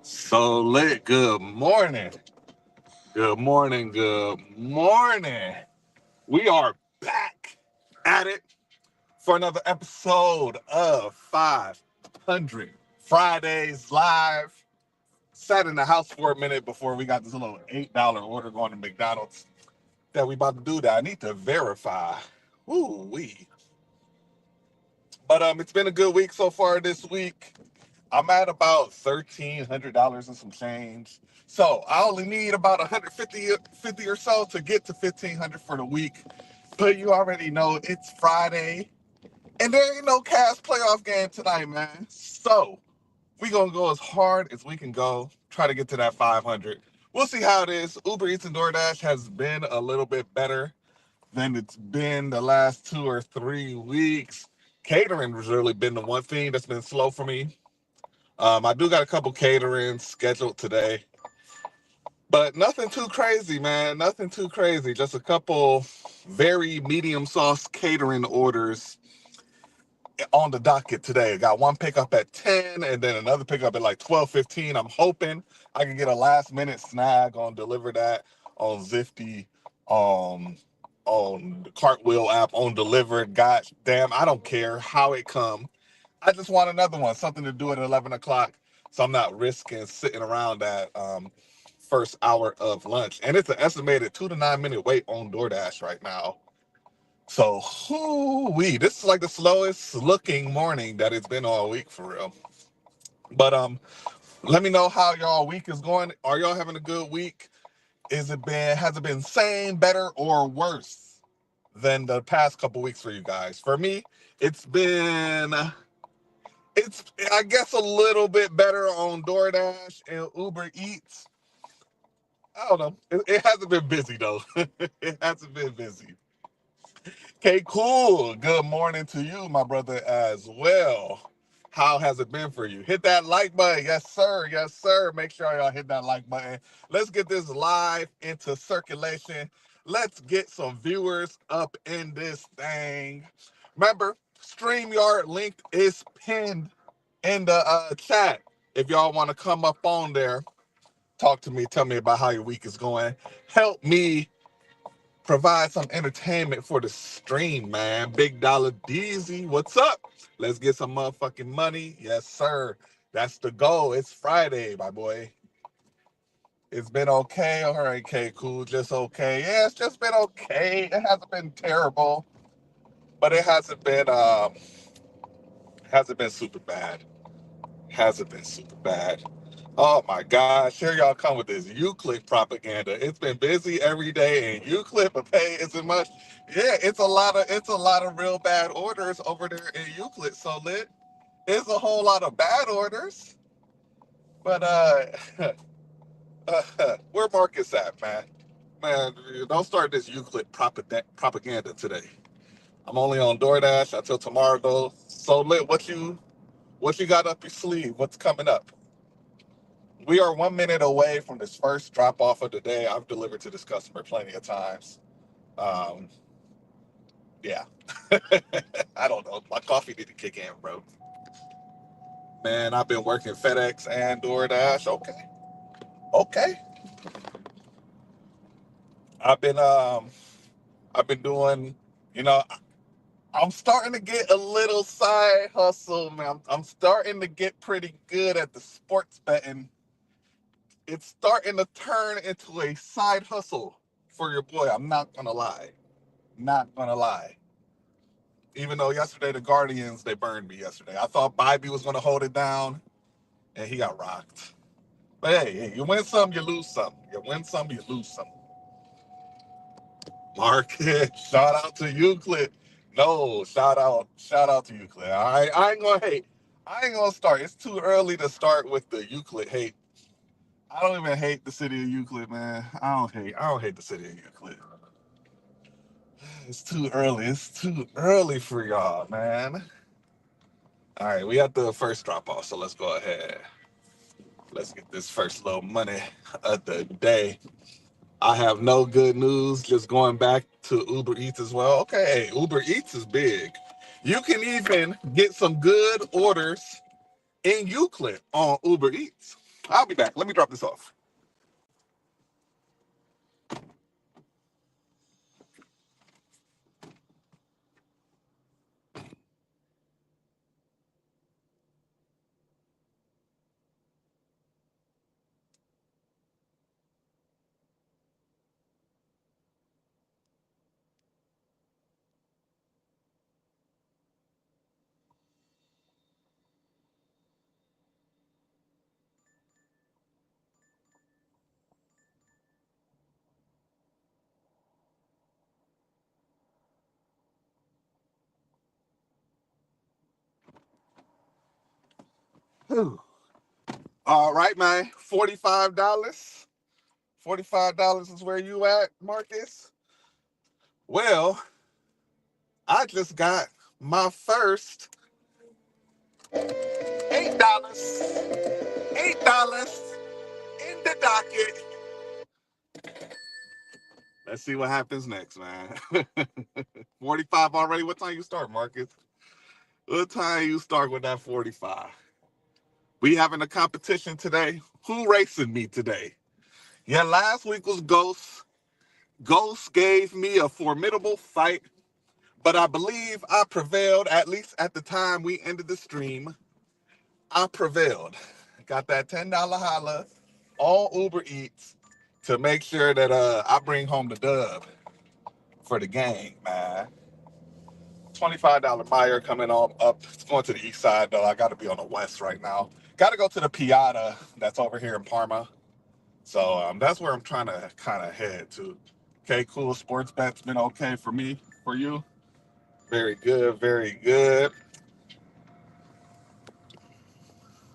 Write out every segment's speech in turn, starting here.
So lit. Good morning. Good morning. Good morning. We are back at it for another episode of 500 Fridays Live. Sat in the house for a minute before we got this little $8 order going to McDonald's that we about to do that. I need to verify. Woo wee. But it's been a good week so far this week. I'm at about $1,300 and some change. So I only need about 150 or so to get to 1,500 for the week. But you already know it's Friday. And there ain't no Cavs playoff game tonight, man. So we gonna go as hard as we can go. Try to get to that 500. We'll see how it is. Uber Eats and Doordash has been a little bit better than it's been the last 2 or 3 weeks. Catering has really been the one thing that's been slow for me. I do got a couple caterings scheduled today, but nothing too crazy, man. Nothing too crazy. Just a couple very medium sauce catering orders on the docket today. Got one pickup at 10 and then another pickup at like 12:15. I'm hoping I can get a last minute snag on deliver that on Zifty, on the Cartwheel app, on delivered. God damn, I don't care how it come. I just want another one, something to do at 11 o'clock, so I'm not risking sitting around that first hour of lunch. And it's an estimated 2 to 9 minute wait on DoorDash right now. So, whoo-wee, this is like the slowest looking morning that it's been all week for real. But let me know how y'all week is going. Are y'all having a good week? Has it been same, better, or worse than the past couple weeks for you guys? For me, it's been it's I guess a little bit better on DoorDash and Uber Eats. I don't know. It hasn't been busy though. It hasn't been busy. Okay, cool. Good morning to you, my brother, as well. How has it been for you? Hit that like button. Yes, sir. Yes, sir. Make sure y'all hit that like button. Let's get this live into circulation. Let's get some viewers up in this thing. Remember, StreamYard link is pinned in the chat. If y'all want to come up on there, talk to me, tell me about how your week is going. Help me provide some entertainment for the stream, man. Big Dollar Deezy, what's up? Let's get some motherfucking money. Yes, sir. That's the goal. It's Friday, my boy. It's been okay. All right, okay, cool. Just okay. Yeah, it's just been okay. It hasn't been terrible, but it hasn't been super bad. Hasn't been super bad. Oh my gosh, here y'all come with this Euclid propaganda. It's been busy every day, and Euclid but pay isn't much. Yeah, it's a lot of real bad orders over there in Euclid. So lit. It's a whole lot of bad orders. But where Marcus at, man? Man, don't start this Euclid propaganda today. I'm only on DoorDash until tomorrow though. So lit, what you got up your sleeve? What's coming up? We are 1 minute away from this first drop off of the day. I've delivered to this customer plenty of times. Um, yeah. I don't know. My coffee need to kick in, bro. Man, I've been working FedEx and DoorDash. Okay. Okay. I've been I've been doing, you know, I'm starting to get a little side hustle, man. I'm starting to get pretty good at the sports betting. It's starting to turn into a side hustle for your boy. I'm not gonna lie. Not gonna lie. Even though yesterday the Guardians, they burned me yesterday. I thought Bybee was gonna hold it down, and he got rocked. But hey, you win some, you lose some. You win some, you lose some. Market, shout out to Euclid. No, shout out to Euclid. I ain't gonna hate. I ain't gonna start. It's too early to start with the Euclid hate. I don't even hate the city of Euclid, man. I don't hate the city of Euclid. It's too early. It's too early for y'all, man. All right, we got the first drop off, so let's go ahead. Let's get this first little money of the day. I have no good news. Just going back to Uber Eats as well. Okay, Uber Eats is big. You can even get some good orders in Euclid on Uber Eats. I'll be back. Let me drop this off. Whew. All right, man. $45. $45 is where you at, Marcus? Well, I just got my first $8. $8 in the docket. Let's see what happens next, man. 45 already. What time you start, Marcus? What time you start with that 45? We having a competition today. Who racing me today? Yeah, last week was Ghost. Ghost gave me a formidable fight, but I believe I prevailed, at least at the time we ended the stream. I prevailed. Got that $10 holla on Uber Eats to make sure that I bring home the dub for the gang, man. $25 buyer coming on up. It's going to the east side though. I got to be on the west right now. Got to go to the Piata that's over here in Parma. So that's where I'm trying to kind of head to. Okay, cool. Sports bet's been okay for me. For you? Very good. Very good.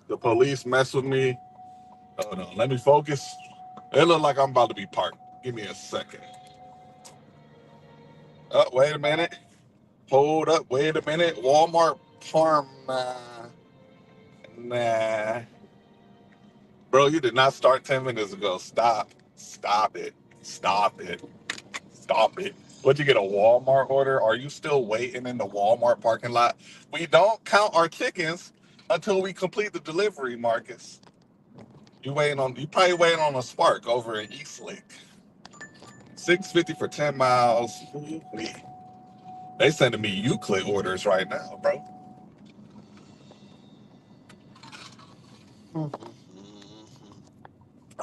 The police mess with me. Oh no, let me focus. It look like I'm about to be parked. Give me a second. Oh, wait a minute. Hold up. Wait a minute. Walmart Parma. Nah. Bro, you did not start 10 minutes ago. Stop. Stop it. Stop it. Stop it. What'd you get, a Walmart order? Are you still waiting in the Walmart parking lot? We don't count our chickens until we complete the delivery, Marcus. You probably waiting on a Spark over in Eastlake. 650 for 10 miles. Ooh-wee. They sending me Euclid orders right now, bro.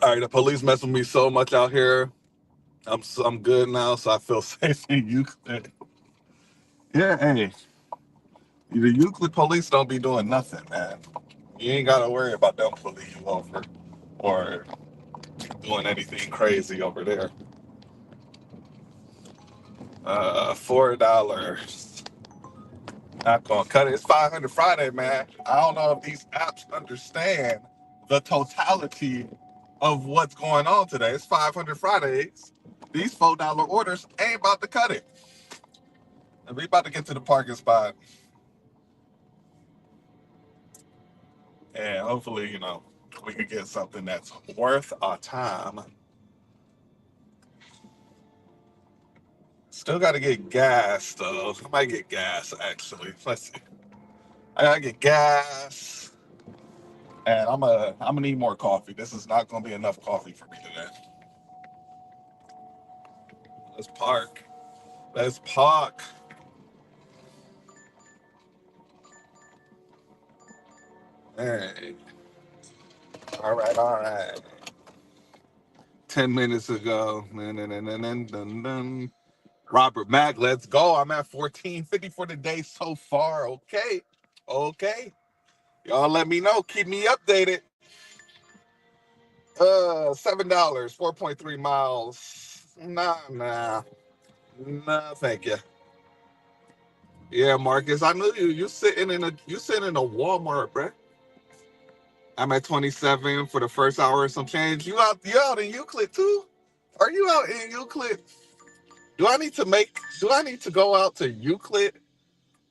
All right, the police mess with me so much out here. I'm good now, so I feel safe in Euclid. Yeah, hey, the Euclid police don't be doing nothing, man. You ain't gotta worry about them pulling you over or doing anything crazy over there. $4. Not gonna cut it. It's 500 Friday, man. I don't know if these apps understand the totality of what's going on today. It's 500 Fridays. These $4 orders ain't about to cut it. And we about to get to the parking spot, and hopefully, we can get something that's worth our time. Still got to get gas, though. I might get gas, actually. Let's see. I gotta get gas, and I'm gonna need more coffee. This is not gonna be enough coffee for me today. Let's park. Let's park. Hey, all right, all right. 10 minutes ago. Dun. Robert Mack, let's go. I'm at 1450 for the day so far. Okay. Okay. Y'all let me know. Keep me updated. $7, 4.3 miles. Nah, thank you. Yeah, Marcus, I knew you. You sitting in a Walmart, bruh. I'm at 27 for the first hour and some change. You out in Euclid too? Are you out in Euclid? Do I need to go out to Euclid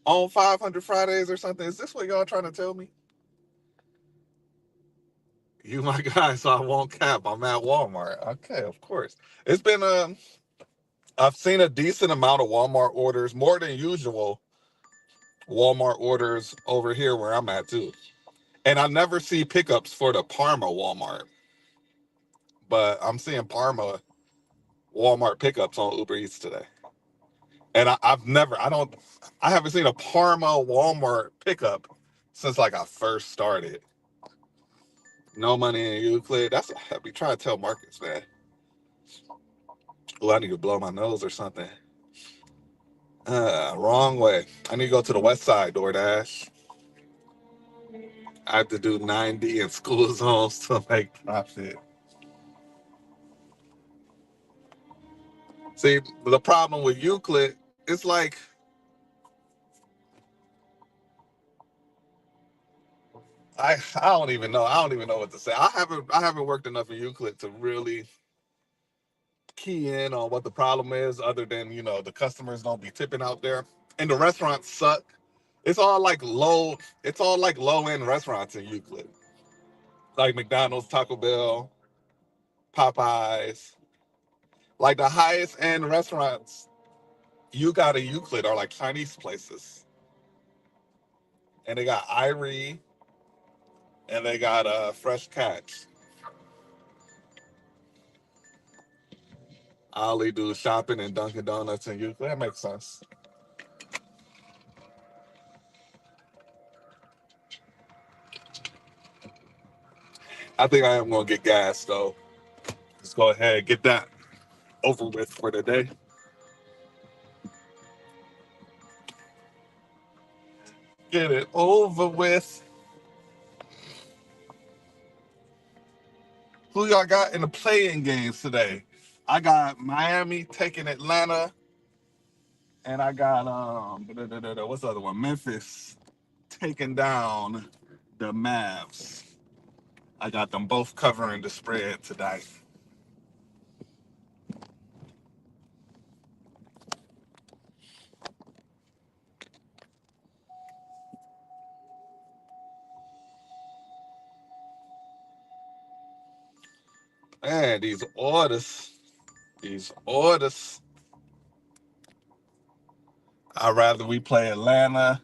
on 500 Fridays or something? Is this what y'all trying to tell me? You my guy, so I won't cap. I'm at Walmart. Okay, of course. It's been I've seen a decent amount of Walmart orders, more than usual Walmart orders over here where I'm at too. And I never see pickups for the Parma Walmart, but I'm seeing Parma Walmart pickups on Uber Eats today. And I haven't seen a Parma Walmart pickup since like I first started. No money in Euclid. That's what I be trying to tell Marcus, man. Oh, I need to blow my nose or something. Wrong way. I need to go to the west side, Doordash. I have to do 90 in school zones to make profit. See, the problem with Euclid, it's like I don't even know. I don't even know what to say. I haven't worked enough in Euclid to really key in on what the problem is, other than the customers don't be tipping out there, and the restaurants suck. It's all like low end restaurants in Euclid, like McDonald's, Taco Bell, Popeyes. Like the highest end restaurants you got in Euclid are like Chinese places, and they got Irie and they got Fresh Catch. I only do shopping and Dunkin' Donuts in Euclid. That makes sense. I think I am gonna get gas though. Let's go ahead and get that over with for the day. Get it over with. Who y'all got in the playing games today? I got Miami taking Atlanta, and I got what's the other one? Memphis taking down the Mavs. I got them both covering the spread today. Man, these orders. These orders. I'd rather we play Atlanta.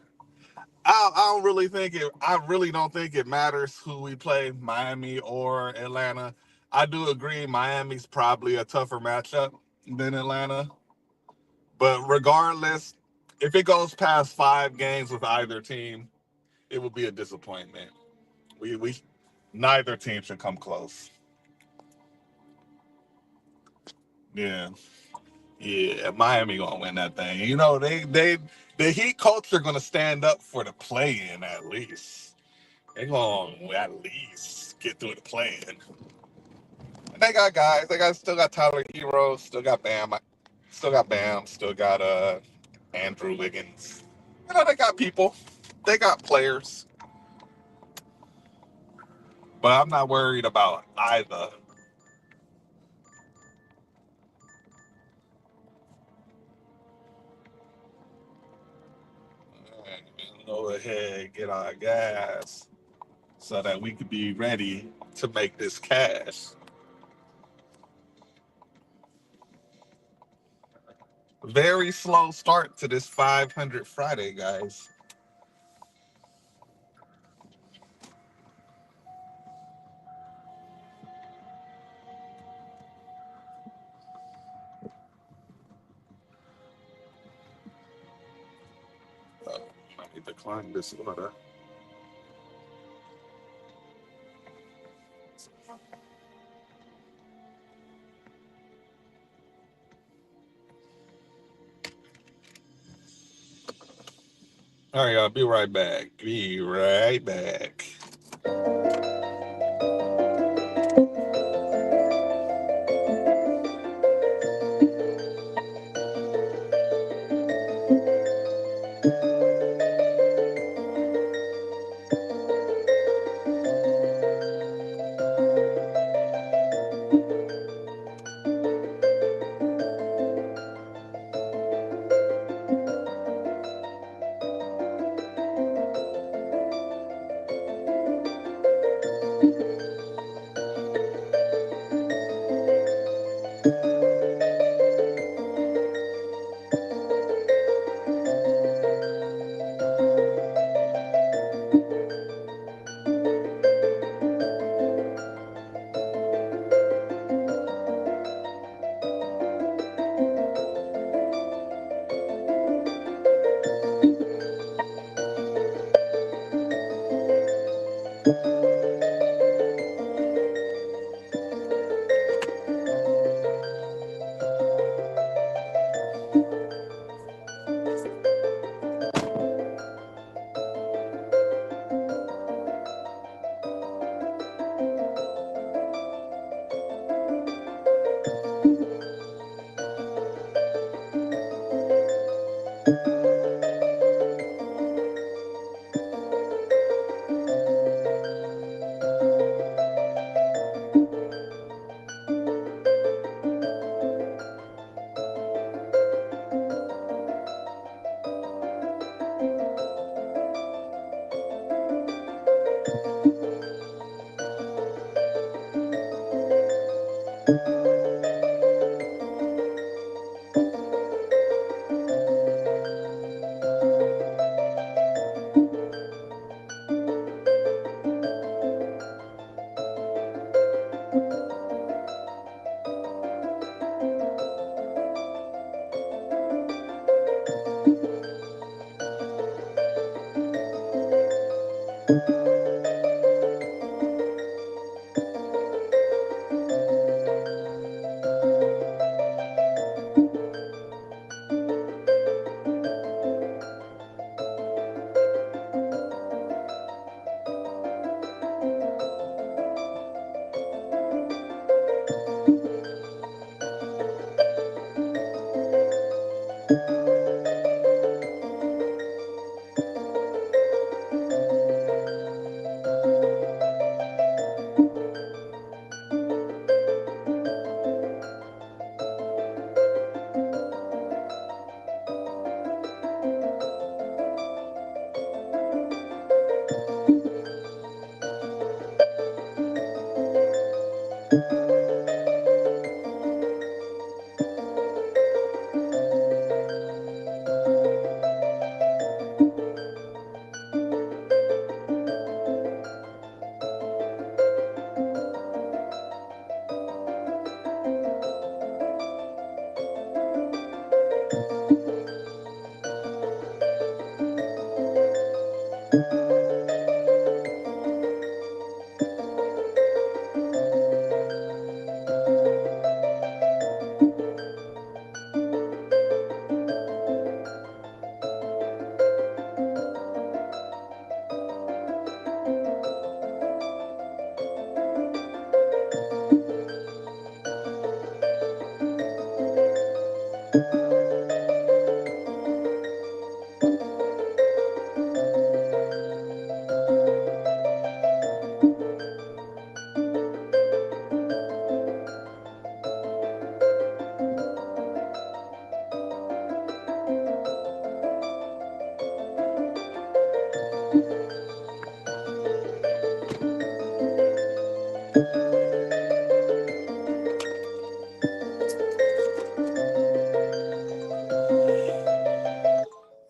I don't really think it. I really don't think it matters who we play, Miami or Atlanta. I do agree, Miami's probably a tougher matchup than Atlanta. But regardless, if it goes past 5 games with either team, it will be a disappointment. We neither team should come close. Yeah. Yeah, Miami gonna win that thing. They the Heat culture gonna stand up for the play in at least. They gonna at least get through the play in. And they got guys. They got still got Tyler Hero, still got Bam, still got Andrew Wiggins. They got people. They got players. But I'm not worried about either. Go ahead, get our gas so that we could be ready to make this cash. Very slow start to this 500 Friday, guys. I need to climb this order. All right, y'all. Be right back. Be right back.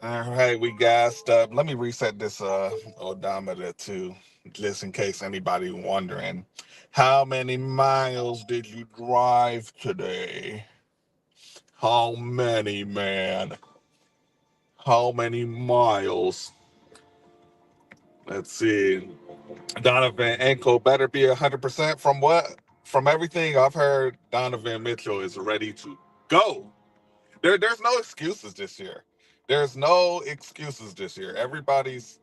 All right, we got stuff. Let me reset this odometer too, just in case anybody wondering. How many miles did you drive today? How many, man? How many miles? Let's see. Donovan Ankle better be 100% from what? From everything I've heard, Donovan Mitchell is ready to go. There's no excuses this year. There's no excuses this year. Everybody's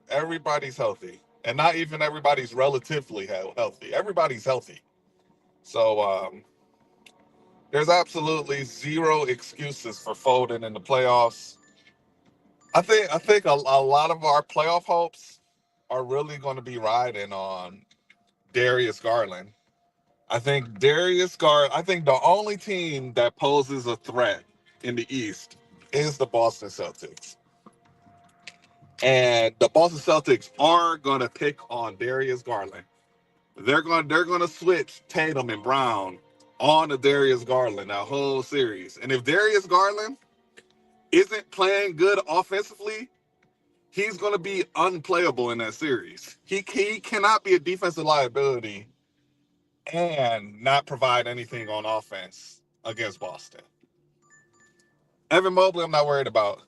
healthy, and not even everybody's relatively healthy. Everybody's healthy. So there's absolutely zero excuses for folding in the playoffs. I think a lot of our playoff hopes are really going to be riding on Darius Garland. I think the only team that poses a threat in the East is the Boston Celtics. And the Boston Celtics are going to pick on Darius Garland. They're going to switch Tatum and Brown on to Darius Garland that whole series. And if Darius Garland isn't playing good offensively, he's going to be unplayable in that series. He cannot be a defensive liability and not provide anything on offense against Boston. Evan Mobley, I'm not worried about.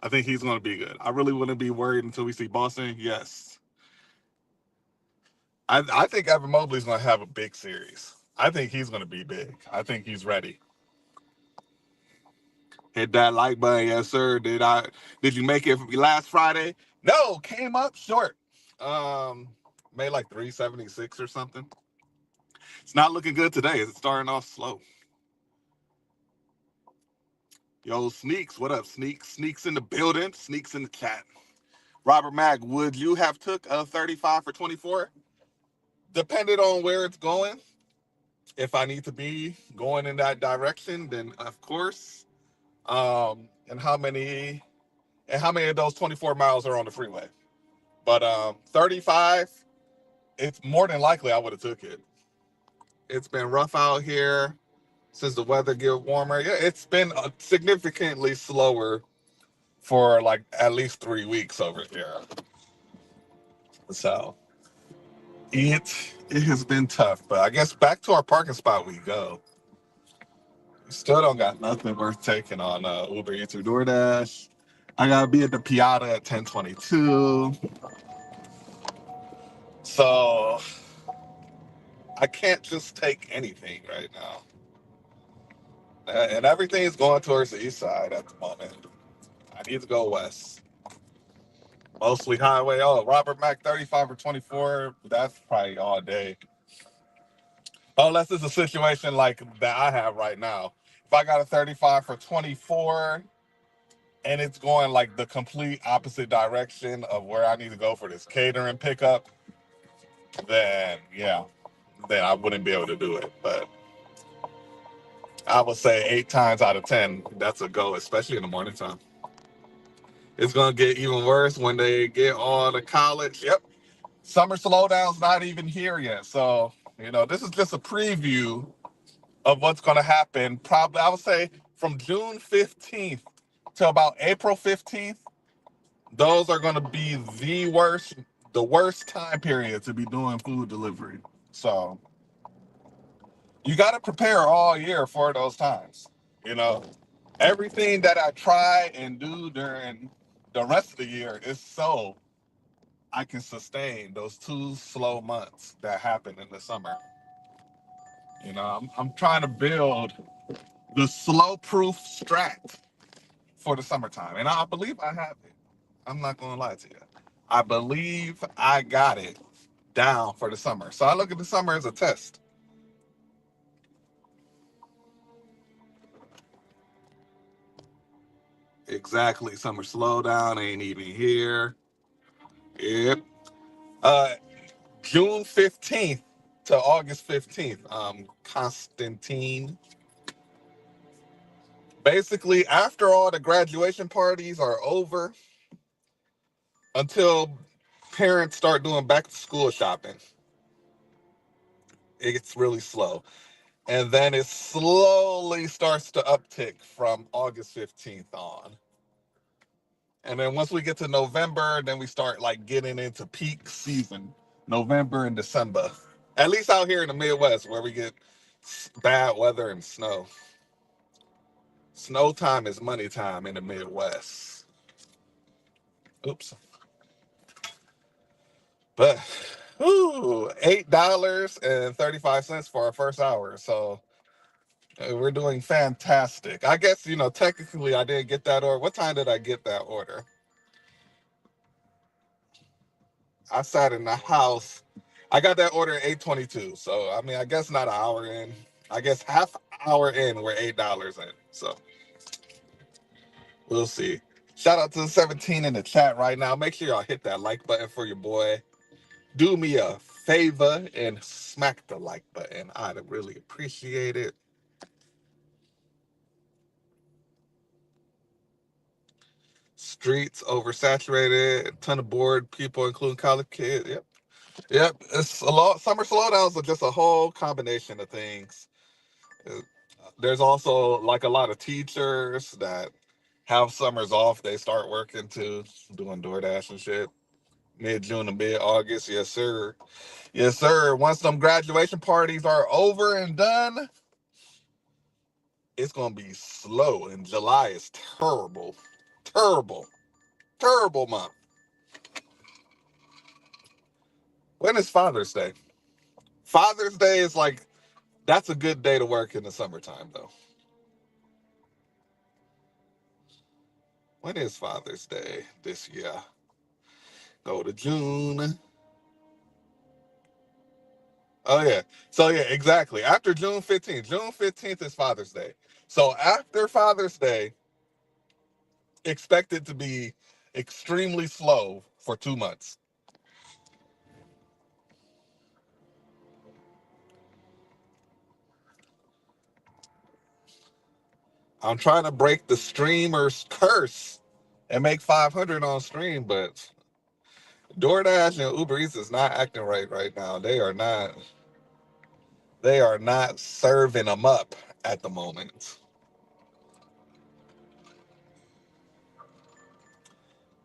I think he's going to be good. I really wouldn't be worried until we see Boston. Yes. I think Evan Mobley's going to have a big series. I think he's going to be big. I think he's ready. Hit that like button, yes sir. Did you make it last Friday? No, came up short. Um, Made like 376 or something. It's not looking good today. It's starting off slow. Yo, Sneaks, what up, Sneaks? Sneaks in the building. Sneaks in the chat. Robert Mack, would you have took a 35 for 24? Depending on where it's going. If I need to be going in that direction, then of course. And how many of those 24 miles are on the freeway? But 35, it's more than likely I would have took it. It's been rough out here since the weather get warmer. Yeah, it's been significantly slower for like at least 3 weeks over here. So it has been tough. But I guess back to our parking spot we go. We still don't got nothing worth taking on Uber Eats or DoorDash. I gotta be at the Piata at 10:22. So I can't just take anything right now. And everything is going towards the east side at the moment. I need to go west. Mostly highway. Oh, Robert Mack 35 or 24. That's probably all day. Unless it's a situation like that I have right now. If I got a 35 for 24 and it's going like the complete opposite direction of where I need to go for this catering pickup, then yeah, then I wouldn't be able to do it. But I would say 8 times out of 10, that's a go, especially in the morning time. It's gonna get even worse when they get on to college. Yep, summer slowdown's not even here yet. So this is just a preview of what's gonna happen. Probably, I would say from June 15th to about April 15th. Those are gonna be the worst time period to be doing food delivery. So you got to prepare all year for those times. You know, everything that I try and do during the rest of the year is so I can sustain those 2 slow months that happen in the summer. I'm trying to build the slow proof strat for the summertime. And I believe I have it. I'm not going to lie to you. I believe I got it down for the summer. So I look at the summer as a test. Exactly. Summer slowdown ain't even here. Yep. Uh, June 15th to August 15th. Constantine. Basically, after all the graduation parties are over, until parents start doing back to school shopping, it gets really slow. And then it slowly starts to uptick from August 15th on. And then once we get to November, then we start like getting into peak season, November and December. At least out here in the Midwest where we get bad weather and snow. Snow time is money time in the Midwest. Oops. But $8.35 for our first hour. So We're doing fantastic. I guess, technically I didn't get that order. What time did I get that order? I sat in the house. I got that order at 8:22. So, I mean, I guess not an hour in. I guess half hour in, we're $8 in. So, we'll see. Shout out to the 17 in the chat right now. Make sure y'all hit that like button for your boy. Do me a favor and smack the like button. I'd really appreciate it. Streets oversaturated, a ton of bored people, including college kids. Yep. Yep. It's a lot. Summer slowdowns are just a whole combination of things. Uh, There's also like a lot of teachers that have summers off. They start working too, doing DoorDash and shit. Mid June to mid August. Yes, sir. Yes, sir. Once them graduation parties are over and done, it's gonna be slow. And July is terrible. Terrible. Terrible month. When is Father's Day? Father's Day is like, that's a good day to work in the summertime though. When is Father's Day this year? Go to June. Oh yeah. So yeah, exactly. After June 15th. June 15th is Father's Day. So after Father's Day, expect it to be extremely slow for 2 months. I'm trying to break the streamer's curse and make 500 on stream, but DoorDash and Uber Eats is not acting right now. They are not serving them up at the moment.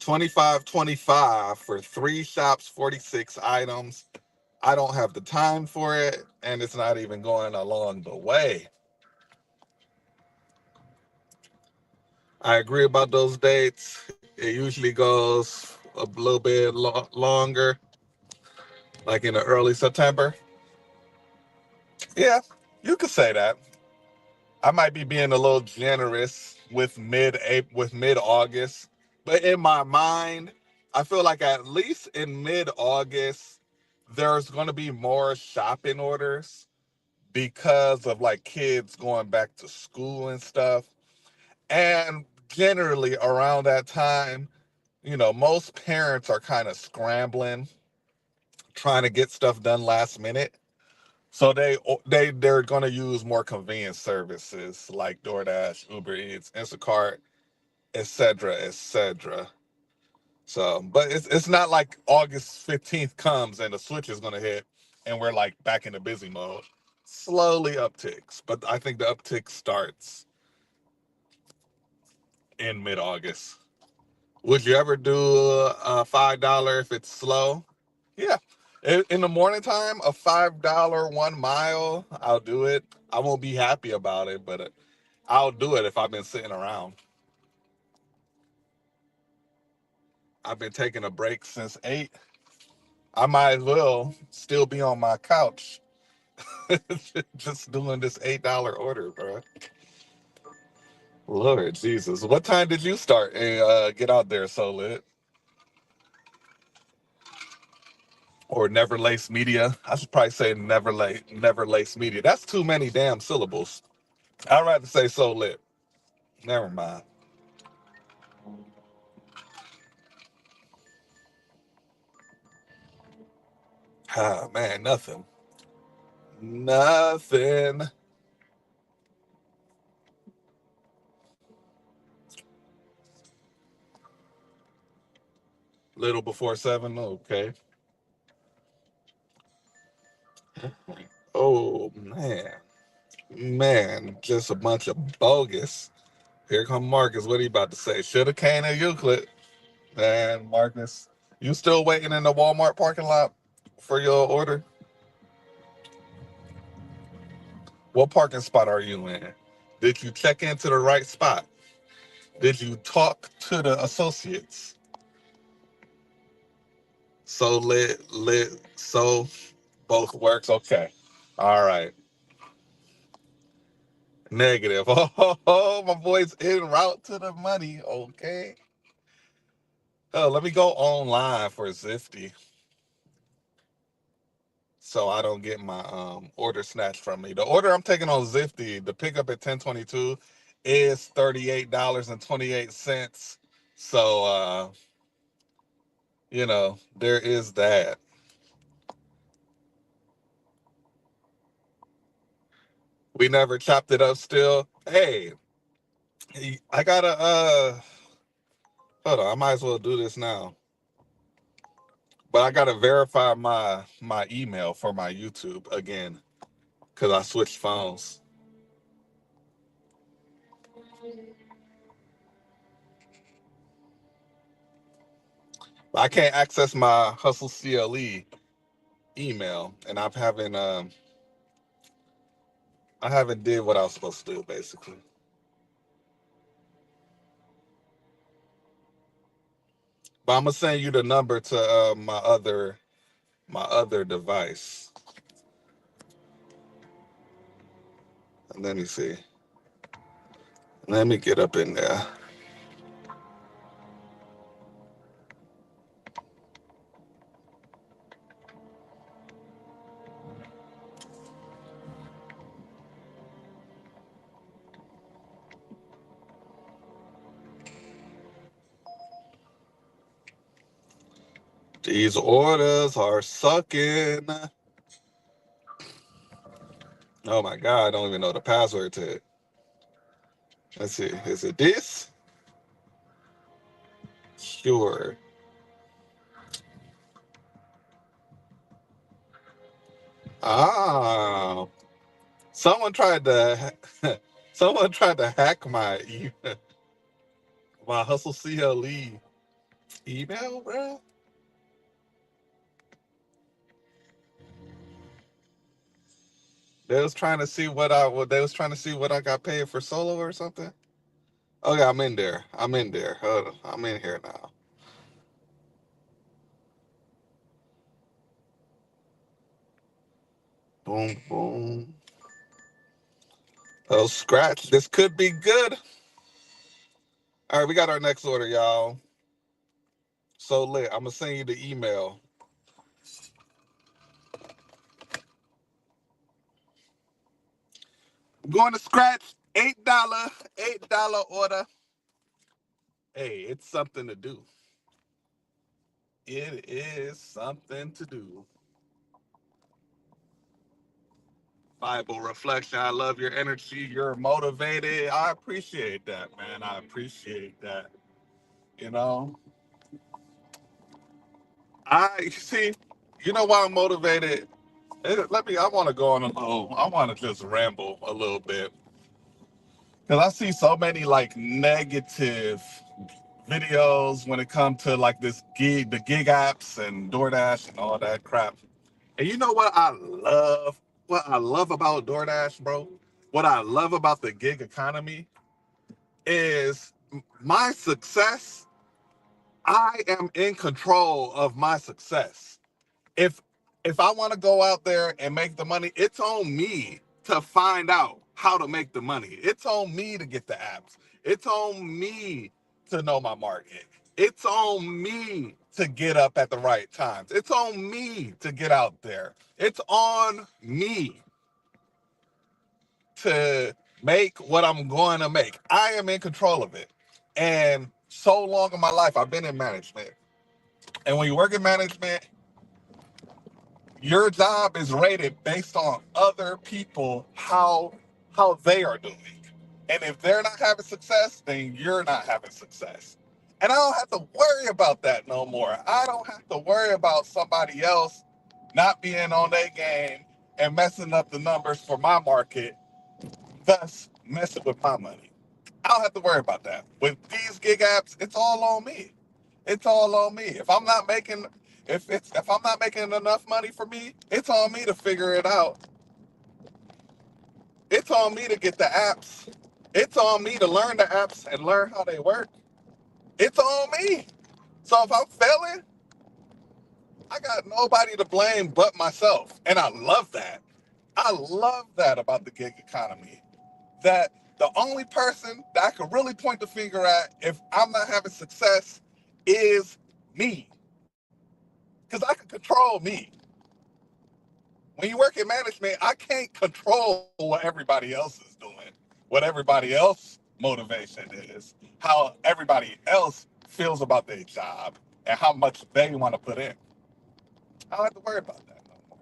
25.25 for 3 shops, 46 items. I don't have the time for it, and it's not even going along the way. I agree about those dates. It usually goes a little bit longer, like in the early September. Yeah, you could say that. I might be being a little generous with mid August, but in my mind, I feel like at least in mid August, there's going to be more shopping orders because of like kids going back to school and stuff. And generally around that time, most parents are kind of scrambling, trying to get stuff done last minute. So they're going to use more convenience services like DoorDash, Uber Eats, Instacart, etc., etc. So, but it's not like August 15th comes and the switch is going to hit and we're like back in the busy mode. Slowly upticks, but I think the uptick starts in mid August. Would you ever do a $5 if it's slow? Yeah. In the morning time, a $5 1 mile, I'll do it. I won't be happy about it, but I'll do it if I've been sitting around. I've been taking a break since 8. I might as well still be on my couch just doing this $8 order, bro. Lord Jesus. What time did you start and get out there, so lit? Or Never Lace Media? I should probably say Never Lace Media. That's too many damn syllables. I'd rather say so lit. Never mind. Ah, man, nothing. Nothing. Little before 7. Okay. Oh man. Man, just a bunch of bogus. Here come Marcus. What are you about to say? Shoulda came to Euclid. Man, Marcus. You still waiting in the Walmart parking lot for your order? What parking spot are you in? Did you check into the right spot? Did you talk to the associates? So lit, so both works. Okay. All right. Negative. My boy's en route to the money. Okay. Oh, let me go online for Zifty so I don't get my order snatched from me. The order I'm taking on Zifty, the pickup at 1022 is $38.28. So there is that. We never chopped it up still. Hey, I gotta hold on, I might as well do this now. But I gotta verify my email for my YouTube again because I switched phones. I can't access my Hustle CLE email, and I haven't did what I was supposed to do basically. But I'm gonna send you the number to my other device. And let me see. Let me get up in there. These orders are sucking. Oh my god, I don't even know the password to it. Let's see. Is it this? Sure. Ah, someone tried to someone tried to hack my Hustle CLE email, bro. They was trying to see they was trying to see what I got paid for solo or something. Okay, I'm in there. I'm in there. Hold on. I'm in here now. Boom, boom. Oh, scratch. This could be good. All right, we got our next order, y'all. So lit. I'm gonna send you the email. I'm going to scratch. $8 order. Hey, it's something to do. It is something to do. Bible reflection. I love your energy. You're motivated. I appreciate that, man. I appreciate that. You know, I see. You know why I'm motivated? I want to go on a little. I want to just ramble a little bit because I see so many like negative videos when it comes to like the gig apps and Doordash and all that crap. And you know what I love? What I love about DoorDash, bro? What I love about the gig economy is my success. I am in control of my success. If if I want to go out there and make the money, it's on me to find out how to make the money. It's on me to get the apps. It's on me to know my market. It's on me to get up at the right times. It's on me to get out there. It's on me to make what I'm going to make. I am in control of it. And so long in my life, I've been in management. And when you work in management, your job is rated based on other people, how they are doing. And if they're not having success, then you're not having success. And I don't have to worry about that no more. I don't have to worry about somebody else not being on their game and messing up the numbers for my market, thus messing with my money. I don't have to worry about that. With these gig apps, it's all on me. It's all on me. If I'm not making enough money for me, it's on me to figure it out. It's on me to get the apps. It's on me to learn the apps and learn how they work. It's on me. So if I'm failing, I got nobody to blame but myself. And I love that. I love that about the gig economy. that the only person that I can really point the finger at if I'm not having success is me. Because I can control me. When you work in management, I can't control what everybody else is doing, what everybody else motivation is, how everybody else feels about their job, and how much they want to put in. I don't have to worry about that no more.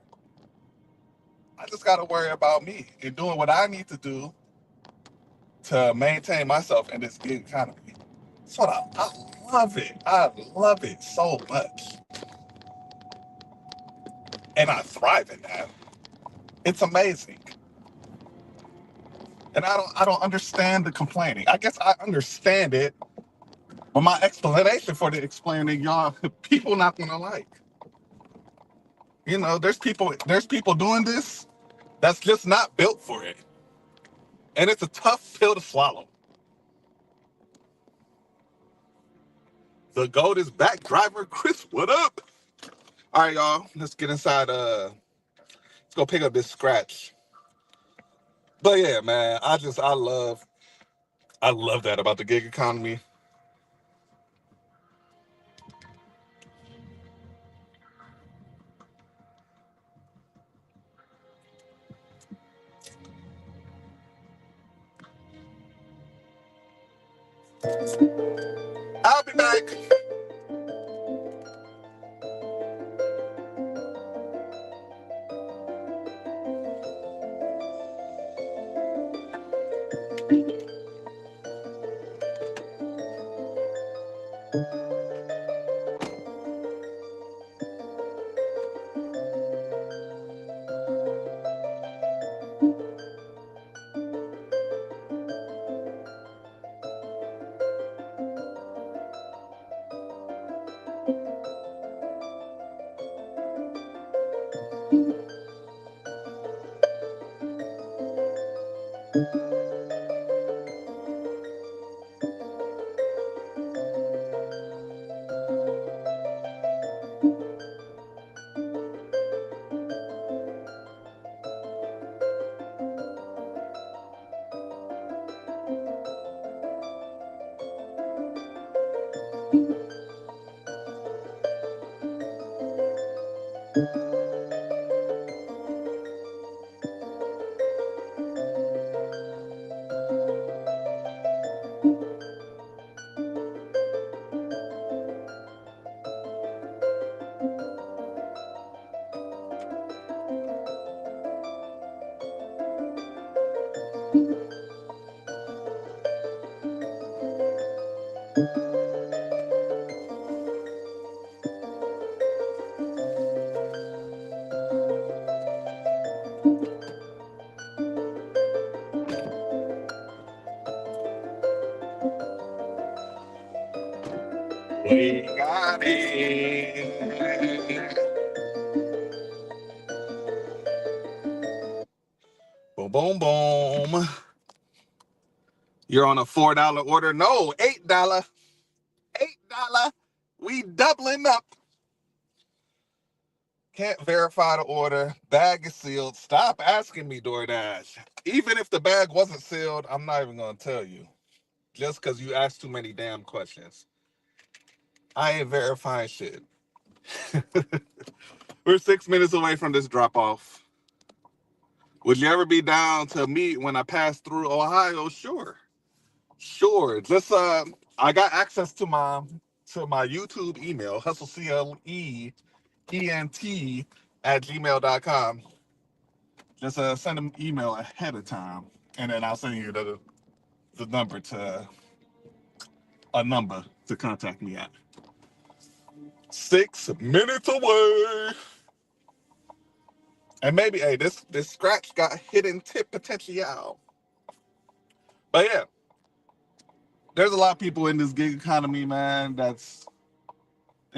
I just got to worry about me and doing what I need to do to maintain myself in this gig economy. That's what I love it. I love it so much. And I thrive in that. It's amazing. And I don't understand the complaining. I guess I understand it, but my explanation for the explaining, y'all, people not gonna like. You know, there's people doing this that's just not built for it. And it's a tough pill to swallow. The goat is back, driver Chris. What up? All right, y'all. Let's get inside. Let's go pick up this scratch. But yeah, man, I love that about the gig economy. I'll be back. We got it. Boom, boom, boom. You're on a $4 order. No, $8. $8. We doubling up. Can't verify the order. Bag is sealed. Stop asking me, DoorDash. Even if the bag wasn't sealed, I'm not even going to tell you. Just because you asked too many damn questions. I ain't verifying shit. We're 6 minutes away from this drop off. Would you ever be down to meet when I pass through Ohio? Sure. Sure. Just I got access to my YouTube email, hustleclent@gmail.com. Just send them email ahead of time, and then I'll send you the number to a number to contact me at. 6 minutes away. And maybe, hey, this scratch got hidden tip potential. But yeah, there's a lot of people in this gig economy, man, they're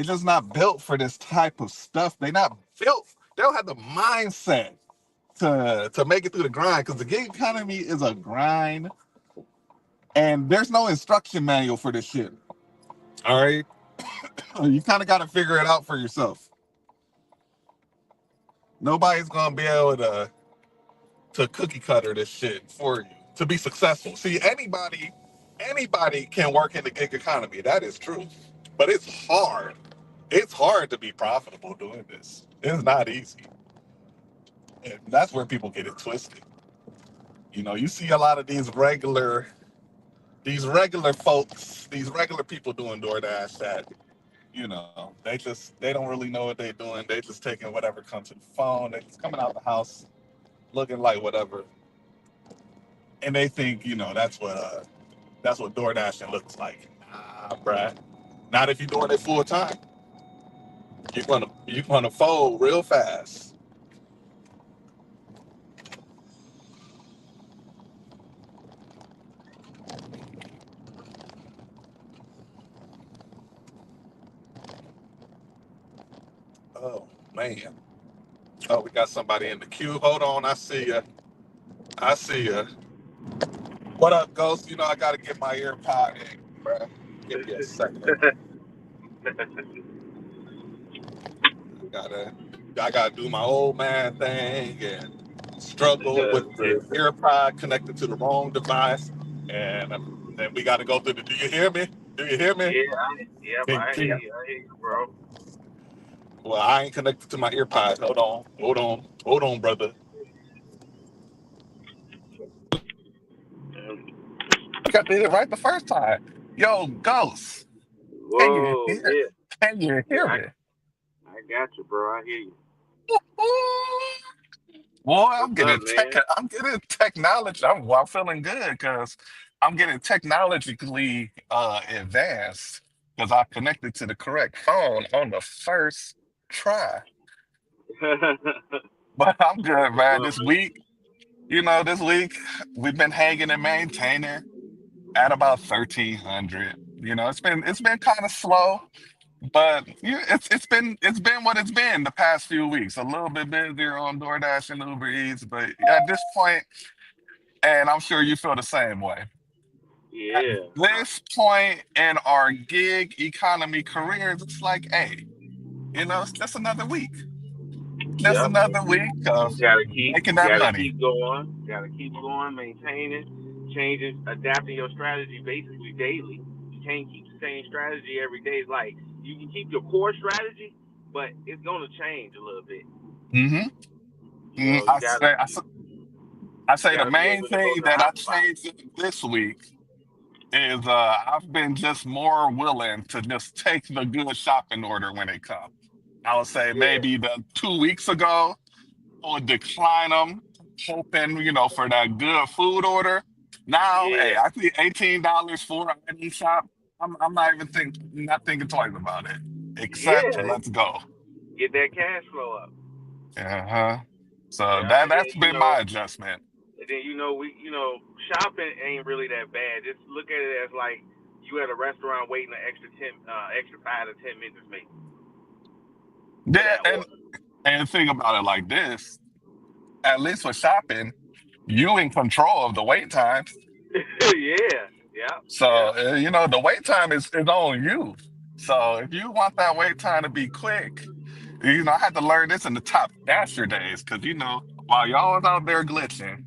just not built for this type of stuff. They not built, they don't have the mindset to make it through the grind, because the gig economy is a grind and there's no instruction manual for this shit. All right. You kind of got to figure it out for yourself. Nobody's gonna be able to cookie cutter this shit for you. to be successful. See, anybody can work in the gig economy. That is true. But it's hard. It's hard to be profitable doing this. It's not easy. And that's where people get it twisted. You see a lot of these regular folks, these regular people doing DoorDash that, they don't really know what they're doing. They just taking whatever comes to the phone. They just coming out the house looking like whatever. And they think, that's what DoorDashing looks like. Nah, bruh. Not if you're doing it full time. You're gonna fold real fast. Oh man. Oh, we got somebody in the queue. Hold on, I see ya. I see ya. What up, Ghost? I gotta get my ear pod in, bruh. Give me a second. Gotta I gotta do my old man thing and struggle with the AirPod connected to the wrong device. And then we gotta go through the do you hear me? Do you hear me? Yep, Can you? I hear you, bro. Well, I ain't connected to my AirPod. Hold on, brother. I did it right the first time. Yo, Ghost, can you Whoa, hear? Can you hear yeah, me? I got you, bro. I hear you. Boy, What's up, man? I'm getting technology. I'm feeling good because I'm getting technologically advanced because I connected to the correct phone on the first try. But I'm good, What's man. up, man? This week we've been hanging and maintaining at about 1,300. It's been kind of slow, but it's been what it's been the past few weeks. A little bit busier on DoorDash and Uber Eats, but at this point, and I'm sure you feel the same way. At Yeah. this point in our gig economy careers, it's like, hey, it's just another week. Just Yep. another week of making that Gotta money. keep going. Gotta keep going, maintaining, changing, adapting your strategy basically daily. You can't keep the same strategy every day. It's like you can keep your core strategy, but it's gonna change a little bit. hmm You know, I say, I say the gotta be main able to go thing to the that I hot spot. changed this week is I've been just more willing to just take the good shopping order when it comes. I would say Yeah. maybe the 2 weeks ago, I would decline them, hoping, for that good food order. Now, hey, Yeah. I see $18 for an item shop. I'm not thinking twice about it. Except, Yeah. let's go. Get that cash flow up. Uh-huh. So Yeah, that and then that's been my adjustment. shopping ain't really that bad. Just look at it as like you at a restaurant waiting an extra 5 to 10 minutes maybe for Yeah, that and order. and think about it like this. At least with shopping, you in control of the wait times. Yeah, yeah, So, yeah, the wait time is on you. So if you want that wait time to be quick, I had to learn this in the top dasher days because, while y'all was out there glitching,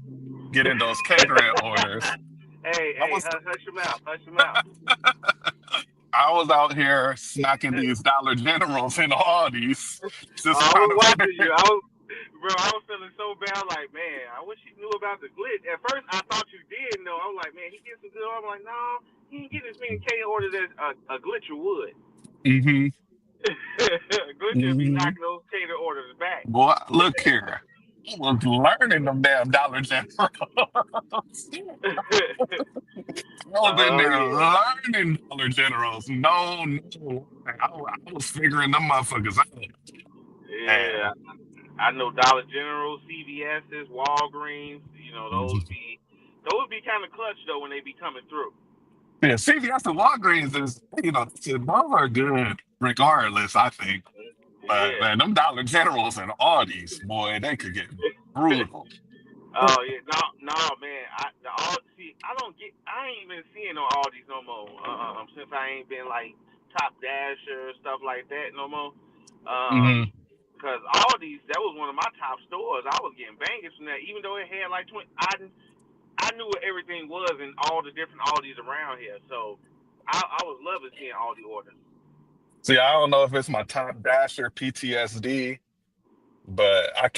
getting those catering orders, hey, I hey, was hush your mouth, hush your mouth. I was out here snacking these Dollar Generals and Aldi's, Oh, just I trying was to figure watching you. Bro, I was feeling so bad. Like, man, I wish he knew about the glitch. At first, I thought you did know. I was like, man, he gets some good. I'm like, no, he didn't get as many K orders as a glitcher would. hmm A glitcher would be hmm knocking those cater orders back. Boy, look here. I was learning them damn Dollar Generals. I was in Oh there yeah, learning Dollar Generals. No, no. I was figuring them motherfuckers out. yeah. And I know Dollar General, CVS's, Walgreens. Those be kind of clutch though when they be coming through. yeah, CVS and Walgreens those are good regardless, I think. But Yeah. man, them Dollar Generals and Audis, boy, they could get brutal. Oh yeah, no, no, man. I don't get. I ain't even seeing no Aldis no more. Since I ain't been like Top Dasher stuff like that no more. hmm Cause Aldi's that was one of my top stores. I was getting bangers from that, even though it had like 20. I I knew what everything was in all the different Aldis around here. So I was loving seeing Aldi orders. See, I don't know if it's my top dasher PTSD, but I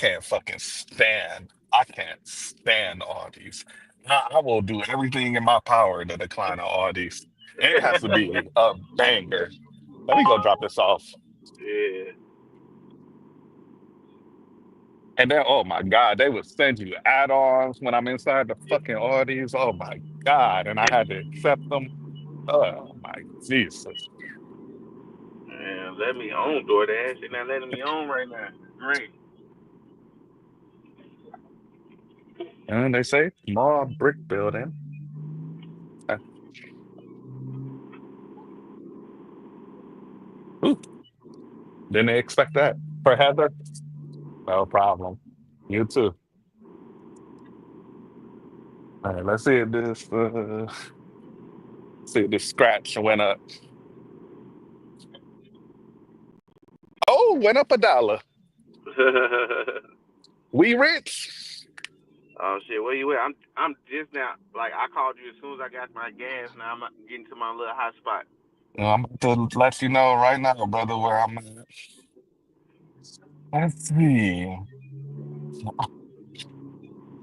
can't stand Audis. I will do everything in my power to decline an Audis. And it has to be a banger. Let me go drop this off. Yeah. And then, oh my God, they would send you add-ons when I'm inside the fucking Audis. Oh my God. And I had to accept them. Oh my Jesus. Man, let me on DoorDash. They're not letting me on right now. Great. And they say small brick building. Uh, Ooh, didn't they expect that? For Heather? No problem. You too. All right, let's see if this scratch went up. Oh, went up $1. We rich. Oh shit, where you at? I'm just now. Like I called you as soon as I got my gas. Now I'm getting to my little hot spot. Well, I'm about to let you know right now, brother, where I'm at. Let's see.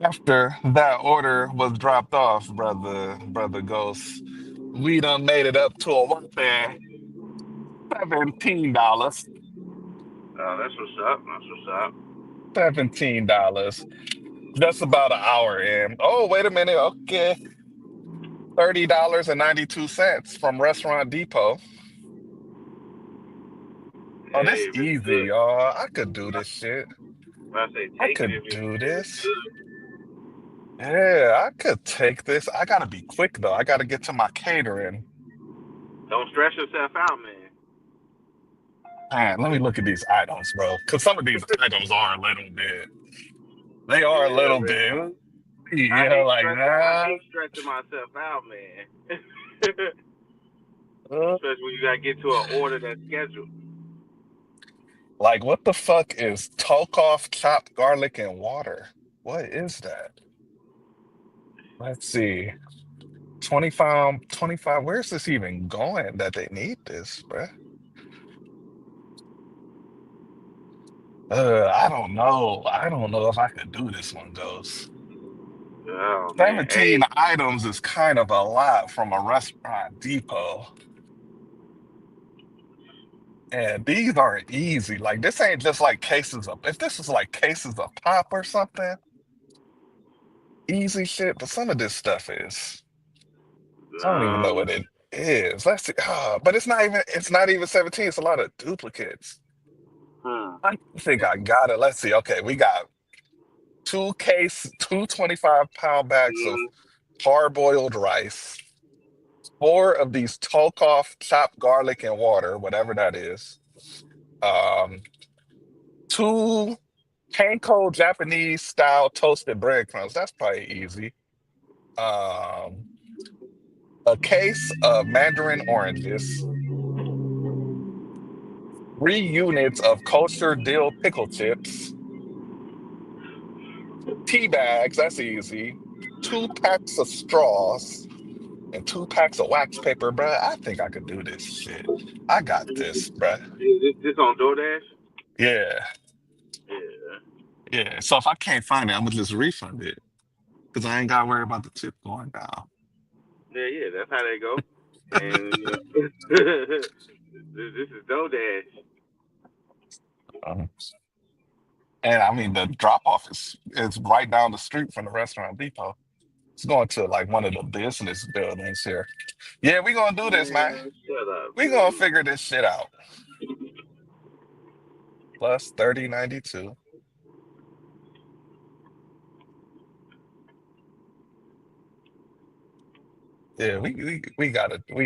After that order was dropped off, brother Ghost, we done made it up to a whopping $17. Oh, that's what's up. That's what's up. $17. Just about an hour in. Oh, wait a minute. Okay. $30.92 from Restaurant Depot. Oh, Hey, this if it's easy, good, y'all. I could do this shit. I say I take it could if do it's this. good. Yeah, I could take this. I gotta be quick though. I gotta get to my catering. Don't stress yourself out, man. Man, let me look at these items, bro. Because some of these items are a little bit. They are a Yeah, little man. bit. Yeah, like I that. hate stressing myself out, man. Uh, Especially when you gotta get to an order that's scheduled. like what the fuck is Tolkoff chopped garlic and water? What is that? Let's see. 25, 25. Where's this even going that they need this, bruh? I don't know. I don't know if I could do this one, Ghost. Oh man, 17 hey, items is kind of a lot from a restaurant depot. And these aren't easy. Like this ain't just like cases of if this is like cases of pop or something, easy shit, but some of this stuff is I don't even know no, what it is. Let's see. But it's not even 17. It's a lot of duplicates. hmm, I think I got it. Let's see. Okay, we got two 25-pound bags of hmm, parboiled rice, four of these Tolkoff chopped garlic and water, whatever that is. Um, two Panko Japanese style toasted breadcrumbs. That's probably easy. Um, a case of mandarin oranges, 3 units of kosher dill pickle chips, tea bags. That's easy. 2 packs of straws and 2 packs of wax paper, bruh. I think I could do this shit. I got this, bruh. this on DoorDash? Yeah, Yeah, yeah. So if I can't find it, I'm gonna just refund it because I ain't gotta worry about the tip going down. yeah. That's how they go. And you know, this is DoorDash. Um, and I mean, the drop off is right down the street from the restaurant depot. It's going to like one of the business buildings here. Yeah, we gonna do this, man. Man, shut up, We gonna dude. figure this shit out. Plus 30.92. Yeah, we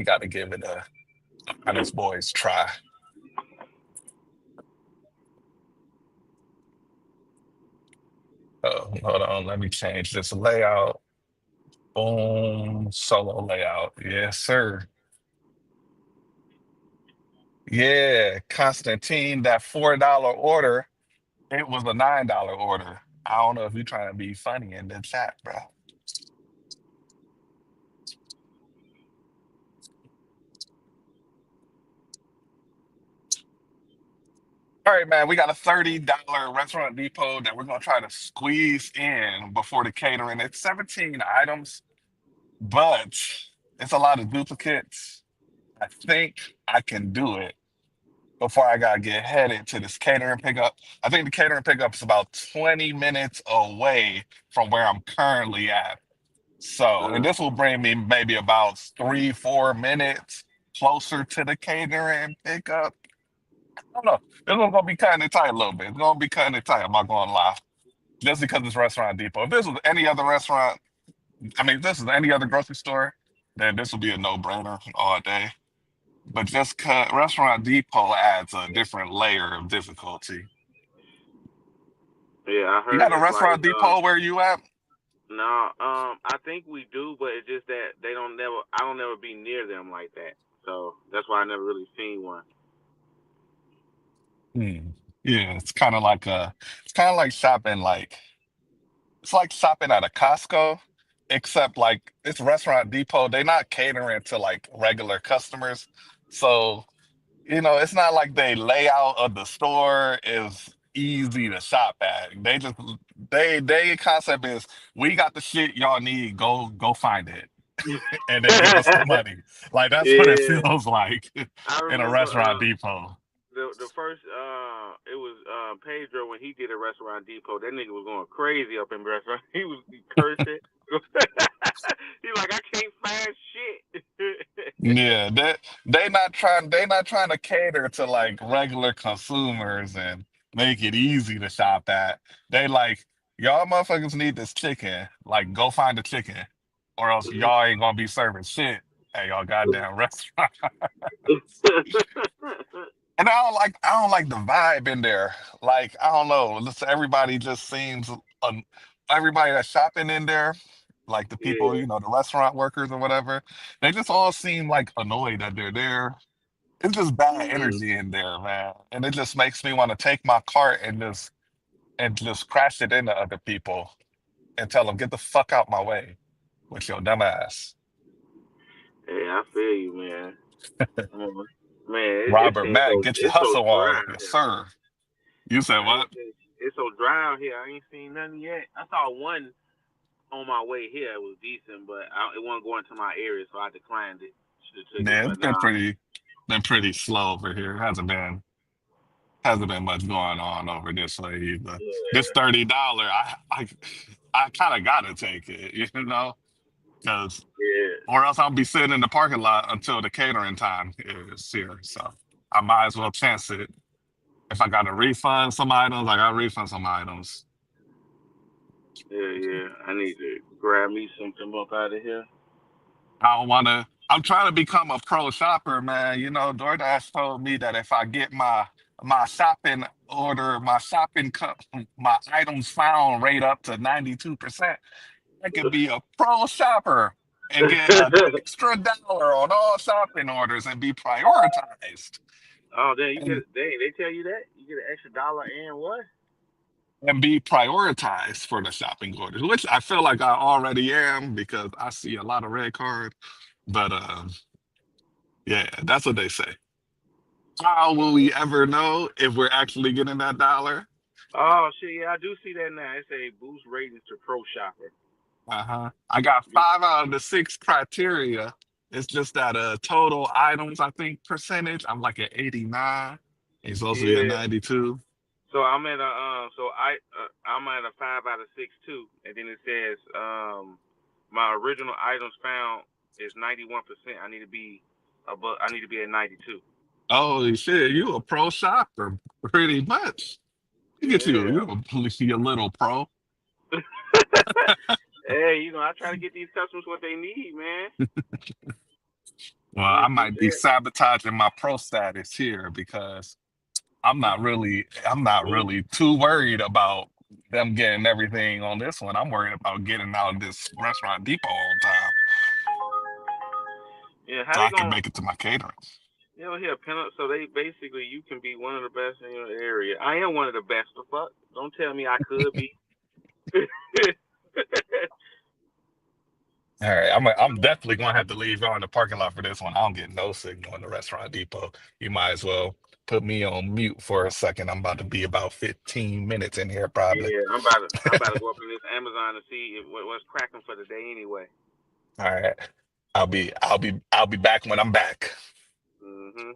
gotta give it a honest boys try. Oh, hold on, let me change this layout. Boom, solo layout. Yes, sir. Yeah, Constantine, that $4 order, it was a $9 order. I don't know if you're trying to be funny in the chat, bro. All right, man, we got a $30 restaurant depot that we're gonna try to squeeze in before the catering. It's 17 items, but it's a lot of duplicates. I think I can do it before I gotta get headed to this catering pickup. I think the catering pickup is about 20 minutes away from where I'm currently at. So, and Uh, this will bring me maybe about 3, 4 minutes closer to the catering pickup. I don't know. It's gonna be kind of tight a little bit. It's gonna be kind of tight. I'm not gonna lie. Just because it's Restaurant Depot. If this was any other restaurant, I mean, if this is any other grocery store, then this would be a no-brainer all day. But just cause Restaurant Depot adds a different layer of difficulty. yeah, I You heard got a it's like Restaurant Depot where you at? no, I think we do, but it's just that they don't never. I don't never be near them like that, so that's why I never really seen one. Hmm. Yeah, it's kind of like shopping it's like shopping at a Costco, except like it's Restaurant Depot. They're not catering to like regular customers. So, it's not like the layout of the store is easy to shop at. They concept is we got the shit y'all need, go find it and then give us the money. Like that's what it Yeah, feels like I in a remember Restaurant Depot. the first it was Pedro when he did a Restaurant Depot. That nigga was going crazy up in restaurant. He was cursing. He like I can't find shit. Yeah, they not trying to cater to like regular consumers and make it easy to shop at. They like y'all motherfuckers need this chicken. Like go find the chicken, or else y'all ain't gonna be serving shit at y'all goddamn restaurant. And I don't like the vibe in there. Like I don't know, everybody just seems um, everybody that's shopping in there, like the people, Yeah. the restaurant workers or whatever, they just all seem like annoyed that they're there. It's just bad Mm-hmm. energy in there, man. And it just makes me want to take my cart and just crash it into other people and tell them, get the fuck out my way with your dumb ass. Hey, I feel you, man. Mhm. Man, it Robert seems Mack, so get your it's so hustle dry on. out Yes, here. sir. You said I what? ain't seen, it's so dry out here. I ain't seen nothing yet. I saw one on my way here. It was decent, but it wasn't going to my area, so I declined it. Should have took it, Yeah, it's but nah. been pretty slow over here. Hasn't been much going on over this way either. This Yeah, $30, I kind of gotta take it, because yeah, or else I'll be sitting in the parking lot until the catering time is here. So I might as well chance it. If I got to refund some items, I got to refund some items. yeah. I need to grab me something up out of here. I don't want to. I'm trying to become a pro shopper, man. DoorDash told me that if I get my shopping order, my items found rate up to 92%, I could be a pro shopper and get an extra dollar on all shopping orders and be prioritized Oh, then you get and it. They tell you that you get an extra dollar and what? be prioritized for the shopping orders, which I feel like I already am because I see a lot of red cards. But yeah, that's what they say. How will we ever know if we're actually getting that dollar? Oh shit, yeah, I do see that now. It say boost ratings to pro shopper. Uh-huh. I got 5 out of the 6 criteria. It's just that total items, I think percentage. I'm like at 89. It's supposed to be at Yeah. 92. So I'm at a I'm at a 5 out of 6 too, and then it says my original items found is 91%. I need to be at 92. Oh shit, you a pro shopper, pretty much. Look at you. Yeah. You're a little pro. Hey, I try to get these customers what they need, man. Well, You I just do might be that. sabotaging my pro status here because I'm not really too worried about them getting everything on this one. I'm worried about getting out of this restaurant depot on time Yeah, how so they I can gonna make it to my catering. here pin up so they basically you can be one of the best in your area. I am one of the best. The fuck? Don't tell me I could be. All right, I'm definitely gonna have to leave y'all in the parking lot for this one. I don't get no signal in the restaurant depot. You might as well. Put me on mute for a second. I'm about to be about 15 minutes in here, probably. Yeah, I'm about to go up in this Amazon to see what's cracking for the day anyway. All right. I'll be back when I'm back. Mhm.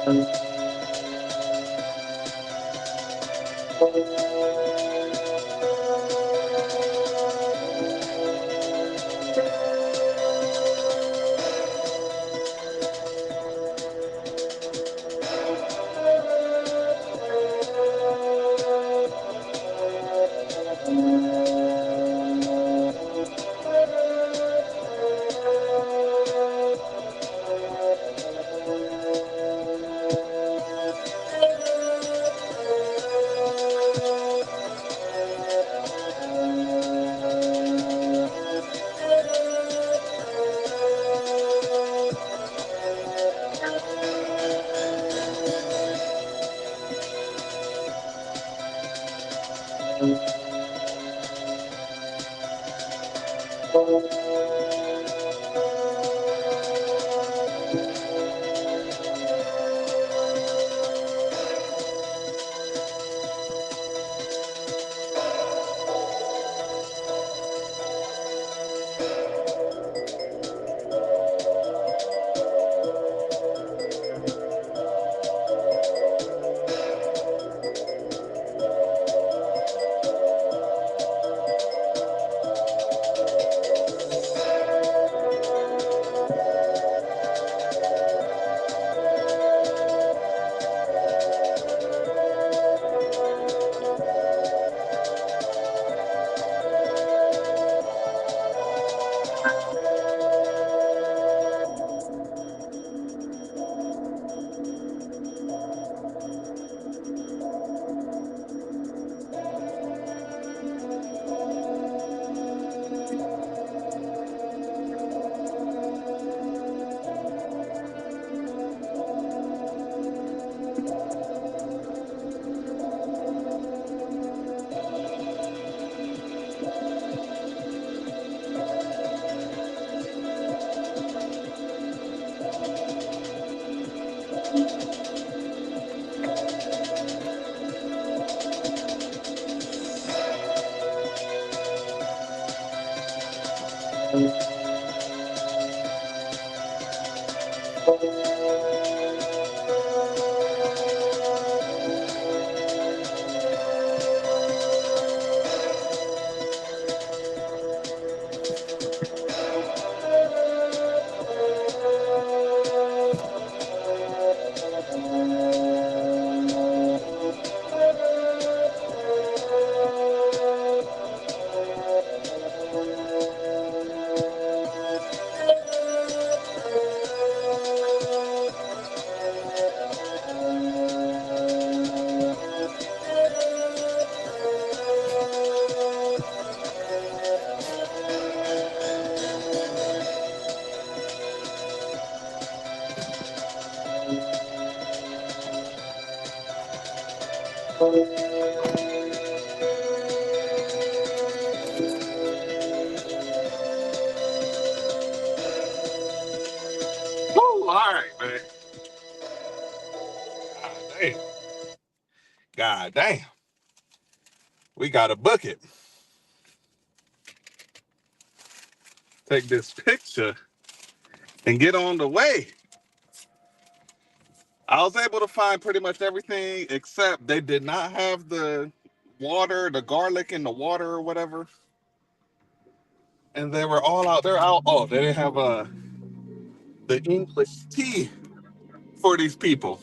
Woo, all right, man. God damn. God damn. We gotta book it. Take this picture and get on the way. I was able to find pretty much everything except they did not have the water, the garlic in the water or whatever. And they were all out. They're out. Oh, they didn't have the English tea for these people.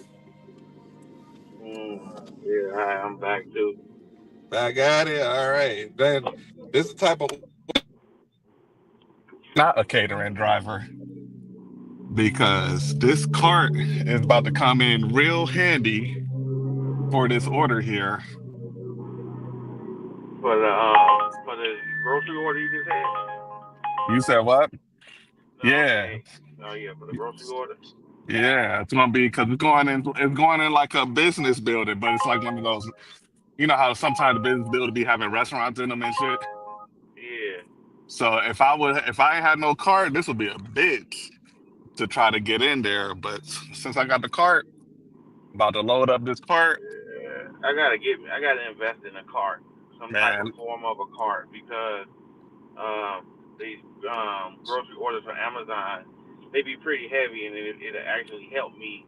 Mm, yeah, hi, I'm back too. I got it. All right. Then this is the type of not a catering driver because this cart is about to come in real handy for this order here. For the grocery order you just had. You said what? No, I'm Yeah. saying, oh yeah, for the grocery order. Yeah, it's gonna be because it's going in like a business building, but it's like one of those, you know how sometimes the business building be having restaurants in them and shit. Yeah. So if I ain't had no cart, this would be a bitch to try to get in there. But since I got the cart, about to load up this cart, I gotta invest in a cart, some type of man, form of a cart because these grocery orders from Amazon they be pretty heavy and it'll actually help me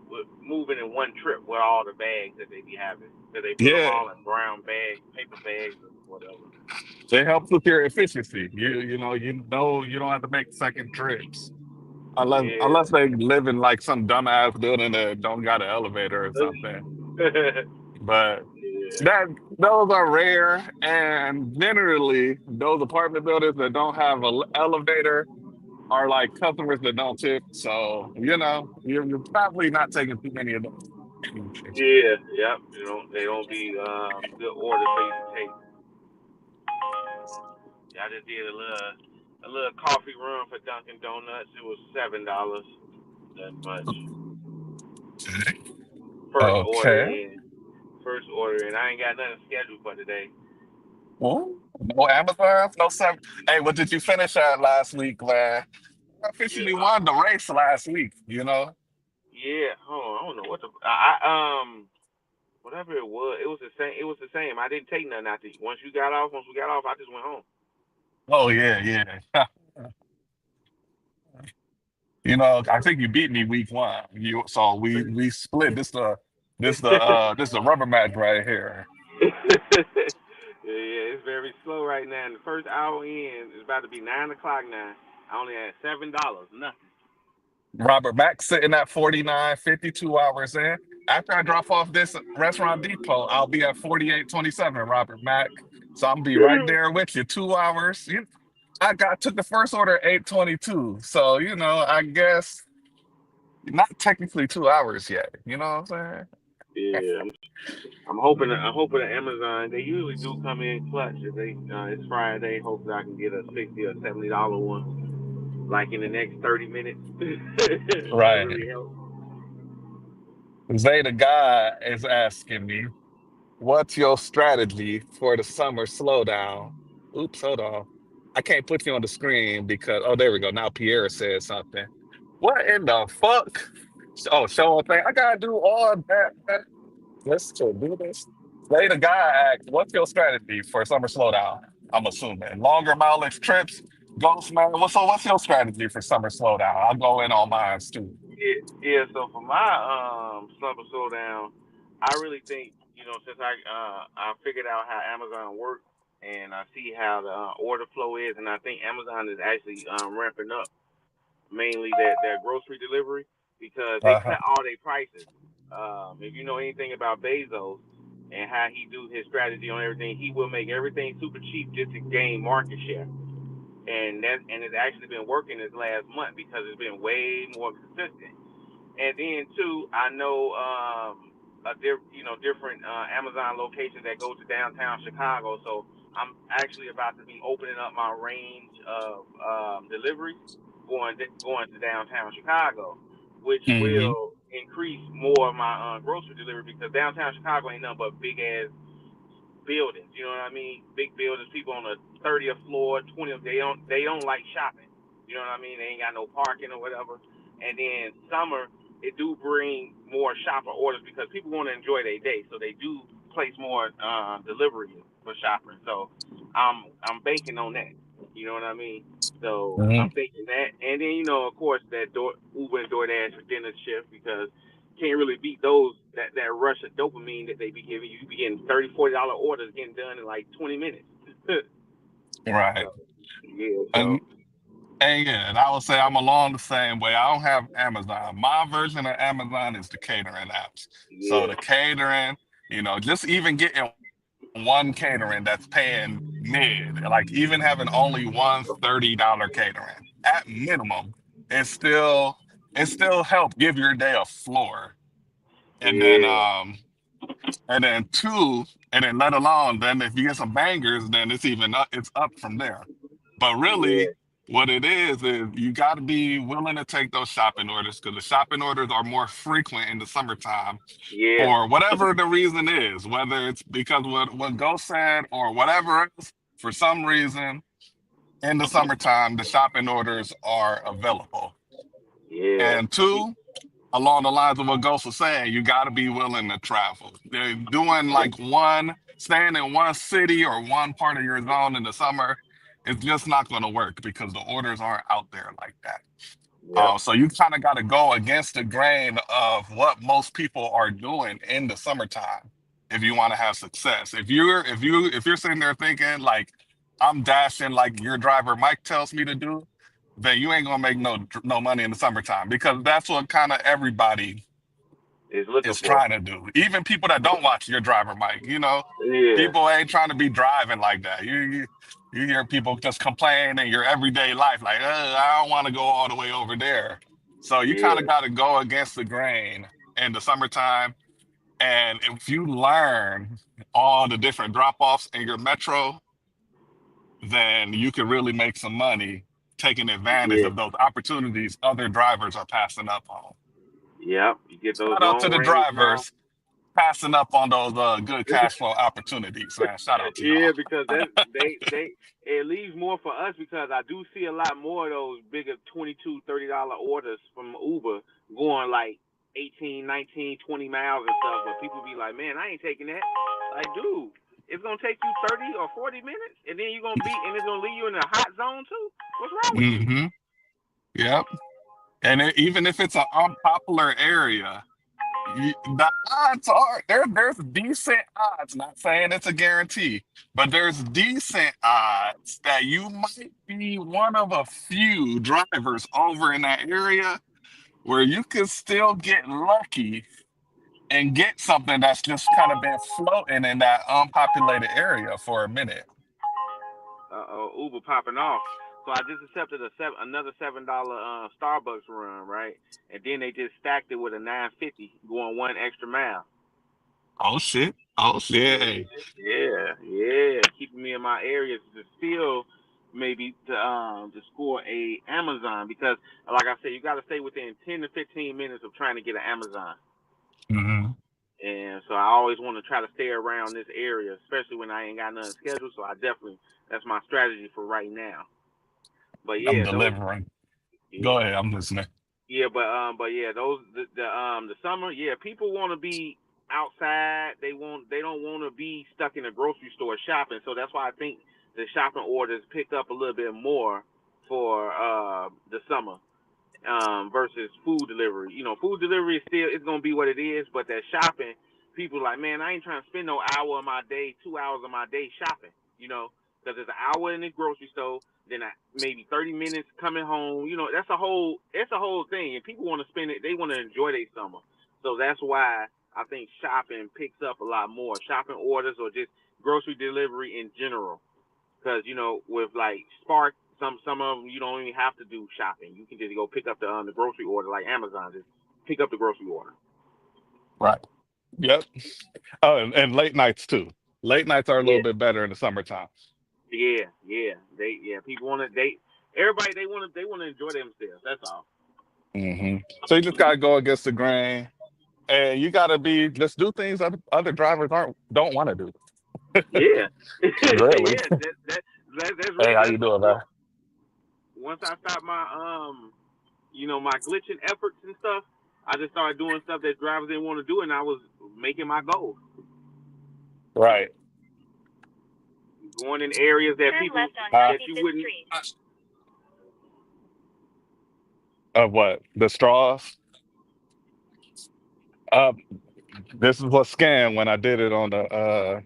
with moving in one trip with all the bags that they be having. So they put them Yeah, all in brown bags, paper bags, or whatever. it helps with your efficiency. You know you don't have to make second trips unless Yeah. they live in like some dumbass building that don't got an elevator or something. But Yeah. that those are rare, and generally those apartment buildings that don't have an elevator are like customers that don't tip. So you're probably not taking too many of those. Yeah. Yep. They don't be good orders for you to take. Yeah, I just did a little coffee run for Dunkin' Donuts. It was $7. That much. First order Okay. in. First order in. I ain't got nothing scheduled for today. Well, no Amazon, no seven. Hey, what did you finish at last week, man? I Yeah. officially won the race last week. Yeah. Hold on. I don't know what the. I whatever it was. It was the same. It was the same. I didn't take nothing after. Once we got off, I just went home. Oh yeah, yeah. I think you beat me week one. So we split. This the rubber match right here. Yeah, it's very slow right now. And the first hour in is about to be 9 o'clock now. I only had $7. Nothing. Robert Mack sitting at 49, 52 hours in. After I drop off this restaurant depot, I'll be at 48.27, Robert Mack. So I'm gonna be right there with you. 2 hours. I took the first order at 8:22. So, I guess not technically 2 hours yet. You know what I'm saying? Yeah, I'm hoping. I'm hoping that Amazon. They usually do come in clutch. If it's Friday, hopefully I can get a $60 or $70 one, like in the next 30 minutes. That'll Right. really help. Zay the guy is asking me, what's your strategy for the summer slowdown? Oops, hold on. I can't put you on the screen because, oh, there we go. Now Pierre said something. What in the fuck? Oh, show thing. I gotta do all that. Let's to do this. Zay the guy asked, what's your strategy for summer slowdown? I'm assuming longer mileage trips. Ghost man, what's your strategy for summer slowdown? I'll go in on mine too. Yeah, yeah. So for my slump and slow down, I really think since I figured out how Amazon works and I see how the order flow is, and I think Amazon is actually ramping up mainly their grocery delivery because they Uh-huh. cut all their prices. If you know anything about Bezos and how he do his strategy on everything, he will make everything super cheap just to gain market share. And it's actually been working this last month because it's been way more consistent. And then too, I know different Amazon locations that go to downtown Chicago. So I'm actually about to be opening up my range of deliveries going to downtown Chicago, which Hmm. will increase more of my grocery delivery because downtown Chicago ain't nothing but big ass buildings. You know what I mean? Big buildings. People on the 30th floor, 20th. They don't like shopping. You know what I mean? They ain't got no parking or whatever. And then summer, it do bring more shopper orders because people want to enjoy their day, so they do place more delivery for shopping. So I'm banking on that. You know what I mean? So Hmm. I'm thinking that, and then of course that Uber and DoorDash for dinner shift because can't really beat that rush of dopamine that they be giving you. You be getting $30, $40 orders getting done in like 20 minutes. Right. So yeah, And so and yeah, and I would say I'm along the same way. I don't have Amazon. My version of Amazon is the catering apps. So the yeah, catering, just even getting one catering that's paying mid, like even having only one $30 catering at minimum, it still it still help give your day a floor. And then yeah, um and then two, and then let alone then if you get some bangers, then it's up from there. But yeah, really, what it is you got to be willing to take those shopping orders because the shopping orders are more frequent in the summertime yeah, for whatever the reason is, whether it's because what Ghost said or whatever else. For some reason, in the summertime, the shopping orders are available. yeah, And two, along the lines of what Ghost was saying, you got to be willing to travel. They're doing like staying in one city or one part of your zone in the summer, it's just not going to work because the orders aren't out there like that. Yep. So you kind of got to go against the grain of what most people are doing in the summertime if you want to have success. If you're sitting there thinking like I'm dashing like your driver Mike tells me to do, then you ain't gonna make no money in the summertime because that's what kind of everybody Is looking is for. trying to do. Even people that don't watch your driver Mike, Yeah. people ain't trying to be driving like that. You hear people just complain in your everyday life, like, I don't want to go all the way over there. So you kind of Yeah. got to go against the grain in the summertime. And if you learn all the different drop-offs in your metro, then you can really make some money taking advantage Yeah. of those opportunities other drivers are passing up on. Yep. You get those Shout out to long the range miles. drivers passing up on those good cash flow opportunities, man. Shout out to Yeah, y'all. because that's they it leaves more for us because I do see a lot more of those bigger $22, $30 orders from Uber going like 18, 19, 20 miles and stuff. But people be like, man, I ain't taking that. Like, dude, it's gonna take you 30 or 40 minutes, and then you're gonna be, and it's gonna leave you in a hot zone too. What's wrong with you? Hmm. Yep. And even if it's an unpopular area, the odds are there's decent odds, not saying it's a guarantee, but there's decent odds that you might be one of a few drivers over in that area where you could still get lucky and get something that's just kind of been floating in that unpopulated area for a minute. Uber popping off. So I just accepted another $7 Starbucks run, right? And then they just stacked it with a 950 going one extra mile. Oh shit. Oh shit. Hey. Yeah, keeping me in my area to still maybe to score a Amazon because like I said, you got to stay within 10 to 15 minutes of trying to get an Amazon. Hmm. And so I always want to try to stay around this area, especially when I ain't got nothing scheduled. So I definitely that's my strategy for right now. But I'm yeah, those delivering. Go yeah. ahead. I'm listening. Yeah, but yeah, those the summer, yeah, people want to be outside. They don't want to be stuck in a grocery store shopping. So that's why I think the shopping orders pick up a little bit more for the summer versus food delivery. You know, food delivery is still it's gonna be what it is, but that shopping, people like, man, I ain't trying to spend no hour of my day, 2 hours of my day shopping. You know, because it's an hour in the grocery store, then maybe 30 minutes coming home. You know, it's a whole thing, and people want to spend it. They want to enjoy their summer, so that's why I think shopping picks up a lot more. Shopping orders or just grocery delivery in general because with like Spark, some of them you don't even have to do shopping. You can just go pick up the grocery order like Amazon. Just pick up the grocery order. Right. Yep. Oh, and late nights too. Late nights are a little Yeah, bit better in the summertime. yeah. People want to date. Everybody they want to enjoy themselves. That's all. Hmm. So you just gotta go against the grain, and you gotta be just do things other drivers don't want to do. Yeah, Really. yeah. That's Hey, real. how That's you doing, man? once I stop my my glitching efforts and stuff. I just started doing stuff that drivers didn't want to do, and I was making my goals. Right. Going in areas that Turn people left on Uh, that you 95th wouldn't. Street. of what? The straws? Uh, this is what scanned when I did it on the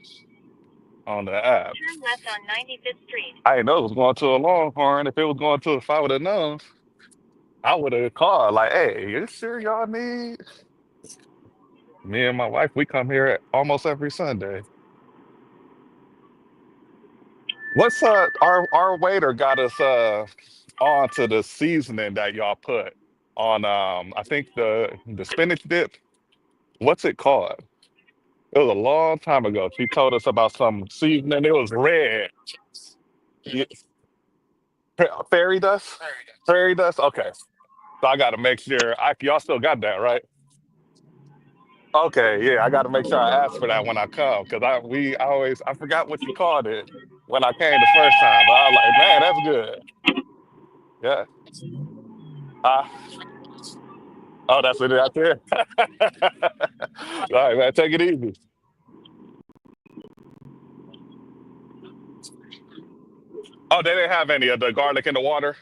app. Turn left on 95th Street. I didn't know it was going to a Longhorn. If it was going to, if I would have known, I would have called like, "Hey, you sure y'all need?" Me and my wife, we come here almost every Sunday. What's our waiter got us on to the seasoning that y'all put on I think the spinach dip. What's it called? It was a long time ago. She told us about some seasoning. It was red. Yeah, fairy dust? Fairy dust? Okay. So I gotta make sure y'all still got that, right? Okay, yeah, I gotta make sure I ask for that when I come because I forgot what you called it when I came the first time, but I was like, man, that's good. Yeah. Uh, oh, that's it out there. All right, man, take it easy. Oh, they didn't have any of the garlic in the water.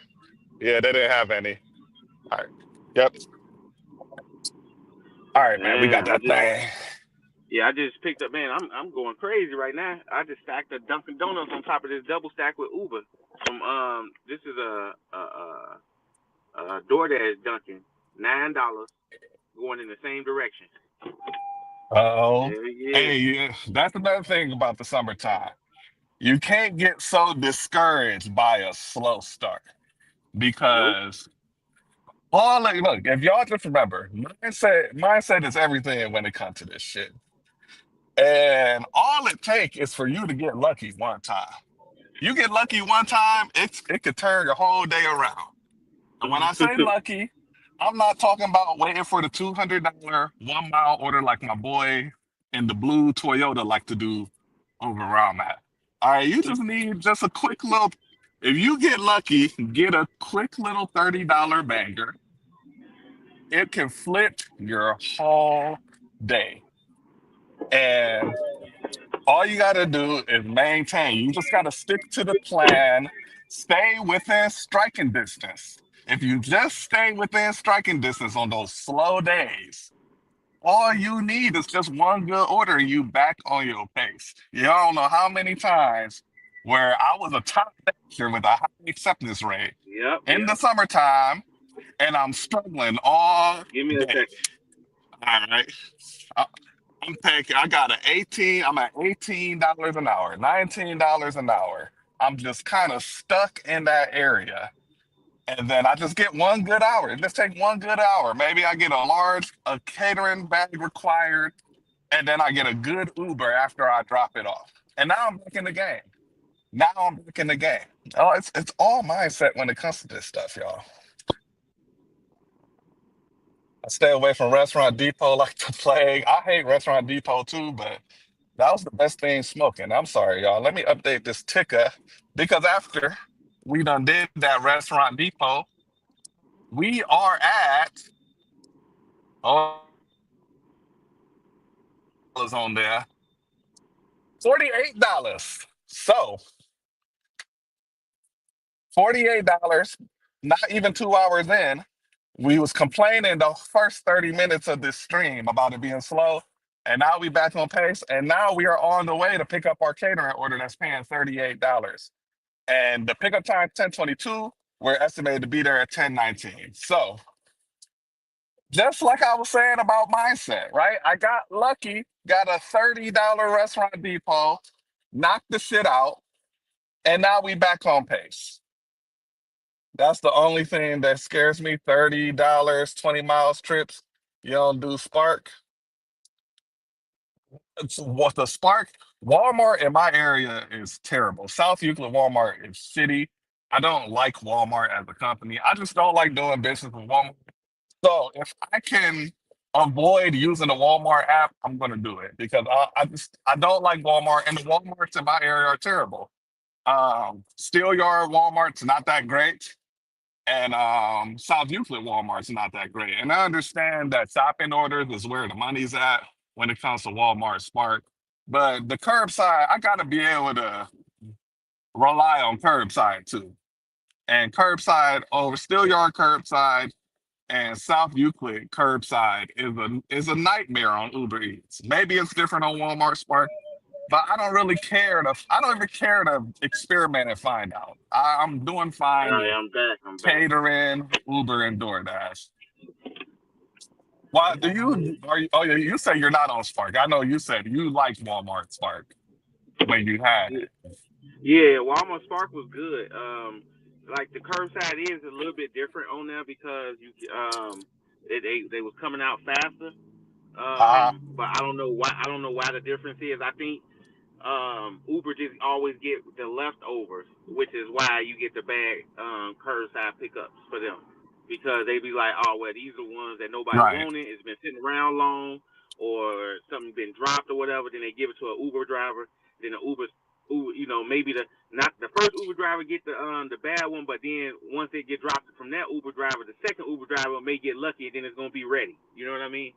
Yeah, they didn't have any. All right. Yep. All right, man. We got Man, that thing. I just picked up. Man, I'm going crazy right now. I just stacked a Dunkin' Donuts on top of this double stack with Uber. From this is a Doordash Dunkin', $9 going in the same direction. Oh, Hell yeah. hey, yeah, that's another thing about the summertime. You can't get so discouraged by a slow start Nope. because look, if y'all just remember, mindset is everything when it comes to this shit. And all it takes is for you to get lucky one time. You get lucky one time, it could turn your whole day around. And when I say lucky, I'm not talking about waiting for the $200 1 mile order like my boy in the blue Toyota like to do over around that. All right, you just need just a quick little. If you get lucky, get a quick little $30 banger. It can flip your whole day. And all you got to do is maintain. You just got to stick to the plan, stay within striking distance. If you just stay within striking distance on those slow days, all you need is just one good order and you back on your pace. You don't know how many times where I was a top dancer with a high acceptance rate Yep, in the yep. summertime and I'm struggling all Give me a day. second. All right. I'm taking, I got an 18, I'm at $18 an hour, $19 an hour. I'm just kind of stuck in that area. And then I just get one good hour. Just take one good hour. Maybe I get a catering bag required, and then I get a good Uber after I drop it off. And now I'm back in the game. Now I'm back in the game. Oh, it's all mindset when it comes to this stuff, y'all. I stay away from Restaurant Depot like the plague. I hate Restaurant Depot too, but that was the best thing smoking. I'm sorry, y'all. Let me update this ticker because after we done did that Restaurant Depot, we are at $100 on there, $48. So $48, not even 2 hours in, we was complaining the first 30 minutes of this stream about it being slow. And now we back on pace. And now we are on the way to pick up our catering order that's paying $38. And the pickup time 10:22. We're estimated to be there at 10:19. So just like I was saying about mindset, right? I got lucky, got a $30 restaurant depot, knocked the shit out, and now we back on pace. That's the only thing that scares me. $30, 20 miles trips. You don't do Spark. It's what the Spark Walmart in my area is terrible. South Euclid Walmart is shitty. I don't like Walmart as a company. I just don't like doing business with Walmart. So if I can avoid using the Walmart app, I'm gonna do it because I don't like Walmart and the Walmarts in my area are terrible. Steel Yard Walmart's not that great, and South Euclid Walmart's not that great. And I understand that shopping orders is where the money's at when it comes to Walmart Spark, but the curbside, I gotta be able to rely on curbside too. And curbside over Steel Yard curbside and South Euclid curbside is a nightmare on Uber Eats. Maybe it's different on Walmart Spark, but I don't really care to. I don't even care to experiment and find out. I'm doing fine with I'm back. I'm back. catering, Uber, and DoorDash. Why do you? Are you? Oh, yeah, you say you're not on Spark. I know you said you liked Walmart Spark when you had it. Yeah, Walmart Spark was good. Like the curbside is a little bit different on there because they was coming out faster. Uh, But I don't know why the difference is. I think Uber just always get the leftovers, which is why you get the bad curbside pickups for them because they be like, oh well, these are the ones that nobody right, wanted. It's been sitting around long, or something been dropped or whatever. Then they give it to an Uber driver. Then the Uber, maybe the not the first Uber driver get the bad one, but then once they get dropped from that Uber driver, the second Uber driver may get lucky, and then it's gonna be ready. You know what I mean?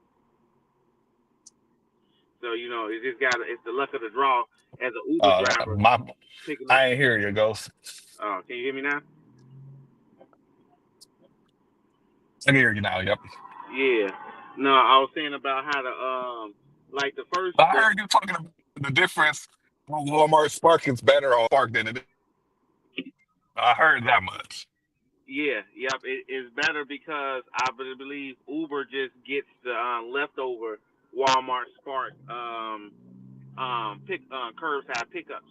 So it just got it's the luck of the draw as an Uber driver my picking up. I ain't hear you, Ghost. Can you hear me now? I can hear you now. Yep. Yeah. No, I was saying about how like the first I the heard you talking about the difference. Walmart Spark is better on Spark than it is. I heard that much. yeah, yep, it is better because I believe Uber just gets the leftover Walmart Spark pick curbside pickups,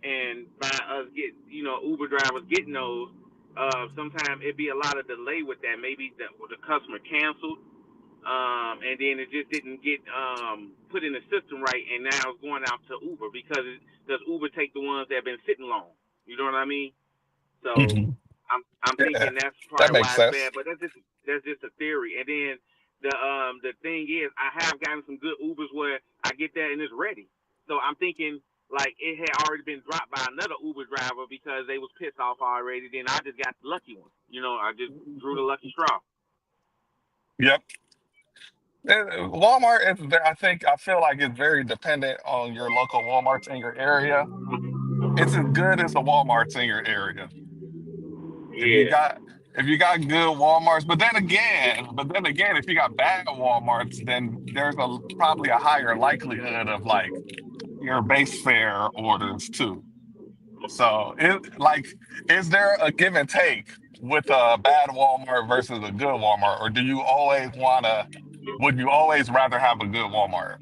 and by us get Uber drivers getting those, sometimes it be a lot of delay with that. Maybe the customer canceled, and then it just didn't get put in the system right, and now it's going out to Uber because does Uber take the ones that have been sitting long? You know what I mean? So Hmm. I'm Yeah, thinking that's that probably makes why it's sense. bad, but that's just a theory. And then the thing is, I have gotten some good Ubers where I get there and it's ready. So I'm thinking like it had already been dropped by another Uber driver because they was pissed off already. Then I just got the lucky one. I just drew the lucky straw. Yep. Walmart is, I feel like it's very dependent on your local Walmarts in your area. It's as good as the Walmarts in your area. If you Yeah. got if you got good Walmarts, but then again, if you got bad Walmarts, then there's probably a higher likelihood of like your base fare orders too. So is there a give and take with a bad Walmart versus a good Walmart, or would you always rather have a good Walmart?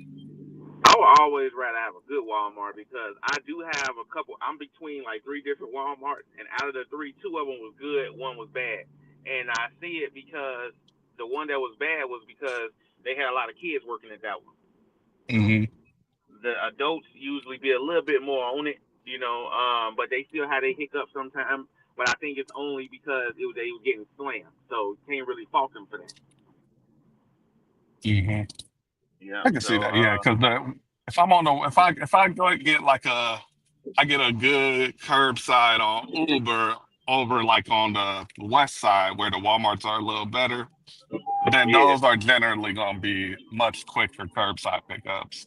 I would always rather have a good Walmart because I do have a couple. I'm between like three different Walmarts, and out of the three, two of them was good, one was bad. And I see it because the one that was bad was because they had a lot of kids working at that one. Hmm. The adults usually be a little bit more on it, but they still had a hiccup sometimes. But I think it's only because they were getting slammed, so can't really fault them for that. Hmm. Yeah. I can see So that, yeah. Because if I'm on the if I go and get like I get a good curbside on Uber over like on the west side where the Walmarts are a little better, then yeah. those are generally going to be much quicker curbside pickups.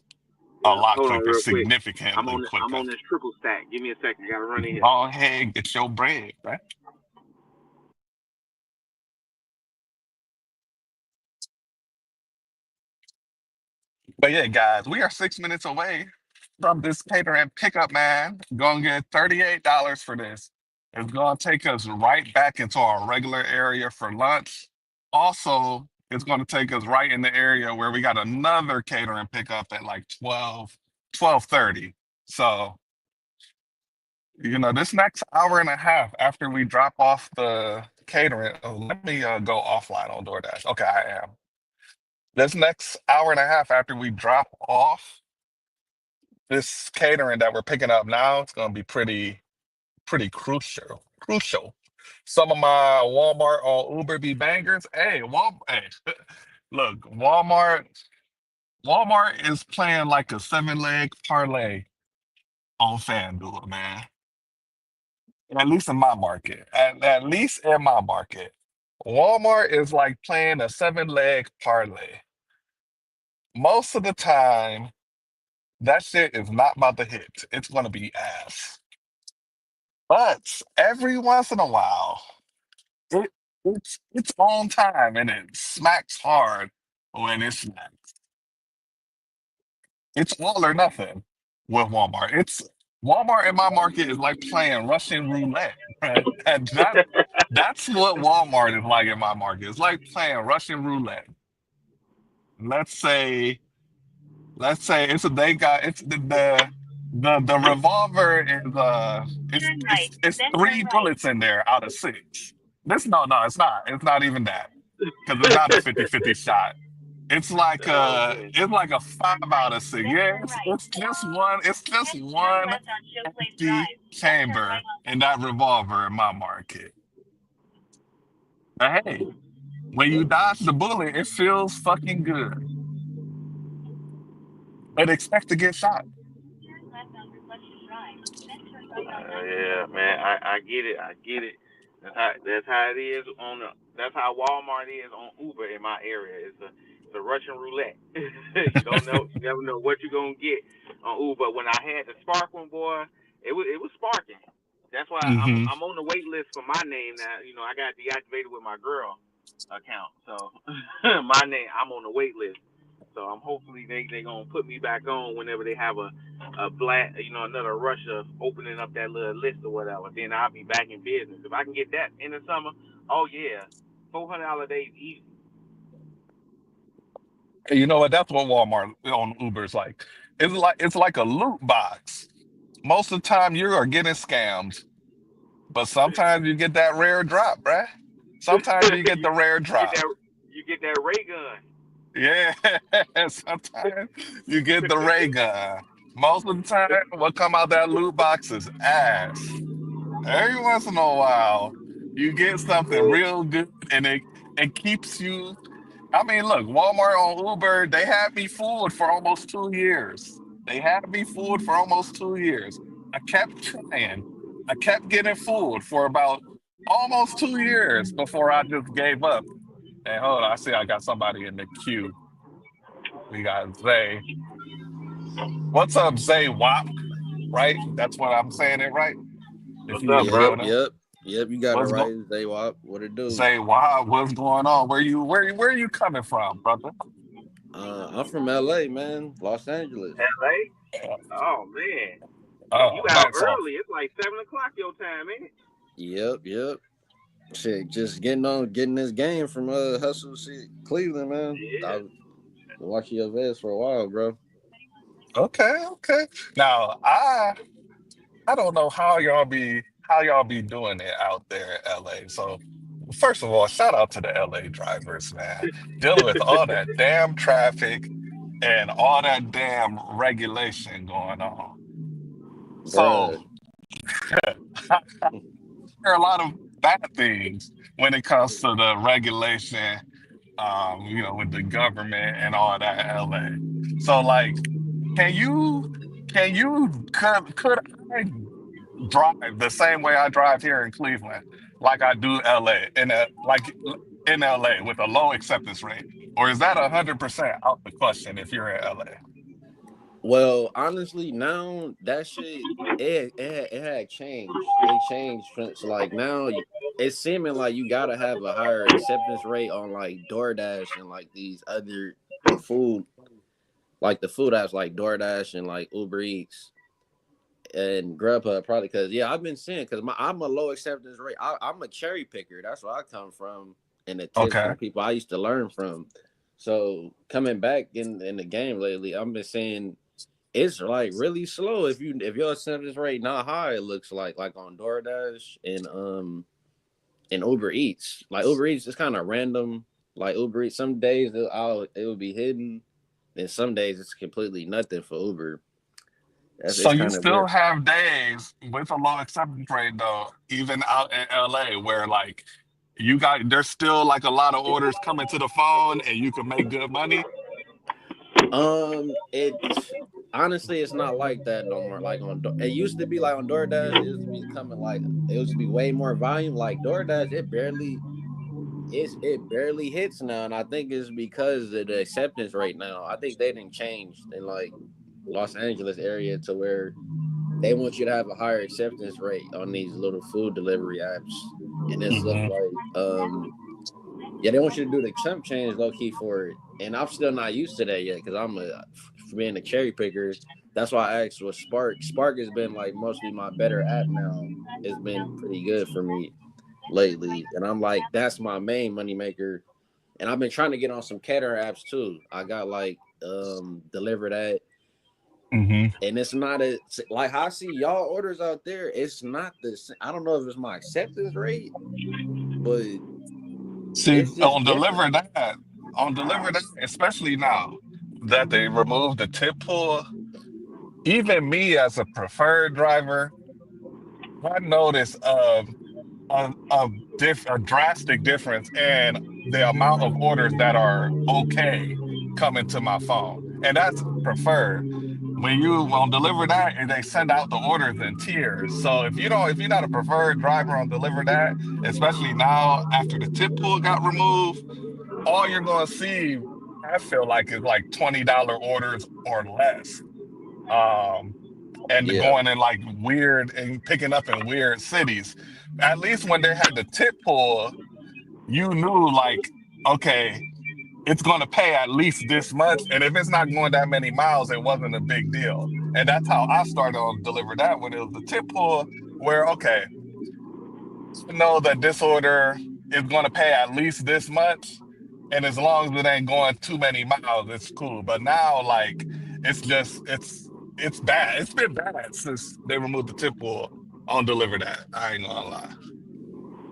A Yeah. lot Hold on quicker, real quick. significantly I'm quicker. on this triple stack. Give me a second. Gotta run in here. Go ahead and get your bread, right? But yeah, guys, we are 6 minutes away from this catering pickup, man. Gonna get $38 for this. It's gonna take us right back into our regular area for lunch. Also, it's gonna take us right in the area where we got another catering pickup at like 12:30. So, this next hour and a half after we drop off the catering, oh, let me go offline on DoorDash. Okay, I am. This next hour and a half after we drop off this catering that we're picking up now, it's gonna be pretty crucial. Crucial. Some of my Walmart on Uber be bangers. Hey, look, Walmart is playing like a seven-leg parlay on FanDuel, man. At least in my market. At least in my market. Walmart is like playing a seven-leg parlay. Most of the time, that shit is not about to hit. It's gonna be ass. But every once in a while, it it's on time and it smacks hard when it smacks. It's all or nothing with Walmart. It's Walmart in my market is like playing Russian roulette, right? And that's what Walmart is like in my market. It's like playing Russian roulette. Let's say let's say it's a they got it's the revolver is Turn right, it's then turn three right. bullets in there out of six. This no, it's not. It's not even that. Because it's not a 50-50 shot. Oh man. It's like a five out of six. Then Yeah, turn right. it's just Next, turn one left on Showplace empty Drive. Then turn chamber right on in that revolver in my market. But hey, when you dodge the bullet, it feels fucking good. But expect to get shot. turn left on Reflection Drive. Then turn right on 19th Yeah, Avenue. man, I get it. I get it. That's how it is on the. That's how Walmart is on Uber in my area. It's a Russian roulette. You don't know. You never know what you're gonna get on Uber. When I had the Spark one, boy, it was sparking. That's why I'm Hmm. I'm on the wait list for my name now. I got deactivated with my girl. account. So my name, I'm on the wait list. So I'm hopefully they gonna put me back on whenever they have a black, another rush of opening up that little list or whatever. Then I'll be back in business. If I can get that in the summer, oh yeah, $400 days easy. You know what? That's what Walmart on Uber's like. It's like a loot box. Most of the time you are getting scammed, but sometimes you get that rare drop, bruh. Sometimes you get you, the rare you get drop. that you get that ray gun. Yeah, sometimes you get the ray gun. Most of the time, what come out that loot box is ass. Every once in a while, you get something real good, and it keeps you. I mean, look, Walmart on Uber, they had me fooled for almost 2 years. They had me fooled for almost 2 years. I kept trying. I kept getting fooled for about almost 2 years before I just gave up. And hold on, I see I got somebody in the queue. We got Zay. What's up, Zay Wop? Right? That's what I'm saying it right. If What's you up, in the bro? Yep, building, yep, yep. You got it what's go? right, Zaywop. What it do? Zay Wop, what's going on? Where you coming from, brother? I'm from LA, man, Los Angeles. LA? Yeah. Oh man, you Oh out man, so early. It's like 7 o'clock your time, ain't it? Yep, yep. Shit, just getting this game from Hustle Shit Cleveland, man. Yeah. I've been watching your vest for a while, bro. okay, okay. Now I don't know how y'all be doing it out there in LA. So first of all, shout out to the LA drivers, man. Dealing with all that damn traffic and all that damn regulation going on. So Bruh. I hear a lot of bad things when it comes to the regulation, with the government and all that in LA. So like, can you could I drive the same way I drive here in Cleveland, like I do LA in LA with a low acceptance rate, or is that 100% out the question if you're in LA? Well, honestly, now that shit it had changed. It changed from so like now it's seeming like you gotta have a higher acceptance rate on like DoorDash and like these other food like the food apps like DoorDash and like Uber Eats and Grubhub probably because yeah I've been seeing because I'm a low acceptance rate. I'm a cherry picker. That's where I come from and the tips Okay. from people I used to learn from. So coming back in the game lately, I've been seeing it's like really slow. If your acceptance rate not high, it looks like on DoorDash and Uber Eats. Like Uber Eats is kind of random. Like Uber Eats, some days it will be hidden, then some days it's completely nothing for Uber. So It's you kind of still weird. have days with a low acceptance rate though, even out in LA, where like there's still like a lot of orders coming to the phone and you can make good money. It honestly it's not like that no more. Like it used to be like on DoorDash, it used to be coming like it used to be way more volume. Like DoorDash, it barely hits now, and I think it's because of the acceptance rate now. I think they didn't change in like Los Angeles area to where they want you to have a higher acceptance rate on these little food delivery apps, and it's look Hmm. like yeah they want you to do the chump change low key for it, and I'm still not used to that yet because for being a cherry picker. That's why I asked was Spark. Spark has been like mostly my better app now. It's been pretty good for me lately, and I'm like that's my main money maker. And I've been trying to get on some catering apps too. I got like Deliver That, Hmm. and it's not a like how I see y'all orders out there. It's not the I don't know if it's my acceptance rate, but See, it's just different. on deliver that, especially now that they removed the tip pool, even me as a preferred driver, I noticed a drastic difference in the amount of orders that are okay coming to my phone, and that's preferred. When you on deliver that, and they send out the orders in tiers. So if you're not a preferred driver on deliver that, especially now after the tip pool got removed, all you're gonna see, I feel like, is like $20 orders or less. Um, and Yeah. going in like weird and picking up in weird cities. At least when they had the tip pool, you knew like, okay, it's going to pay at least this much. And if it's not going that many miles, it wasn't a big deal. And that's how I started on Deliver That when it was the tip pool, where, okay, I know that this order is going to pay at least this much. And as long as it ain't going too many miles, it's cool. But now, like, it's just, it's bad. It's been bad since they removed the tip pool on Deliver That. I ain't gonna lie.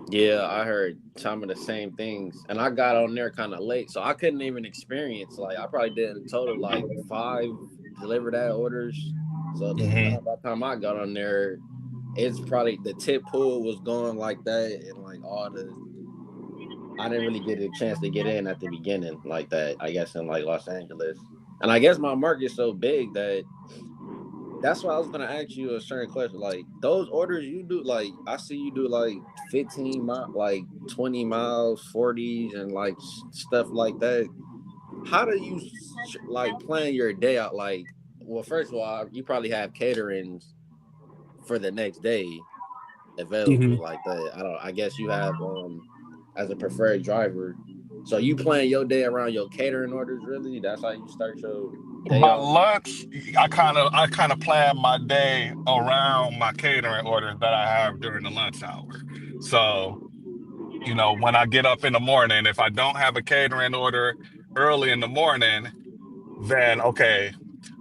Yeah, I heard some of the same things, and I got on there kind of late, so I couldn't even experience. Like, I probably did a total like 5 Deliver That orders. So Hmm. by the time I got on there, it's probably the tip pool was going like that, and like all the I didn't really get a chance to get in at the beginning like that. I guess in like Los Angeles, and I guess my market's so big that that's why I was gonna ask you a certain question. Like those orders you do, like I see you do like like 20 miles, 40s, and like stuff like that. How do you like plan your day out? Like, well, first of all, you probably have caterings for the next day available Hmm. like that. I don't. I guess you have as a preferred driver. So you plan your day around your catering orders. Really, that's how you start your day My off. lunch, I kind of plan my day around my catering orders that I have during the lunch hour. So, when I get up in the morning, if I don't have a catering order early in the morning, then okay,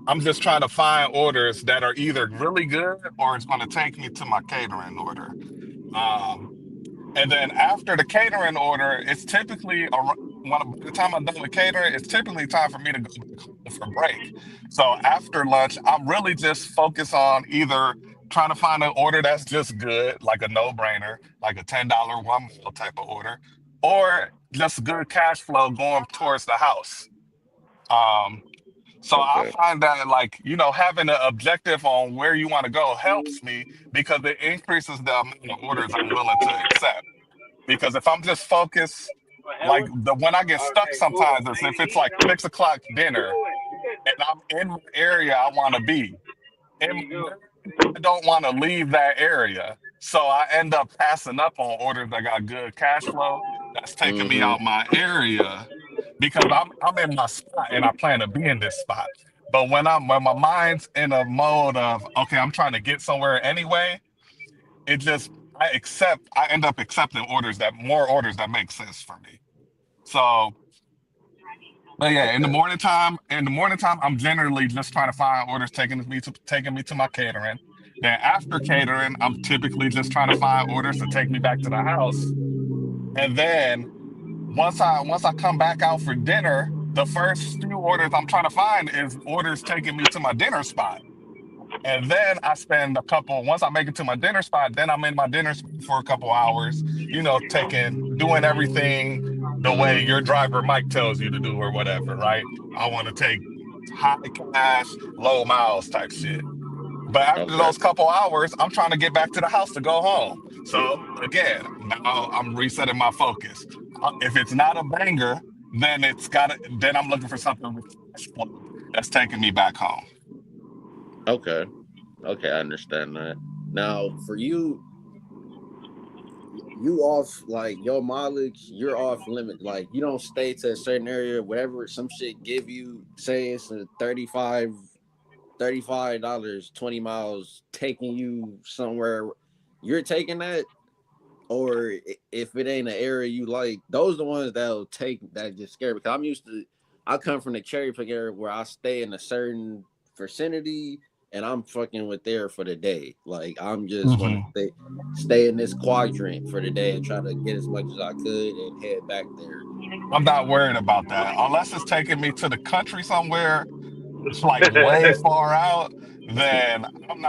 I'm just trying to find orders that are either really good or it's going to take me to my catering order. Um, and then after the catering order, it's typically by the time I'm done with catering, it's typically time for me to go back home for break. So after lunch, I'm really just focused on either trying to find an order that's just good, like a no-brainer, like a $10 one meal type of order, or just good cash flow going towards the house. Um, so I Okay. find that like, having an objective on where you want to go helps me because it increases the amount of orders I'm willing to accept. Because if I'm just focused, What, like Edward? the when I get stuck Okay, cool. sometimes is Hey, if it's easy like now. 6 o'clock dinner and I'm in the area I want to be. There In you my go. mind, I don't want to leave that area. So I end up passing up on orders that got good cash flow. That's taking me Mm-hmm. out my area because I'm in my spot and I plan to be in this spot. But when my mind's in a mode of okay, I'm trying to get somewhere anyway, it just I end up accepting more orders that make sense for me. So, but yeah, Okay. in the morning time, I'm generally just trying to find orders taking me to my catering. Then after catering, I'm typically just trying to find orders to take me back to the house. And then once I come back out for dinner, the first few orders I'm trying to find is orders taking me to my dinner spot. And then once I make it to my dinner spot, then I'm in my dinner spot for a couple hours, doing everything the way your driver Mike tells you to do or whatever, right? I want to take high cash, low miles type shit. But after Okay. those couple hours, I'm trying to get back to the house to go home. So again, now I'm resetting my focus. If it's not a banger, then I'm looking for something with cash flow that's taking me back home. Okay. Okay. I understand that. Now, for you, you off like your mileage, you're off limit. Like you don't stay to a certain area, whatever some shit give you, say it's a $35, 20 miles taking you somewhere, you're taking that. Or if it ain't an area you like, those are the ones that'll take that just scare me. Because I come from the cherry pick area where I stay in a certain vicinity and I'm fucking with there for the day. Like I'm just want to Mhm. stay in this quadrant for the day and try to get as much as I could and head back there. I'm not worried about that. Unless it's taking me to the country somewhere, it's like way far out, then I'm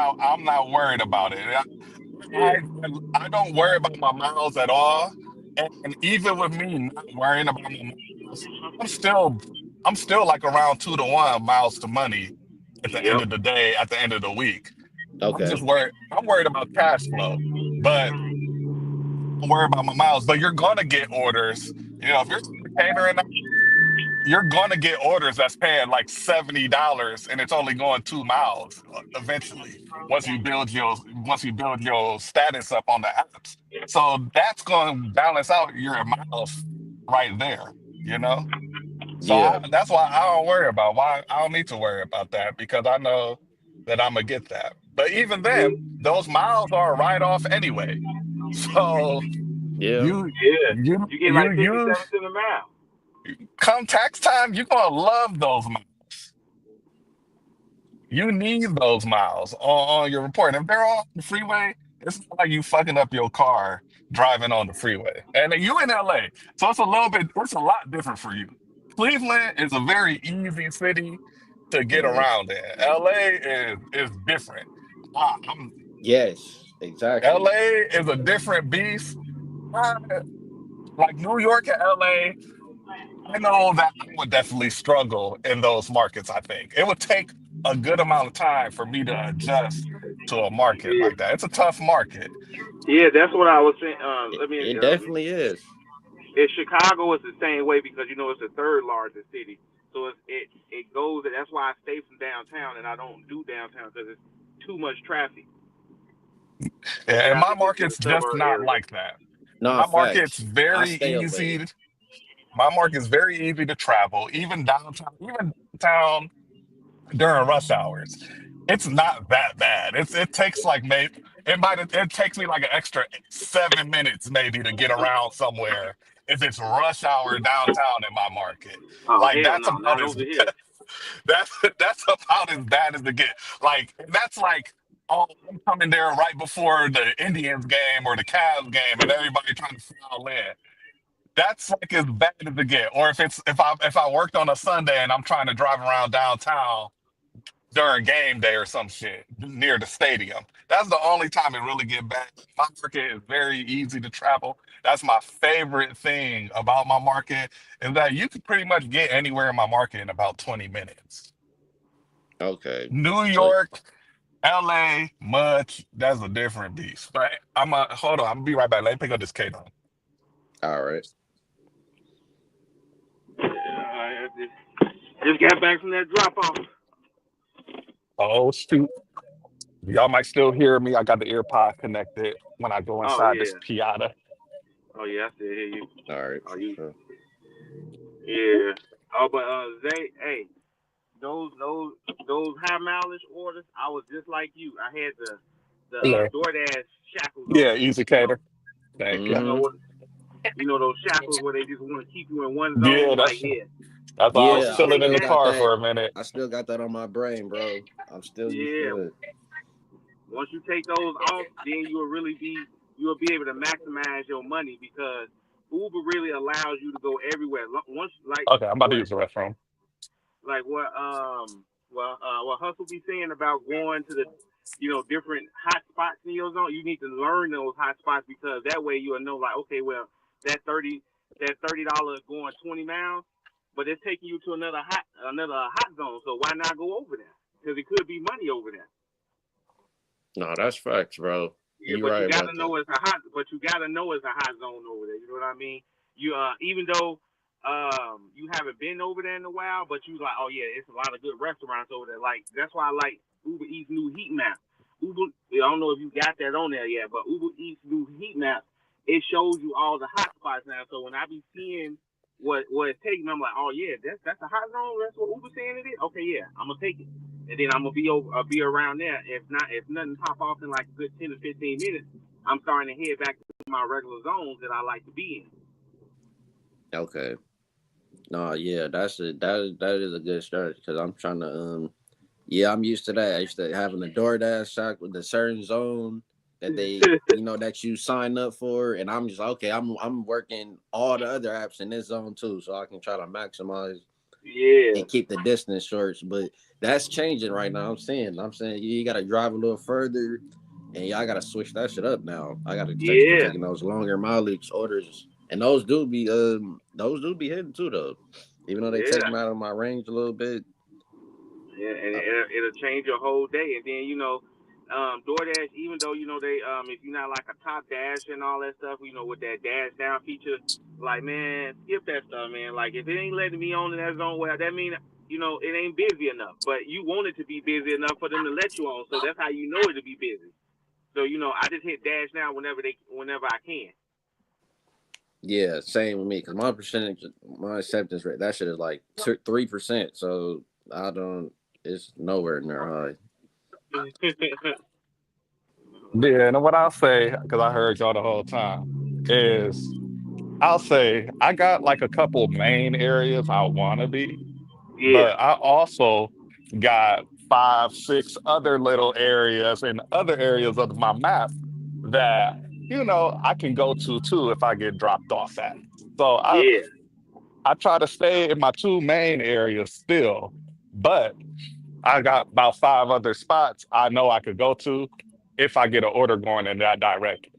not worried about it. I I don't worry about my miles at all. And even with me not worrying about my miles, I'm still I'm still like around 2 to 1 miles to money at the end Yep. of the day, at the end of the week. Okay. I'm worried about cash flow, but don't worry about my miles. But you're gonna get orders. If you're catering, you're gonna get orders that's paying like $70 and it's only going 2 miles eventually once you build your status up on the apps. So that's gonna balance out your miles right there, you know? So Yeah. that's why I don't worry about why I don't need to worry about that because I know that I'm gonna get that. But even then, those miles are a write off anyway. So Yeah. you Yeah, you you get you like you 57 cents a mile. come tax time, you're gonna love those miles. You need those miles on your report. If they're on the freeway, it's not like you fucking up your car driving on the freeway. And you in LA, so it's a lot different for you. Cleveland is a very easy city to get Hmm. around in. LA is different. I'm Yes, exactly. LA is a different beast. I, like New York and LA. I know that I would definitely struggle in those markets, I think. It would take a good amount of time for me to adjust to a market Yeah, like that. It's a tough market. yeah, that's what I was saying. It, Let me. it definitely is. Chicago is the same way because it's the third largest city, so it goes. That's why I stay from downtown and I don't do downtown because it's too much traffic. The And my traffic is in the market's just suburb not area. like that. Nah, My market's facts. I very stay away. easy. My market's very easy to travel, even downtown during rush hours. It's not that bad. It takes like maybe it takes me like an extra 7 minutes maybe to get around somewhere if it's rush hour downtown in my market. Oh Like hell that's no, about not as over here. that's about as bad as it get. Like that's like oh I'm coming there right before the Indians game or the Cavs game and everybody trying to file in. That's like as bad as it get. Or if I worked on a Sunday and I'm trying to drive around downtown during game day or some shit near the stadium. That's the only time it really get bad. My market is very easy to travel. That's my favorite thing about my market is that you can pretty much get anywhere in my market in about 20 minutes. Okay. New So, York, LA, much, that's a different beast. But hold on, I'm gonna be right back. Let me pick up this K on. all right. I just got back from that drop off. Oh shoot. Y'all might still hear me. I got the ear pod connected when I go Oh inside this yeah, Piata. oh yeah, I still hear you. All right, Oh for you, sure. yeah. Oh, but Zay, hey, those those high mileage orders, I was just like you. I had the Yeah. DoorDash shackles Yeah, on. easy You know, cater. Thank you. you know Mm-hmm. what? You know those shackles where they just want to keep you in one Yeah, zone. Like, that's yeah, that's why I once was you Yeah, I chilling take in still the that, got car that. for a minute. I still got that on my brain, bro. I'm still used yeah, to it. once you take those off, then you will be able to maximize your money because Uber really allows you to go everywhere. Once Okay, I'm about to use the restroom. like what Hustle be saying about going to the different hot spots in your zone. You need to learn those hot spots because that way you'll know like okay, well that $30 going 20 miles, but it's taking you to another hot zone. So why not go over there? Because it could be money over there. No, that's facts, bro. Yeah, You but right you about gotta that. know it's a hot. But you gotta know it's a hot zone over there. You know what I mean? You even though you haven't been over there in a while, but you like, oh yeah, it's a lot of good restaurants over there. Like that's why I like Uber Eats new heat map. I don't know if you got that on there yet, but Uber Eats new heat map, it shows you all the hot spots now. So when I be seeing what it's taking, I'm like, oh yeah, that's a hot zone. That's what Uber saying it is. Okay, yeah, I'm gonna take it, and then I'm gonna be around there. If nothing pop off in like a good 10 to 15 minutes, I'm starting to head back to my regular zones that I like to be in. Okay. No, yeah, that is a good strategy because I'm trying to yeah, I'm used to that. I used to having a DoorDash shop with a certain zone that they that you sign up for, and I'm just like, okay. I'm working all the other apps in this zone too, so I can try to maximize Yeah, and keep the distance short. But that's changing right now. I'm saying you got to drive a little further, and y'all got to switch that shit up now. I got to start yeah, taking those longer mileage orders, and those do be hitting too though. Even though they take yeah. them out of my range a little bit. Yeah, and Uh, it'll change your whole day. And then DoorDash, even though they if you're not like a top dash and all that stuff, with that dash down feature, like man, skip that stuff, man. Like if it ain't letting me on in that zone, well, that mean it ain't busy enough. But you want it to be busy enough for them to let you on, so that's how you know it to be busy. So I just hit dash now whenever I can. Yeah, same with me. Because my percentage, my acceptance rate, that shit is like 3%. So I don't. It's nowhere near high. Yeah, and what I'll say, because I heard y'all the whole time, is I'll say I got like a couple main areas I want to be, Yeah, but I also got five, six other little areas and other areas of my map that, I can go to too if I get dropped off at. So yeah, I try to stay in my two main areas still, but I got about five other spots I know I could go to if I get an order going in that direction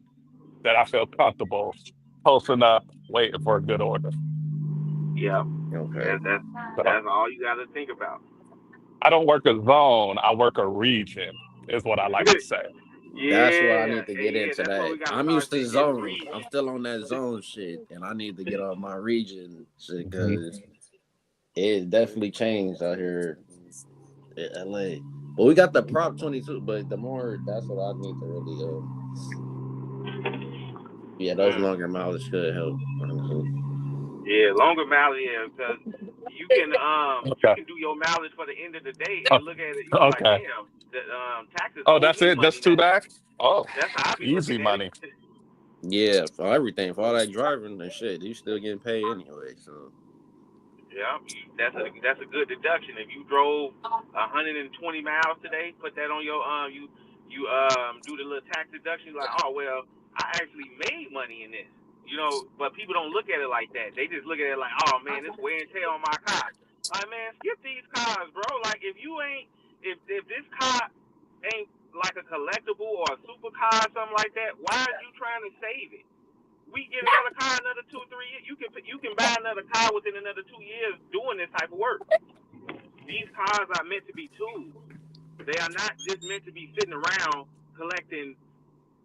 that I feel comfortable posting up, waiting for a good order. yeah. Okay. So That's all you got to think about. I don't work a zone, I work a region, is what I like to say. That's what I Yeah, need to get yeah. into That's what that. we got to I'm start used to saying. It's zones. I'm region. still on that zone shit, and I need to get on my region shit Mhm. because it definitely changed out here in LA. But we got the Prop 22, but the more that's what I need to really yeah, those Mm. longer mileage could help, honestly. Yeah, longer mileage, yeah, because you Okay. can do your mileage for the end of the day Oh, and look at it. You be like, okay. damn, the taxes Oh, owe that's me it? That's money two now. back? Oh, That's how I be easy looking at it. money. Yeah, for everything, for all that driving and shit, you still getting paid anyway. So Yeah, that's a good deduction. If you drove 120 miles today, put that on your you do the little tax deduction. Like, oh well, I actually made money in this. But people don't look at it like that. They just look at it like, oh man, this wear and tear on my car. Like man, skip these cars, bro. Like if this car ain't like a collectible or a supercar or something like that, why are you trying to save it? We get another car another 2 3 years. You can buy another car within another 2 years doing this type of work. These cars are meant to be tools. They are not just meant to be sitting around collecting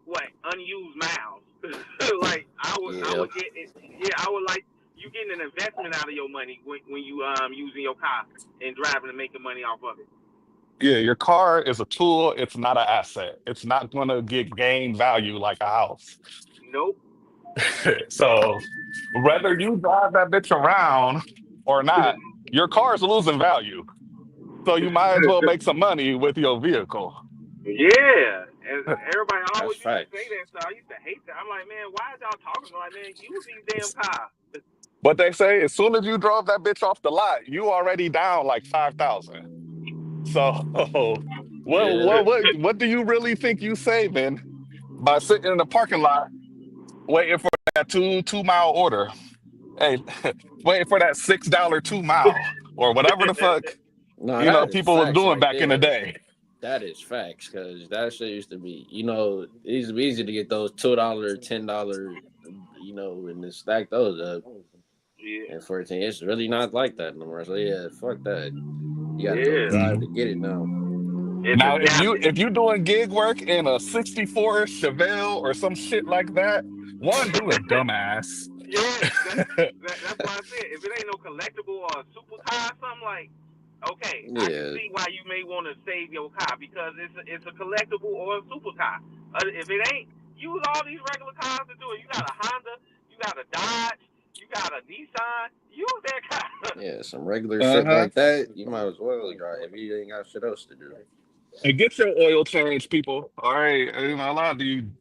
what unused miles. Like I yeah, would get it. Yeah, I would like you getting an investment out of your money when you using your car and driving and making money off of it. Yeah, your car is a tool. It's not an asset. It's not going to get gain value like a house. Nope. So whether you drive that bitch around or not, your car is losing value. So you might as well make some money with your vehicle. Yeah, and everybody that's always used to say facts. that stuff. I used to hate that. I'm like, man, why is y'all talking? I'm like, man, use these damn cars. What they say, as soon as you drove that bitch off the lot, you already down like 5,000. So Yeah, what do you really think you saving by sitting in the parking lot waiting for that two mile order? Hey, waiting for that $6 2 mile or whatever the fuck no, that is people was facts doing right back in the there. day. That is facts because that shit used to be, it used to be easy to get those $2, $10, and then stack those up. Yeah, And 14, it's really not like that no more. So yeah, fuck that. You got to go yeah. drive to Mhm. get it now. It's Now, adapted. if you doing gig work in a '64 Chevelle or some shit like that, one, you a dumbass. Yeah, that's why I said if it ain't no collectible or a supercar or something like, okay, I can Yeah, see why you may want to save your car because it's a collectible or a supercar. If it ain't, use all these regular cars to do it. You got a Honda, you got a Dodge, you got a Nissan. Use that car. yeah, some regular shit Uh-huh. like that. You might as well drive if you ain't got shit else to do. And get your oil change, people. All right. A lot of you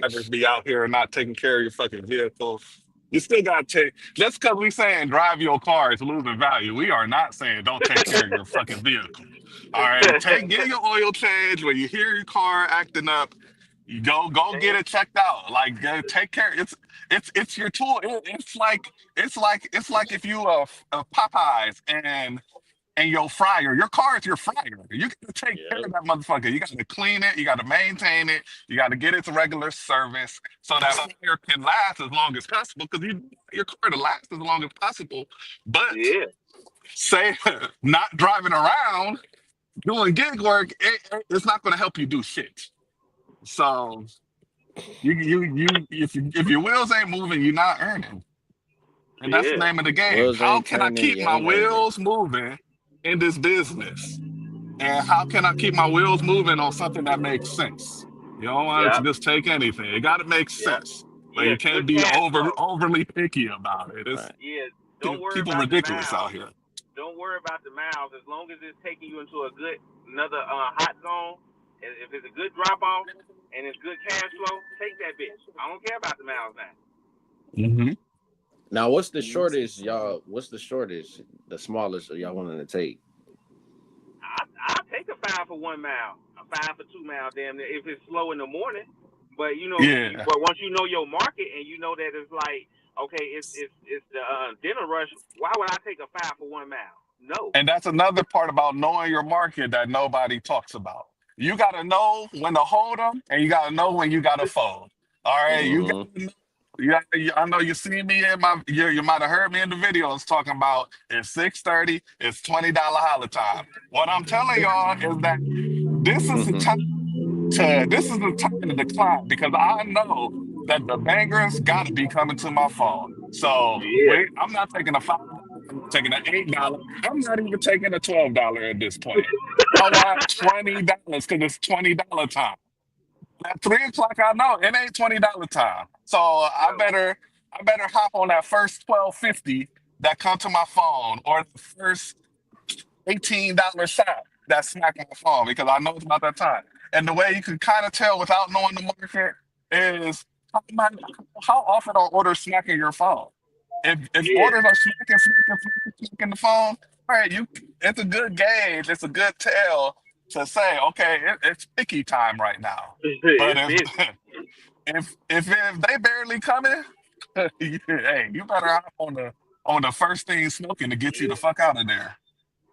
drivers Facts. be out here not taking care of your fucking vehicles. You still got to take, just because we saying drive your car is losing value, we are not saying don't take care of your fucking vehicle. All right. Get your oil change when you hear your car acting up. You go get Change. it checked out. Like take care. It's your tool. It's like if you Popeyes and your fryer. Your car is your fryer. You got to take care Yep. of that motherfucker. You got to clean it. You got to maintain it. You got to get its regular service so that fryer can last as long as possible. Because you want your car to last as long as possible. But Yeah. say not driving around. Doing gig work, it's not going to help you do shit. So if your wheels ain't moving, you're not earning, and that's the Yeah, name of the game. Wheels How ain't can I turning, keep you my ain't earning. wheels moving in this business? And how can I keep my wheels moving on something that makes sense? You don't want to yeah, just take anything. It got to make yeah, sense, but yeah. you can't Good be cash flow. overly picky about it. It's Right. Yeah, don't worry people about the ridiculous out miles. here. Don't worry about the miles. As long as it's taking you into a good another hot zone, and if it's a good drop off and it's good cash flow, take that bitch. I don't care about the miles now. Hmm. Now, what's the shortest, y'all? What's the shortest, the smallest y'all wanting to take? I'll take a 5 for 1 mile, a 5 for 2 mile, damn near, if it's slow in the morning. But Yeah, but once you know your market and you know that it's like, okay, it's the dinner rush. Why would I take a 5 for 1 mile? No. and that's another part about knowing your market that nobody talks about. You got to know when to hold them, and you got to know when you got to fold. All right, you got Mm-hmm. to know. Yeah, I know you see me in my. You might have heard me in the videos talking about it's 6:30. It's $20 holler time. What I'm telling y'all is that this is the time this is the time to decline because I know that the bangers got to be coming to my phone. So Yeah. wait, I'm not taking a $5. I'm not taking an $8. I'm not even taking a $12 at this point. I want $20 because it's $20 time. At 3 o'clock, I know it ain't $20 time. So No. I better hop on that first 12.50 that come to my phone or the first $18 shot that's smacking my phone because I know it's about that time. And the way you can kind of tell without knowing the market is how often are orders smacking your phone? If Yeah. orders are smacking the phone, all right, it's a good gauge, it's a good tell to say, okay, it's picky time right now. But It's if busy. if they barely coming, hey, you better hop on the first thing smoking to get you the Yeah. fuck out of there.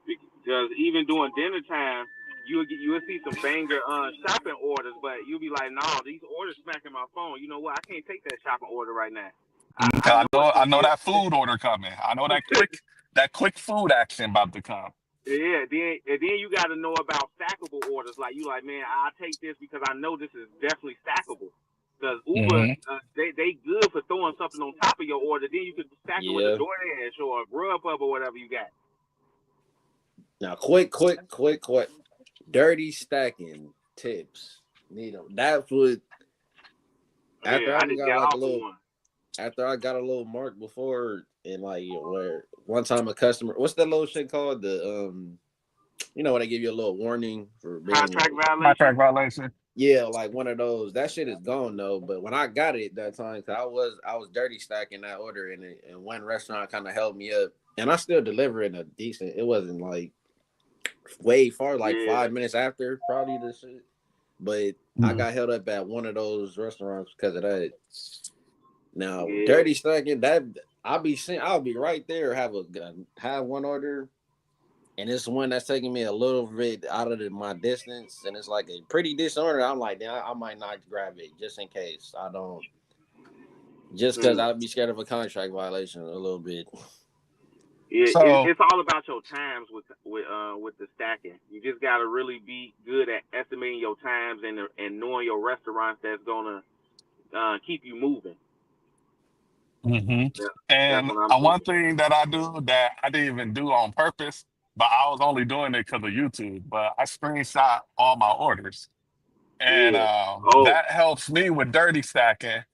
Because even during dinner time, you'll see some banger shopping orders, but you'll be like, no, these orders smacking my phone. You know what? I can't take that shopping order right now. I 'Cause know it's I gonna know get that food order coming. I know that quick food action about to come. yeah. Then you got to know about stackable orders. Like you like, man, I take this because I know this is definitely stackable. Because Uber, Hmm. they good for throwing something on top of your order. Then you could stack it with a Yeah. DoorDash or a Grubhub or whatever you got. Now, quick. Dirty stacking tips. Need them. That's what. After Yeah, I I done just got got like a off of little. one. After I got a little mark before, and like where one time a customer, what's that little shit called? You know when they give you a little warning for being Contract like, violation. Contract violation. yeah, like one of those. That shit is gone though. But when I got it that time, cause I was dirty stacking that order, and one restaurant kind of helped me up, and I still deliver in a decent. It wasn't like way far, like Yeah, 5 minutes after probably the shit. But I Mhm. got held up at one of those restaurants because of that. Now, yeah, dirty stacking that I'll be right there, have one order, and it's one that's taking me a little bit out of my distance, and it's like a pretty decent order. I'm like, damn, I might not grab it just in case I don't, just because mm. I'd be scared of a contract violation a little bit. Yeah. So It's all about your times with the stacking. You just gotta really be good at estimating your times and knowing your restaurants that's gonna keep you moving. mhm. Yeah, that's And what I'm one thinking. thing that I do that I didn't even do on purpose, but I was only doing it because of YouTube. But I screenshot all my orders, and Yeah. Oh, that helps me with dirty stacking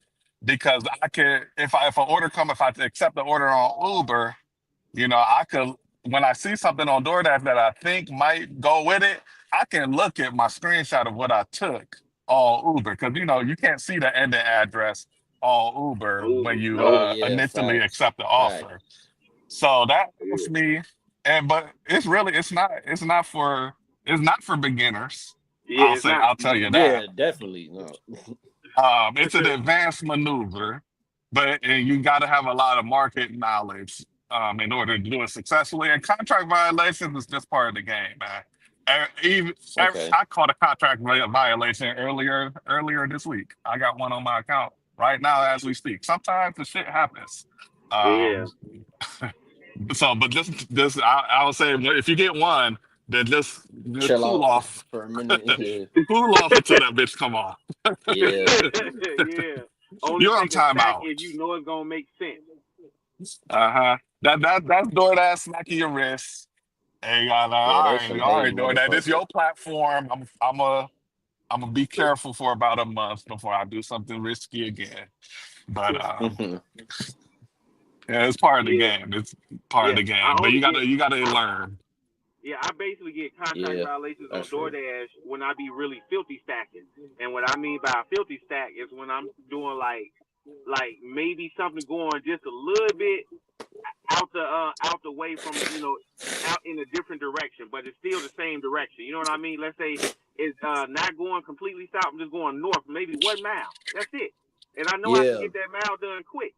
because I can if an order come if I accept the order on Uber. You know, I could when I see something on DoorDash that I think might go with it, I can look at my screenshot of what I took on Uber because you know you can't see the ending address on Uber when Uber. you Oh No. yeah, initially facts, accept the offer. facts. So that helps Yeah. me. And but it's not for beginners. Yeah. It's not. I'll tell you that. Yeah, definitely no. It's an advanced maneuver, but and you got to have a lot of market knowledge in order to do it successfully. And contract violations is just part of the game, man. Okay, I caught a contract violation earlier this week. I got one on my account right now as we speak. Sometimes the shit happens. Um, Yeah. so, but this I would say if you get one. then just Chill out for a minute. cool off until that bitch come on. Yeah, Yeah. Only You're on take a stack timeout. if you know it's gonna make sense. Uh-huh. That's DoorDash smacking your wrist. Hey, yeah, all they right, some all hating right, DoorDash. This motherfuckers. your platform. I'm gonna be careful for about a month before I do something risky again. But yeah, it's part of the Yeah. game. It's part of Yeah. the game. But you gotta learn. Yeah, I basically get contract Yeah, violations that's on true. DoorDash when I be really filthy stacking. And what I mean by a filthy stack is when I'm doing like maybe something going just a little bit out the way from out in a different direction, but it's still the same direction. You know what I mean? Let's say it's not going completely south, I'm just going north, maybe 1 mile. That's it. And I know I can Yeah, get that mile done quick.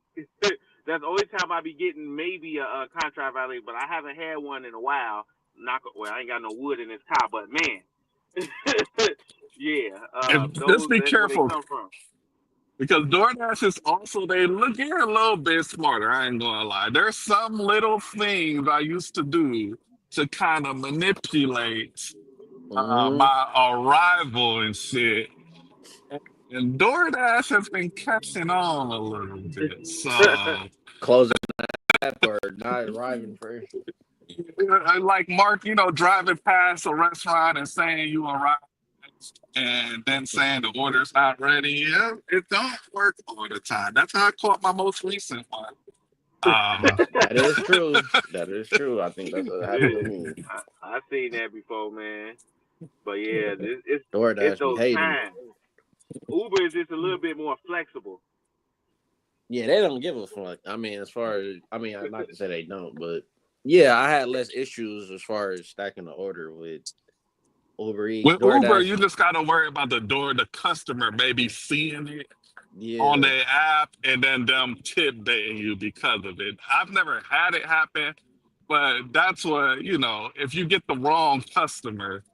That's the only time I be getting maybe a contract violation, but I haven't had one in a while. Well, I ain't got no wood in this car, but man, yeah, And just those be that's where they careful come from. because DoorDash is also they look here a little bit smarter. I ain't gonna lie. There's some little things I used to do to kind of manipulate mm, my arrival and shit. And DoorDash has been catching on a little bit. So, closing app or not arriving first. I like Mark, driving past a restaurant and saying you arrived and then saying the order's not ready. Yeah, it don't work all the time. That's how I caught my most recent one. Um, That is true. That is true. I think that's what happened with Yeah, me. I seen that before, man. But yeah, it's DoorDash be those hating. times. Uber is just a little bit more flexible. Yeah, they don't give a fuck. I mean, as far as not to say they don't, but yeah, I had less issues as far as stacking the order with Uber Eats, with Uber, DoorDash. you just got to worry about the customer maybe seeing it on Yeah, their app and then them tip dating you because of it. I've never had it happen, but that's what, if you get the wrong customer,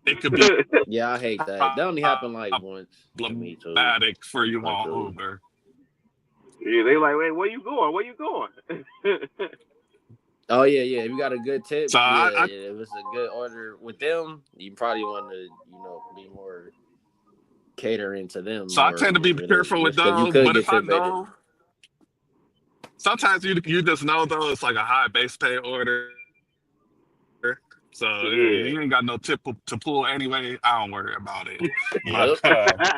it could be yeah, I hate that. That only happened like once to me too. problematic for you on Luckily. Uber. Yeah, they like, wait, where you going? Where you going? Oh yeah, yeah. If you got a good tip, So yeah, I yeah. If it's a good order with them, you probably want to, be more catering to them so I more tend to be really, careful with just because you those. could But get if I tip baited. go, sometimes you just know though it's like a high base pay order. So yeah, Yeah. you ain't got no tip to pull anyway. I don't worry about it. But Yep. yeah,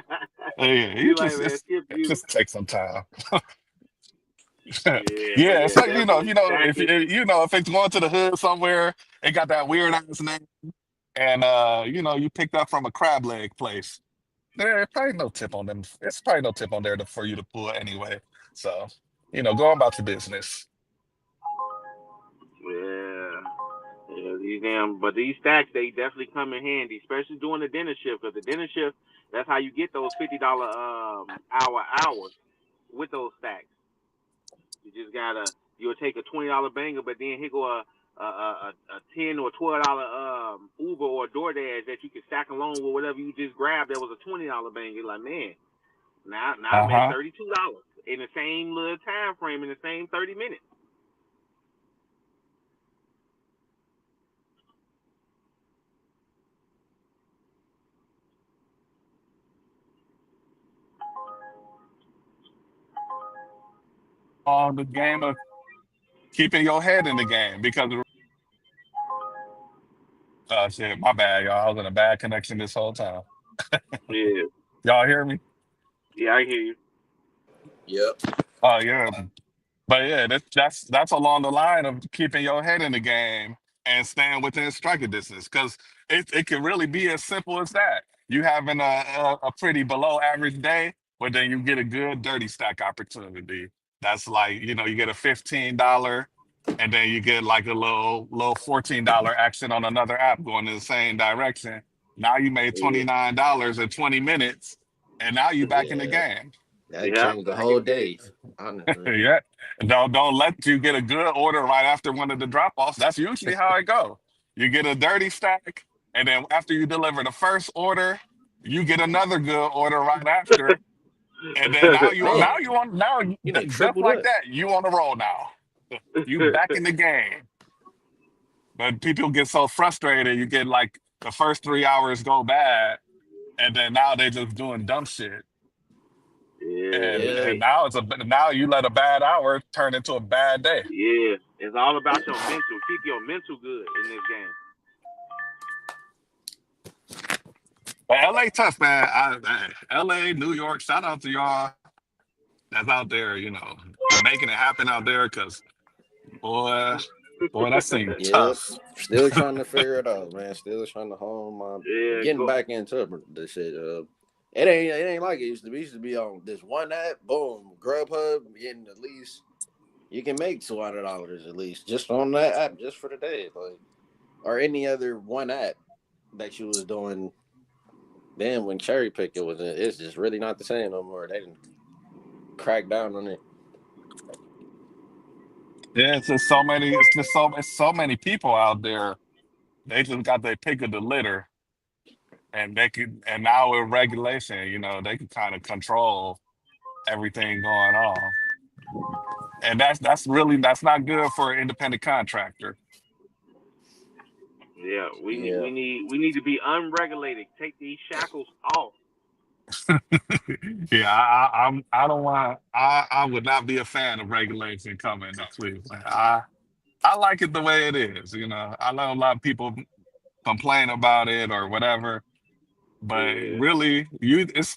You like, man, tip it you. just takes some time. Yeah, but Yeah, yeah, it's like definitely stacking. if it's going to the hood somewhere, it got that weird ass name, and you picked up from a crab leg place. There probably no tip on them. It's probably no tip on there for you to pull anyway. So go about your business. Yeah. Yeah, but these stacks they definitely come in handy, especially during the dinner shift. Because the dinner shift, that's how you get those $50 hours with those stacks. You just gotta you'll take a $20 banger, but then here go a $10 or $12 Uber or DoorDash that you can stack along with whatever you just grabbed. That was a $20 banger. Like man, now I Uh made huh. $32 in the same little time frame in the same 30 minutes. On the game of keeping your head in the game because shit, my bad, y'all. I was in a bad connection this whole time. Yeah, Y'all hear me? yeah, I hear you. Yep. Oh yeah. But yeah, that's along the line of keeping your head in the game and staying within striking distance. Because it can really be as simple as that. You having a pretty below average day, but then you get a good dirty stack opportunity. That's like, you get a $15 and then you get like a little $14 action on another app going in the same direction. Now you made Yeah, $29 in 20 minutes and now you back in the Yeah, game. that yeah, changed the back whole in the day. day. Honestly. Yeah. Don't let you get a good order right after one of the drop offs. That's usually how it go. You get a dirty stack, and then after you deliver the first order, you get another good order right after, and then Man, now you done just tripled like up. that you on the roll now. You back in the game. But people get so frustrated. You get like the first 3 hours go bad, and then now they just doing dumb shit. Yeah, Yeah, And now now you let a bad hour turn into a bad day. yeah. It's all about your mental. Keep your mental good in this game. But LA tough, man. LA, New York, shout out to y'all that's out there, making it happen out there. Cause boy, boy, that seemed yeah. tough. Still trying to figure it out, man. Still trying to hone my Yeah, getting go. back into this shit. It ain't like it used to be. It used to be on this one app, boom, Grubhub, getting at least you can make $200 at least just on that app just for the day, like or any other one app that you was doing. Then when cherry picking was in, it's just really not the same no more. They didn't crack down on it. Yeah, it's so many people out there. They just got their pick of the litter, and now with regulation, they can kind of control everything going on. And that's not good for an independent contractor. Yeah, Yeah, we need to be unregulated. Take these shackles off. Yeah, I don't want I would not be a fan of regulation coming to Cleveland. I like it the way it is. I know a lot of people complain about it or whatever, but Yeah, really, it's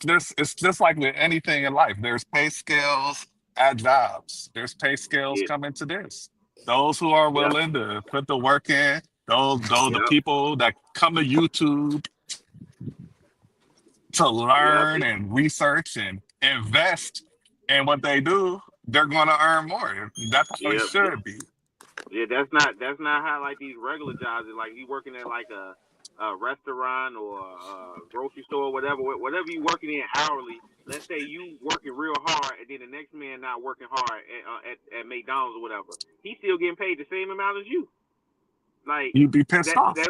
just like with anything in life. There's pay scales at jobs. There's pay scales yeah, coming to this. Those who are yep, willing to put the work in, those the yep, people that come to YouTube to yep. learn and research and invest in what they do, they're going to earn more. That's how it Yep. should be. Yeah, that's not how like these regular jobs is. Like you working at like a restaurant or a grocery store, or whatever. Whatever you working in hourly. Let's say you working real hard, and then the next man not working hard at McDonald's or whatever. He's still getting paid the same amount as you. Like You'd be pissed off. that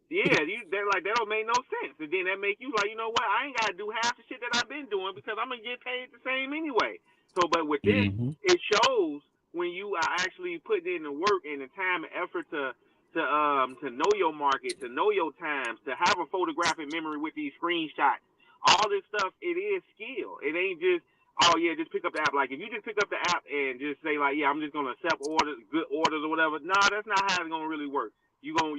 yeah, they're like that don't make no sense, and then that make you like, you know what? I ain't gotta do half the shit that I've been doing because I'm gonna get paid the same anyway. So, but with this, Hmm. it shows when you are actually putting in the work and the time and effort to know your market, to know your times, to have a photographic memory with these screenshots. All this stuff, it is skill. It ain't just oh yeah, just pick up the app. Like if you just pick up the app and just say like yeah, I'm just gonna accept orders, good orders or whatever. Nah, that's not how it's gonna really work. You gonna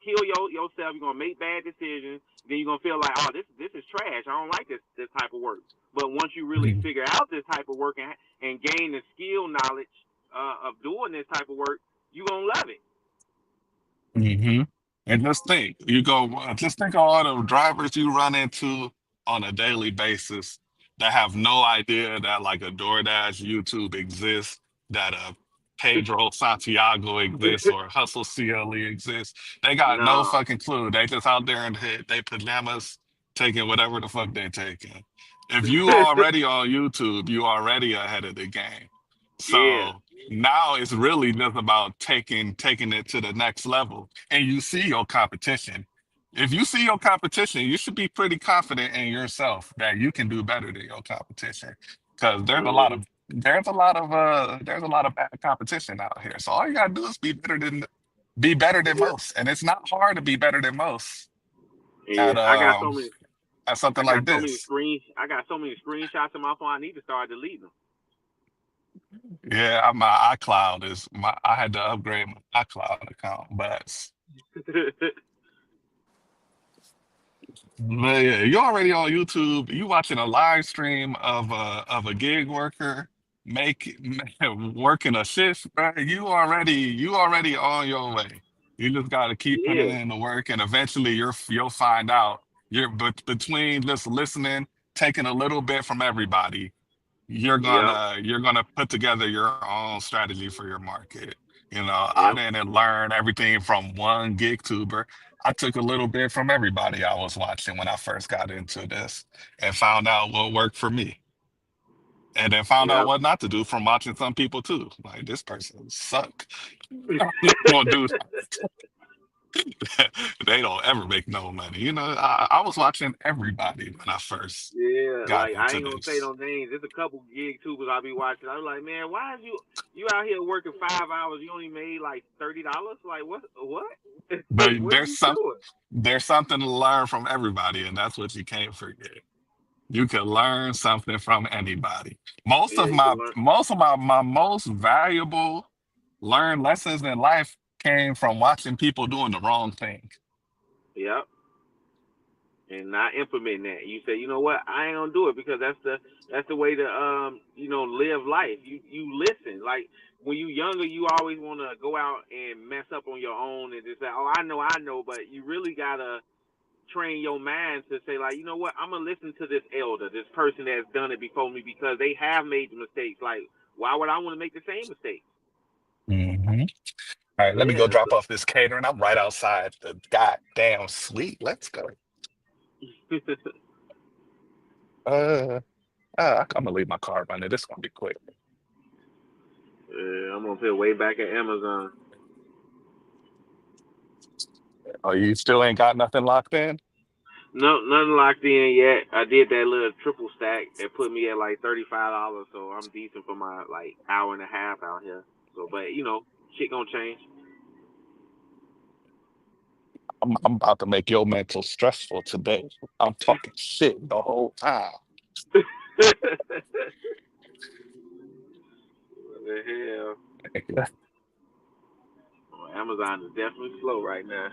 kill yourself. You're gonna make bad decisions. Then you're gonna feel like, oh, this is trash. I don't like this type of work. But once you really figure out this type of work and gain the skill knowledge of doing this type of work, you gonna love it. Hmm. And just think of all the drivers you run into on a daily basis that have no idea that like a DoorDash YouTube exists, that a Pedro Santiago exists or Hustle CLE exists. They got no No, fucking clue. They just out there in they pajamas taking whatever the fuck they taking. If you already on YouTube, you already ahead of the game. yeah, So now it's really just about taking it to the next level. And you see your competition. If you see your competition, you should be pretty confident in yourself that you can do better than your competition. Because hmm, there's a lot of bad competition out here. So all you gotta do is be better than yeah, most. And it's not hard to be better than most yeah. at I something got like so many this. I got so many screenshots in my phone. I need to start deleting Yeah, my iCloud is my I had to upgrade my iCloud account, them. but yeah, you already on YouTube. You watching a live stream of a gig worker make working a shift, bro. You already on your way. You just got to keep putting Yeah, in the work, and eventually you'll find out. Between just listening, taking a little bit from everybody, yep, you're gonna put together your own strategy for your market. I yep, didn't learn everything from one gig tuber. I took a little bit from everybody I was watching when I first got into this and found out what worked for me. And then found out yep. what not to do from watching some people too. Like this person suck. I'm not gonna do that. They don't ever make no money. I was watching everybody when I first Yeah, Yeah, got like I into ain't gonna say this. no names. There's a couple gig tubers I be watching. I'm like, man, why is you out here working 5 hours? You only made like $30. Like what? But Like what are you doing? there's something to learn from everybody, and that's what you can't forget. You can learn something from anybody. Yeah, you can learn. My most valuable learned lessons in life came from watching people doing the wrong thing. Yep. And not implementing that. You say, you know what, I ain't gonna do it because that's the way to live life. You listen. Like when you younger, you always want to go out and mess up on your own and just say, oh, I know, but you really gotta train your mind to say like, you know what, I'm gonna listen to this elder, this person that's done it before me because they have made the mistakes. Like, why would I want to make the same mistakes? Hmm. All right, let me go Yeah. drop off this catering. I'm right outside the goddamn suite. Let's go. Uh, I'm gonna leave my car running. This is gonna be quick. Yeah, I'm gonna put way back at Amazon. Oh, you still ain't got nothing locked in? No, nothing locked in yet. I did that little triple stack. It put me at like $35, so I'm decent for my like hour and a half out here. So, but shit gonna change. I'm about to make your mental stressful today. I'm talking shit the whole time. What the hell? Well, Amazon is definitely slow right now.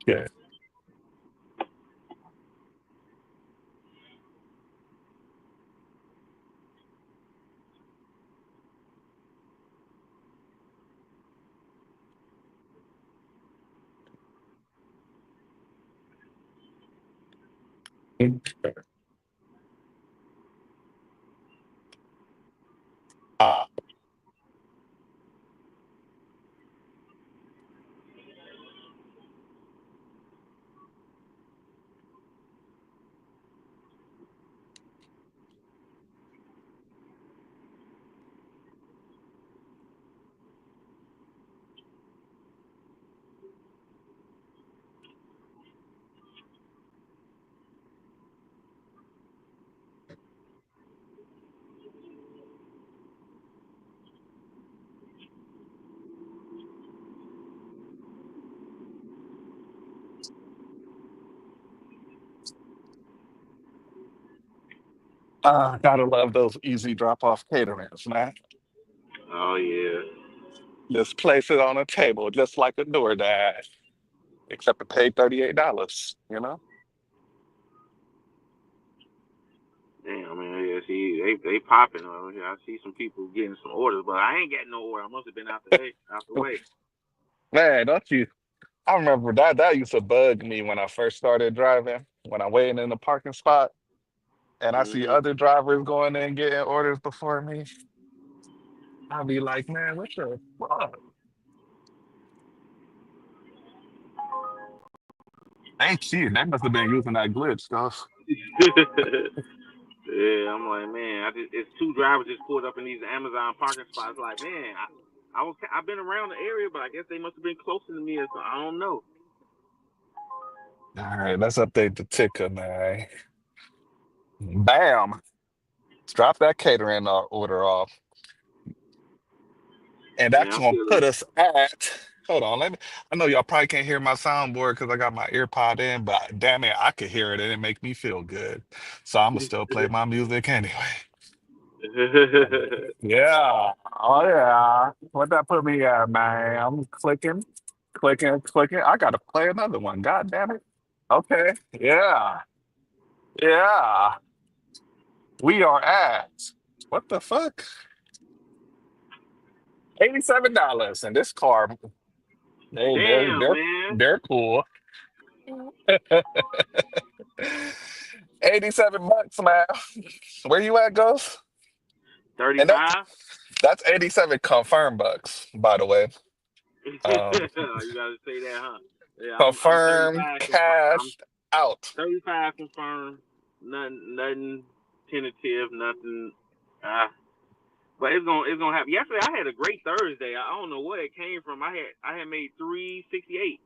Yeah. Uh, gotta love those easy drop off caterings, man. Oh yeah. Just place it on a table, just like a Doordash, except to pay $38, you know? Damn man, yeah. See, they popping. Yeah, I see some people getting some orders, but I ain't getting no order. I must have been out the way. Man, don't you? I remember that used to bug me when I first started driving, when I waited in the parking spot and I see Mhm. other drivers going in getting orders before me. I'll be like, man, what the fuck? They cheated. They must have been using that glitch, cuz. Yeah, I'm like, man, it's two drivers just pulled up in these Amazon parking spots. Like, man, I've been around the area, but I guess they must have been closer to me or something. I don't know. All right, let's update the ticker, man. Bam. Let's drop that catering order off. And Man, that's I'm gonna put feeling. us at, hold on, let me, I know y'all probably can't hear my soundboard because I got my ear pod in, but damn it, I could hear it and it make me feel good. So I'm gonna still play my music anyway. Yeah. Oh yeah. What that put me at, man? I'm clicking, clicking, clicking. I gotta play another one. God damn it. Okay. Yeah. Yeah. We are at what the fuck? $87. And this car, they they're Damn, they're man, they're cool. 87 bucks, man. Where you at, Ghost? And 35. that's 87 confirmed bucks, by the way. Um, You gotta say that, huh? Yeah, I'm confirmed, 35 confirmed. I'm cashed out. 35 confirmed. Nothing tentative. Nothing. Ah. But it's gonna happen. Yesterday I had a great Thursday. I don't know where it came from. I had made 368.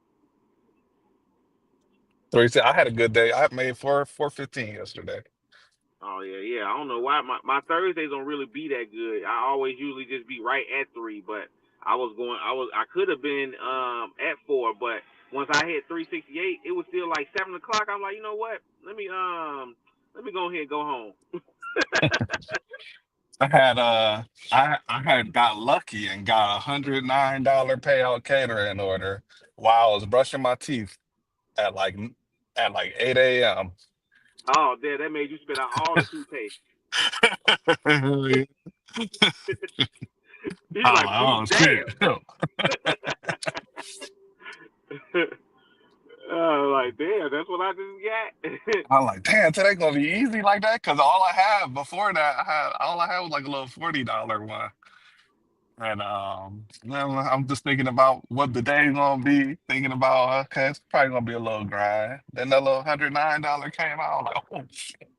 So you said I had a good day. I made 415 yesterday. Oh yeah, yeah. I don't know why my Thursdays don't really be that good. I always usually just be right at three, but I could have been at four, but once I hit 368, it was still like 7 o'clock. I'm like, you know what? Let me go ahead and go home. I had I had got lucky and got $109 payout catering order while I was brushing my teeth at like at like 8 a.m. Oh, damn, that made you spit out all the toothpaste. I He's was like, like, oh shit. damn. Like, damn, that's what I just got. I'm like, damn, today gonna be easy like that? Cause all I had before that, all I had was like a little $40 one. And well, I'm just thinking about what the day's gonna be, thinking about okay, it's probably gonna be a little grind. Then that little $109 came out, like, oh shit.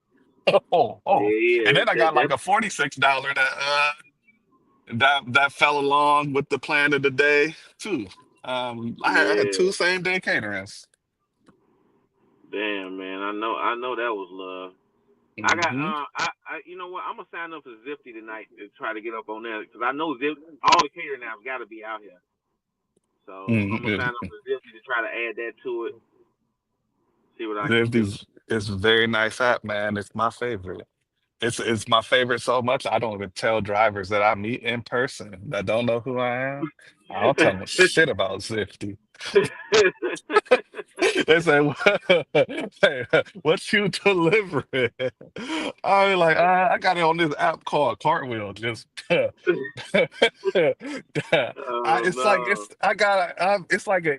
Oh, oh. Yeah, And yeah, then I got like a $46 that fell along with the plan of the day too. I had yeah. two same day caterings. Damn, man, I know that was love. I got Hmm. you know what? I'm gonna sign up for Zifty tonight to try to get up on there because I know all the catering apps got to be out here. So I'm gonna sign up for Zifty to try to add that to it. See what I can do. It's a very nice app, man. It's my favorite. It's my favorite so much I don't even tell drivers that I meet in person that don't know who I am. I don't tell them shit about Zifty. They say, hey, what you delivering? I be like, I got it on this app called Cartwheel. Just, Oh it's like no. it's I got it's like a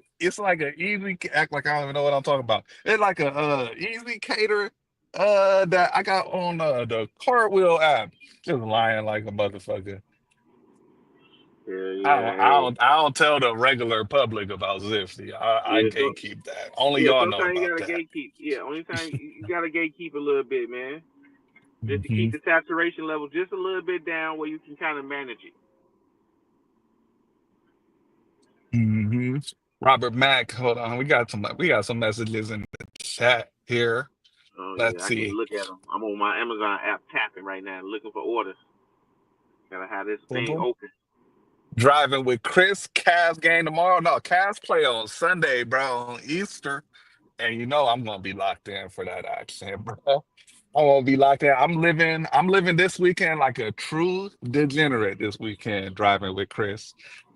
easy act like I don't even know what I'm talking about. It's like a easy cater that I got on the Cartwheel app. Just lying like a motherfucker. Yeah, yeah, hey. I don't tell the regular public about Zifty. I Yeah, so gatekeep that. Only yeah, y'all know sometimes you about gotta that. gatekeep. Yeah, only time you gotta gatekeep a little bit, man, just to Hmm. keep the saturation level just a little bit down where you can kind of manage it. Hmm. Robert Mack, hold on. We got some messages in the chat here. Oh Let's yeah, I can't see. look at them. I'm on my Amazon app tapping right now, looking for orders. Gotta have this Boom, thing boom. open. Driving with Chris. Cavs game tomorrow. No, Cavs play on Sunday, bro, on Easter. And you know I'm gonna be locked in for that action, bro. I'm gonna be locked in. I'm living this weekend like a true degenerate this weekend, driving with Chris.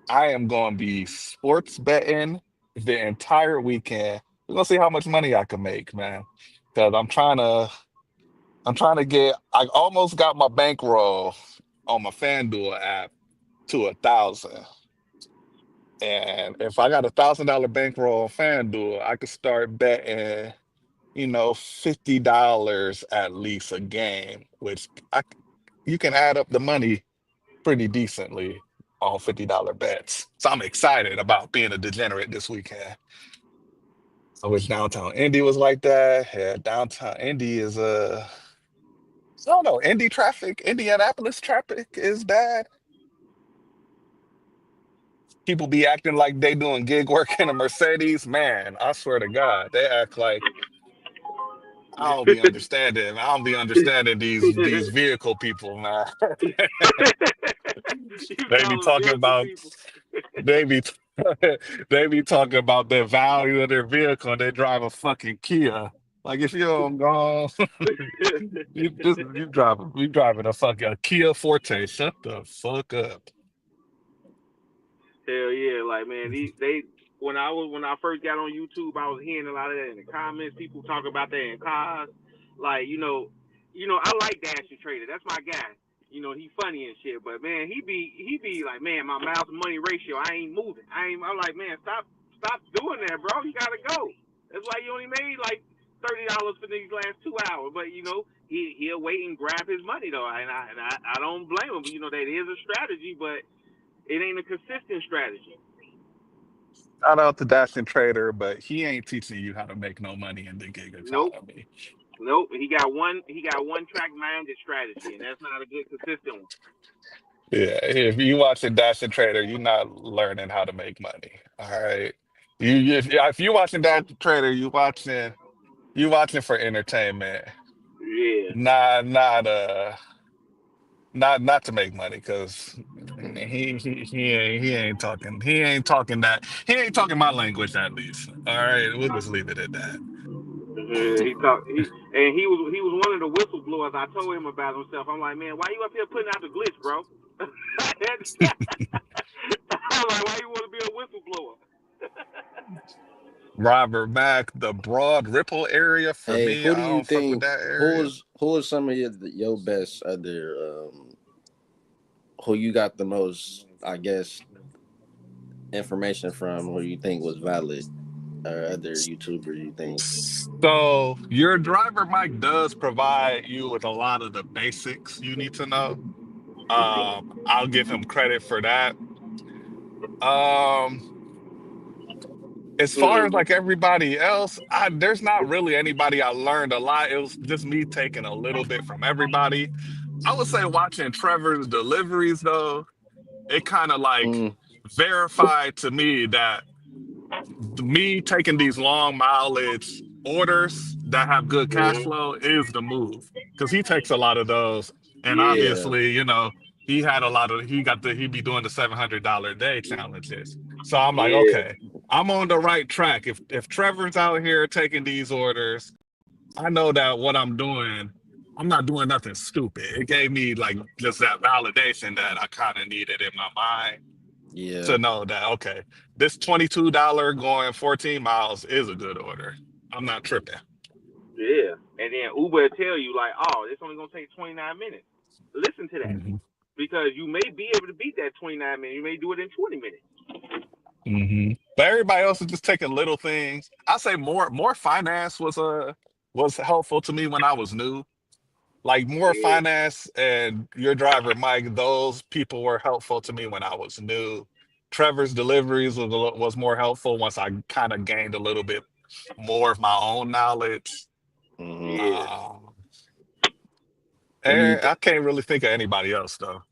I am gonna be sports betting the entire weekend. We're gonna see how much money I can make, man. Because I'm trying to get I almost got my bankroll on my FanDuel app to 1,000. And if I got $1,000 bankroll on FanDuel, I could start betting, $50 at least a game, which you can add up the money pretty decently on $50 bets. So I'm excited about being a degenerate this weekend. I wish downtown Indy was like that. Yeah, downtown Indy is I don't know, Indy traffic, Indianapolis traffic is bad. People be acting like they doing gig work in a Mercedes. Man, I swear to God, they act like I don't be understanding. I don't be understanding these vehicle people, man. You They be call them talking vehicle about people. they be they be talking about the value of their vehicle and they drive a fucking Kia. Like if you don't go, you driving a fucking a Kia Forte. Shut the fuck up. Hell yeah, like man, they when I first got on YouTube, I was hearing a lot of that in the comments. People talk about that in cars, like I like Dash and Trader. That's my guy. He funny and shit, but man, he be like, man, my miles to money ratio, I ain't moving. I'm like, man, stop doing that, bro. You gotta go. That's why you only made like $30 for these last 2 hours. But he'll wait and grab his money though, and I don't blame him. That is a strategy, but it ain't a consistent strategy. Shout out to Dash and Trader, but he ain't teaching you how to make no money in the gig Nope. economy. Nope. He got one track minded strategy, and that's not a good consistent one. Yeah, if you watching Dash and Trader, you're not learning how to make money. All right. If you watching Dash and Trader, you watching for entertainment, Yeah. not not to make money, because he ain't talking my language, at least. All right, we'll just leave it at that. Yeah, he was one of the whistleblowers. I told him about himself. I'm like, man, why you up here putting out the glitch, bro? I'm like, why you want to be a whistleblower? Robert Mack, the Broad Ripple area for Hey, me, who do I you don't fuck with think that area. who was some of your best other who you got the most, I guess, information from, who you think was valid, or other YouTubers you think? So your driver Mike does provide you with a lot of the basics you need to know. I'll give him credit for that. Um, as far as Mm-hmm. like everybody else, there's not really anybody I learned a lot. It was just me taking a little bit from everybody. I would say watching Trevor's deliveries though, it kind of like Mm, verified to me that me taking these long mileage orders that have good cash Mm-hmm. flow is the move, because he takes a lot of those, and Yeah. yeah, obviously, he had a lot of he be doing the $700 a day challenges. So I'm like, Yeah. okay, I'm on the right track. If Trevor's out here taking these orders, I know that what I'm doing, I'm not doing nothing stupid. It gave me like just that validation that I kind of needed in my mind, yeah, to know that, okay, this $22 going 14 miles is a good order. I'm not tripping. Yeah. And then Uber will tell you like, oh, it's only gonna take 29 minutes. Listen to that, Hmm. because you may be able to beat that 29 minutes. You may do it in 20 minutes. Hmm. But everybody else is just taking little things. I say more finance was helpful to me when I was new. Like more Yeah. finance and your driver Mike, those people were helpful to me when I was new. Trevor's deliveries was more helpful once I kind of gained a little bit more of my own knowledge. hmm. Yeah. Um, Who do you? and I can't really think of anybody else though.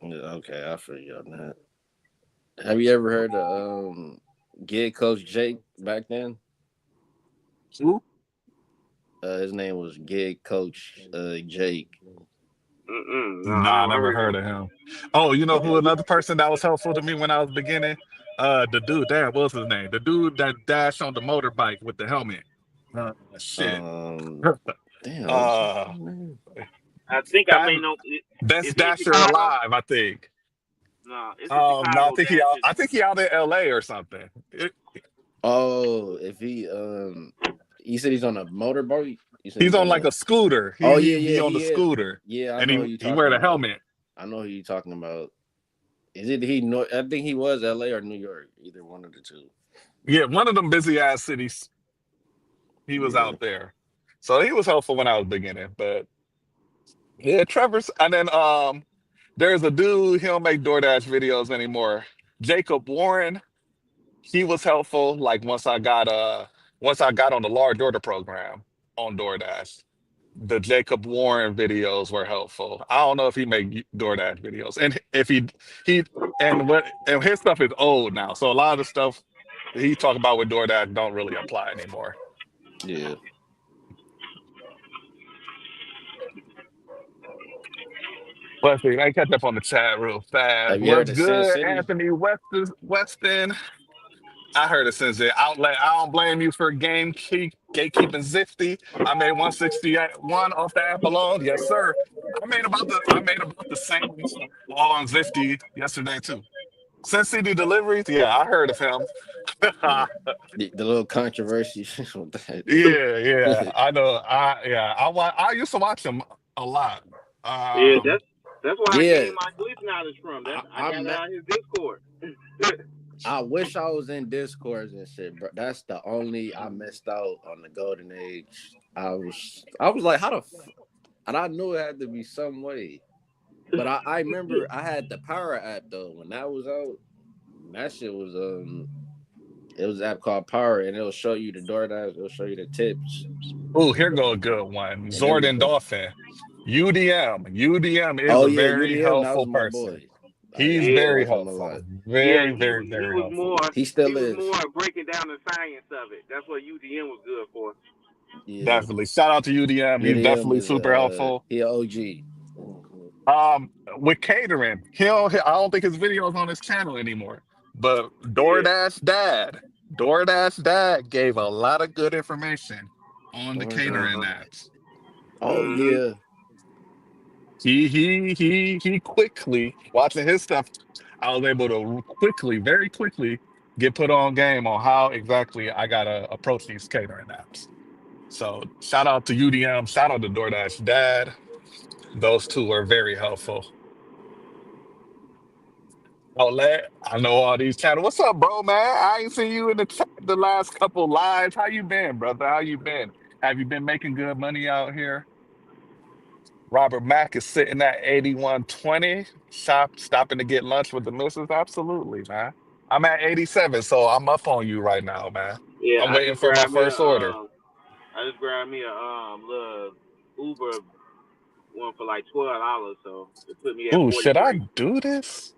Yeah, okay, I feel you on that. Have you ever heard of Gig Coach Jake back then? Who? His name was Gig Coach Jake. No, I Nah, I haven't never heard heard of of him. Oh, you know who another person that was helpful to me when I was beginning? The dude, damn, what was his name? The dude that dashed on the motorbike with the helmet. Shit. Um, damn, what's his Uh, name? I think I Fast, may know. Best Is he in Dasher Chicago? alive, I think. No, it's a No, Chicago dasher. I think he out in LA or something. Oh, if he said he's on a motorbike. You said He's he's on on like a. a scooter. Oh He yeah, be yeah, on the he is. scooter, Yeah, I and know who you he talking wear the about. helmet. I know who you talking about. Is it he? No, I think he was L.A. or New York. Either one of the two. Yeah, one of them busy ass cities. He was Yeah. out there. So he was helpful when I was beginning. But yeah, Trevor's, and then there's a dude, he don't make DoorDash videos anymore. Jacob Warren, he was helpful like once I got on the large order program on DoorDash. The Jacob Warren videos were helpful. I don't know if he make DoorDash videos. And if he and his stuff is old now. So a lot of the stuff that he talk about with DoorDash don't really apply anymore. Yeah. Let's see. I catch up on the chat real fast. Have you heard What's of Sin good, City? Anthony Weston? I heard it since the outlet. I don't blame you for gatekeeping Zifty. I made 161 off the app alone. Yes, sir. I made about the same on Zifty yesterday too. Sin City Deliveries, yeah, I heard of him. Yeah. The little controversy with Yeah, yeah, that. I know. I used to watch him a lot. Yeah, Um, that's where I Yeah. gained my glitch knowledge from. I, I I got it met. out of his Discord. I wish I was in Discords and shit, bro. That's the only I missed out on the golden age. I was like, how the and I knew it had to be some way. But I remember I had the Power app though when that was out. That shit was it was an app called Power, and it'll show you the DoorDash, it'll show you the tips oh, here go a good one. and Zord and everything. Dolphin. UDM is Oh a yeah, very UDM. That was helpful my person. boy. He's I very Yeah, like him a helpful. lot. yeah. Very, He very, he very was helpful. more He he still was is. more breaking down the science of it. That's what UDM was good for. Yeah, Definitely. Shout out to UDM. He's UDM definitely is super helpful. he a OG. Mhm. Um, with catering, I don't think his videos on his channel anymore. But Yeah. DoorDash Dad gave a lot of good information on the Mhm. catering Uh-huh. apps. Oh Mhm. yeah. He quickly watching his stuff. I was able to quickly, very quickly, get put on game on how exactly I gotta approach these catering apps. So shout out to UDM, shout out to DoorDash Dad. Those two are very helpful. I know all these channels. What's up, bro, man? I ain't seen you in the chat the last couple lives. How you been, brother? How you been? Have you been making good money out here? Robert Mack is sitting at 8120. Stopping to get lunch with the missus. Absolutely, man. I'm at 87, so I'm up on you right now, man. Yeah, I'm waiting for my first order. I just grabbed me a little Uber one for like $12, so it put me at Ooh, should I 43. do this?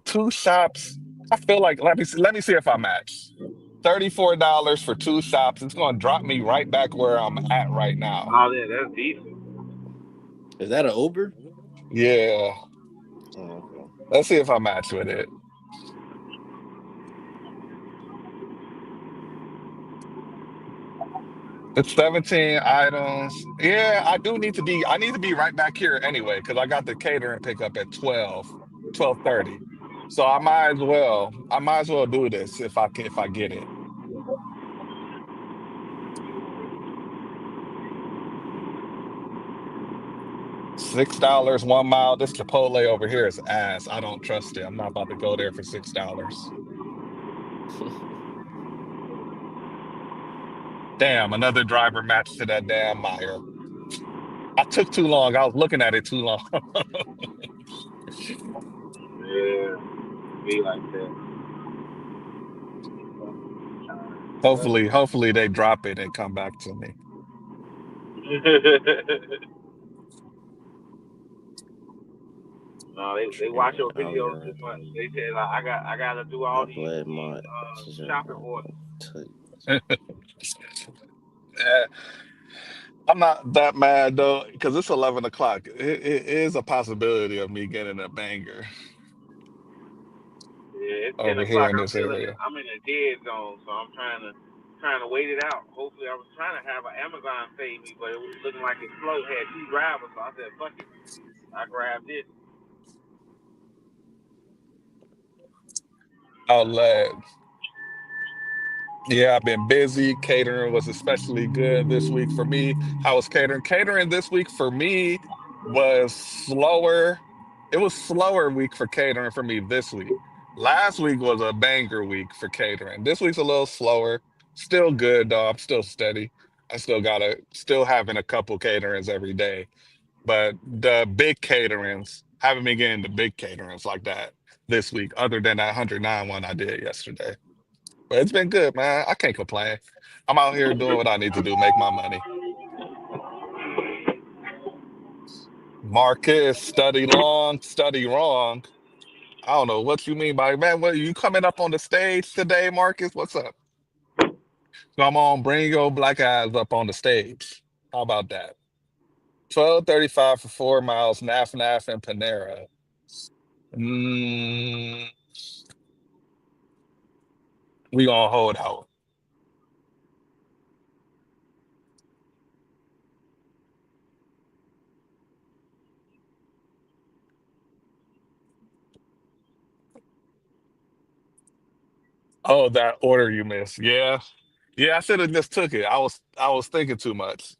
Two shops. I feel like let me see if I match. $34 for two shops. It's gonna drop me right back where I'm at right now. Oh yeah, that's decent. Is that an Uber? Yeah. Oh, okay. Let's see if I match with it. It's 17 items. Yeah, I need to be right back here anyway, because I got the catering pickup at 12:30. So I might as well do this if I get it. $6 1 mile. This Chipotle over here is ass. I don't trust it. I'm not about to go there for $6. Damn, another driver matched to that damn Meyer. I took too long. I was looking at it too long. Yeah, be like Hopefully they drop it and come back to me. that. No, they watch Yeah, your I'm videos too gonna much. They say like I gotta do all upload these my shopping orders. Eh, I'm not that mad though, because it's 11 o'clock. It is a possibility of me getting a banger Yeah, it's ten over here o'clock. in this area. I'm in a dead zone, so I'm trying to wait it out. Hopefully, I was trying to have an Amazon save me, but it was looking like it's slow. Had two drivers, so I said, "Fuck it." I grabbed it. I'll let Yeah, I've been busy. Catering was especially good this week for me. How was catering? Catering this week for me was slower. It was slower week for catering for me this week. Last week was a banger week for catering. This week's a little slower. Still good though. I'm still steady. I still having a couple caterings every day. But the big caterings, haven't been getting the big caterings like that this week, other than that 109 one I did yesterday. But it's been good, man. I can't complain. I'm out here doing what I need to do, make my money. Marcus, study long, study wrong. I don't know what you mean by man. What you coming up on the stage today, Marcus? What's up? Come on, bring your black eyes up on the stage. How about that? 12:35 for 4 miles, Naf Naf and Panera. Mm, we gonna hold out. Oh, that order you missed. Yeah. Yeah, I should have just took it. I was thinking too much.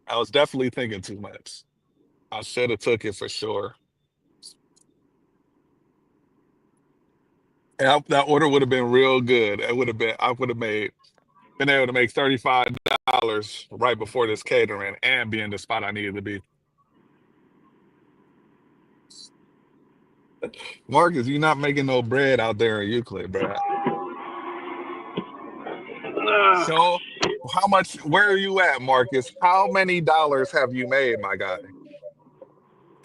I was definitely thinking too much. I should have took it for sure. And that order would have been real good. I would have been able to make $35 right before this catering and be in the spot I needed to be. Marcus, you're not making no bread out there in Euclid, bruh. Ah, So shit. How much? Where are you at, Marcus? How many dollars have you made, my guy?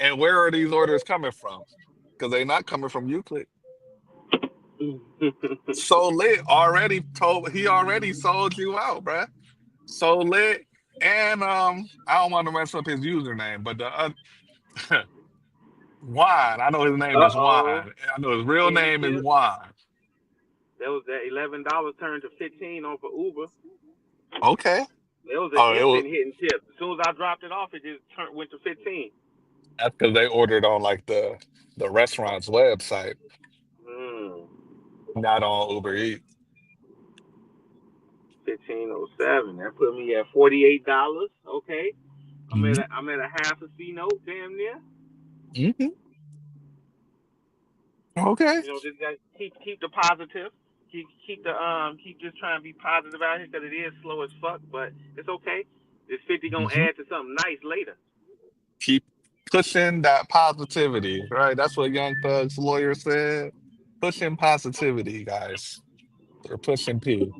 And where are these orders coming from? Because they're not coming from Euclid. So lit already told he already sold you out, bruh. So lit, and I don't want to mess up his username, but the Juan. I know his name is Uh-oh. Juan. I know his real Kenny name is Tip. Juan. That was that $11 turned to 15 on for Uber. Okay. It was an Oh, it was instant hitting tip. As soon as I dropped it off, it just went to 15. that's because they ordered on like the restaurant's website, Mm, not on Uber Eats. 1507. That put me at $48. Okay. Hmm. I'm at a half a C note, damn near. Hmm. Okay. Just got keep the positive. Keep just trying to be positive out here because it is slow as fuck, but it's okay. This 50 gonna Hmm. add to something nice later. Keep pushing that positivity, right? That's what Young Thug's lawyer said. Pushing positivity, guys. They're pushing P.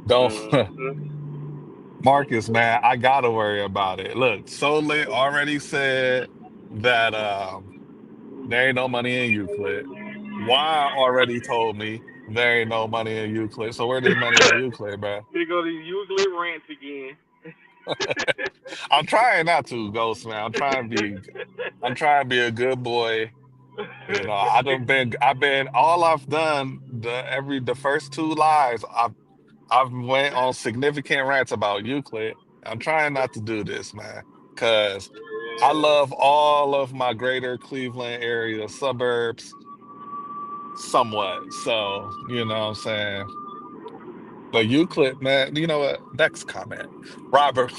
Don't Mm-hmm. Marcus, man, I gotta worry about it. Look, Sole already said that there ain't no money in Euclid. Juan already told me there ain't no money in Euclid. So where there's money in Euclid, bro? Here go these usually rants again. I'm trying not to, Ghost man. I'm trying to be a good boy. You know, I've been all I've done the first two lives, I've went on significant rants about Euclid. I'm trying not to do this, man, because I Yeah. love all of my greater Cleveland area suburbs somewhat. So, you know what I'm saying? But Euclid, man, you know what? Next comment. Robert,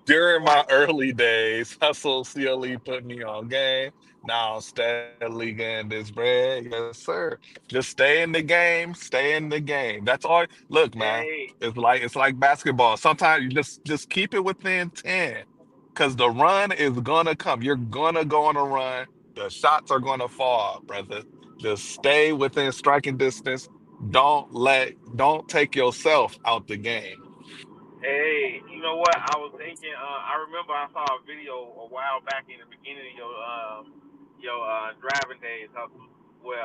during my Right. early days, hustle CLE put me on game. Now I'm steadily getting this bread. Yes, sir. Just stay in the game. Stay in the game. That's all. Look, man, Hey, it's like basketball. Sometimes you just keep it within 10. Because the run is gonna come. You're gonna go on a run. The shots are gonna fall, brother. Just stay within striking distance. Don't take yourself out the game. hey, you know what? I was thinking. I remember I saw a video a while back in the beginning of your driving days, hustle, where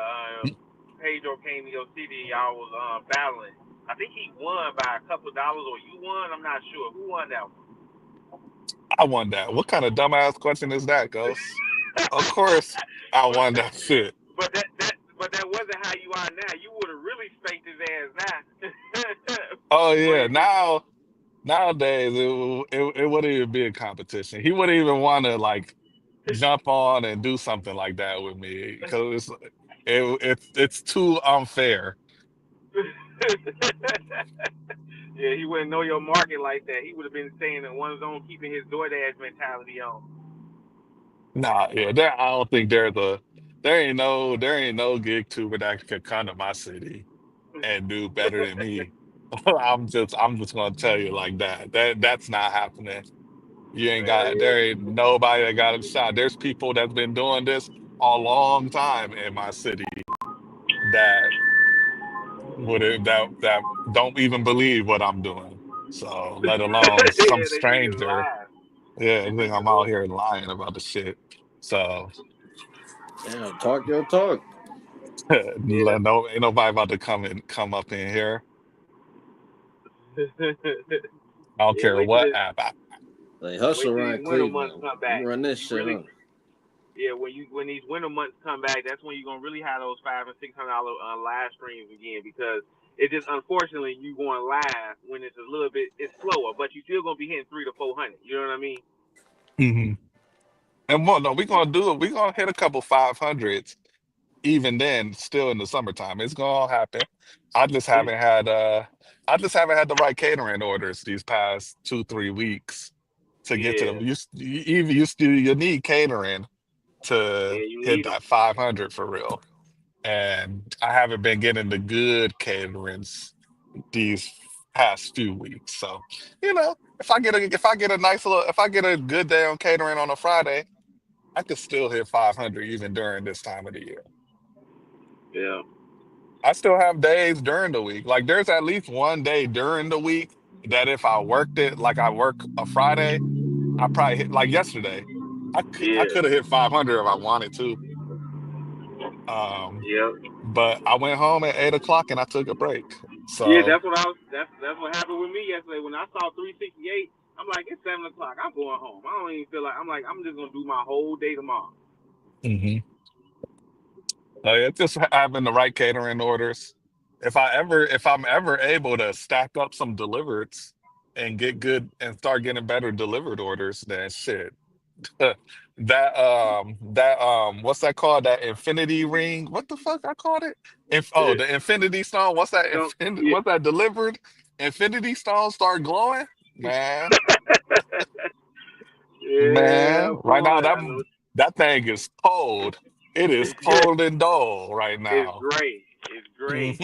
Pedro came to your city. Y'all was battling. I think he won by a couple of dollars, or you won. I'm not sure who won that one. I won that. What kind of dumbass question is that, Ghost? Of course, I but won that shit. but that wasn't how you are now. You would have really spanked his ass now. Oh but yeah, it just nowadays it wouldn't even be a competition. He wouldn't even want to like jump on and do something like that with me because it's too unfair. yeah, he wouldn't know your market like that. He would have been staying in one zone, keeping his Doordash mentality on. Nah, yeah, I don't think there ain't no gig tuber that could come to my city and do better than me. I'm just gonna tell you like that. That's not happening. Hell There yeah. ain't nobody that got a shot. There's people that's been doing this a long time in my city that that don't even believe what I'm doing. So let alone some Yeah, they think it's stranger. live. Yeah, They I think think I'm it's out live. here lying about the shit. So Damn, talk your talk. Yeah. no, ain't nobody about to come up in here. I don't Yeah, care what app. Like hustle wait till these around winter months Cleveland. come You back. run this You shit, really huh? Yeah, when these winter months come back, that's when you're gonna really have those $500 and $600 live streams again because it just unfortunately you going live when it's a little bit it's slower, but you still gonna be hitting 300 to 400. You know what I mean? Mhm. And well, no, we're gonna do it. We're gonna hit a couple 500s even then, still in the summertime. It's gonna happen. I just haven't had I just haven't had the right catering orders these past 2, 3 weeks to get to them. Yeah, You need catering to yeah, you hit need them. that 500 for real. And I haven't been getting the good caterings these past few weeks. So, if I get a good day on catering on a Friday, I could still hit 500 even during this time of the year. Yeah. I still have days during the week. Like there's at least one day during the week that if I worked it, like I work a Friday, I probably hit like yesterday. I Yeah. could have hit 500 if I wanted to. Um, Yeah. but I went home at 8 o'clock and I took a break. Yeah, So, that's what I was. That's what happened with me yesterday when I saw 368. I'm like, it's 7 o'clock. I'm going home. I don't even feel like. I'm like, I'm just gonna do my whole day tomorrow. mhm. It's just having the right catering orders. If I'm ever able to stack up some delivereds and get good and start getting better delivered orders, then shit. What's that called? That infinity ring? What the fuck I called it? The infinity stone. So yeah, What's that delivered? Infinity stone start glowing? Man, yeah, man. Right now boy, I know that thing is cold. It is cold and dull right it's now. great. It's great.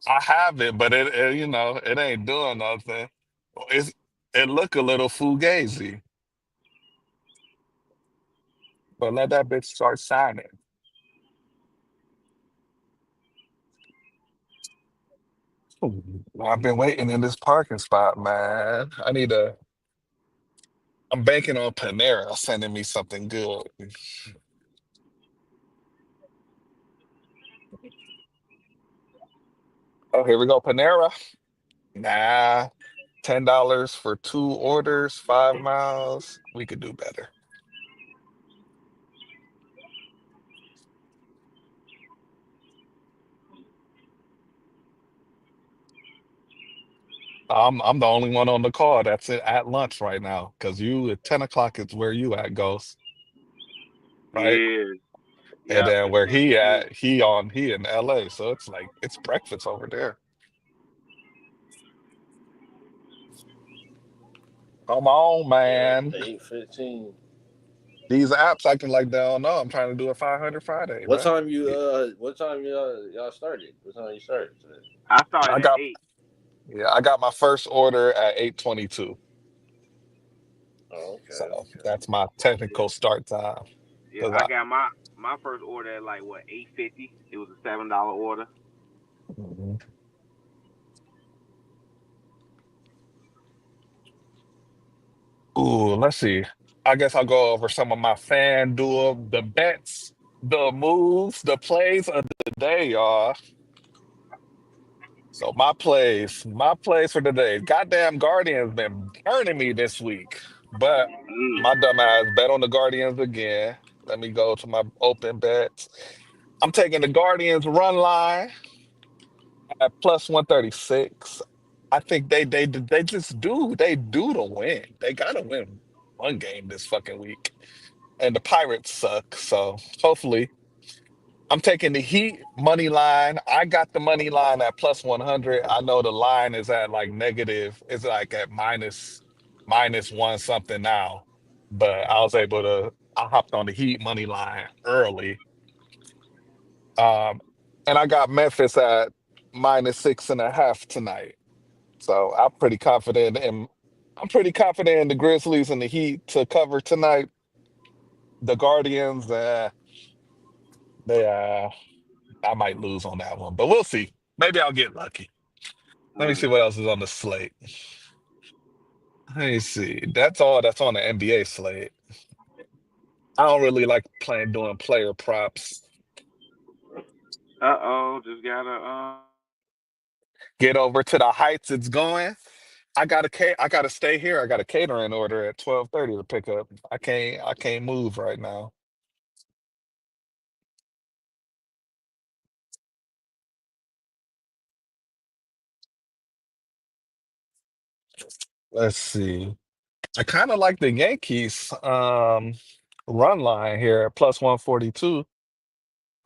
I have it, but it ain't doing nothing. It's it look a little fugazi, but let that bitch start shining. I've been waiting in this parking spot, man. I'm banking on Panera sending me something good. Oh, here we go, Panera. Nah, $10 for 2 orders, 5 miles. We could do better. I'm the only one on the call that's at lunch right now. Cause you at 10 o'clock is where you at, Ghost, right? Yeah. And Yep. then That's where what he it is. at, he in LA. So it's like it's breakfast over there. Come on, Yeah, man. 8:15. These apps acting like they don't know. I'm trying to do a 500 Friday, What bro. time you what time y'all started? What time you started today? I started I at got 8. yeah, I got my first order at 8:22. Oh, So okay, okay. that's my Yeah. technical start time. Yeah. Cause I I got my first order at like what 8:50. It was a $7 order. Mhm. Ooh, let's see. I guess I'll go over some of my fan duel, the bets, the moves, the plays of the day, y'all. So my plays for today. Goddamn Guardians been burning me this week. But my Mm. dumb ass bet on the Guardians again. Let me go to my open bets. I'm taking the Guardians run line at plus 136. I think they do to win. They gotta win one game this fucking week. And the Pirates suck. So hopefully I'm taking the Heat money line. I got the money line at plus 100. I know the line is at like negative. It's like at minus one something now. But I hopped on the Heat money line early. Um, and I got Memphis at minus 6.5 tonight. So I'm pretty confident in the Grizzlies and the Heat to cover tonight. The Guardians, they I might lose on that one, but we'll see. Maybe I'll get lucky. Let me see Mm. what else is on the slate. Let me see. That's all that's on the NBA slate. I don't really like doing player props. Uh-oh. Just gotta Get over to the heights it's going. I gotta stay here. I got a catering order at 12:30 to pick up. I can't move right now. Let's see. I kind of like the Yankees run line here at plus 142.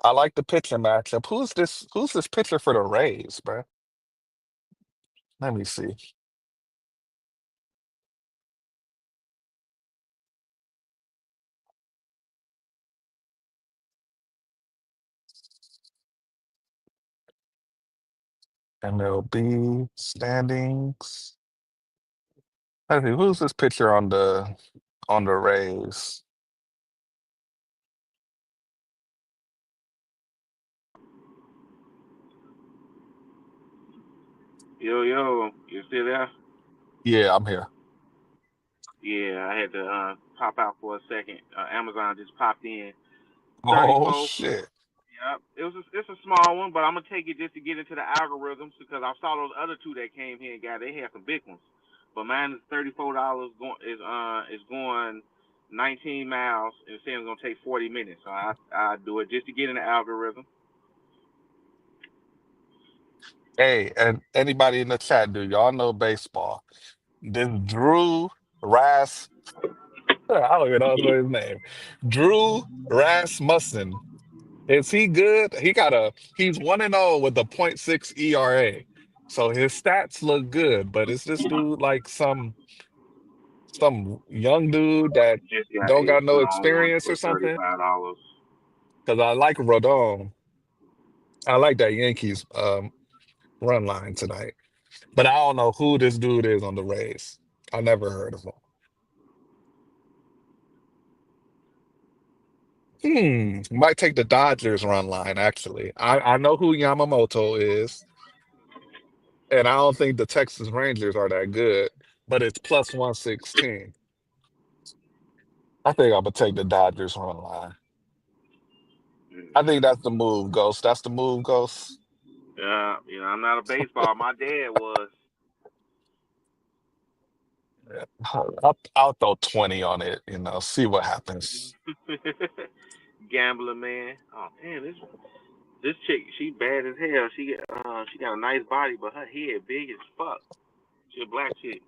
I like the pitcher matchup. Who's this pitcher for the Rays, bro? Let me see. MLB standings. Let's see, who's this pitcher on the Rays? Yo, yo, you still there? Yeah, I'm here. Yeah, I had to pop out for a second. Amazon just popped in. Oh 34. shit. Yep. It's a small one, but I'm gonna take it just to get into the algorithms because I saw those other two that came here and got. They had some big ones, but mine is $34. Going 19 miles and it's saying it's gonna take 40 minutes. So I do it just to get in the algorithm. Hey, and anybody in the chat, do y'all know baseball? This Drew Ras, I don't even know his name. Drew Rasmussen. Is he good? He's 1-0 with a .6 ERA. So his stats look good, but is this dude like some young dude that Just got don't a got no small one experience for or something? $35. Because I like Rodon. I like that Yankees run line tonight. But I don't know who this dude is on the Rays. I never heard of him. Might take the Dodgers run line, actually. I know who Yamamoto is, and I don't think the Texas Rangers are that good, but it's plus 116. I think I'm gonna take the Dodgers run line. I think that's the move, Ghost. That's the move, Ghost. I'm not a baseball. My dad was. Yeah. I'll throw 20 on it, see what happens. Gambler man. Oh damn, this chick, she bad as hell. She got a nice body, but her head big as fuck. She a black chick.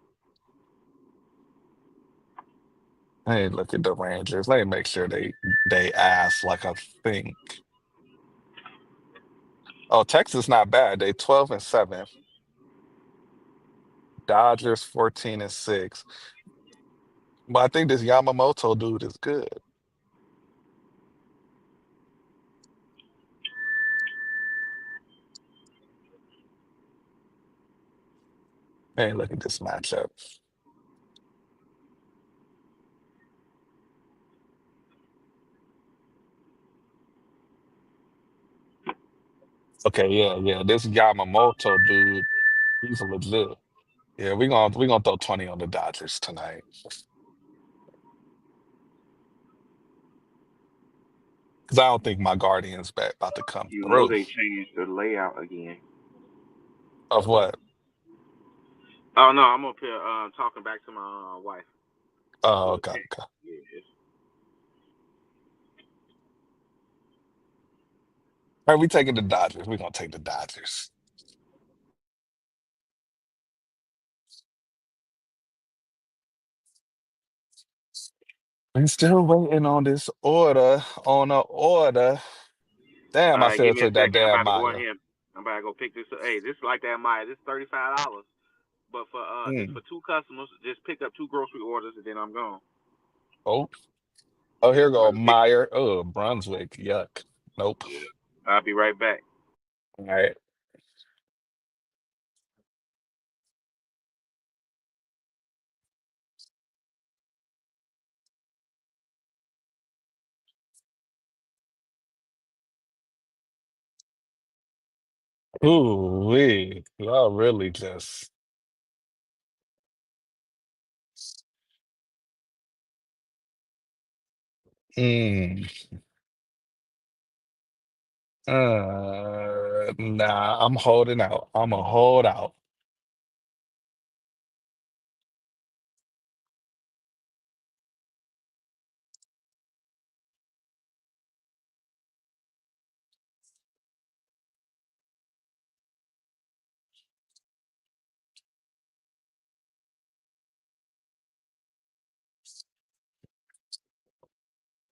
Hey, look at the Rangers. Let me make sure they ass like I think. Oh, Texas not bad. They 12-7. Dodgers 14-6. But I think this Yamamoto dude is good. Hey, look at this matchup. Okay, yeah. This Yamamoto dude, he's legit. Yeah, we gonna throw 20 on the Dodgers tonight. Because I don't think my Guardians back about to come You know through. they changed the layout again. Of what? Oh no, I'm up here talking back to my wife Oh, through a okay, text. okay. Yeah, All right, we taking the Dodgers. We're gonna take the Dodgers. We still waiting on this order, on a order. All Damn, I right, should give have me a took that second. I'm damn about to go in Maya. here. I'm about to go pick this up. Hey, this is like that Maya. This is $35. But for this Mm. for two customers, just pick up two grocery orders and then I'm gone. Oh, oh, here I'm about go to pick. Meyer. Oh, Brunswick. Yuck. Nope. Yeah. I'll be right back. All right. Ooh, y'all really just. Mm. Nah, I'm holding out. I'm a hold out.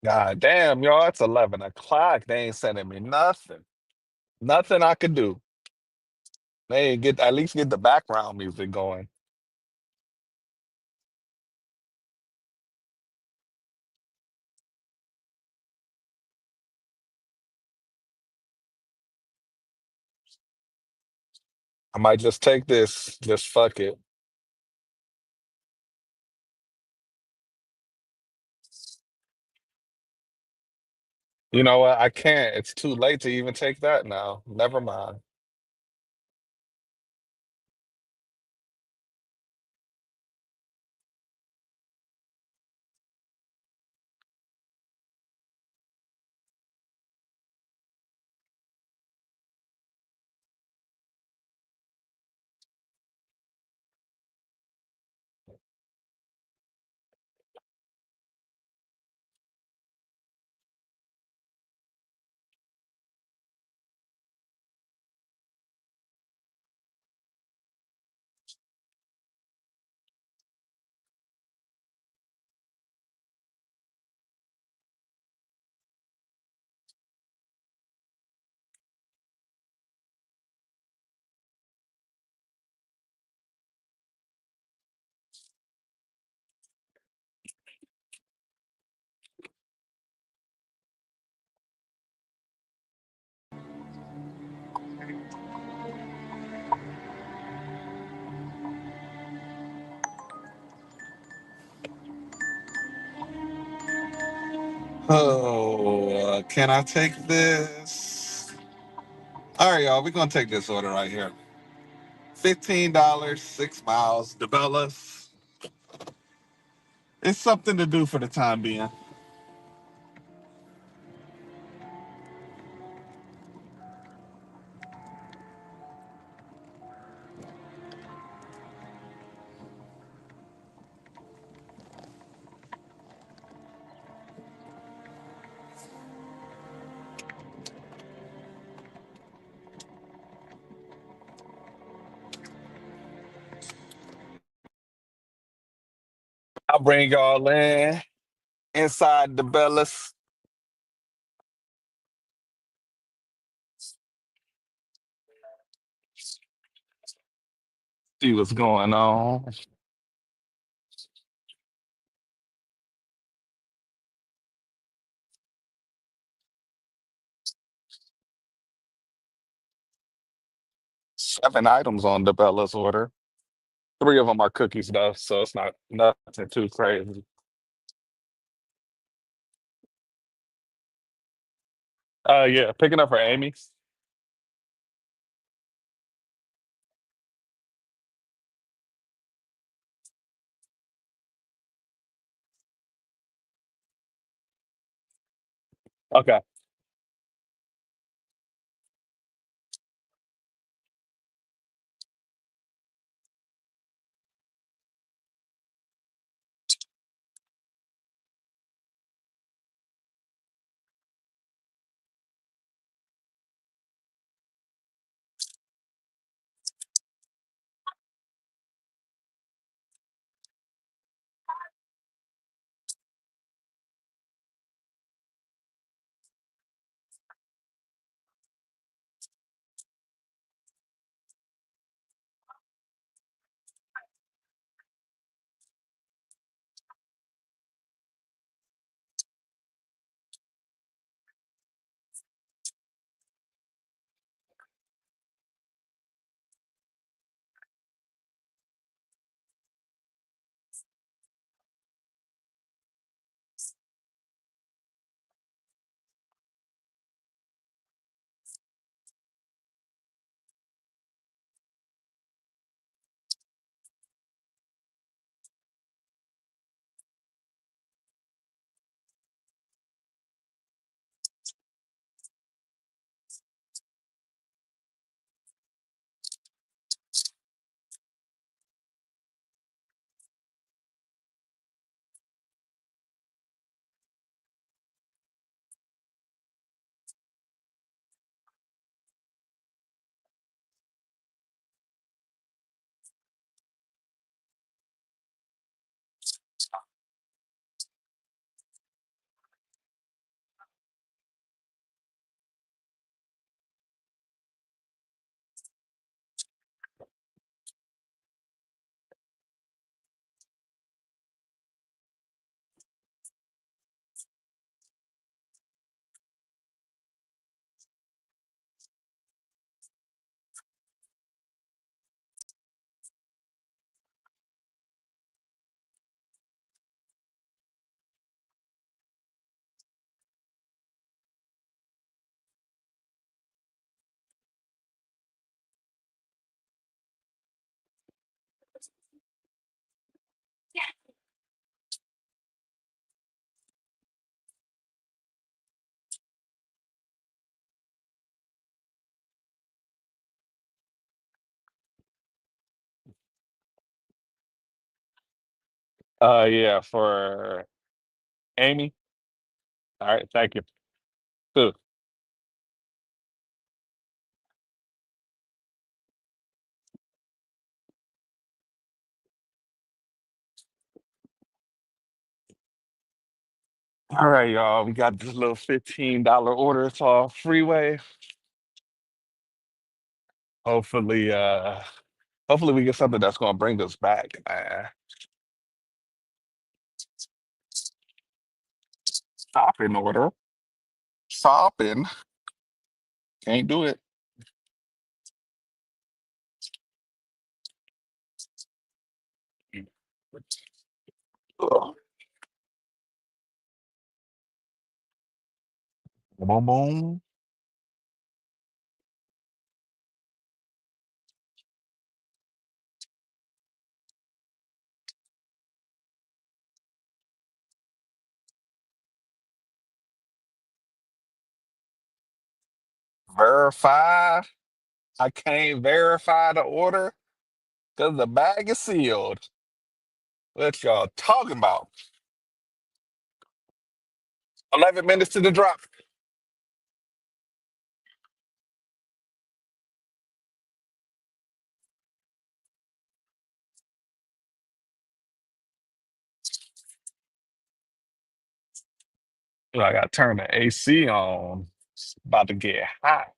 God damn, y'all, it's 11 o'clock. They ain't sending me nothing. Nothing I could do. They ain't at least get the background music going. I might just take this. Just fuck it. You know what? I can't. It's too late to even take that now. Never mind. Oh, can I take this? All right, y'all. We're gonna take this order right here. $15, 6 miles. DeBellas. It's something to do for the time being. I'll bring y'all in inside DeBellas. See what's going on. 7 items on DeBellas order. 3 of them are cookies though, so it's not nothing too crazy. Yeah, picking up for Amy. Okay. Yeah, for Amy. All right, thank you. Cool. All right, y'all. We got this little $15 order. It's all freeway. Hopefully, hopefully we get something that's gonna bring us back, man. Shopping order. Shopping. Can't do it. Ugh. Boom, boom. Verify. I can't verify the order because the bag is sealed. What y'all talking about? 11 minutes to the drop. I got to turn the AC on. It's about to get hot.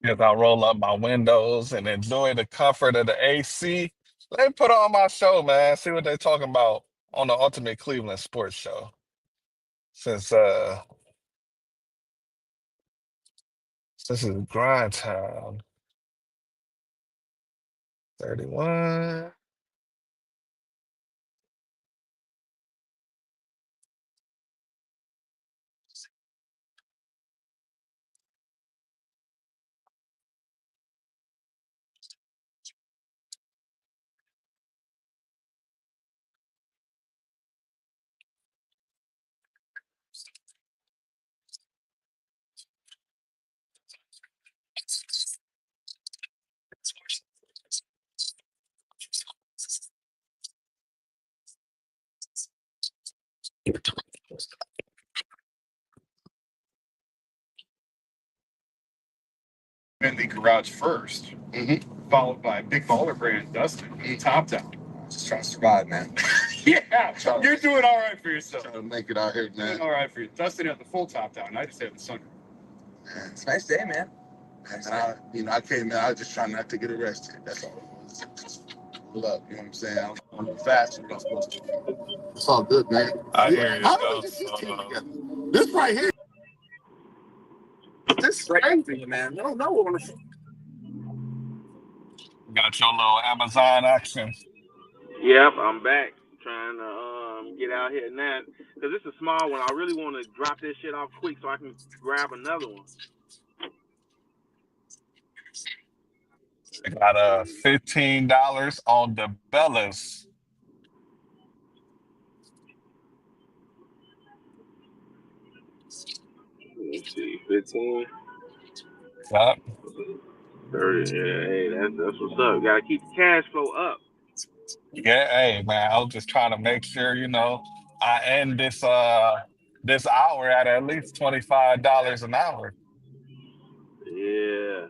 As I roll up my windows and enjoy the comfort of the AC, let me put on my show, man. See what they talking about on the Ultimate Cleveland Sports Show. Since this is grind time. 31. In the garage 1st, followed by Big Baller Brand Dustin, Top Down. Just trying to survive, man. Yeah, you're doing all right for yourself. Trying to make it out here, man. Doing all right for you. Dustin had the full top down. I just had the sunroof. Man, it's a nice day, man. And I came in. I was just trying not to get arrested. That's all it was. Just pull up. You know what I'm saying? I'm a fast than I'm supposed to. It's all good, man. I hear you, How did we though. get this team together? This right here. This is crazy, man. I don't know what I'm. Got your little Amazon action. Yep, I'm back trying to get out here now because it's a small one. I really want to drop this shit off quick so I can grab another one. I got $15 on the Bellas. Let's see, 15, Yup. 30. Yeah, hey, that's what's up. Got to keep the cash flow up. Yeah, hey man, I was just trying to make sure, I end this hour at least $25 an hour. Yeah.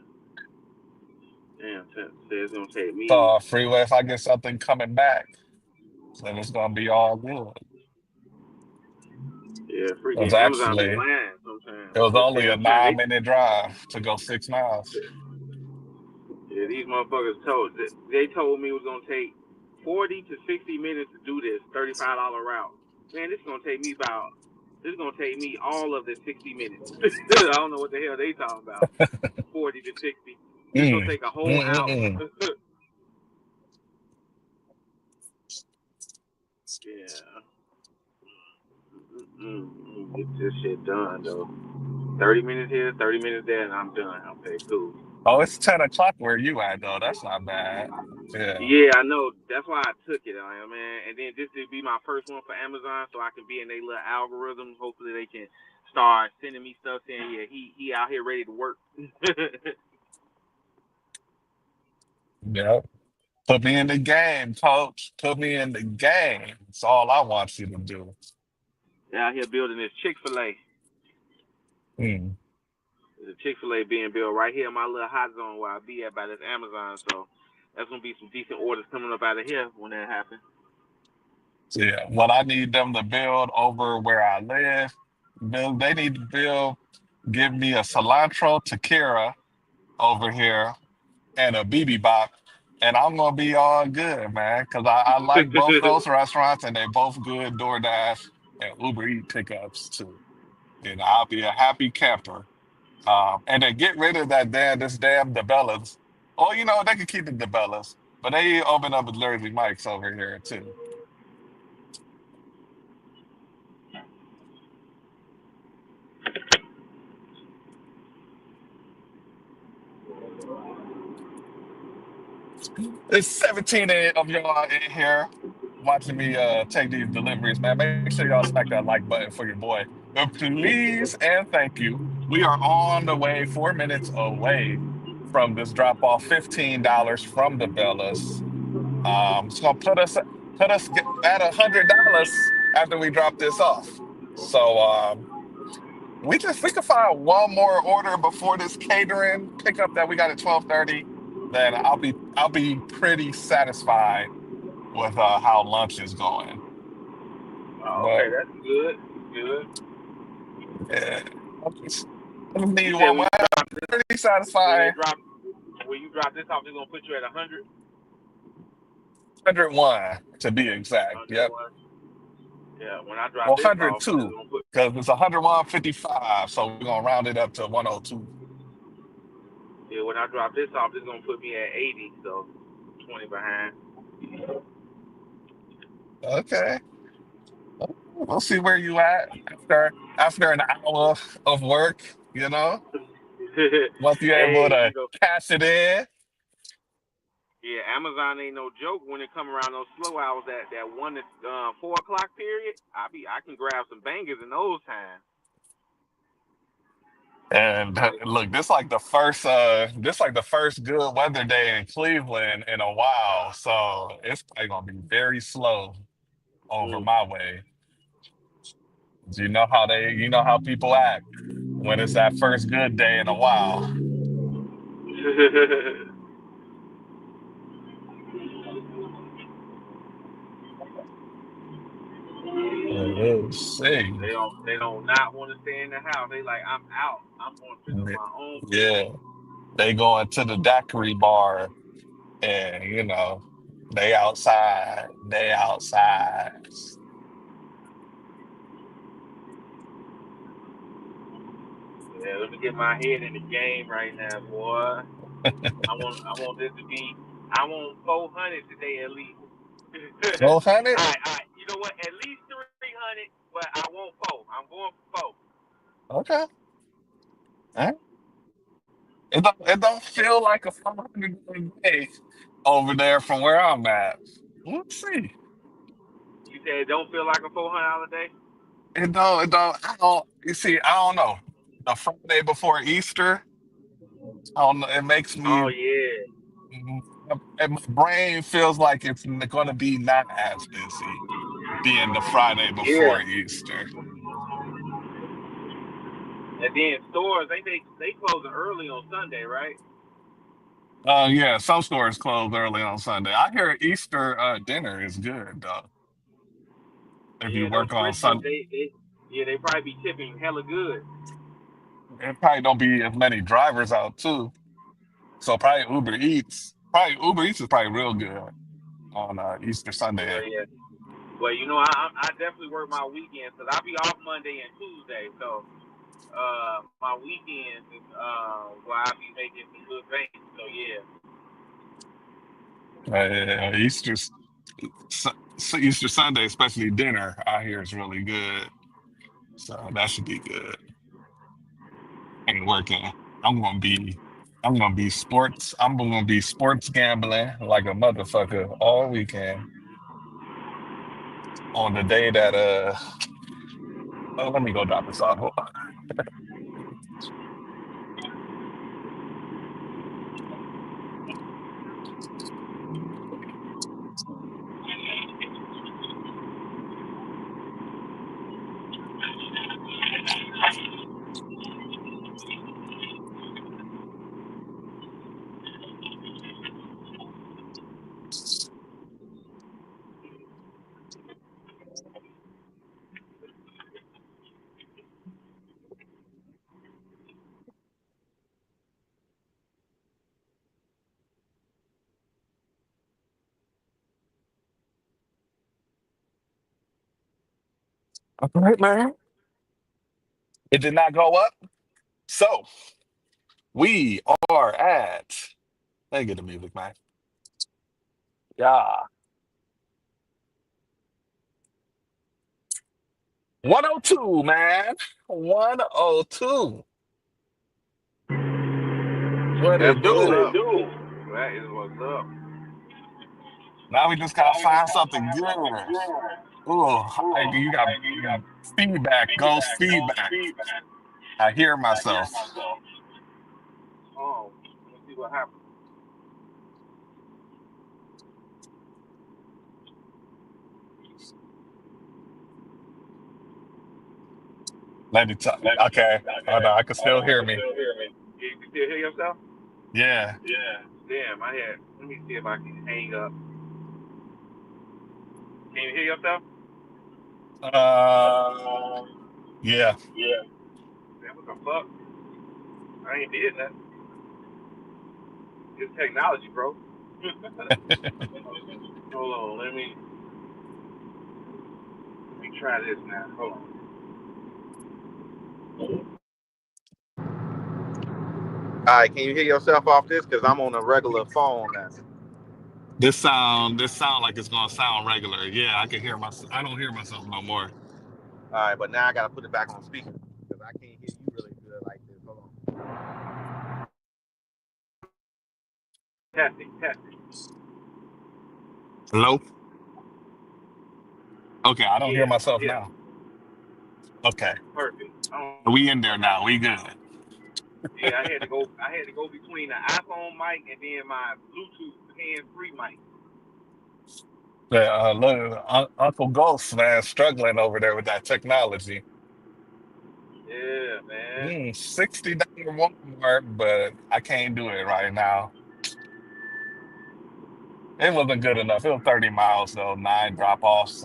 Damn, say it's gonna take me. So freeway, if I get something coming back, then it's gonna be all good. Yeah, It was freaking Amazon be actually lying sometimes. it was Just only saying, a I'm trying. 9 minute drive to go 6 miles. Yeah, these motherfuckers they told me it was gonna take 40 to 60 minutes to do this $35 route. Man, this is gonna take me about. This is gonna take me all of the 60 minutes. I don't know what the hell they talking about. 40 to 60. This is gonna Mm. take a whole hour. Mm-mm-mm. Yeah. Get this shit done though. 30 minutes here, 30 minutes there, and I'm done. Okay, cool. Oh, it's 10 o'clock where you at though. That's not bad. Yeah. Yeah, I know. That's why I took it, man. And then this would be my first one for Amazon, so I can be in their little algorithm. Hopefully, they can start sending me stuff saying, "Yeah, he out here ready to work." Yep. Put me in the game, coach. Put me in the game. That's all I want you to do. They're out here building this Chick-fil-A. Mm. There's a Chick-fil-A being built right here in my little hot zone where I be at by this Amazon. So that's gonna be some decent orders coming up out of here when that happens. Yeah, what I need them to build over where I live, they need to give me a cilantro tequila over here and a BB Bop, and I'm gonna be all good, man. Because I like both those restaurants, and they both good DoorDash and Uber Eat pickups too. And I'll be a happy camper. And then get rid of this damn DeBellas. Oh, they can keep the DeBellas, but they open up a Jersey Mike's over here too. There's 17 of y'all in here watching me take these deliveries, man. Make sure y'all smack that like button for your boy. Please and thank you. We are on the way, 4 minutes away from this drop off, $15 from the Bellas. It's gonna at $100 after we drop this off. So we can find one more order before this catering pickup that we got at 12:30, then I'll be pretty satisfied with how lunch is going. Oh, okay, But that's good. Good. yeah, I just You need said one more. Pretty when they satisfied. drop when you drop this off, they're gonna put you at 100. 101 to be exact. Yep. 101. Yeah. When I drop Well, this off, it's 102 gonna put. because it's 101.55, so we're gonna round it up to 102. Yeah. When I drop this off, it's gonna put me at 80. So 20 behind. Okay. We'll see where you at after an hour of work, once you're able Hey, to cash it in. yeah, Amazon ain't no joke when it come around those slow hours. That 1 to 4 o'clock period, I can grab some bangers in those times. And Like, look, this like the first good weather day in Cleveland in a while. So it's probably gonna be very slow over mm. my way. You know how people act when it's that first good day in a while. Let's see. they don't not want to stay in the house. They like, I'm out. I'm going to visit my own Yeah, people. they going to the daiquiri bar and they outside. They outside. Yeah, let me get my head in the game right now, boy. I want this to be. I want 400 today at least. Well, honey. All right. You know what? At least 300, but I want four. I'm going for four. Okay. All right. It don't feel like a 500 day over there from where I'm at. We'll see. You said it don't feel like a $400 day. You see, I don't know. The Friday before Easter, I don't know. It makes Oh me, yeah, mm, and my brain feels like it's going to be not as busy being the Friday yeah. before Easter. And then stores, they closing early on Sunday, right? Yeah, some stores close early on Sunday. I hear Easter dinner is good though. If you Yeah, those work on Christians, Sunday, they probably be tipping hella good. it probably don't be as many drivers out too. So probably Uber Eats. Probably Uber Eats is probably real good on Easter Sunday. Well, yeah. Well, I definitely work my weekends because I be off Monday and Tuesday. So my weekends is where I be making some good bank. So yeah. Easter Easter Sunday, especially dinner, I hear is really good. So that should be good. Ain't working. I'm gonna be I'm gonna be sports gambling like a motherfucker all weekend on the day that oh, let me go drop this off. All right, man. It did not go up. So we are at, let me get the music, man. Yeah. 102, man. 102. What That's it what's do? up. That is what's up. Now we just gotta find something good. Oh, you got feedback, ghost feedback. I hear myself. Oh, let's see what happens. Let me talk. Okay. Oh, no, I can still hear me. You can still hear yourself? Yeah. Damn, I had. Let me see if I can hang up. Can you hear yourself? Uh, yeah. Man, what the fuck? I ain't did nothing. It's technology, bro. Hold on, let me try this now. Hold on. All right, can you hear yourself off this? Cause I'm on a regular phone now. This sound like it's gonna sound regular. Yeah, I can hear myself. I don't hear myself no more. All right, but now I gotta put it back on speaker because I can't hear you really good like this. Hold on. Testing. Hello? Okay, I don't hear myself Yeah, now. Okay. perfect. I don't We in there now. We good. Yeah, I had to go between the iPhone mic and then my Bluetooth hands-free mic. Yeah, look, Uncle Ghost, man, struggling over there with that technology. Yeah, man. $60 Walmart, but I can't do it right now. It wasn't good enough. It was 30 miles though, 9 drop-offs.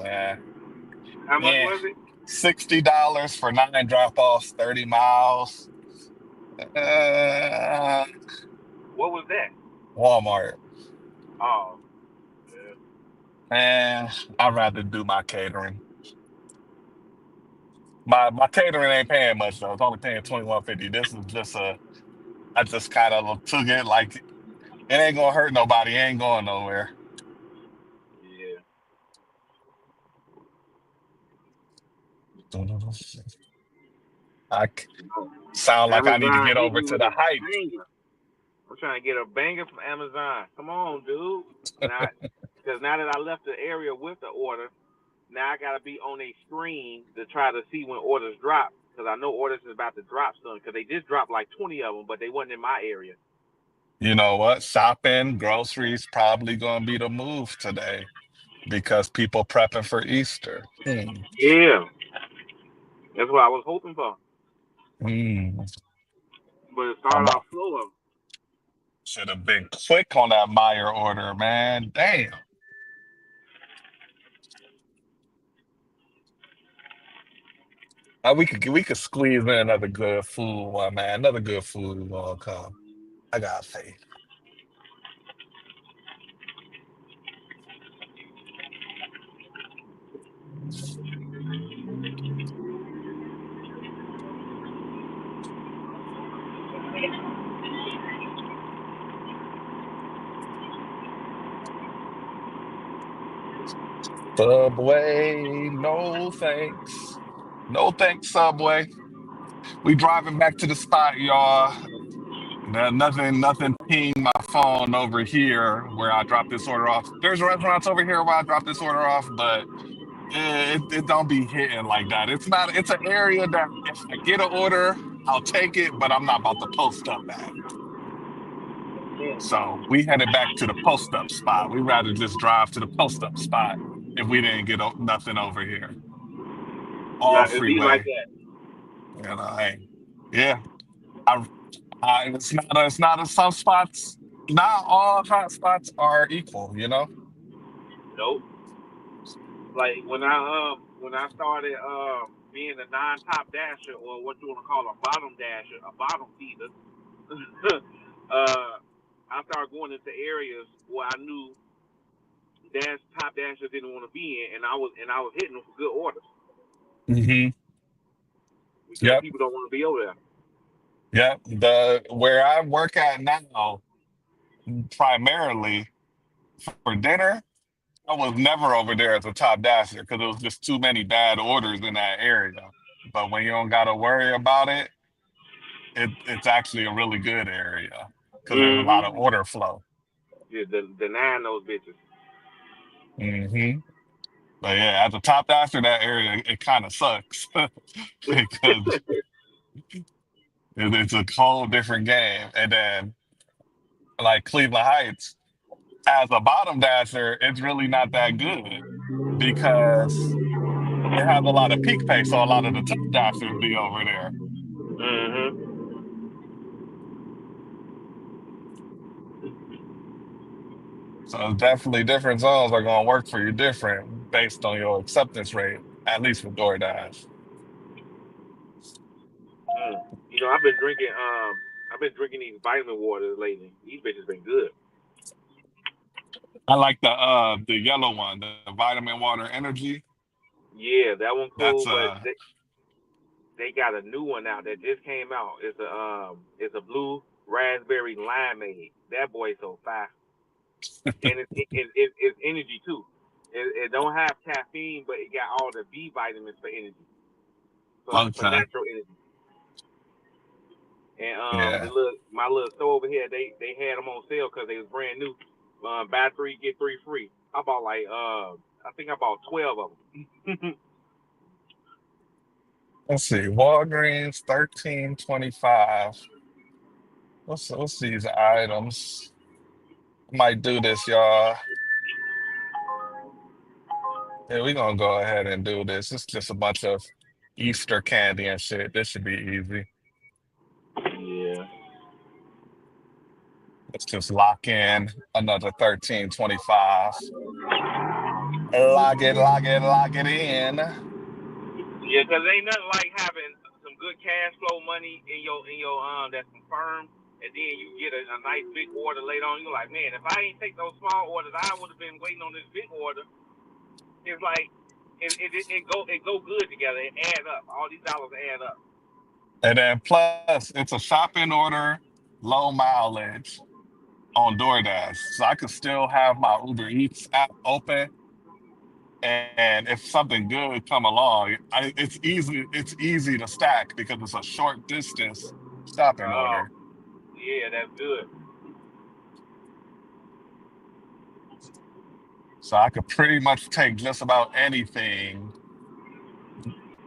How much Yeah, was it? $60 for 9 drop-offs, 30 miles. Uh, What was that? Walmart. Oh, yeah. And I'd rather do my catering. My catering ain't paying much though. It's only paying 21.50. This is just I just kind of took it like it ain't gonna hurt nobody. It ain't going nowhere. Yeah. I sound like I need to Amazon get hit over me to with the a heights. banger. I'm trying to get a banger from Amazon. Come on, dude. Now, because now that I left the area with the order, now I gotta be on a screen to try to see when orders drop. Because I know orders is about to drop soon. Because they just dropped like 20 of them, but they wasn't in my area. You know what? Shopping, groceries probably gonna be the move today because people prepping for Easter. Yeah, that's what I was hoping for. Mm. But it started off slower. Should have been quick on that Meyer order, man. Damn. We could squeeze in another good food one, man. Another good food will come. I got faith. Subway, no thanks. No thanks, Subway. We driving back to the spot, y'all. Nothing pinged my phone over here where I dropped this order off. There's restaurants over here where I dropped this order off, but it don't be hitting like that. It's an area that if I get an order, I'll take it, but I'm not about to post up at. So we headed back to the post up spot. We'd rather just drive to the post up spot if we didn't get nothing over here. All Like, it be like freeway. that. Hey, yeah. I, it's not some spots. Not all hot spots are equal. Nope. Like when I started being a non-top dasher or what you want to call a bottom dasher, a bottom feeder, I started going into areas where I knew top dashers didn't want to be in, and I was hitting them for good orders. Mm-hmm. because Yep. people don't want to be over there. Yep. The where I work at now, primarily for dinner, I was never over there as a top dasher because there was just too many bad orders in that area. But when you don't gotta worry about it, it's actually a really good area because there's a lot of Mm-hmm. order flow. Yeah, denying those bitches. Hmm. But yeah, as a top dasher, that area it kind of sucks because it's a whole different game. And then like Cleveland Heights, as a bottom dasher, it's really not that good because it has a lot of peak pay, so a lot of the top dashers be over there. Mm-hmm. So it's definitely different zones are going to work for you different based on your acceptance rate, at least with DoorDash. Mm. I've been drinking these vitamin waters lately. These bitches been good. I like the yellow one, the vitamin water energy. Yeah, that one That's cool, but they got a new one out that just came out. It's a blue raspberry limeade. That boy so fast, and it's energy too. It don't have caffeine, but it got all the B vitamins for energy, for okay. natural energy. And Yeah. my little store over here, they had them on sale because they was brand new. Buy three get three free. I bought I think I bought 12 of them. Let's see. Walgreens 13.25. What's these items? Might do this, y'all. Yeah, we're gonna go ahead and do this. It's just a bunch of Easter candy and shit. This should be easy. Yeah. Let's just lock in another 13.25. Lock it in. Yeah, cause ain't nothing like having some good cash flow money in your that's confirmed, and then you get a nice big order later on. You're like, man, if I ain't take those small orders, I would have been waiting on this big order. It's like it go good together. It add up. All these dollars add up. And then plus, it's a shopping order, low mileage on DoorDash. So I could still have my Uber Eats app open. And if something good come along, it's easy to stack because it's a short distance shopping Oh, order. yeah, that's good. So I could pretty much take just about anything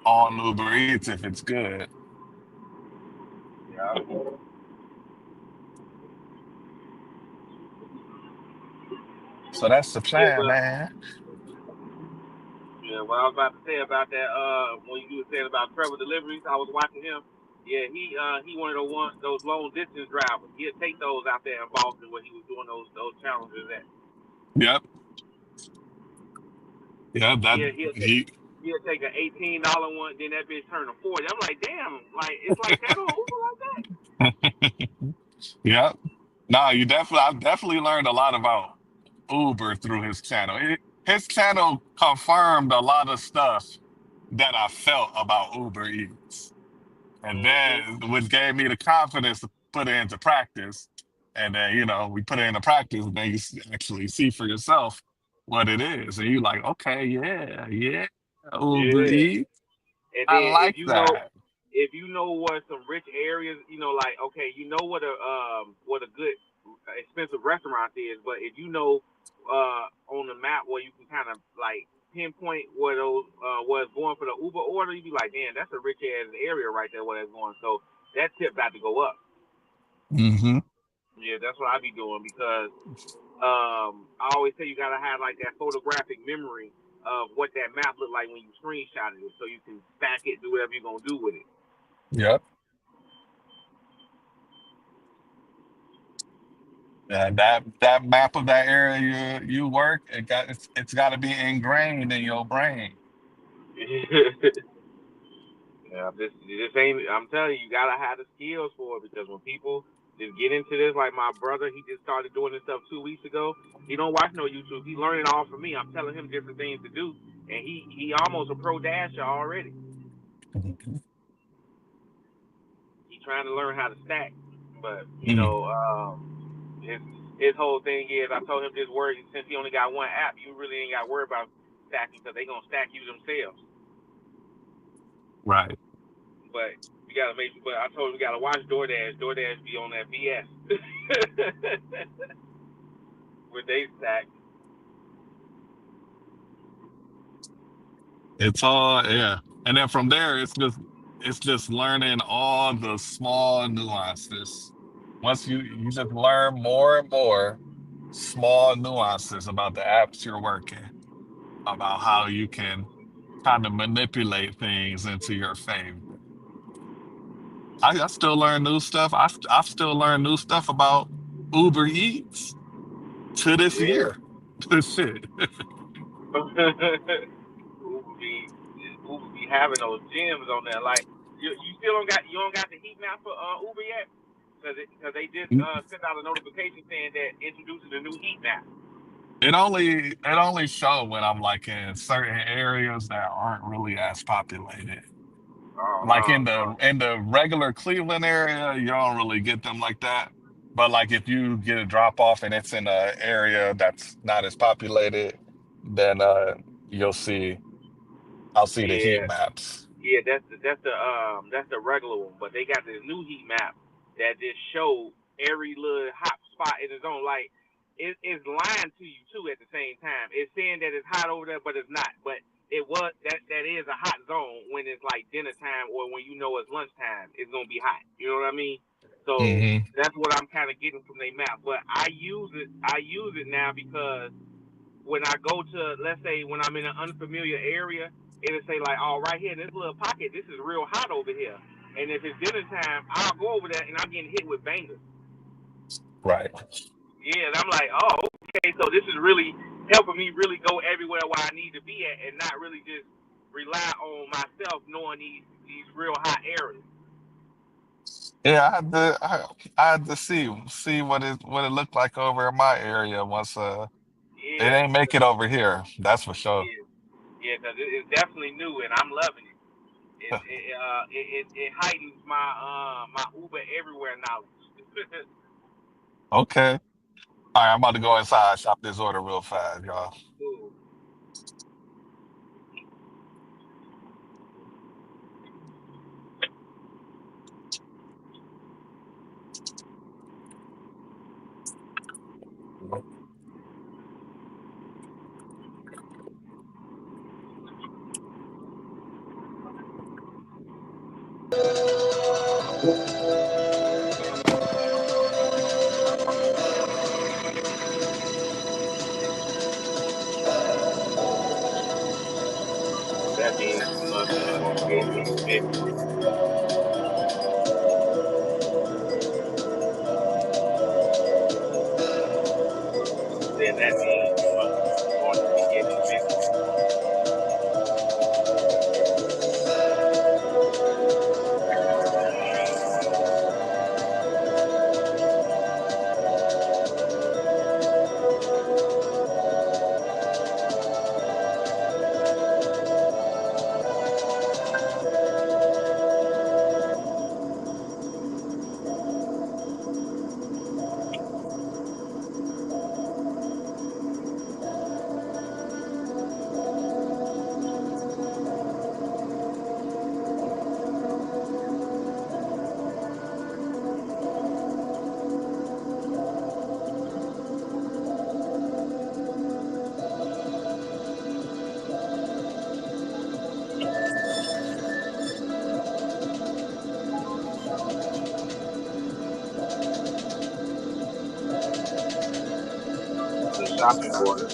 on Uber Eats if it's good. Yeah. So that's the Yeah, plan, but man. yeah, what I was about to say about that, when you were saying about travel deliveries, I was watching him. Yeah, he one of those long distance drivers. He'd take those out there in Boston where he was doing those challenges at. Yep. Yeah, that Yeah, he he'll take an $18 one, then that bitch turn to 40. I'm like, damn, like it's like that on Uber like that. Yep. No, I've definitely learned a lot about Uber through his channel. His channel confirmed a lot of stuff that I felt about Uber Eats. And Mhm. then which gave me the confidence to put it into practice. And then, we put it into practice, and then you actually see for yourself what it is. And you're like, okay, yeah, yeah, Uber Yeah. Eats. And I then like that. if you know what some rich areas, like okay, you know what a good expensive restaurant is, but if you know on the map where you can kind of like pinpoint where those was going for the Uber order, you be like, damn, that's a rich ass area right there where that's going. So that tip about to go up. Hmm. Yeah, that's what I be doing because I always say you gotta have like that photographic memory of what that map looked like when you screenshotted it, so you can stack it, do whatever you're gonna do with it. Yep. And that map of that area you work, it's got to be ingrained in your brain. Yeah, this ain't. I'm telling you, you gotta have the skills for it because when people just get into this, like my brother, he just started doing this stuff 2 weeks ago. He don't watch no YouTube. He learning all from me. I'm telling him different things to do, and he almost a pro dasher already. He's trying to learn how to stack, but Mm. his whole thing is I told him this word since he only got one app, you really ain't got to worry about stacking because they gonna stack you themselves. Right. But we gotta make. But I told him we gotta watch DoorDash. DoorDash be on that BS where they stack. It's all yeah. And then from there it's just learning all the small nuances. Once you just learn more and more small nuances about the apps you're working, about how you can kind of manipulate things into your favor. I still learn new stuff. I still learn new stuff about Uber Eats to this Yeah. year. Shit. Uber be Uber be having those gems on there. Like you still don't got the heat map for Uber yet? Because they just sent out a notification saying that introducing the new heat map. It only show when I'm like in certain areas that aren't really as populated. Oh Like in no. the regular Cleveland area, you don't really get them like that. But like if you get a drop off and it's in an area that's not as populated, then you'll see I'll see the heat Yeah. maps. Yeah, that's the regular one, but they got this new heat map that just show every little hot spot in its own. Like it's lying to you too at the same time. It's saying that it's hot over there, but it's not. But that is a hot zone when it's like dinner time or when you know it's lunchtime. It's gonna be hot. You know what I mean? So Hmm. that's what I'm kind of getting from their map. But I use it. I use it now because when I go to, let's say, when I'm in an unfamiliar area, it'll say like, oh, right here in this little pocket, this is real hot over here. And if it's dinner time, I'll go over there and I'm getting hit with bangers. Right. Yeah, and I'm like, oh, okay, so this is really helping me really go everywhere where I need to be at and not really just rely on myself knowing these real hot areas. Yeah, I had to see what it looked like over in my area once it Yeah, ain't make it over here. That's for sure. yeah, yeah, because it's definitely new and I'm loving it. It heightens my Uber everywhere knowledge. Okay. All right, I'm about to go inside, shop this order real fast, y'all. Cool. That means you must get these fixed. Then that means you must going to be getting fixed. The shopping order.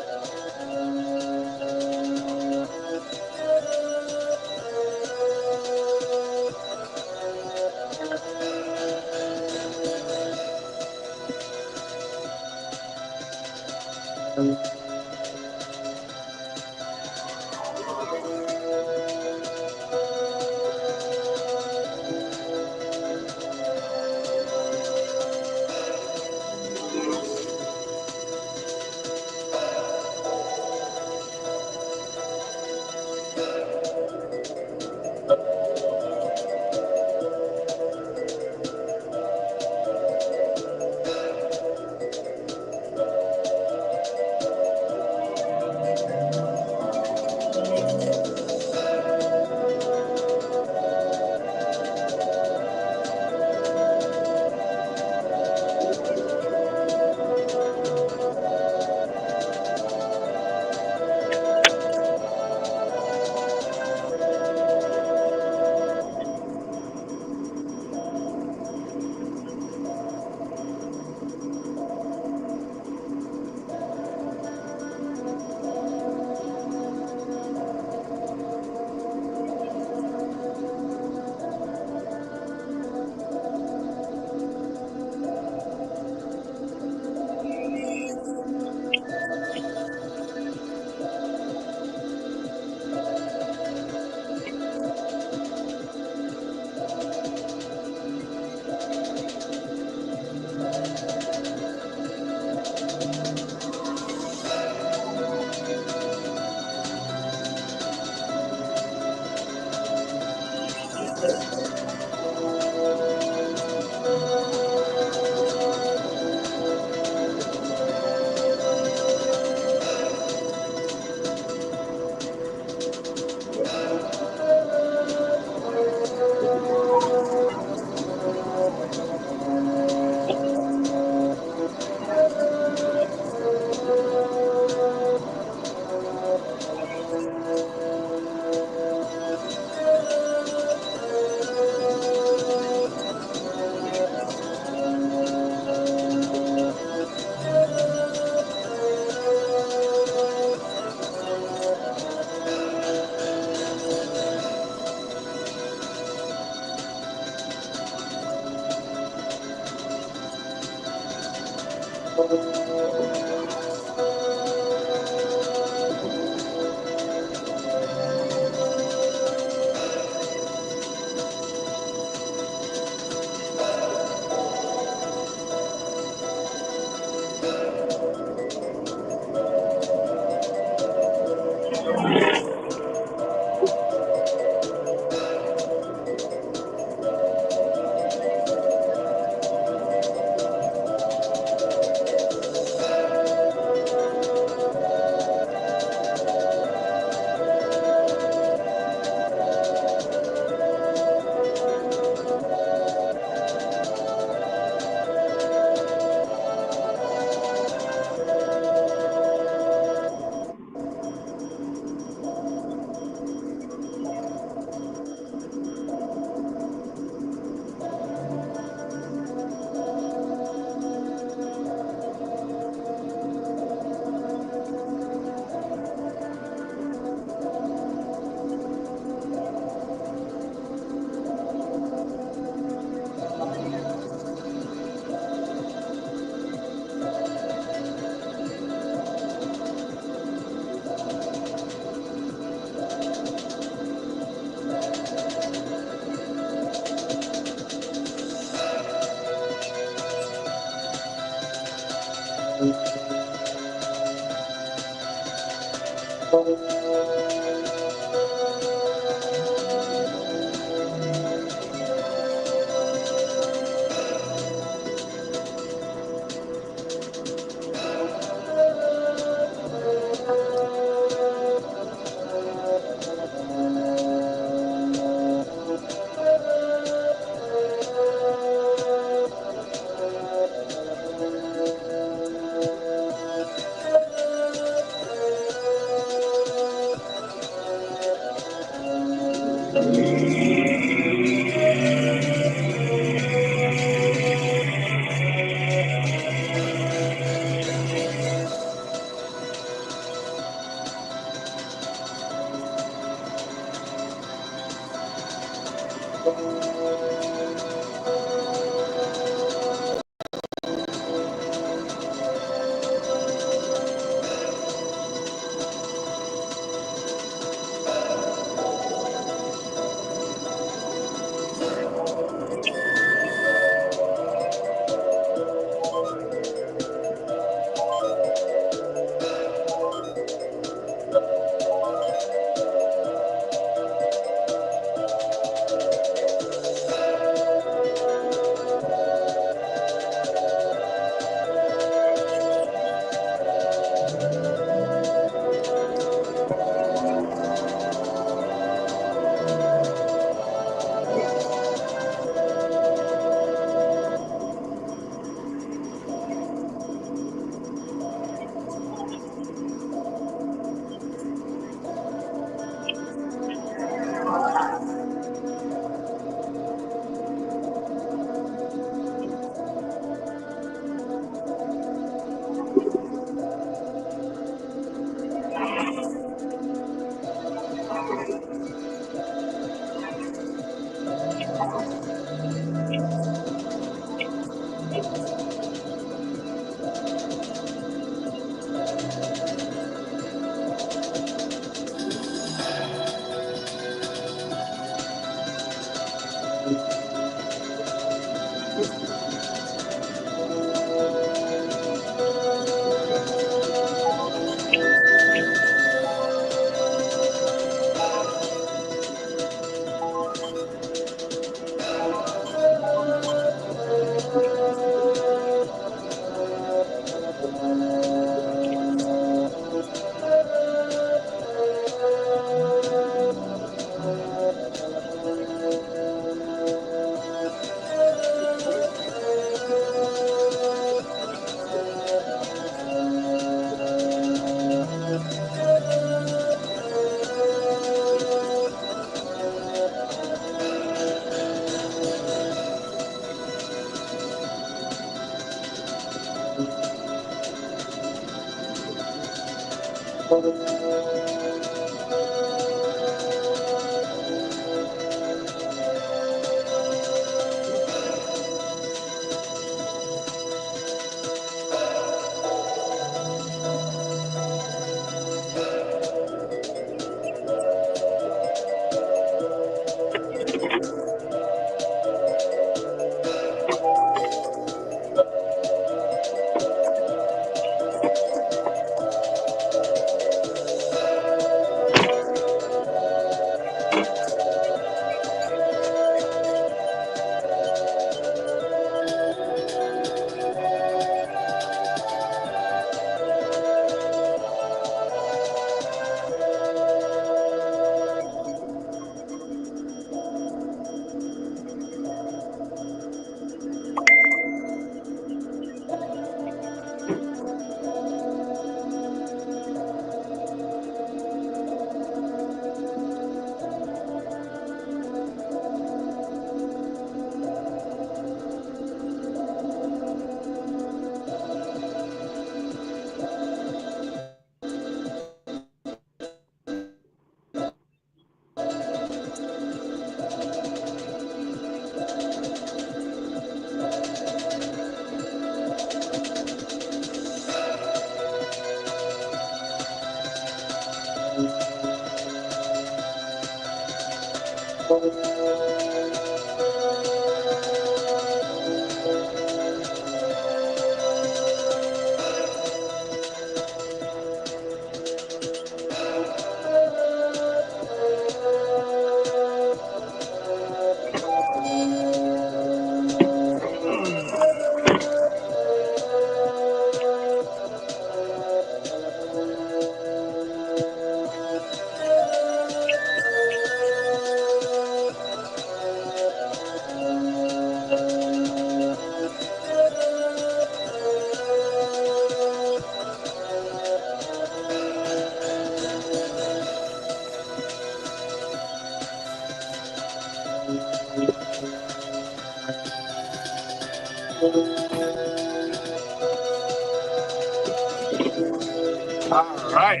All right.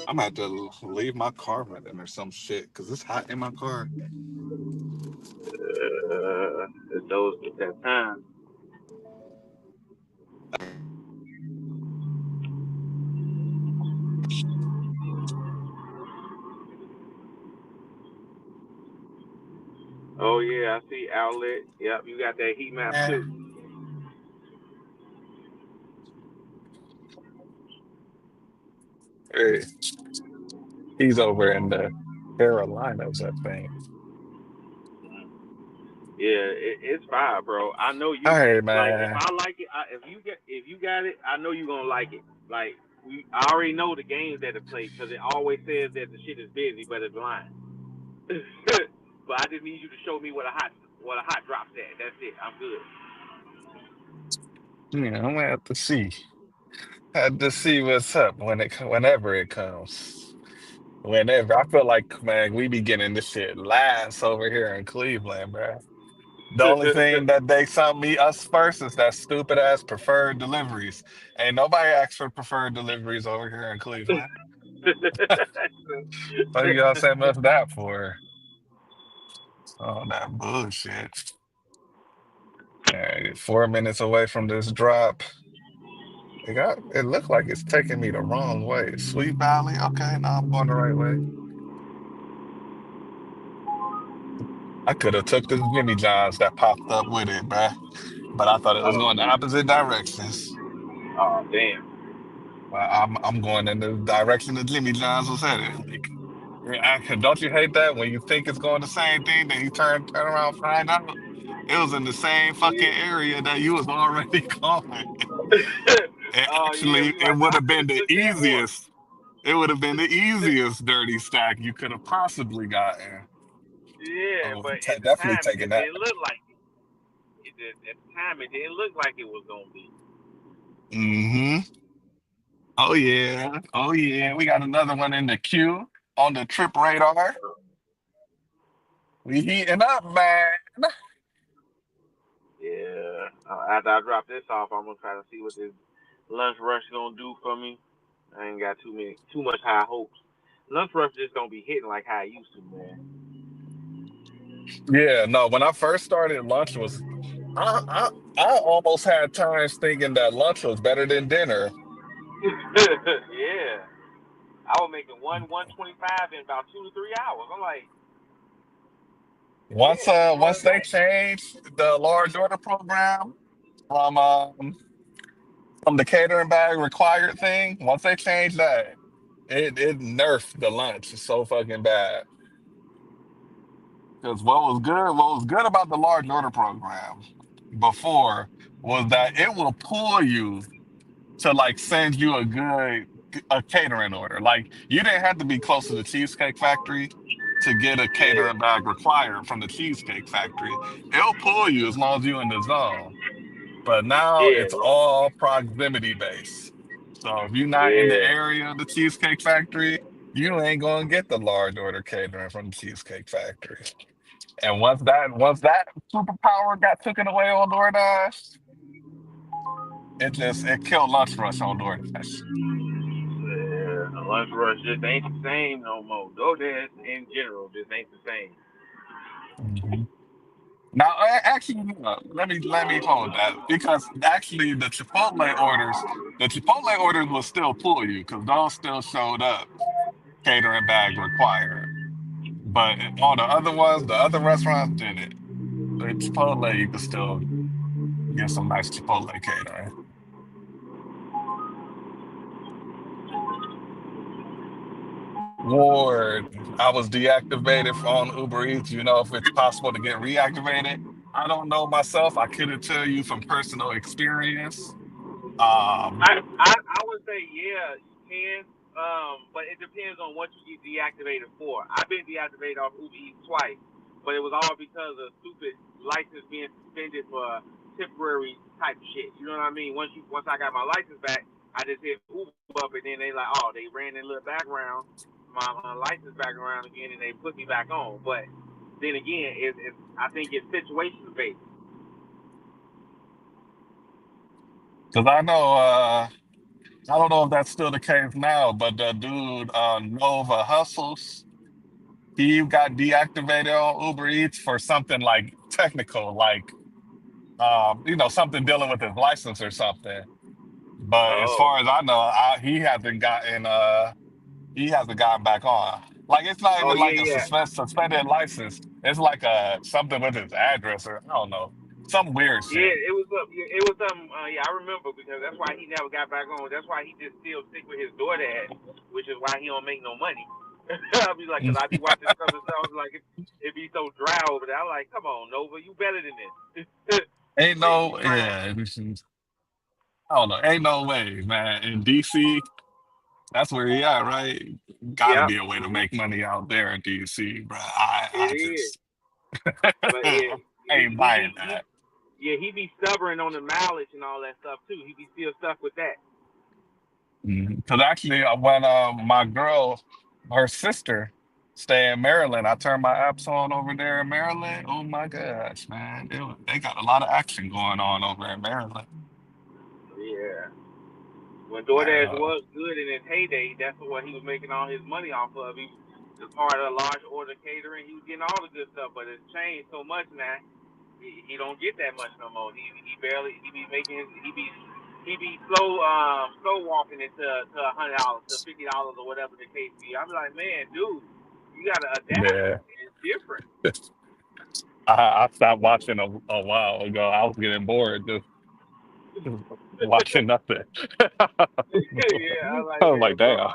I'm gonna have to leave my car running or some shit because it's hot in my car. It's those that time. Oh yeah, I see outlet. Yep, you got that heat map Eh. too. Hey, he's over in the Carolinas, I think. Yeah, it's fire, bro. I know All you right, like if man. I like it. If you got it, I know you gonna like it. Like I already know the games that it plays because it always says that the shit is busy, but it's lying. But I just need you to show me what a hot drop's at. That's it. I'm good. Yeah, I'm gonna have to see. Have to see what's up whenever it comes. Whenever I feel like, man, we be getting this shit last over here in Cleveland, bro. The only thing that they sent me us first is that stupid ass preferred deliveries. Ain't nobody asked for preferred deliveries over here in Cleveland. What you all sent us that for? Oh, that bullshit. All right, 4 minutes away from this drop. It looked like it's taking me the wrong way. Sweet Valley, okay, now I'm going the right way. I could have took the Jimmy Johns that popped up with it, bruh. But I thought it was going the Oh, opposite directions. oh damn. Well, I'm going in the direction that Jimmy John's was headed. Like, yeah, don't you hate that when you think it's going the same thing, then you turn around, find out it was in the same fucking area that you was already going. And Oh yeah, actually, we it might would I have should been have the took that one. easiest. It would have been the easiest dirty stack you could have possibly gotten. Yeah, Oh, but at the definitely time it taking just that. didn't look like it. At the time it didn't look like it was gonna be. Hmm. Oh yeah. Oh yeah. We got another one in the queue on the trip radar. We heating up, man. Yeah. After I drop this off, I'm gonna try to see what this lunch rush gonna do for me. I ain't got too much high hopes. Lunch rush just don't be hitting like how I used to, man. Yeah, no, when I first started, lunch was I I I almost had times thinking that lunch was better than dinner. Yeah. I was making 125 in about 2 to 3 hours. I'm like, yeah, you know Once what? they changed the large order program from um from the catering bag required thing, once they changed that, it nerfed the lunch so fucking bad. Because what was good about the large order program before was that it will pull you to like send you a catering order. Like you didn't have to be close to the Cheesecake Factory to get a catering Yeah, bag required from the Cheesecake Factory. It'll pull you as long as you're in the zone. But now yeah, it's all proximity based. So if you're not in the yeah, area of the Cheesecake Factory, you ain't gonna get the large order catering from the Cheesecake Factory. And once that superpower got taken away on DoorDash, it killed Lunch Rush on DoorDash. yeah. The lunch rush just ain't the same no more. Doordash in general just ain't the same. Mhm. Now, actually, let me hold that because actually the Chipotle orders will still pull you because those still showed up catering bag required. But all the other ones, the other restaurants didn't. But Chipotle, you could still get some nice Chipotle catering. Ward, I was deactivated on Uber Eats. You know if it's possible to get reactivated? I don't know myself. I couldn't tell you from personal experience. Um, I would say yeah, you can. But it depends on what you get deactivated for. I've been deactivated off Uber Eats twice, but it was all because of stupid license being suspended for temporary type shit. You know what I mean? Once I got my license back, I just hit Uber up, and then they like, oh, they ran that little background, my license background again, and they put me back on. But then again, I think it's situation based. because I don't know if that's still the case now, but the dude Nova Hustles, he got deactivated on Uber Eats for something like technical, like something dealing with his license or something. But as Oh, far as I know, he hasn't gotten back on. Like it's not oh even yeah, like a yeah. suspended license. It's like something with his address or I don't know, some weird Yeah, shit. it was up. Yeah, it was yeah, I remember because that's why he never got back on. That's why he just still stick with his Doordash, which is why he don't make no money. I be like, cause I be watching some of the stuff. I was like, it be so dry over there. I'm like, come on, Nova, you better than this. Ain't But he be no trying. yeah. I don't know. Ain't no way, man. In DC, that's where he at, right? Got to Yep. be a way to make money out there in DC, bro. It I is. just But yeah, I ain't buying that. yeah, he be stubborn on the mileage and all that stuff too. He be still stuck with that. Because actually, when my girl, her sister, stay in Maryland, I turned my apps on over there in Maryland. Oh my gosh, man, they got a lot of action going on over in Maryland. Yeah. When Man, DoorDash was good in its heyday, that's what he was making all his money off of. He was part of a large order catering. He was getting all the good stuff, but it's changed so much now. He don't get that much no more. He barely he be making he be slow walking it to $100 to $50 or whatever the case be. I'm like, man, dude, you gotta adapt. yeah. It's different. I stopped watching a while ago. I was getting bored just watching nothing. I Yeah, I'm like, was man, like, bro, damn.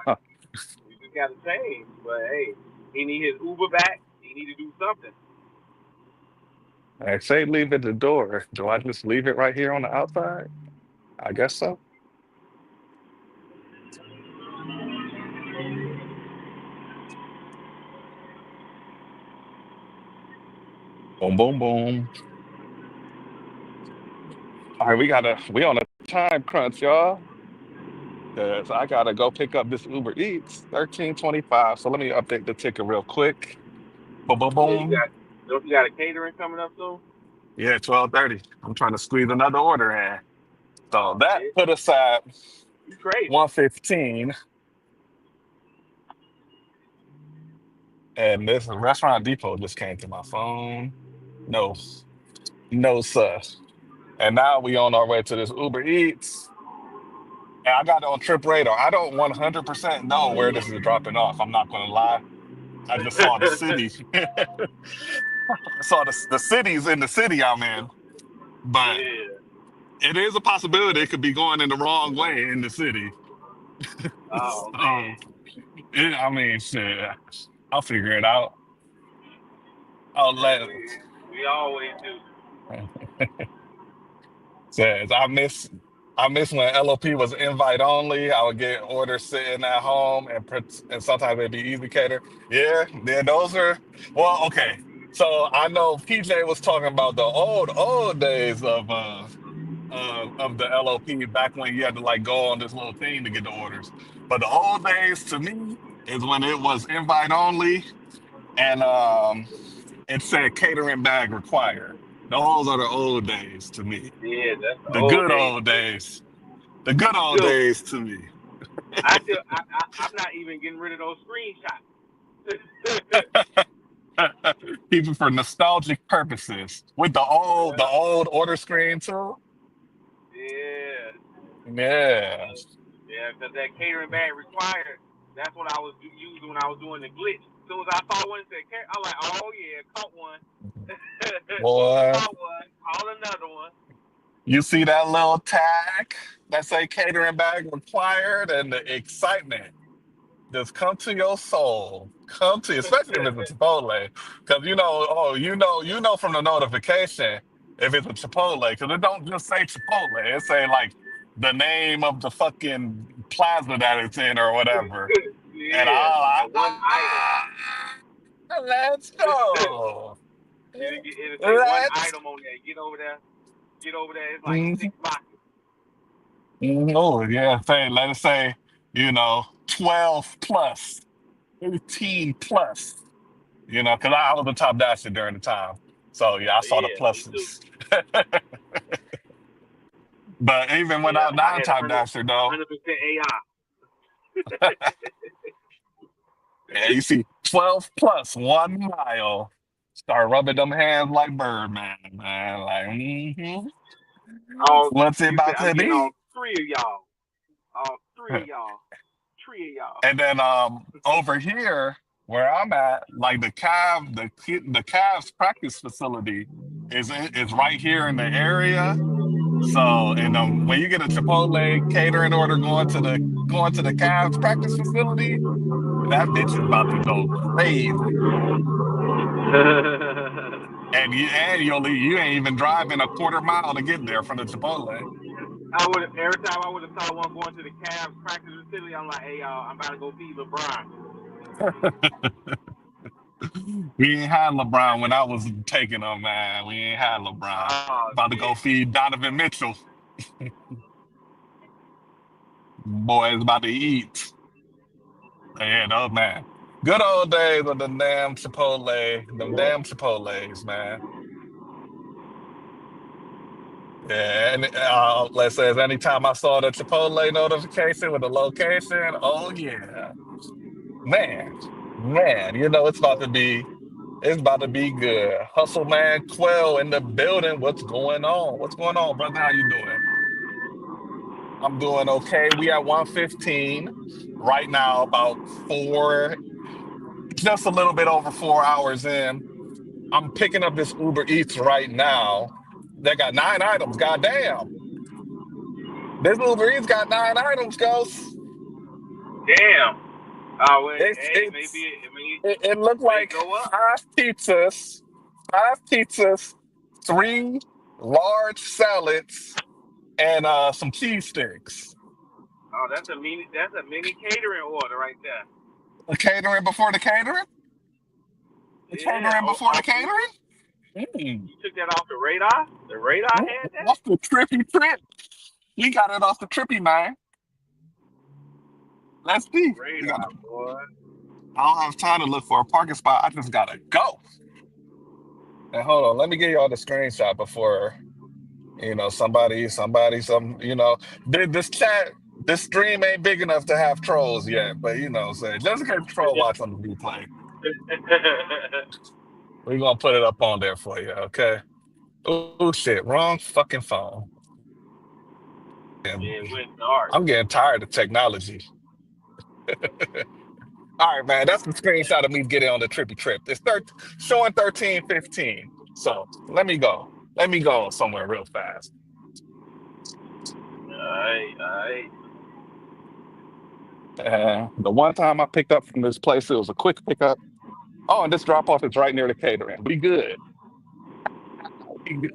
you just gotta change. But hey, he need his Uber back. He need to do something. I say leave at the door. Do I just leave it right here on the outside? I guess so. Boom, boom, boom. All right, we on a time crunch, y'all. Cause I gotta go pick up this Uber Eats, 1325. So let me update the ticker real quick. Boom, boom, Yeah, you boom. got don't you got a catering coming up soon? Yeah, 12:30. I'm trying to squeeze another order in. So Oh that shit, put us at you crazy. 1:15. And this Restaurant Depot just came to my phone. No, no, sir. And now we on our way to this Uber Eats. And I got it on Trip Radar. I don't 100% know where this is dropping off. I'm not going to lie. I just saw the city. I saw the cities in the city I'm in. But Yeah. it is a possibility it could be going in the wrong way in the city. Oh So, man. I mean, shit, I'll figure it out. I'll Yeah, let we always do. says I miss when LOP was invite only. I would get orders sitting at home and sometimes it'd be easy cater. Yeah, those are well, okay. So I know PJ was talking about the old days of the LOP back when you had to like go on this little thing to get the orders. But the old days to me is when it was invite only and it said catering bag required. Those are the old days to me. Yeah, that's the The old good days. old days. The good old Dude, days to me. I'm not even getting rid of those screenshots. Even for nostalgic purposes. With the Yeah, old order screen too. yeah, Yeah. yeah. Because that catering bag required. That's what I was using when I was doing the glitch. As soon as I saw one, said, I'm like, oh yeah, caught one. Boy, Caught one. Call another one. you see that little tag that say catering bag required and the excitement just come to your soul. Come to, especially if it's a Chipotle. Because you know from the notification if it's a Chipotle, because it don't just say Chipotle. It say like the name of the fucking plaza that it's in or whatever. And Yeah, the one item. let's go. It'll say one Let's item on there. Get over there. Get over there. It's like mhm, 6 boxes. oh yeah, let us say, 12 plus, 18 plus. Because I was a top dasher during the time. So yeah, I saw the Yeah, me too. pluses. But even when I Yeah, was I had non-top dasher though, 100% AI. yeah, you see 12 plus 1 mile. Start rubbing them hands like Birdman, man. Like, All what's it you said, about I'm to getting be? all three of y'all. All three of y'all. Three of y'all. And then over here where I'm at, like the Cavs practice facility is right here in the area. So, and when you get a Chipotle catering order going to the Cavs practice facility, that bitch is about to go crazy. And you ain't even driving a quarter mile to get there from the Chipotle. I would every time I would have saw one going to the Cavs practice facility, I'm like, hey y'all, I'm about to go feed LeBron. We ain't had LeBron when I was taking him, man. We ain't had LeBron. Oh About to go shit. feed Donovan Mitchell. Boy is about to eat. Yeah, no man. Good old days of the damn Chipotle, them damn Chipotles, man. Yeah, and let's say anytime I saw the Chipotle notification with the location, oh yeah, man, man, it's about to be good. Hustle man, Quell in the building. What's going on? What's going on, brother? How you doing? I'm doing okay. We at 1:15 right now, about just a little bit over 4 hours in. I'm picking up this Uber Eats right now. They got 9 items. Goddamn. This Uber Eats got 9 items, Ghost. Damn. Oh wait, It's hey, maybe it's it may it looked may like go up. five pizzas, 3 large salads, and some cheese sticks. Oh, that's a mini catering order right there. The catering before the catering? The Yeah. catering Oh, before the off you catering? Mm. you took that off the radar? The radar had that? Off the trippy trip. We got it off the trippy, man. Let's see. We got. Radar, boy. I don't have time to look for a parking spot. I just gotta go. And hold on, let me give y'all the screenshot before this chat, this stream ain't big enough to have trolls yet, but say just in case troll watch on the replay, we're gonna put it up on there for you, okay? Oh shit, wrong fucking phone. And It went dark. I'm getting tired of technology. All right, man, that's the screenshot of me getting on the trippy trip. Showing 13:15. So let me go somewhere real fast. Alright, alright. The one time I picked up from this place, it was a quick pickup. Oh, and this drop off is right near the catering. We good. We good.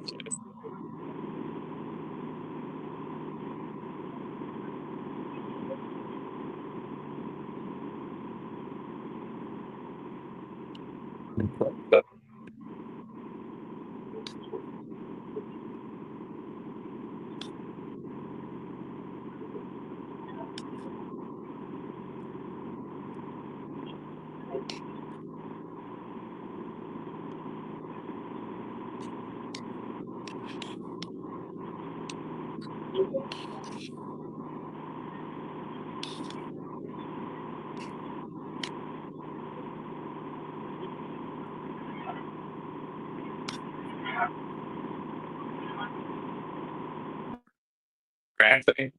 Anthony.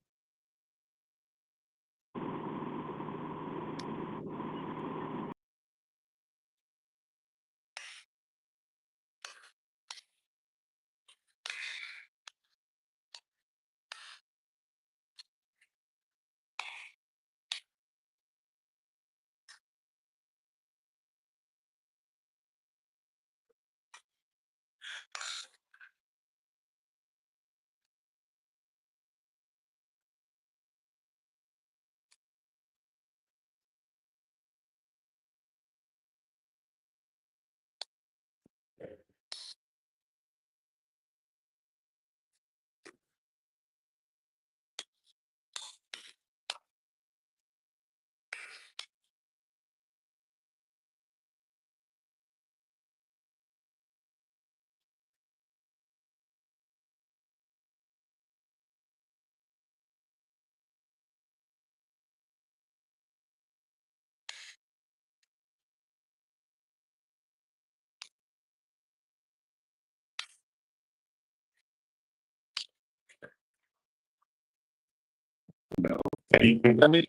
Let me.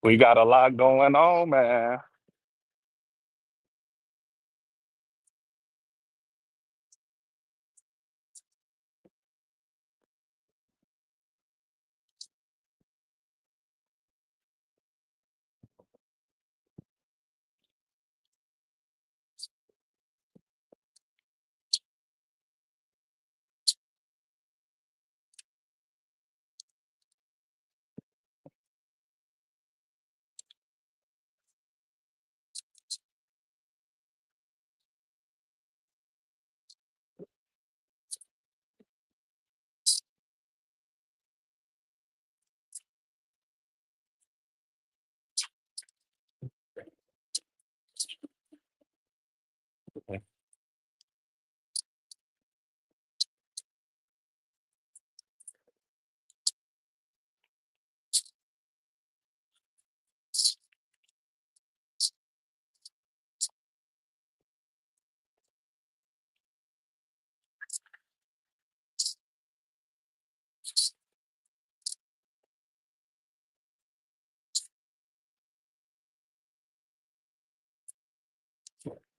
We got a lot going on, man.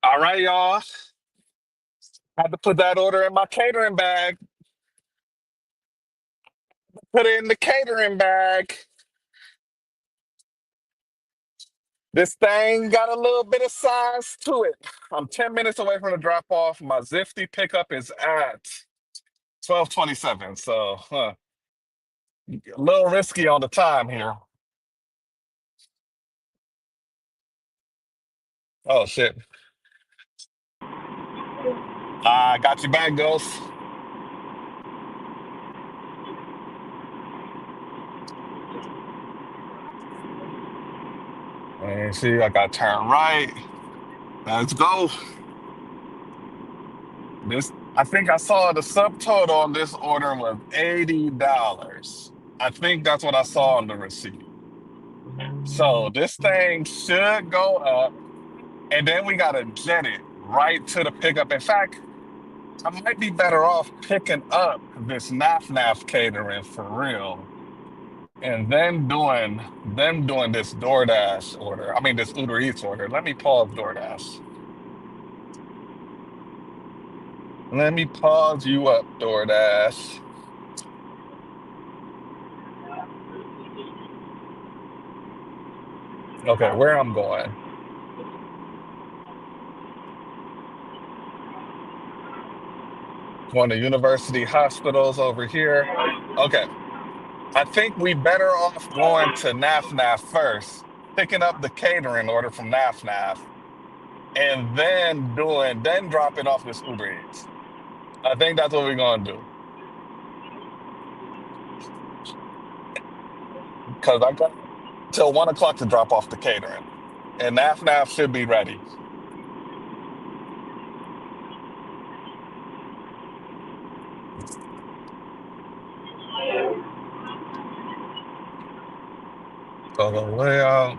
All right, y'all. Had to put that order in my catering bag. Put it in the catering bag. This thing got a little bit of size to it. I'm 10 minutes away from the drop off. My Zifty pickup is at 12:27. So, a little risky on the time here. Oh, shit. I got your back, Ghost. And see, I got to turn right. Let's go. This, I think I saw the subtotal on this order was $80. I think that's what I saw on the receipt. So this thing should go up, and then we gotta jet it right to the pickup. In fact, I might be better off picking up this Naf catering for real, and then doing this DoorDash order. I mean this Uber Eats order. Let me pause DoorDash. Let me pause you up, DoorDash. Okay, where I'm going. Going to University Hospitals over here. Okay. I think we better off going to Naf first, picking up the catering order from Naf, and then dropping off this Uber Eats. I think that's what we're gonna do. Because I got till 1 o'clock to drop off the catering. And Naf should be ready. So the layout.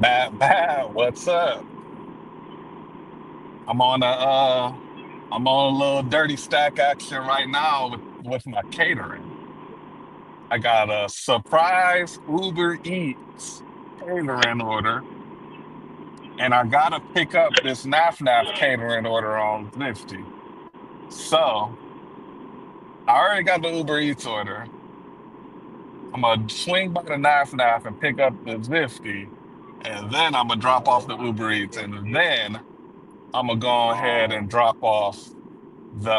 Matt, what's up? I'm on a little dirty stack action right now with my catering. I got a surprise Uber Eats catering order, and I gotta pick up this Naf catering order on Nifty. So I already got the Uber Eats order. I'm gonna swing by the Naf and pick up the Nifty, and then I'm gonna drop off the Uber Eats, and then I'm gonna go ahead and drop off the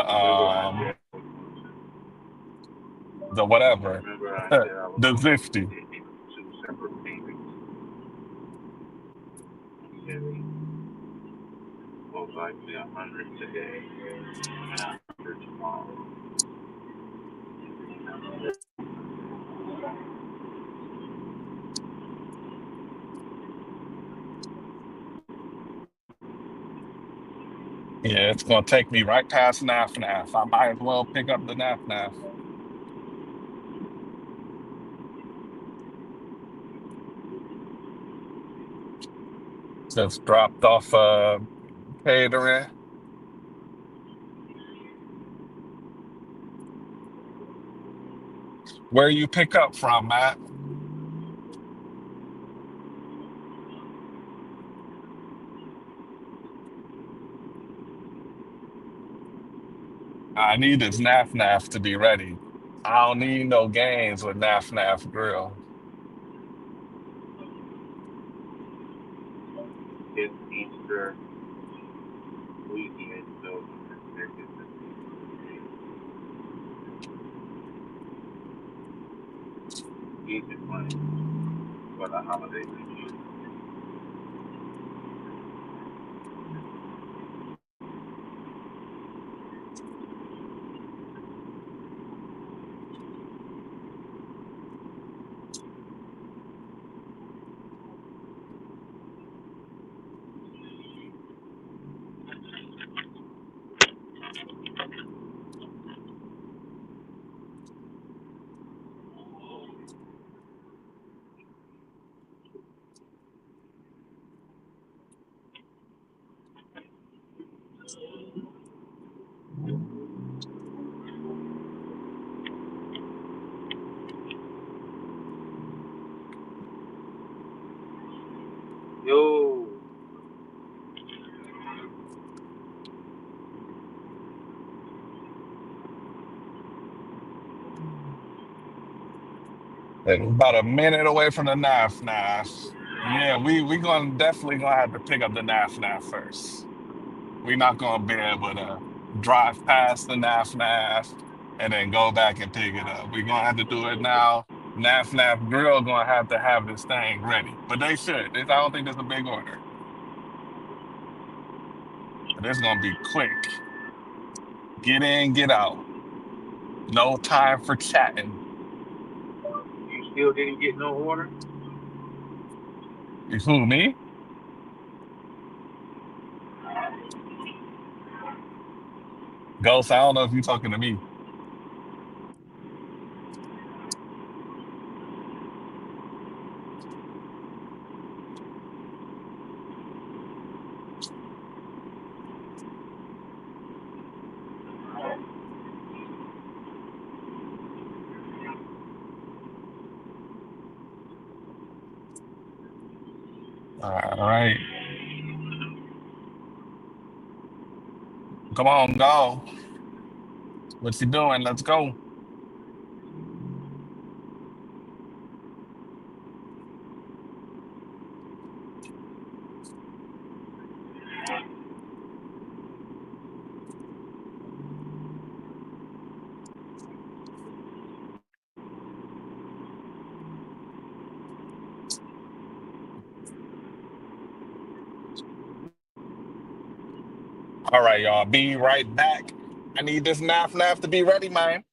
whatever, Remember I the said I was going to Zifty. get him two separate payments. He said he most likely 100 today and 100 tomorrow. Yeah, it's gonna take me right past Naf. I might as well pick up the Naf. Just dropped off catering. Where you pick up from, Matt? I need this Naf to be ready. I don't need no games with Naf Grill. It's Easter weekend, so it's easy money for the holiday weekend. Yo, Like, about a minute away from the Naf. Yeah, we gonna definitely gonna have to pick up the Naf first. We're not gonna be able to drive past the Naf and then go back and pick it up. We're gonna have to do it now. Naf Naf Grill gonna have to have this thing ready, but they should. I don't think there's a big order. But it's gonna be quick. Get in, get out. No time for chatting. You still didn't get no order? You fool me? Ghost, I don't know if you're talking to me. All right. Come on, go. What you doing? Let's go. All right, y'all. Be right back. I need this Naf Naf to be ready, man.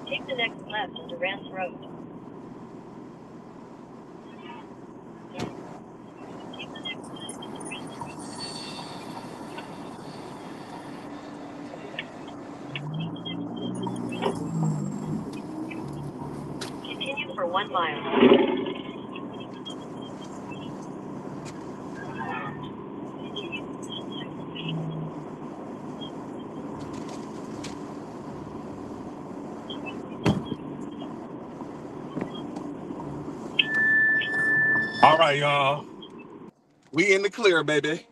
Take the next left onto Rance Road. Continue for 1 mile. All right, y'all. We in the clear, baby.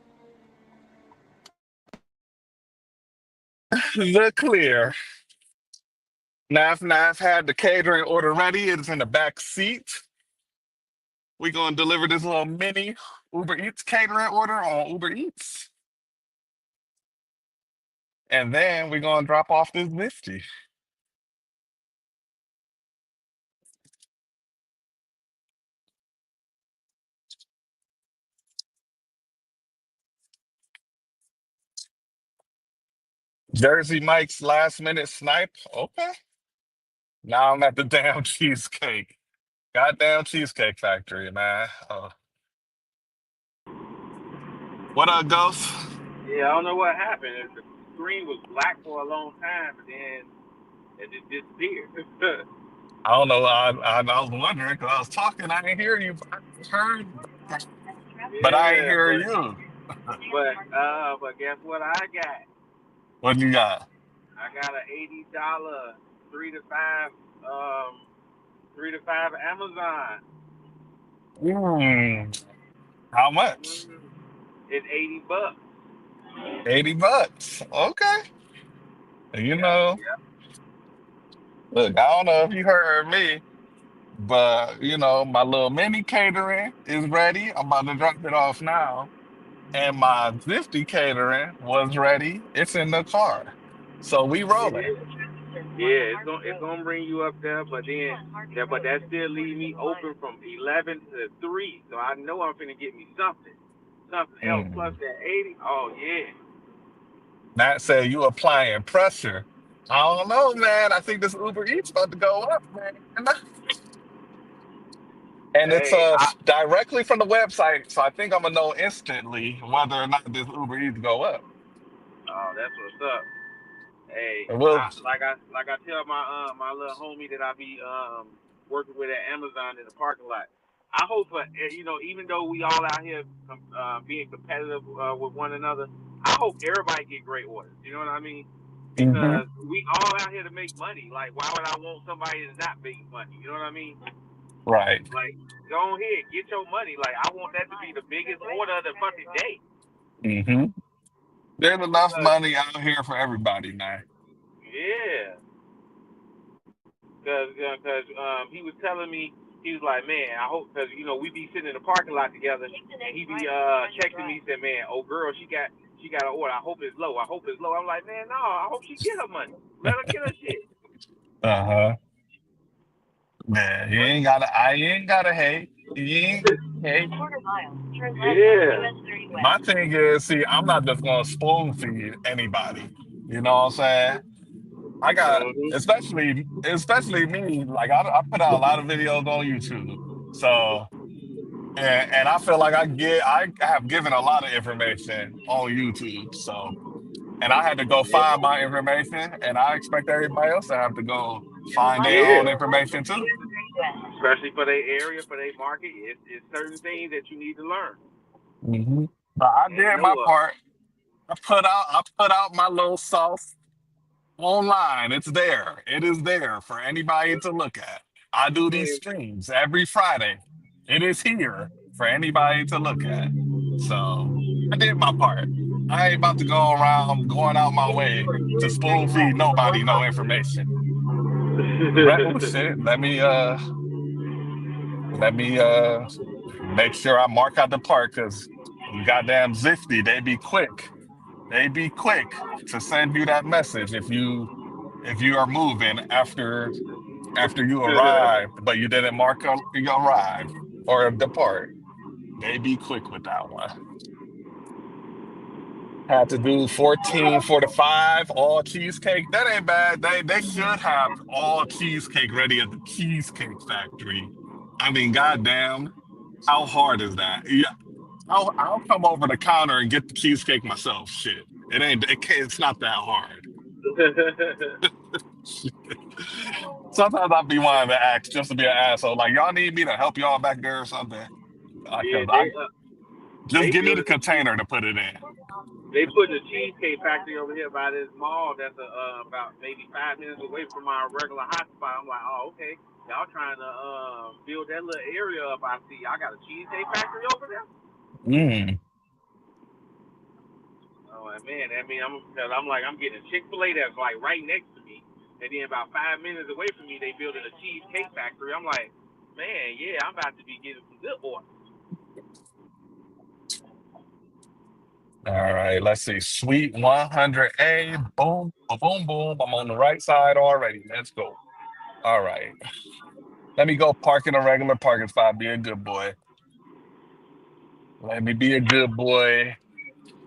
The clear. Naf Naf had the catering order ready. It's in the back seat. We gonna deliver this little mini Uber Eats catering order on Uber Eats. And then we're gonna drop off this Nifty. Jersey Mike's last minute snipe. Okay. Now I'm at the damn cheesecake. Goddamn Cheesecake Factory, man. What up, Ghost? Yeah, I don't know what happened. The screen was black for a long time, and then it just disappeared. I don't know. I was wondering because I was talking. I didn't hear you. I heard, but I ain't Yeah, hear you. but guess what I got? What you got? I got a $80 three to five um 3 to 5 Amazon. Mm, how much? Mm, it's $80. $80. Okay. You Yeah, know, yeah. look, I don't know if you heard me, but my little mini catering is ready. I'm about to drop it off now. And my Zifty catering was ready. It's in the car. So we rolling. Yeah, yeah, it's gonna bring you up there, but that still leave me open from 11 to 3. So I know I'm finna get me something else plus Mm. that 80. Oh yeah. Matt said you applying pressure. I don't know, man. I think this Uber Eats about to go up, man. And it's Hey, directly from the website, so I think I'm gonna know instantly whether or not this Uber Eats go up. oh, that's what's up. Hey, And we'll. I tell my my little homie that I be working with at Amazon in the parking lot. I hope even though we all out here being competitive with one another, I hope everybody get great orders. You know what I mean? Hmm. Because we all out here to make money. Like, why would I want somebody to not make money? You know what I mean? Right. Like, go ahead, get your money. Like, I want that to be the biggest order of the fucking day. Hmm. There's enough Because money out here for everybody now. yeah, he was telling me, he was like, man, I hope, because we be sitting in the parking lot together, and he be texting me, said, man, oh girl, she got an order. I hope it's low. I hope it's low. I'm like, man, no, I hope she get her money. Let her get her shit. Uh-huh. Man, you But ain't gotta. I ain't gotta hate. You ain't hate. Quarter mile. Turn left yeah. on US 30 My West. thing is, see, I'm not just gonna spoon feed anybody. You know what I'm saying? I got, Mhm. especially me. Like I put out a lot of videos on YouTube, so and I feel like I have given a lot of information on YouTube. So and I had to go find my information, and I expect everybody else to have to go Turn find left their Yeah. own on US information too. 30 West. Especially for their area, for their market, it's certain things that you need to learn Hmm. But I and did know my of. part. I put out my little sauce online. It's there. It is there for anybody to look at. I do these Man, streams every Friday. It is here for anybody to look at. So I did my part. I ain't about to go around going out my way to spoon US feed 30 nobody no West. information. Oh shit. Let me make sure I mark out the part because goddamn Zifty, they be quick. They be quick to send you that message if you are moving after you arrive, but you didn't mark you arrive or depart. They be quick with that one. Had to do 14:45 all cheesecake. That ain't bad. They should have all cheesecake ready at the Cheesecake Factory. I mean, goddamn, how hard is that? Yeah, I'll come over the counter and get the cheesecake myself. Shit, it's not that hard. Sometimes I'll be wanting to ask just to be an asshole. Like, y'all need me to help y'all back there or something? Yeah, Because I just they give me the building a container to put it in. they putting a cheesecake factory over here by this mall that's about maybe 5 minutes away from our regular hot spot. I'm like, oh okay, y'all trying to build that little area up. I see y'all got a cheesecake factory over there. Mm. Oh man, I mean I'm like I'm getting Chick-fil-A that's like right next to me, and then about 5 minutes away from me they building a cheesecake factory. I'm like, man, yeah, I'm about to be getting some good orders. All right, let's see. Sweet 100A. Boom, boom, boom. I'm on the right side already. Let's go. All right. Let me go park in a regular parking spot. Be a good boy. Let me be a good boy.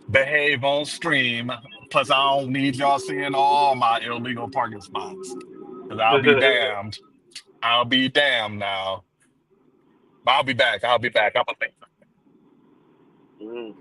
Behave on stream. Plus, I don't need y'all seeing all my illegal parking spots. Because I'll be damned. I'll be damned now. I'll be back. I'll be back. I'm a think. Mm.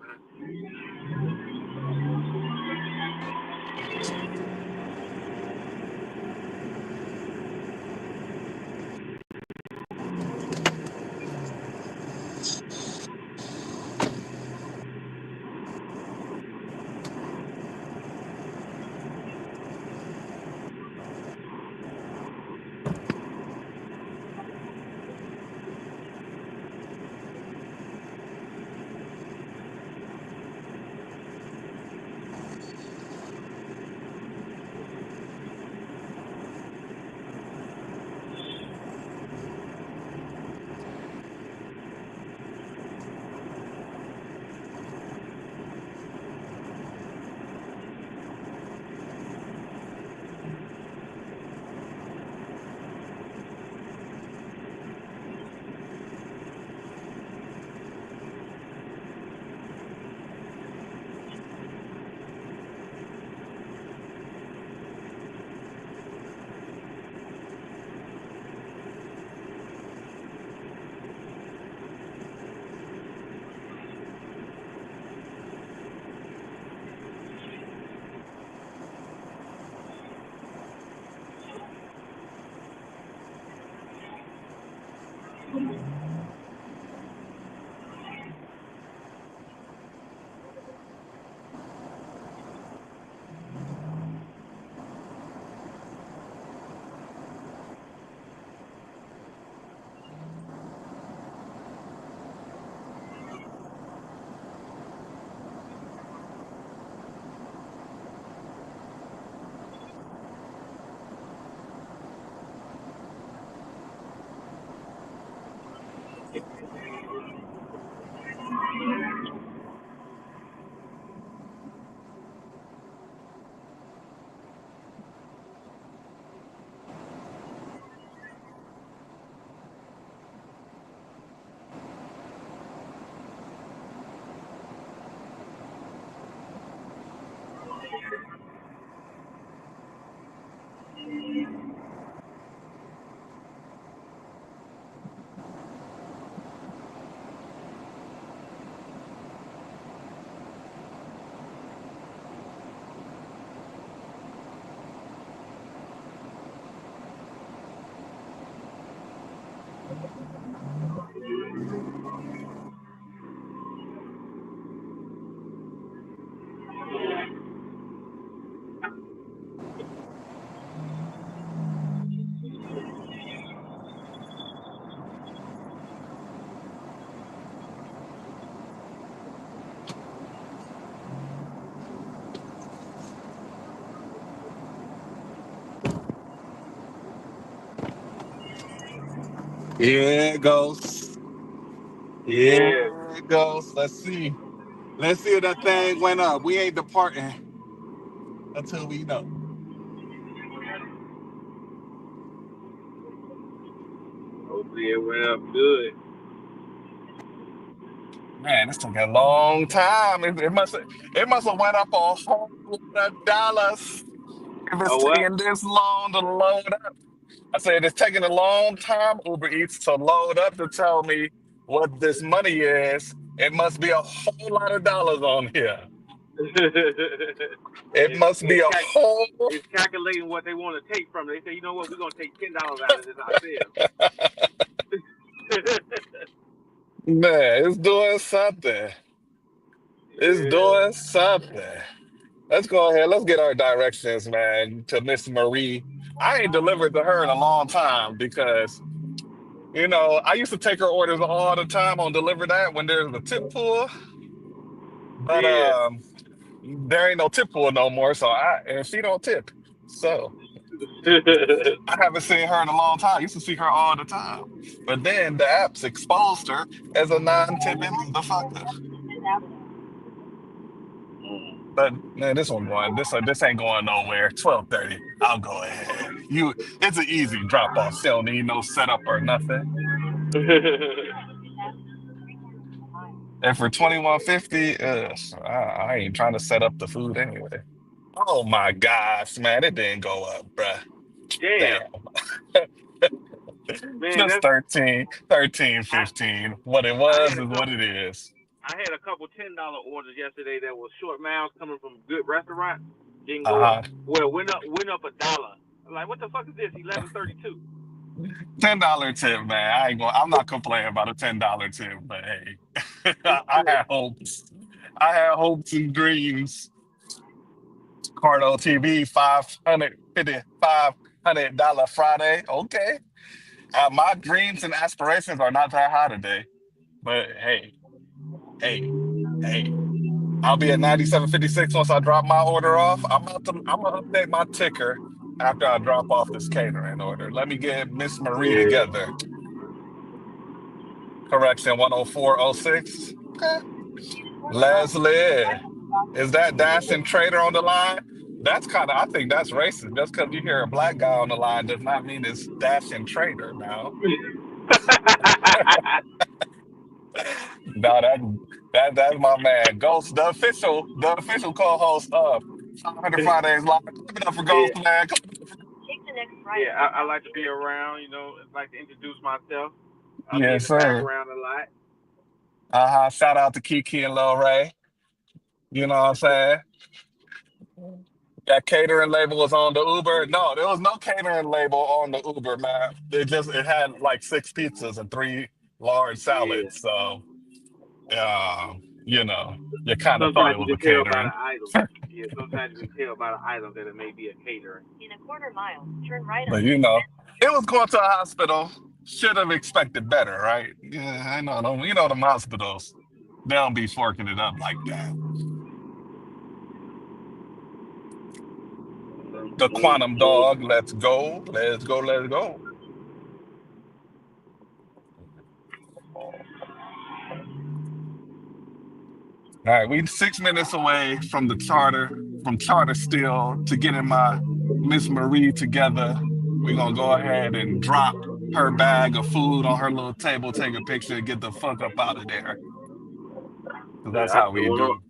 Here it goes. Yeah. Here it goes. Let's see. Let's see if that thing went up. We ain't departing until we know. Hopefully it went up good. Man, this took a long time. It must have went up a whole lot of dollars if it's Oh what? taking this long to load up. I said it's taking a long time, Uber Eats, to load up to tell me what this money is. It must be a whole lot of dollars on here. It it's, must be it's, a cal- whole. it's calculating what they want to take from it. They say, you know what, we're gonna take $10 out of this ourselves. Man, it's doing something. It's Yeah. doing something. Let's go ahead. Let's get our directions, man, to Miss Marie. I ain't delivered to her in a long time because, I used to take her orders all the time on Deliver That when there's a tip pool, but Yeah. there ain't no tip pool no more. And she don't tip. So I haven't seen her in a long time. I used to see her all the time. But then the apps exposed her as a non-tipping motherfucker. But man, this ain't going nowhere. 12:30. I'll go ahead. It's an easy drop off. She don't need no setup or nothing. And for 21.50, I ain't trying to set up the food anyway. Oh my gosh, man, it didn't go up, bruh. Damn. Damn. Man, Just that's 13, 13, I 15. What it I was had a is what couple it is. I had a couple $10 orders yesterday that was short miles coming from good restaurants. Didn't go up. Uh-huh. Well, went up $1. I'm like, what the fuck is this? 11.32. $10 tip, man. I'm not complaining about a $10 tip, but hey, I had hopes. I had hopes and dreams. Cardo TV, $550 Friday. Okay. My dreams and aspirations are not that high today. But hey, hey. I'll be at 97.56 once I drop my order off. I'm gonna update my ticker after I drop off this catering order. Let me get Miss Marie Yeah. together. Correction 10406. Okay. Leslie. Is that Dash and Trader on the line? I think that's racist. Just because you hear a black guy on the line does not mean it's Dash and Trader now. No, that's my man. Ghost, the official co-host of 500 Fridays Live. Clap it up for Yeah. Ghost, man. Take the next right Yeah, on I like to be South around, like to introduce myself. I'll be in Yes, the sir. background a lot. Shout out to Kiki and Lil Ray. You know what I'm saying? That catering label was on the Uber. No, there was no catering label on the Uber, man. It had like six pizzas and three large Yeah. salads. So, you know, you kind of thought Sometimes it you was a can tell by catering. the item. Yeah, sometimes you can tell by the item that it may be a catering. in a quarter mile. Turn right But on. it was going to a hospital. Should have expected better, right? Yeah, I know. Them hospitals, they don't be forking it up like that. The quantum dog, let's go, let's go, let's go. All right, we 6 minutes away from charter still to getting my Miss Marie together. We're gonna go ahead and drop her bag of food on her little table, take a picture, and get the fuck up out of there. 'Cause Yeah, that's how we do.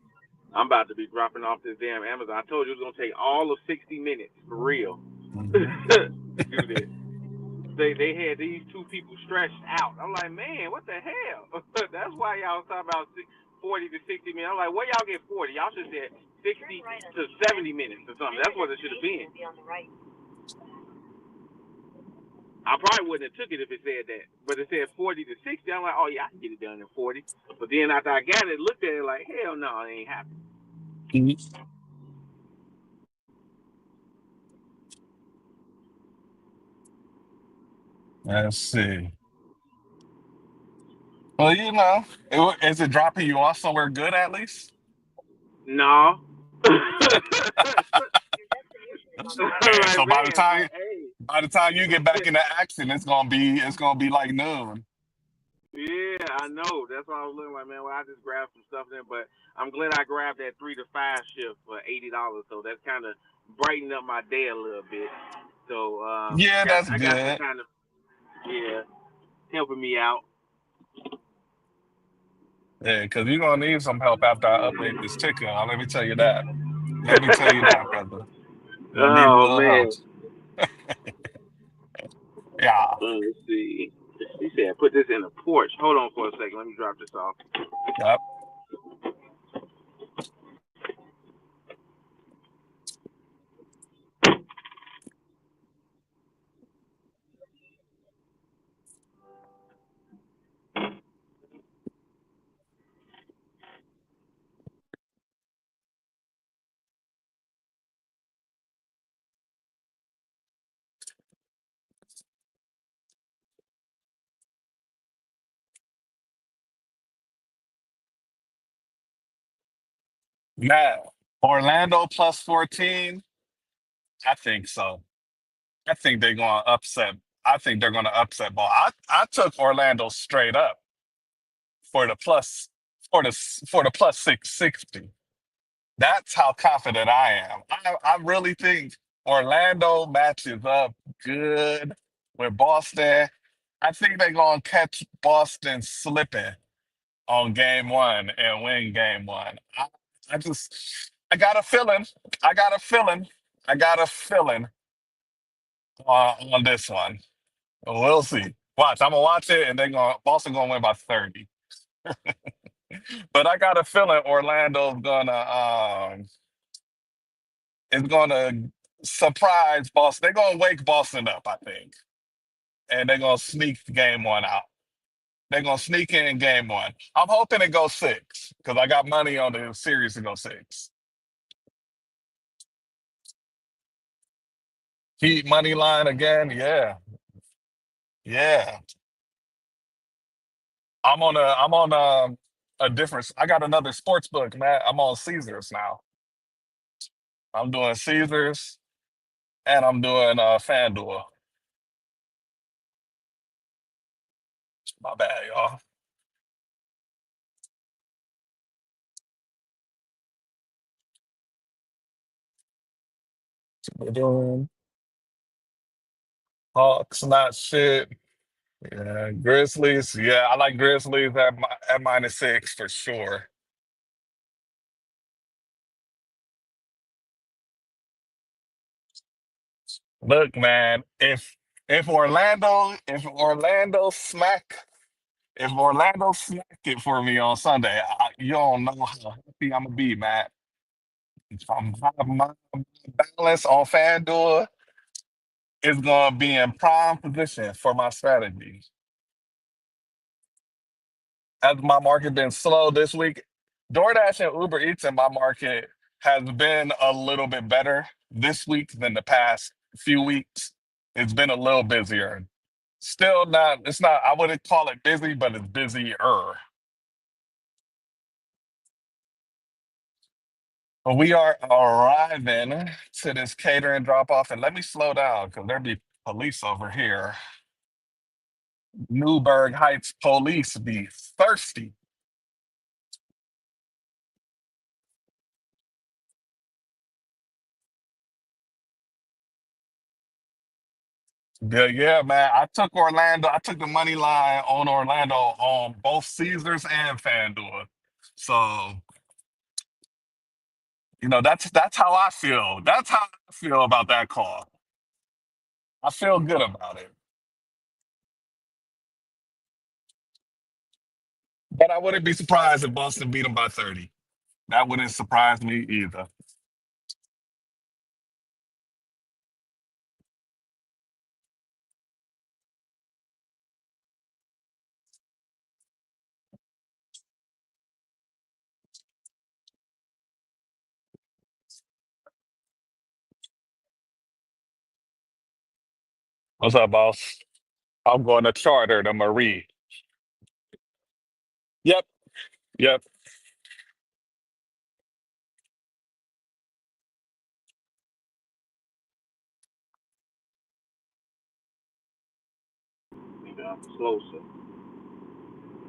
I'm about to be dropping off this damn Amazon. I told you it was gonna take all of 60 minutes for real Mhm. to do this. They had these two people stretched out. I'm like, man, what the hell? That's why y'all was talking about 40 to 60 minutes. I'm like, where y'all get 40? Y'all should say 60 to 70 minutes or something. That's what it should have been. I probably wouldn't have took it if it said that, but it said 40 to 60. I'm like, oh yeah, I can get it done in 40. But then after I got it, looked at it like, hell no, it ain't happening. Let's see. Well, is it dropping you off somewhere good at least? No. Your destination is on the right. Man, Like, so by the man, time but hey. By the time you get back into action, it's gonna be like noon. Yeah, I know. That's why I was looking like, man. Well, I just grabbed some stuff then, but I'm glad I grabbed that 3 to 5 shift for $80. So that's kind of brightened up my day a little bit. So Yeah, that's I got some good. kind of yeah helping me out. Yeah, because you're gonna need some help after I update this ticker. Let me tell you that. Let me tell you that, brother. You're gonna need a Oh little help. man. Yeah. Let's see. He said, put this in the porch. Hold on for a second. Let me drop this off. Yep. Matt, Orlando plus 14. I think so. I think they're gonna upset. I think they're gonna upset ball. I took Orlando straight up for the plus for the plus 660. That's how confident I am. I really think Orlando matches up good with Boston. I think they're gonna catch Boston slipping on game one and win game one. I just I got a feeling. I got a feeling. I got a feeling on this one. We'll see. Watch. I'm gonna watch it, and Boston gonna win by 30. But I got a feeling Orlando's gonna surprise Boston. They're gonna wake Boston up, I think, and they're gonna sneak game one out. They're gonna sneak in game one. I'm hoping it goes six because I got money on the series to go six. Heat money line again, yeah, yeah. I'm on a different. I got another sports book, man. I'm on Caesars now. I'm doing Caesars and I'm doing FanDuel. My bad, y'all. We're doing Hawks, not shit. Yeah, Grizzlies. Yeah, I like Grizzlies at -6 for sure. Look, man, if Orlando smack it for me on Sunday, you don't know how happy I'm gonna be, man. If my balance on FanDuel is gonna be in prime position for my strategy. Has my market been slow this week? DoorDash and Uber Eats in my market has been a little bit better this week than the past few weeks. It's been a little busier. Still not, it's not, I wouldn't call it busy, but it's busier. But we are arriving to this catering drop off, and let me slow down because there be police over here. Newburgh Heights police be thirsty. Yeah, yeah, man. I took Orlando. I took the money line on Orlando on both Caesars and FanDuel. So, that's how I feel. That's how I feel about that call. I feel good about it. But I wouldn't be surprised if Boston beat them by 30. That wouldn't surprise me either. What's up, boss? I'm going to charter the Marie. Yep, yep. I'm closer.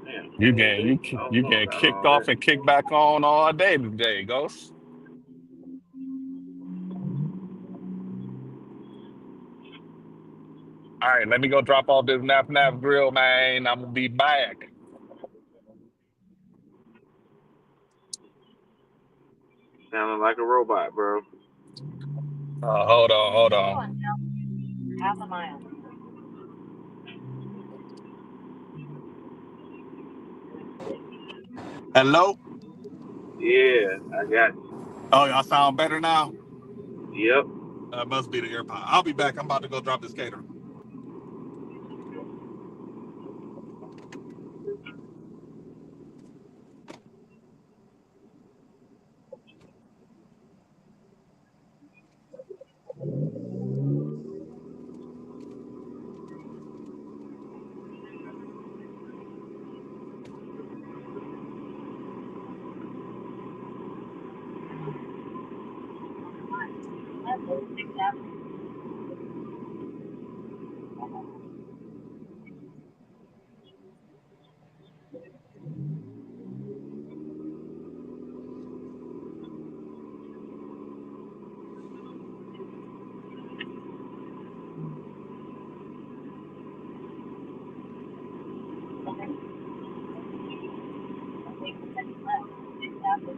Damn, You full getting day. you I don't you know getting about kicked all off that. and kicked back on all day today, Ghost. All right, let me go drop off this nap nap grill, man. I'm gonna be back. Sounding like a robot, bro. Hold on, hold Continue on. on South half a mile. Hello? Yeah, I got you. Oh, y'all sound better now? Yep. Must be the AirPod. I'll be back. I'm about to go drop this cater. Left at 6th Avenue. Take the second left, 6th Avenue.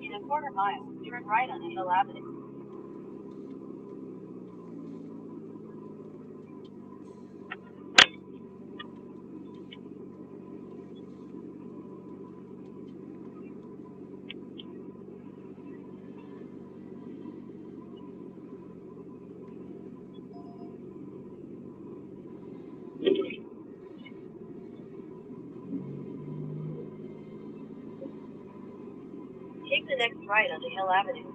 In a quarter mile, turn right on Hill Avenue. Take the next right onto Hill Avenue.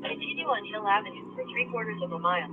Continue on Hill Avenue for 3/4 of a mile.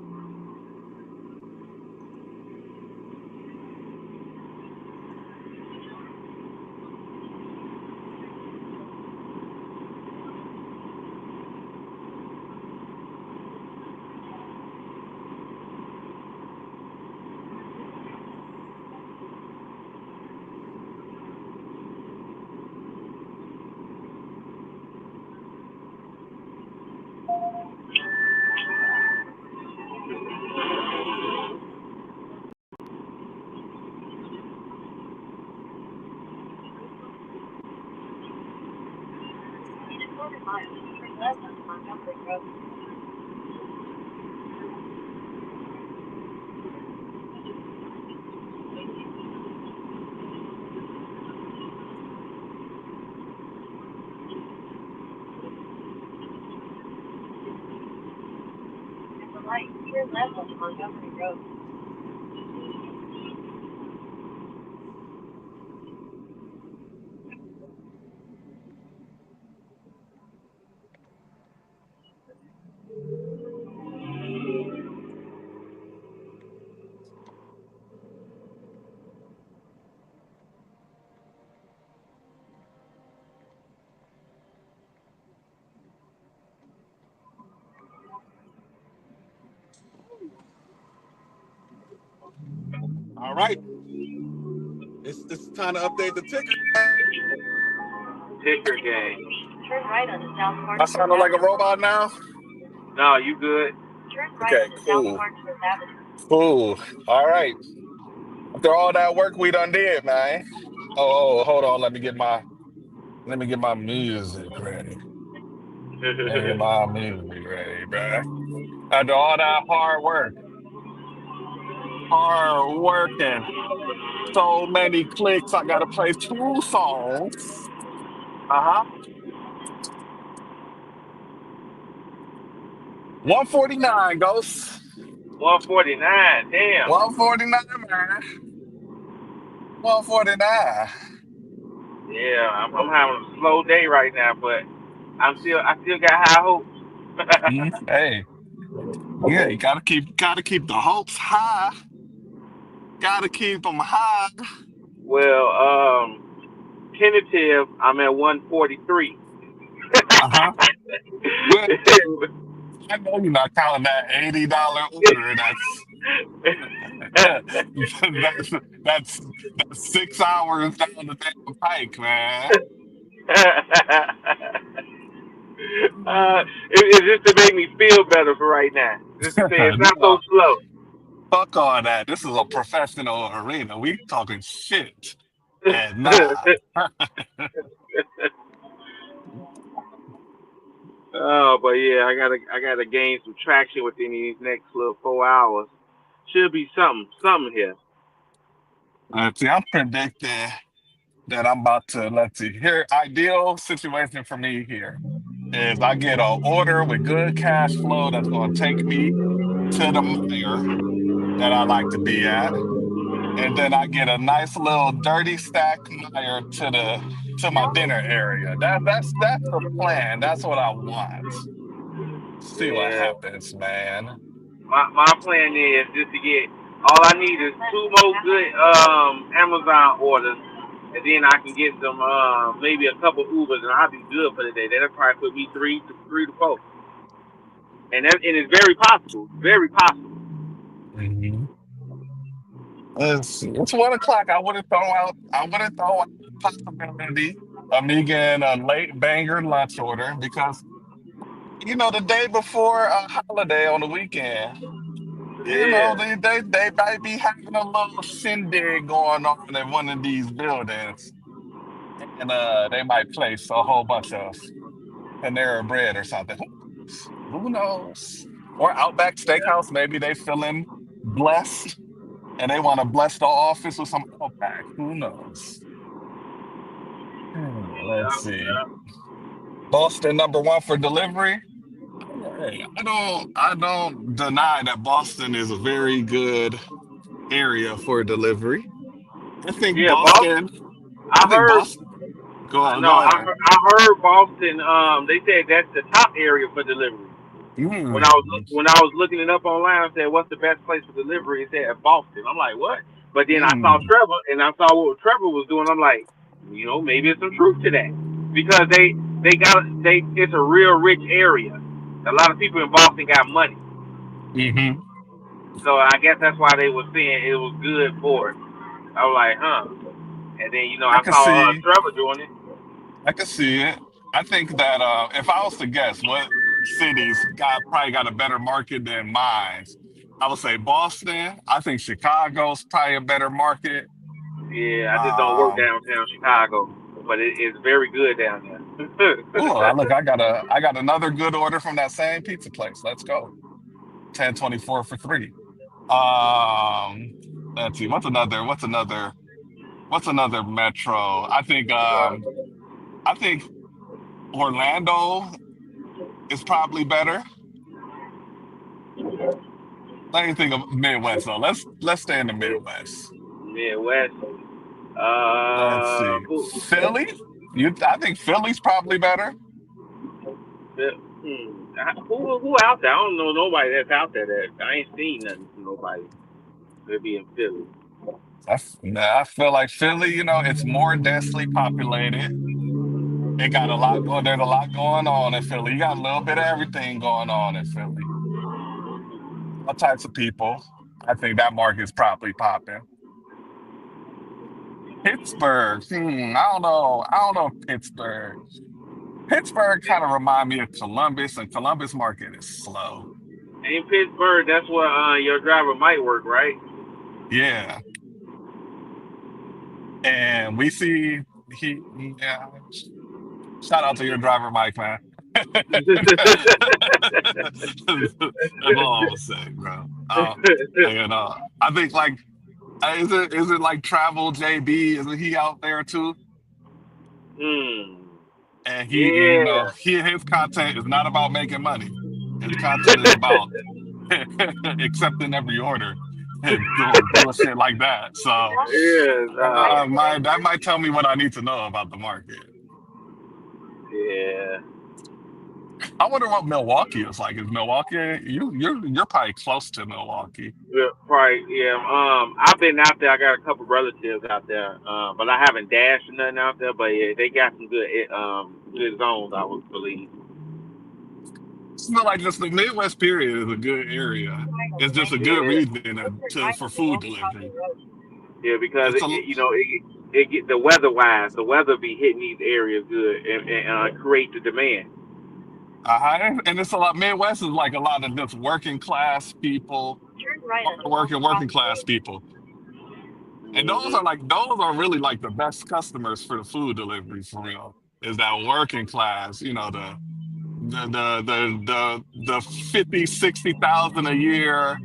In a quarter mile, turn left onto Montgomery Road. At the light, turn left onto Montgomery Road. All right. It's time to update the ticker. Ticker game. Turn right onto South I Farnsworth sounding like a Avenue. robot now? No, you good. Turn right Okay, onto South cool. Farnsworth Avenue. Cool. All right. After all that work we done did, man. Hold on. Let me get my music ready. Let me get my music ready, bruh. After all that hard working, so many clicks, I gotta play two songs. Uh-huh. 149, Ghost. 149. Damn. 149, man. 149. Yeah, I'm having a slow day right now, but I still got high hopes. Hey, yeah, you gotta keep the hopes high. Gotta keep them high. Well, tentative, I'm at 143. Uh-huh. Well, I know you're not counting that $80 order. That's that's 6 hours down the damn pike, man. It's just to make me feel better for right now. Just to say it's not so No, slow. fuck all that. This is a professional arena. We talking shit. And nah. Oh, but yeah, I gotta gain some traction within these next little 4 hours. Should be something here. Let's see, I'm predicting that I'm about to, let's see, here, ideal situation for me here is I get an order with good cash flow that's going to take me to the Meyer that I like to be at. And then I get a nice little dirty stack Meyer to my dinner area. That's the plan. That's what I want. See what Yeah. happens, man. My plan is just to get all I need is two more good Amazon orders, and then I can get some maybe a couple Ubers, and I'll be good for the day. That'll probably put me three to four, and it's very possible, very possible. Mhm. It's 1 o'clock. I would have thrown out the possibility of me getting a late banger lunch order because the day before a holiday on the weekend, Yeah, they might be having a little shindig going on in one of these buildings, and they might place a whole bunch of Panera bread or something. Who knows? Or Outback Steakhouse, maybe they feeling blessed and they want to bless the office with some Outback. Who knows? Let's yeah, see. yeah. Boston #1 for delivery. Hey, I don't deny that Boston is a very good area for delivery. I think Yeah, Boston. Boston. I I think heard. Boston. Go on, No, go ahead. I heard Boston. They said that's the top area for delivery. Mm, When I was looking it up online, I said, "What's the best place for delivery?" It said Boston. I'm like, "What?" But then I saw mm, Trevor, and I saw what Trevor was doing. I'm like, maybe it's some truth to that because they it's a real rich area. A lot of people in Boston got money, hmm so I guess that's why they were saying it was good for it. I was like, huh. And then I I can saw see. Trevor doing it. I can see it. I think that if I was to guess what cities probably got a better market than mine, I would say Boston. I think Chicago's probably a better market. Yeah, I just don't work Um, downtown Chicago, but it's very good down there. oh, look, I got another good order from that same pizza place. Let's go. 1024 for three. Um, let's see. What's another metro? I think Orlando is probably better. Let me think of Midwest though. Let's stay in the Midwest. Midwest. Let's see. Who? Philly? I think Philly's probably better. Who out there? I don't know nobody that's out there. That I ain't seen nothing from nobody. Could be in Philly. Nah, I feel like Philly, it's more densely populated. It got a lot going. There's a lot going on in Philly. You got a little bit of everything going on in Philly. All types of people. I think that market's probably popping. Pittsburgh. I don't know. I don't know Pittsburgh. Pittsburgh kind of remind me of Columbus, and Columbus market is slow. In Pittsburgh, that's where your driver might work, right? Yeah, and we see yeah. Shout out to your driver, Mike, man. That's all I'm gonna say, bro. I think like is it like Travel JB? Isn't he out there too? Hmm. And Yeah. his content is not about making money. His content is about accepting every order and doing bullshit like that. So Yeah. that might tell me what I need to know about the market. Yeah. I wonder what Milwaukee is like. Is Milwaukee you're probably close to Milwaukee. Yeah, probably, yeah. I've been out there. I got a couple relatives out there, but I haven't dashed or nothing out there. But yeah, they got some good zones, I would believe. I feel like just the Midwest period is a good area. It's just a good Yeah, region for food delivery. yeah, because It's a it get the weather wise, the weather be hitting these areas good and create the demand. and it's a lot. Midwest is like a lot of just working class people, Turn right hard onto working working Crossing class Road. people, and Hmm. those are really like the best customers for the food delivery for real. Is that working class? You know the 50, 60,000 a year.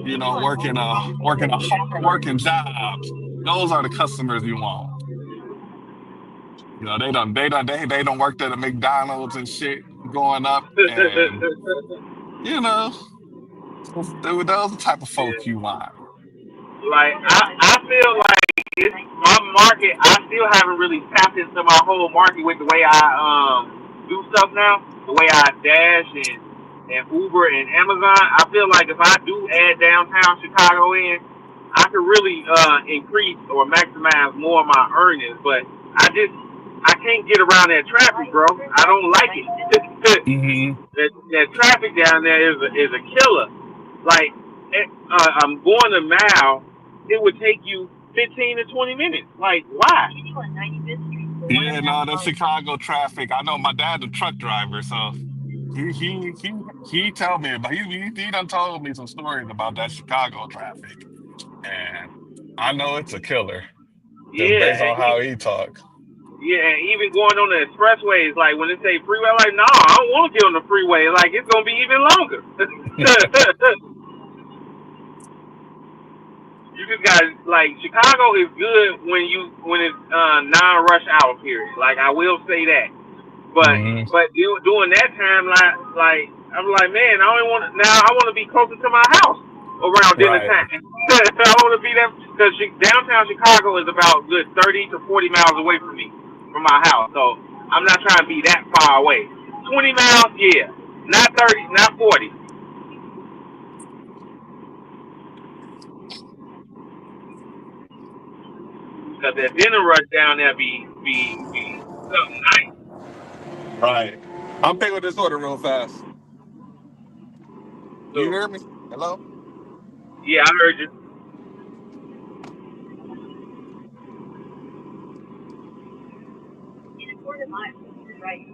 You know, working a hard working job. Those are the customers you want. You know, they don't work at a McDonald's and shit going up, and you know, those are the type of folk Yeah. you want. Like I feel like it's my market. I still haven't really tapped into my whole market with the way I do stuff now. The way I dash and Uber and Amazon. I feel like if I do add downtown Chicago in, I could really increase or maximize more of my earnings. But I can't get around that traffic, bro. I don't like it. Hmm. that traffic down there is a killer. Like I'm going a mile, it would take you 15 to 20 minutes. Like why? Yeah, no, the Chicago traffic. I know my dad's a truck driver, so he he he he told me about he done told me some stories about that Chicago traffic, and I know it's a killer just Yeah, based on how he talk. yeah, and even going on the expressways, like when they say freeway, I'm like, no, I don't want to get on the freeway. Like it's gonna be even longer. You just got like Chicago is good when it's non-rush hour period. Like I will say that. But Hmm. during that time, like I'm like, man, I don't want to now. I want to be closer to my house around dinner Right. time. I want to be there because downtown Chicago is about good 30 to 40 miles away from me, from my house. So I'm not trying to be that far away. 20 miles, yeah, not 30, not 40. Because that dinner rush down there be something nice. Right. I'm paying with this order real fast. You So hear me? Hello? yeah, I heard you. In a quarter mile, turn right.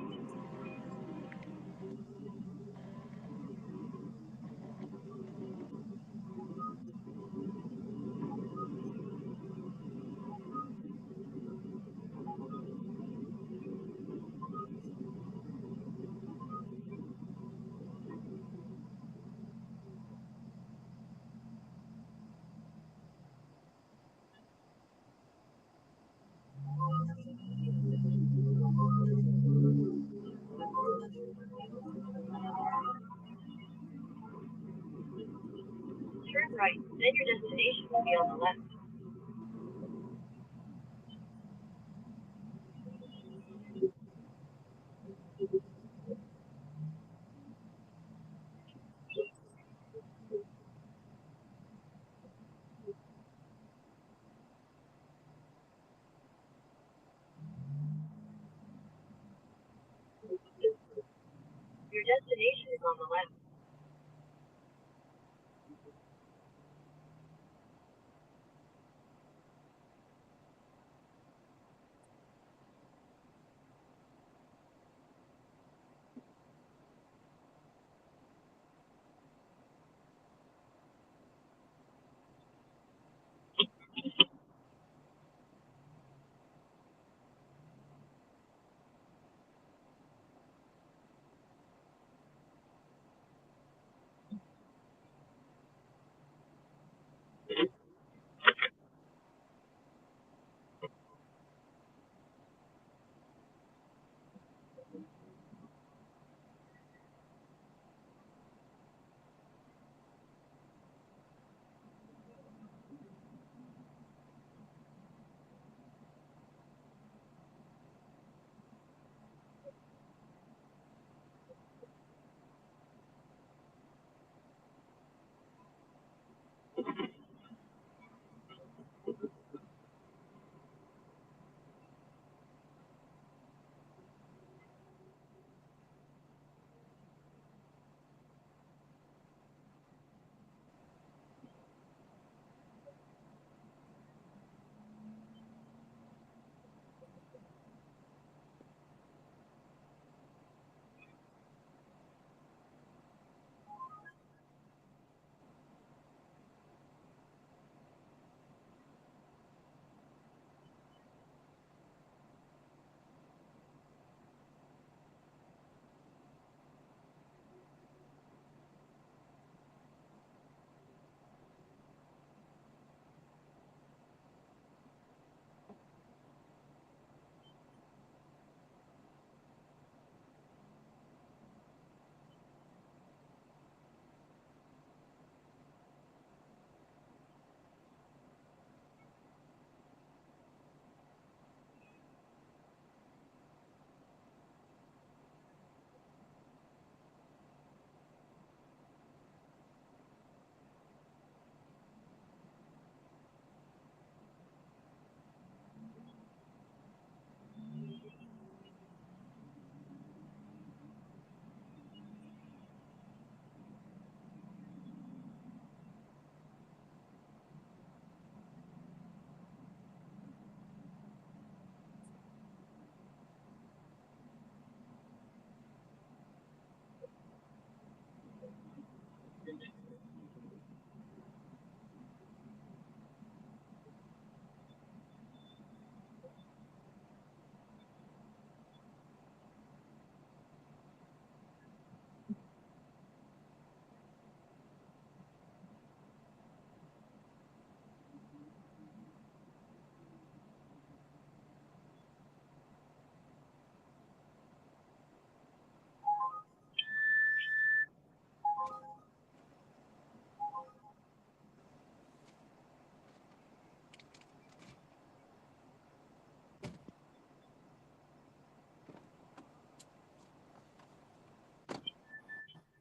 Turn right. Then your destination will be on the left. Your destination is on the left.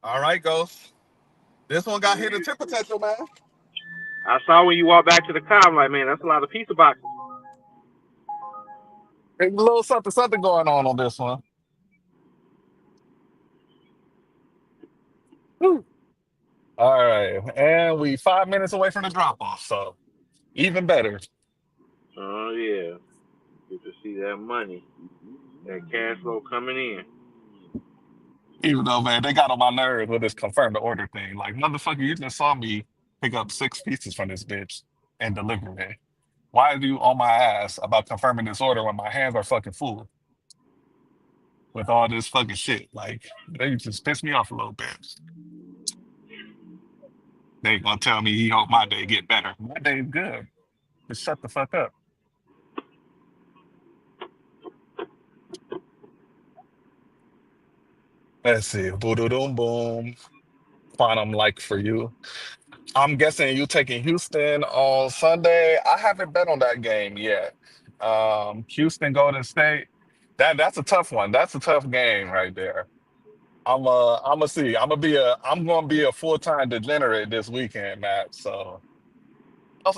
All right, Ghost. This one got hidden tip potential, man. I saw when you walked back to the car. I'm like, man, that's a lot of pizza boxes. There's a little something, something going on this one. Whew. All right, and we 5 minutes away from the drop off, so even better. Oh yeah, get to see that money, that cash flow coming in. Even though, man, they got on my nerves with this confirm the order thing. Like, motherfucker, you just saw me pick up 6 pieces from this bitch and deliver it. Why are you on my ass about confirming this order when my hands are fucking full with all this fucking shit? Like, they just piss me off a little bit. They gonna tell me he hope my day get better. My day's good. Just shut the fuck up. Let's see. Boom, boom. Quantum like for you. I'm guessing you taking Houston on Sunday. I haven't bet on that game yet. Houston Golden State. That's a tough one. That's a tough game right there. I'm gonna see. I'm gonna be a full-time degenerate this weekend, Matt. So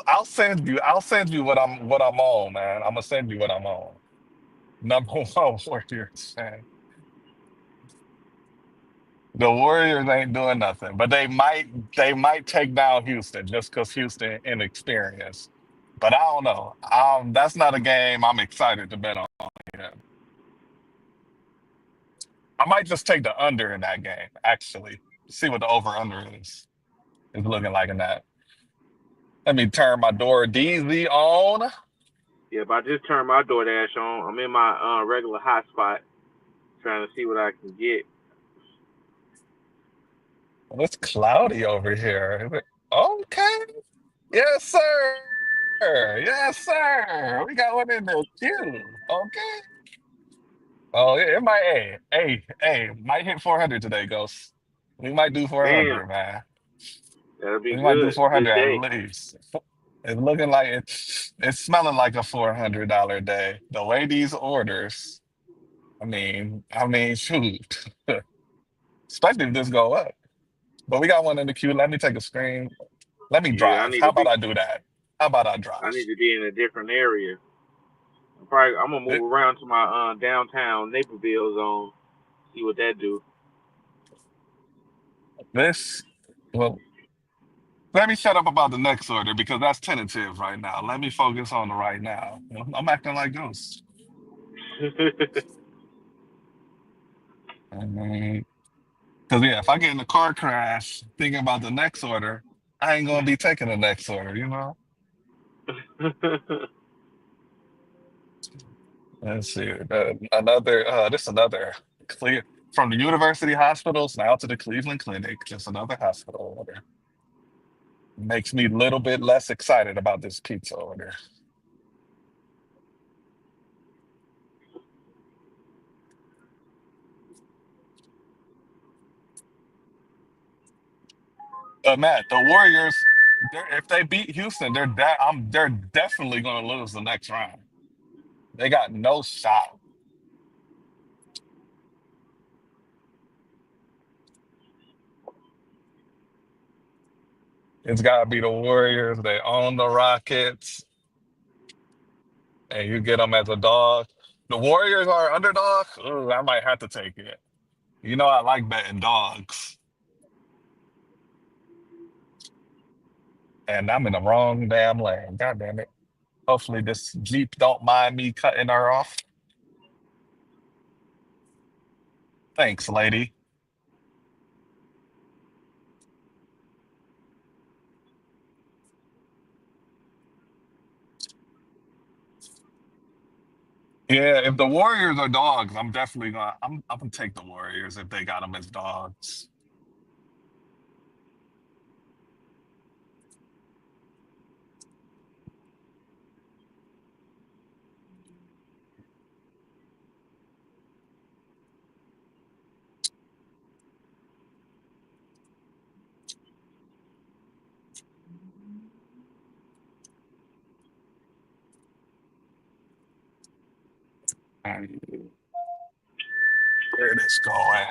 I'll send you what I'm on, man. I'm gonna send you what I'm on. Number one Warriors fan. The Warriors ain't doing nothing, but they might take down Houston just because Houston inexperienced. But I don't know. That's not a game I'm excited to bet on yet. I might just take the under in that game, actually. See what the over under is looking like in that. Let me turn my door DZ on. Yeah, but I just turned my DoorDash on. I'm in my regular hotspot, trying to see what I can get. Well, it's cloudy over here. Okay. Yes, sir. Yes, sir. We got one in the queue. Okay. Oh, yeah, it might, might hit 400 today, Ghost. We might do Damn, 400, man. that'll be We might do good. Good 400 at day. least. It's looking like it's smelling like a $400 day. The way these orders, shoot. Especially if this go up. But we got one in the queue. Let me take a screen. Let me Yeah, drive. How about I do that? How about I I drive? need to be in a different area. I'm gonna Th- move around to my downtown Naperville zone. See what that do. This, well, let me shut up about the next order because that's tentative right now. Let me focus on the right now. I'm acting like ghosts. Because, yeah, if I get in a car crash thinking about the next order, I ain't going to be taking the next order, you know? Let's see. This another clear from the university hospitals now to the Cleveland Clinic, just another hospital order. Makes me a little bit less excited about this pizza order. Matt, the Warriors, if they beat Houston, they're definitely going to lose the next round. They got no shot. It's got to be the Warriors. They own the Rockets, and you get them as a dog. The Warriors are underdog. Ooh, I might have to take it. You know, I like betting dogs, and I'm in the wrong damn lane. God damn it. Hopefully, this Jeep don't mind me cutting her off. Thanks, lady. Yeah, if the Warriors are dogs, I'm definitely gonna. I'm gonna take the Warriors if they got them as dogs. And where this going?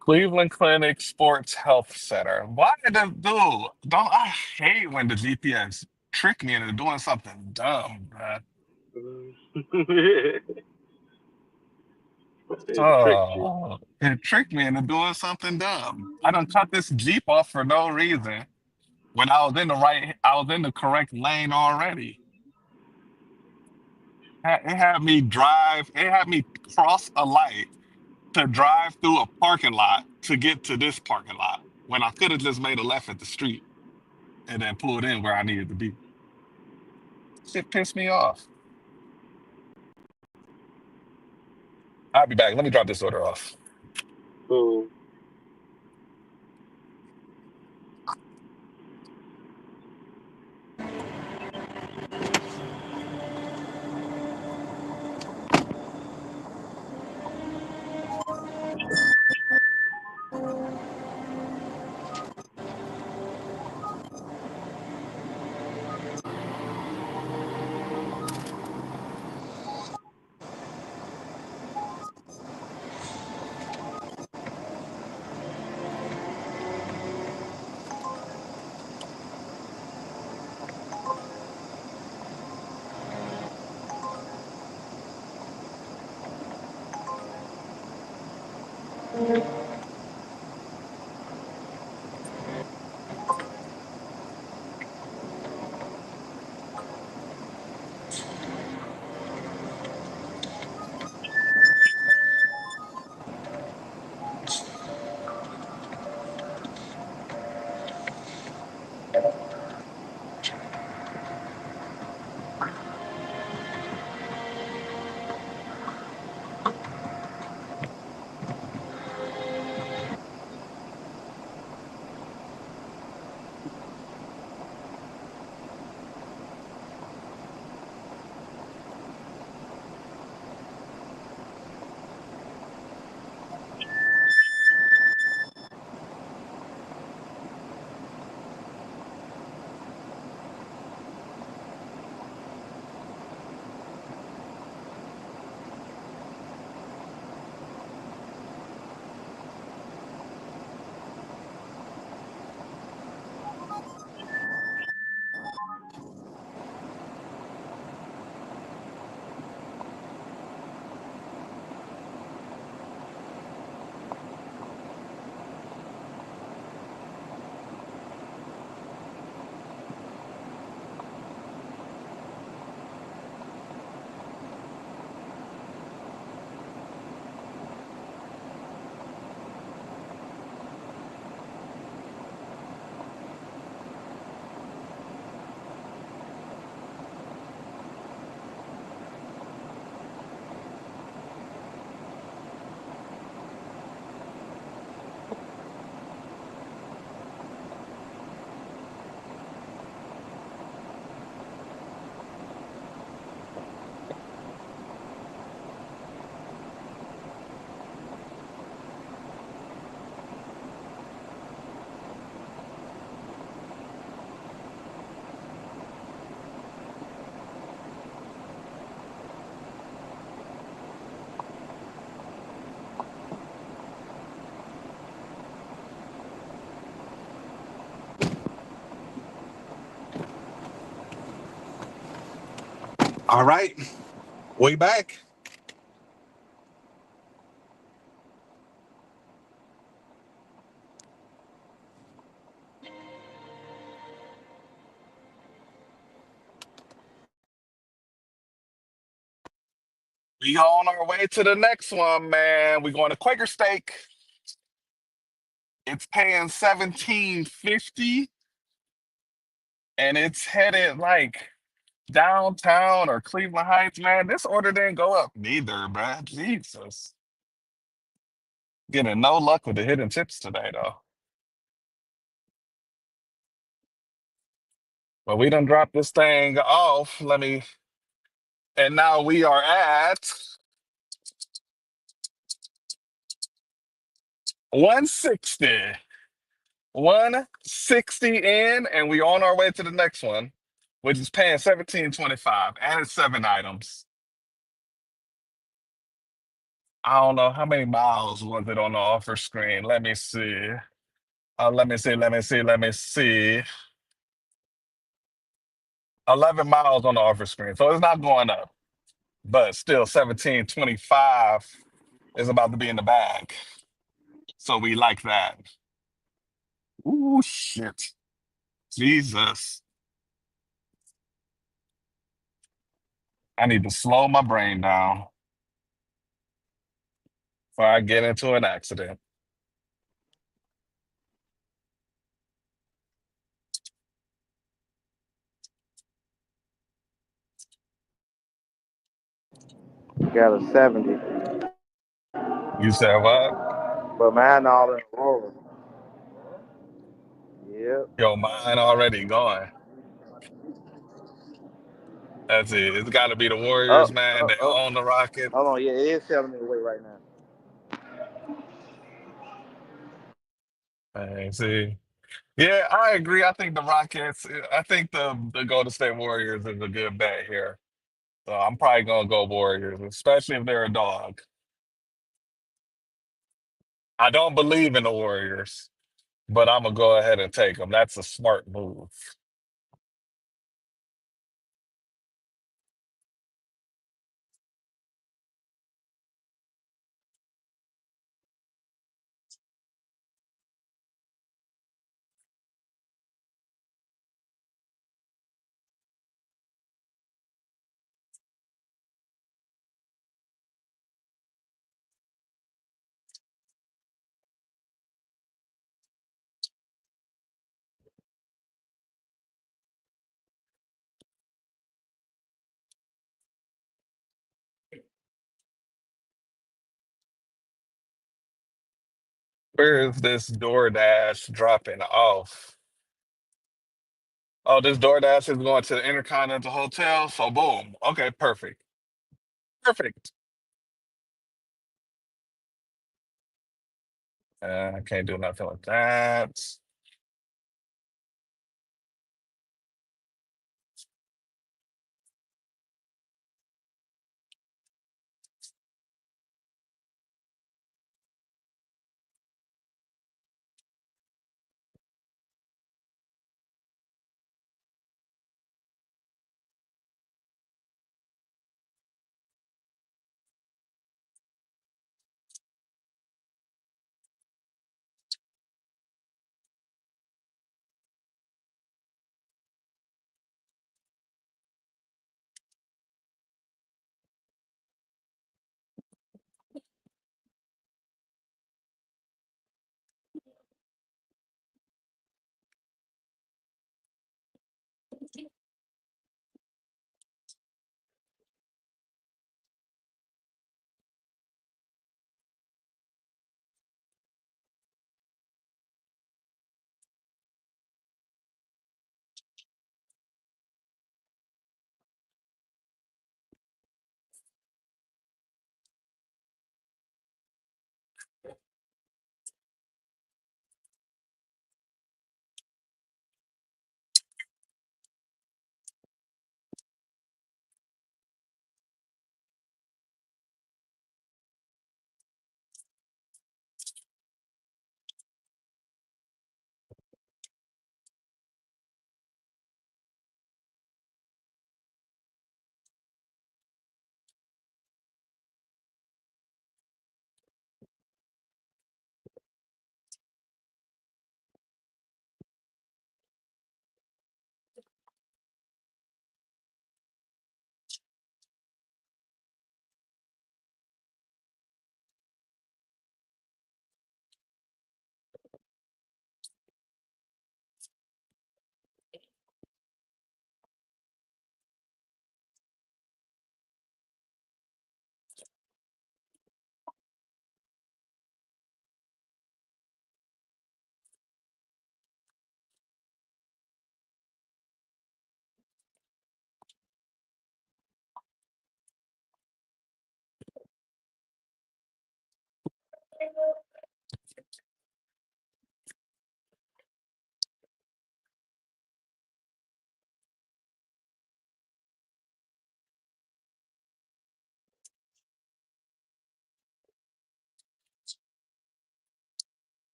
Cleveland Clinic Sports Health Center. Why the dude? Don't I hate when the GPS trick me into doing something dumb, man. It tricked you. Oh, it tricked me into doing something dumb. I done cut this Jeep off for no reason when I was in the correct lane already. It had me cross a light to drive through a parking lot to get to this parking lot when I could have just made a left at the street and then pulled in where I needed to be. Shit pissed me off. I'll be back. Let me drop this order off. So All right, way back. We on our way to the next one, man. We going to Quaker Steak. It's paying 17.50, and it's headed like downtown or Cleveland Heights, man. This order didn't go up neither, man. Jesus. Getting no luck with the hidden tips today, though. But we done dropped this thing off. And now we are at 160. 160 in, and we on our way to the next one, which is paying 17.25, and it's 7 items. I don't know how many miles was it on the offer screen. Let me see. Let me see. 11 miles on the offer screen. So it's not going up, but still 17.25 is about to be in the bag. So we like that. Ooh, shit. Jesus. I need to slow my brain down before I get into an accident. Got a 70. You said what? But mine all in Aurora. Yep. Yo, mine already gone. That's it. It's got to be the Warriors, Up, man. up, They up. own the Rockets. Hold on, yeah, it is selling it away right now. See. Yeah, I agree. I think the Rockets, I think the Golden State Warriors is a good bet here. So I'm probably going to go Warriors, especially if they're a dog. I don't believe in the Warriors, but I'm going to go ahead and take them. That's a smart move. Where is this DoorDash dropping off? Oh, this DoorDash is going to the Intercontinental Hotel. So boom. Okay, perfect. Perfect. I can't do nothing with that.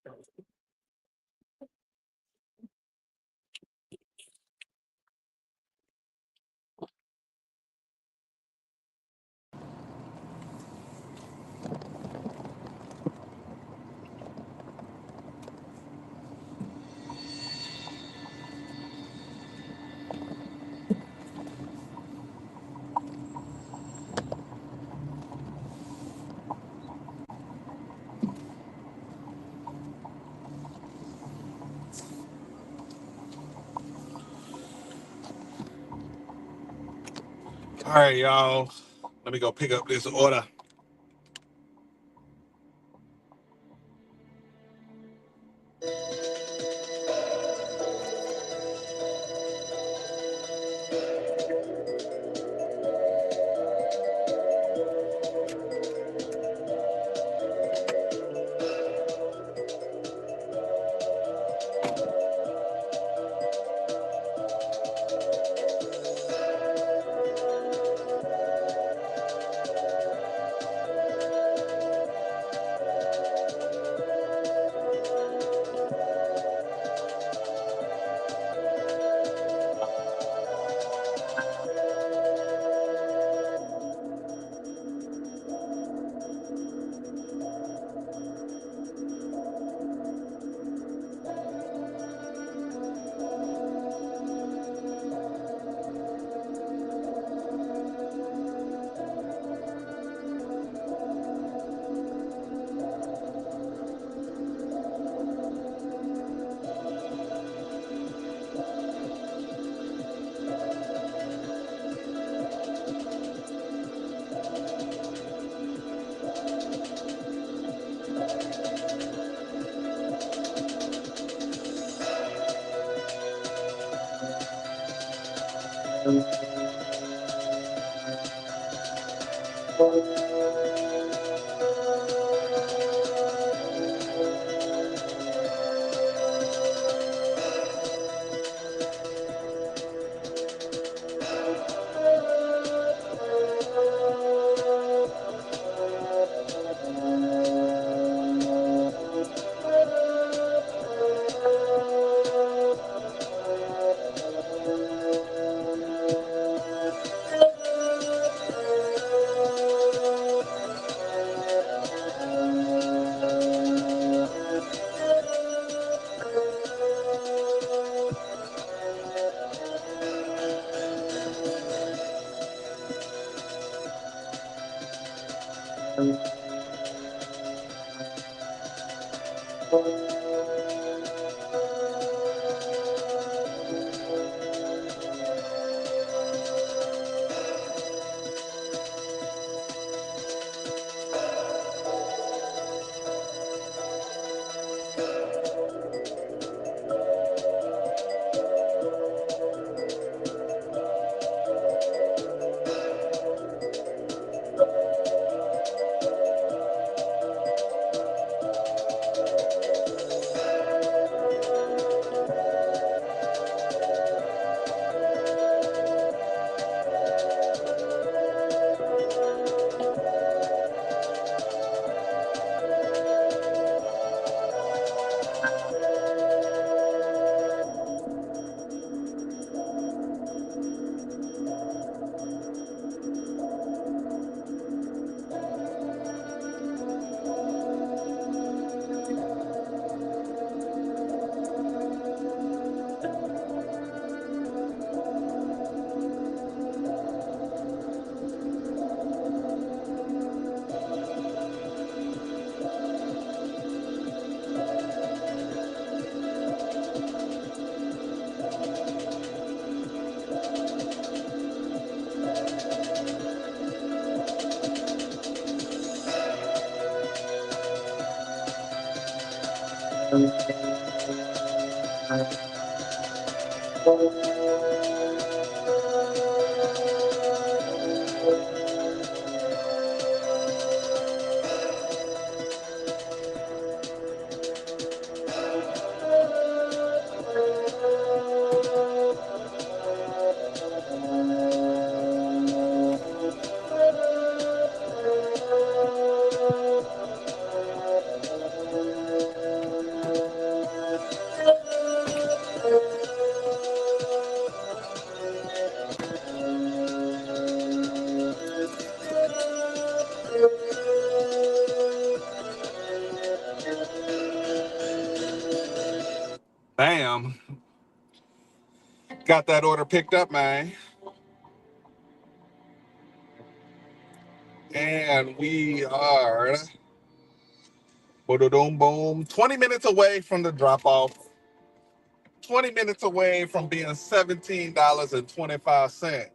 All right, y'all. Let me go pick up this order. Bam. Got that order picked up, man. And we are boom, boom, 20 minutes away from the drop off. 20 minutes away from being $17.25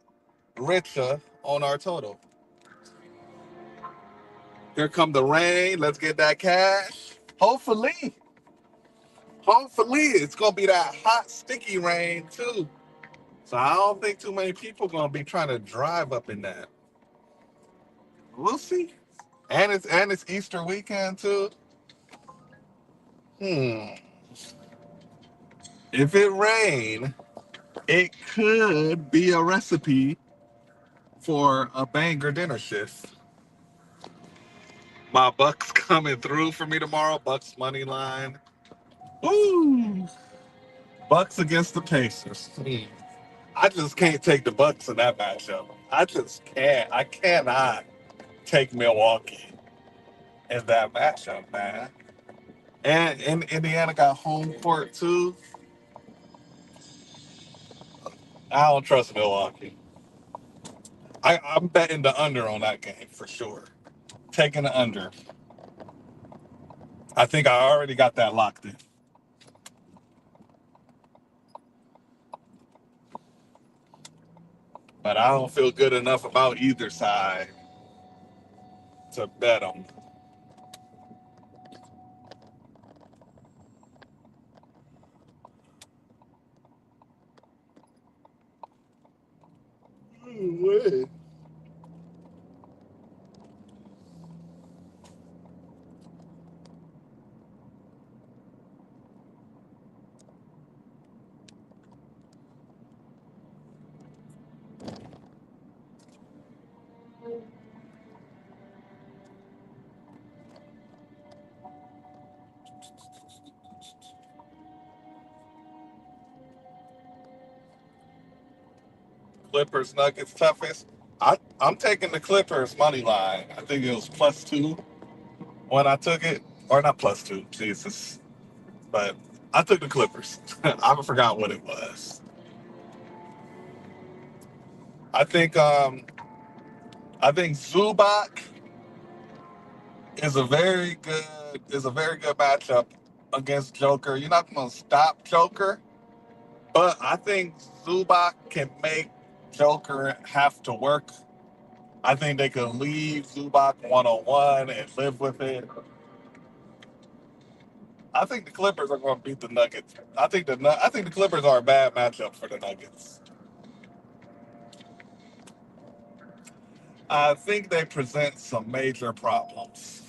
richer on our total. Here come the rain. Let's get that cash. Hopefully it's gonna be that hot, sticky rain too. So I don't think too many people gonna be trying to drive up in that. We'll see. And it's Easter weekend too. Hmm. If it rain, it could be a recipe for a banger dinner shift. My Bucks coming through for me tomorrow. Bucks money line. Woo! Bucks against the Pacers. I just can't take the Bucks in that matchup. I just can't. I cannot take Milwaukee in that matchup, man. And Indiana got home court too. I don't trust Milwaukee. I'm betting the under on that game for sure. Taking the under. I think I already got that locked in. But I don't feel good enough about either side to bet them. Clippers Nuggets toughest. I'm taking the Clippers money line. I think it was +2 when I took it, or not +2. Jesus, but I took the Clippers. I forgot what it was. I think um I think Zubac is a very good matchup against Joker. You're not gonna stop Joker, but I think Zubac can make Joker have to work. I think they could leave Zubac 1-on-1 and live with it. I think the Clippers are going to beat the Nuggets. I think the Clippers are a bad matchup for the Nuggets. I think they present some major problems.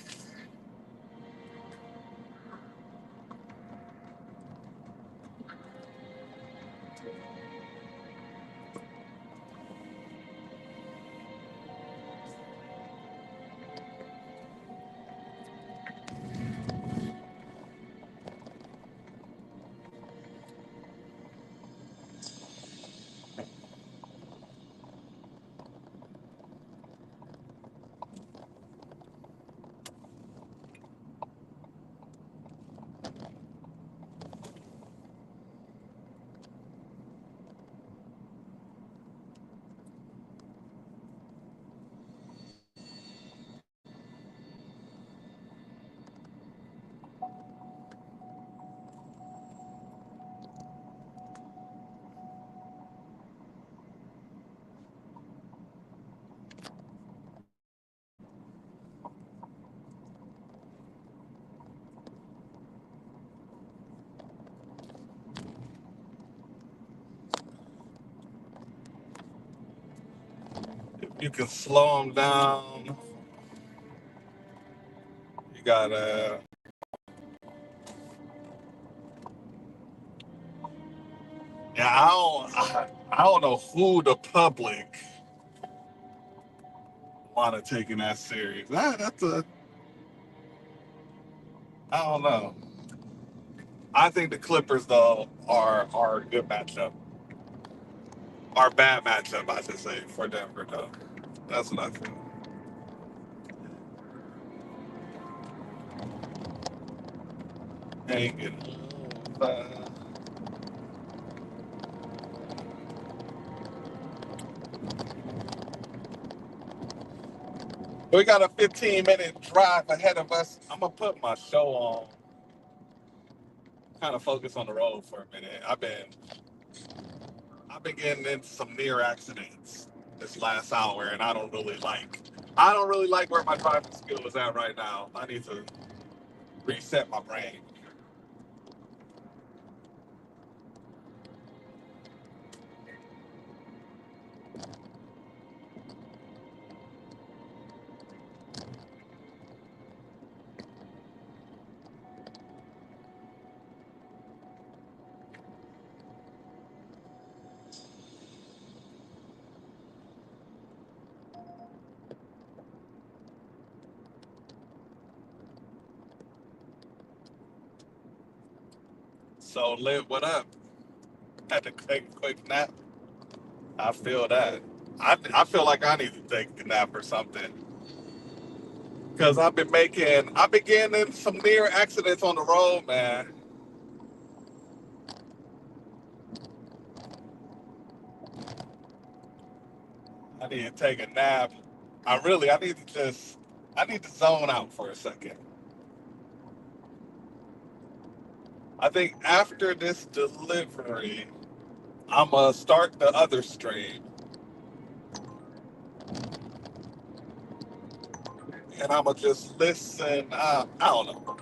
If you can slow them down, you got to. Yeah, I don't know who the public want to take in that series. I don't know. I think the Clippers though are a good matchup. Are bad matchup, I should say, for Denver though. That's what I feel. Hanging over. We got a 15-minute drive ahead of us. I'm gonna put my show on, kind of focus on the road for a minute. I've been getting into some near accidents this last hour, and I don't really like where my driving skill is at right now. I need to reset my brain. So, Lit, what up? Had to take a quick nap. I feel that. I feel like I need to take a nap or something because I've been getting in some near accidents on the road, man. I need to take a nap. I need to zone out for a second. I think after this delivery, I'm gonna start the other stream, and I'm gonna just listen. I don't know.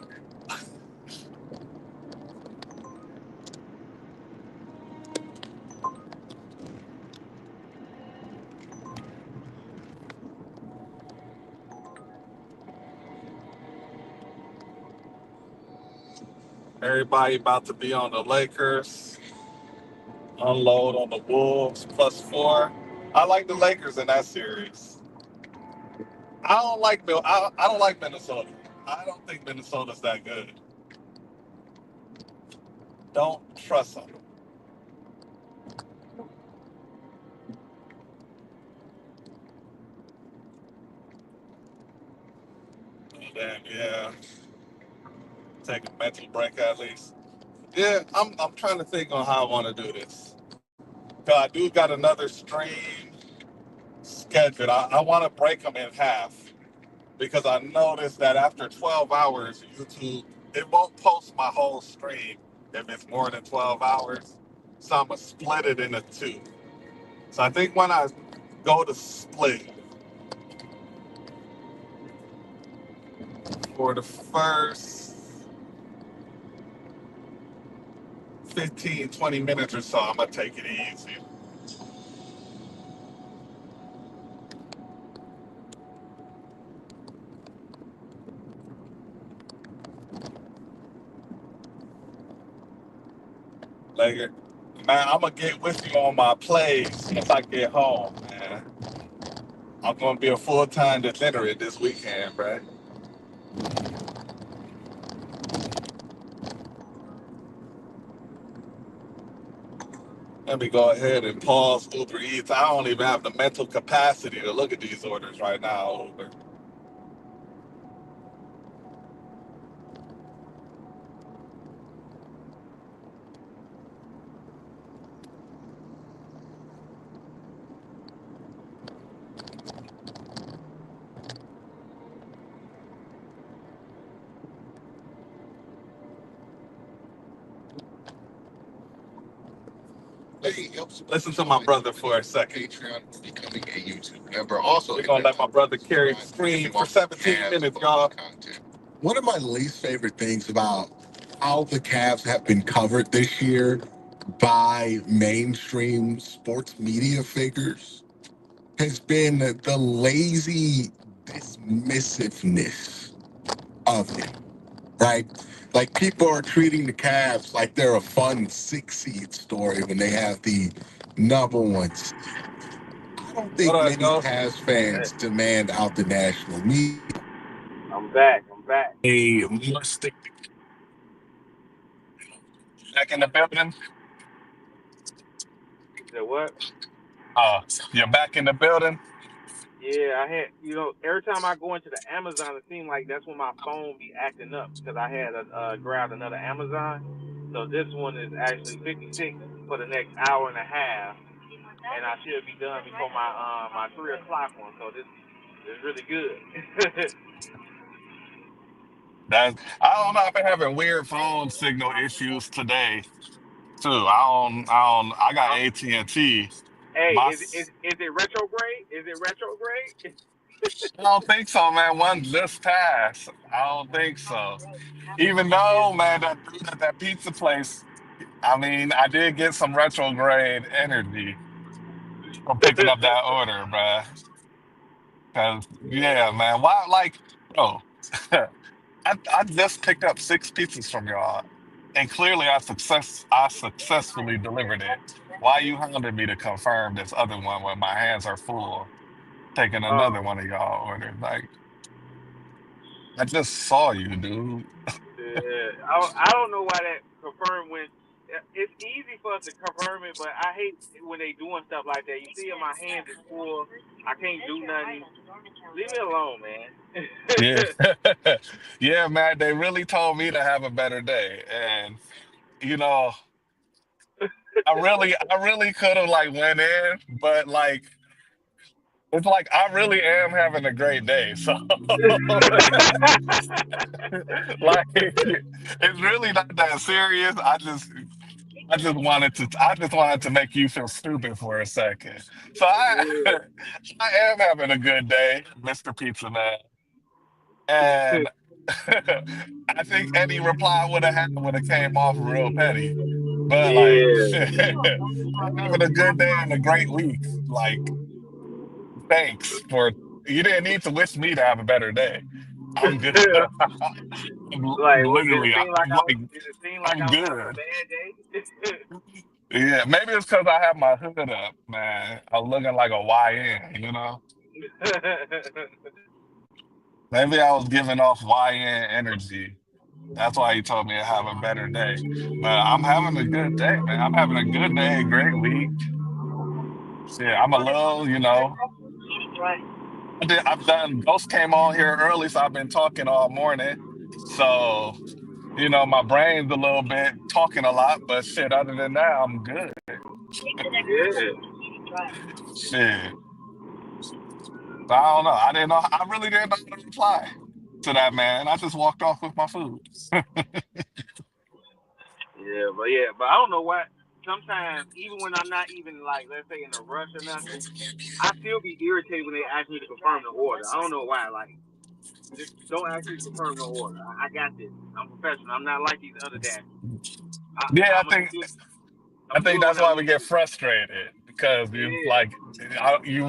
Everybody about to be on the Lakers. Unload on the Wolves +4. I like the Lakers in that series. I don't like Minnesota. I don't think Minnesota's that good. Don't trust them. Oh, damn, yeah. Take a mental break at least. Yeah, I'm trying to think on how I want to do this. Cause I do got another stream scheduled. I want to break them in half because I noticed that after 12 hours, YouTube it won't post my whole stream if it's more than 12 hours. So I'm gonna split it into two. So I think when I go to split for the first 15, 20 minutes or so, I'm gonna take it easy. Like, man, I'm gonna get with you on my plays once I get home, man. I'm gonna be a full-time degenerate this weekend, bro. Let me go ahead and pause Uber Eats. I don't even have the mental capacity to look at these orders right now, Uber. Listen to my brother for a second. Patreon for becoming a YouTube member. Also, we're gonna let my brother carry the screen for 17 minutes, y'all. One of my least favorite things about how the Cavs have been covered this year by mainstream sports media figures has been the lazy dismissiveness of it, right? Like people are treating the Cavs like they're a fun 6 seed story when they have the number one seed. I don't think many Cavs Hey, fans demand out the national media. I'm back. I'm back. They must stick back in the building. You said what? Uh, you're back in the building. Yeah, I had, every time I go into the Amazon, it seems like that's when my phone be acting up because I had grabbed another Amazon. So this one is actually 56 for the next hour and a half, and I should be done before my 3 o'clock one. So this It's really good. That I don't know. I've been having weird phone signal issues today too. I got Uh, AT&T. hey, My is it retrograde? Is it retrograde? I don't think so, man. One just passed. I don't think so. Even though, man, that dude at that pizza place, I mean, I did get some retrograde energy from picking up that order, bruh. Cause yeah, man, why like, bro, I just picked up six pizzas from y'all, and clearly I successfully delivered it. Why you hounding me to confirm this other one when my hands are full, taking another Oh, one of y'all orders? Like, I just saw you, dude. yeah. I don't know why that confirm when it's easy for us to confirm it, but I hate when they doing stuff like that. You see, in my hands is full. I can't do nothing. Leave me alone, man. Yeah. Yeah, man, they really told me to have a better day. And you know, I really could have like went in, but like it's like I really am having a great day. So like it's really not that serious. I just wanted to make you feel stupid for a second. So I Yeah. I am having a good day, Mr. Pizza Man. And I think any reply would have had would have came off real petty. But like Yeah. shit, I'm having a good day and a great week. Like, thanks for you didn't need to wish me to have a better day. I'm good. I'm Like, what, literally did it seem like I'm I was having a good. bad day? Yeah, maybe it's because I have my hood up, man. I'm looking like a YN. Maybe I was giving off YN energy. That's why he told me to have a better day. But I'm having a good day, man. I'm having a good day, great week. Shit, I'm a little, I've done Ghost came on here early, so I've been talking all morning. So, my brain's a little bit talking a lot, but shit, other than that, I'm good. Yeah. Shit. So I don't know. I didn't know. I really didn't know how to reply to that man. I just walked off with my food. But I don't know why. Sometimes, even when I'm not even like, let's say, in a rush or nothing, I still be irritated when they ask me to confirm the order. I don't know why. Like, just don't ask me to confirm the order. I got this. I'm professional. I'm not like these other dashes. Yeah, I'm gonna do it. I'm I gonna do think it when that's I why we need get to. frustrated because you Yeah. like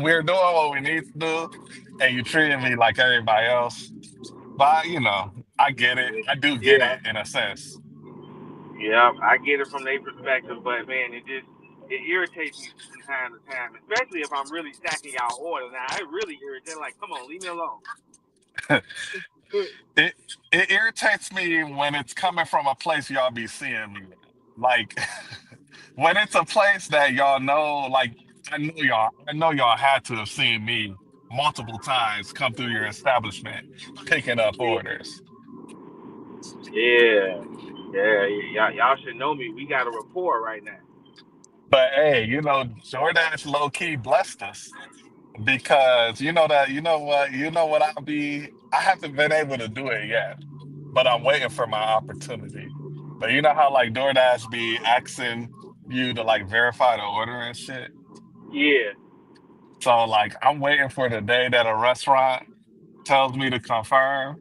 we're doing what we need to do, and you treating me like everybody else. But I get it. I do get Yeah. it in a sense. Yeah. I get it from their perspective, but man, it irritates me from time to time, especially if I'm really stacking y'all order. Now, it really irritates. Like, come on, leave me alone. It it irritates me when it's coming from a place y'all be seeing me at. Like when it's a place that y'all know, like I know y'all had to have seen me multiple times come through your establishment picking up orders. Yeah. Yeah. Y'all should know me. We got a rapport right now. But hey, Doordash low key blessed us because you know what I haven't been able to do it yet, but I'm waiting for my opportunity. But you know how like DoorDash be asking you to like verify the order and shit? Yeah. So like I'm waiting for the day that a restaurant tells me to confirm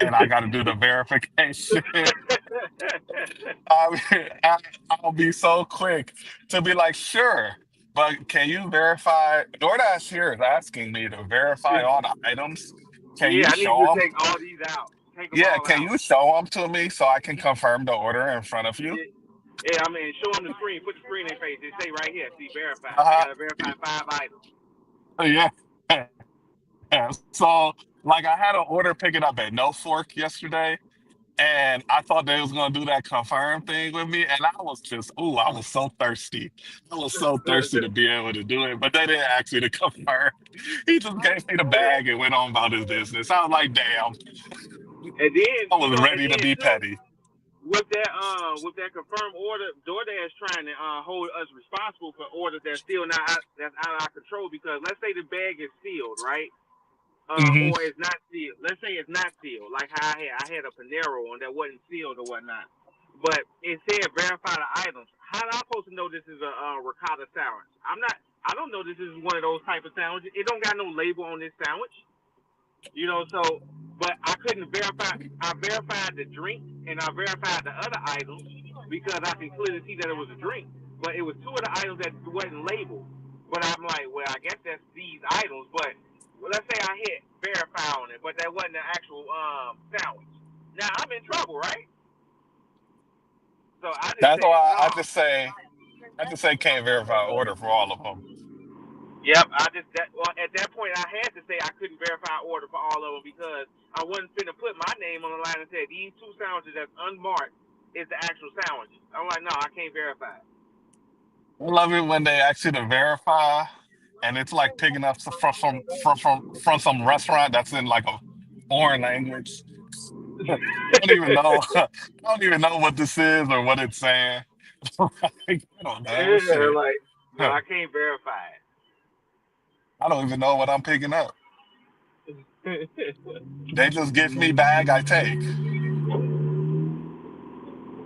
and I gotta do the verification. I'll, I- I'll be so quick to be like, sure, but can you verify? DoorDash here is asking me to verify all the items. Can Yeah, you I need you show to them? take all these out. Take them Yeah, all can out. you show them to me so I can confirm the order in front of you? Yeah, yeah, I mean, show them the screen. Put the screen in their face. They say right here, see, verify. I Uh-huh. got to verify 5 items. Yeah. So, like, I had an order picking up at No Fork yesterday, and I thought they was gonna do that confirm thing with me, and I was so thirsty. I was so thirsty to be able to do it, but they didn't ask me to confirm. He just gave me the bag and went on about his business. I was like, damn, And then, I was and ready to then be too, petty. with that confirmed order, DoorDash trying to hold us responsible for orders that's still not out, that's out of our control. Because let's say the bag is sealed, right? Hmm. or it's not sealed. Let's say it's not sealed, like how I had a Panero one that wasn't sealed or whatnot, but it said verify the items. How am I supposed to know this is a ricotta sandwich? I'm not. I don't know this is one of those type of sandwiches. It don't got no label on this sandwich. So but I couldn't verify. I verified the drink and I verified the other items because I can clearly see that it was a drink. But it was two of the items that wasn't labeled. But I'm like, well, I guess that's these items. But let's say I hit verify on it, but that wasn't the actual sandwich. Now I'm in trouble, right? So I just That's said why no. I just say can't verify order for all of them. Yep, at that point I had to say I couldn't verify order for all of them because I wasn't finna put my name on the line and say these two sandwiches that's unmarked is the actual sandwiches. I'm like, no, I can't verify. I love it when they ask you to verify, and it's like picking up from some restaurant that's in like a foreign language. I don't even know. I don't even know what this is or what it's saying. Like, I don't know. Yeah, Shit. like no, Huh. I can't verify I don't even know what I'm picking up. it. They just give me bag, I take.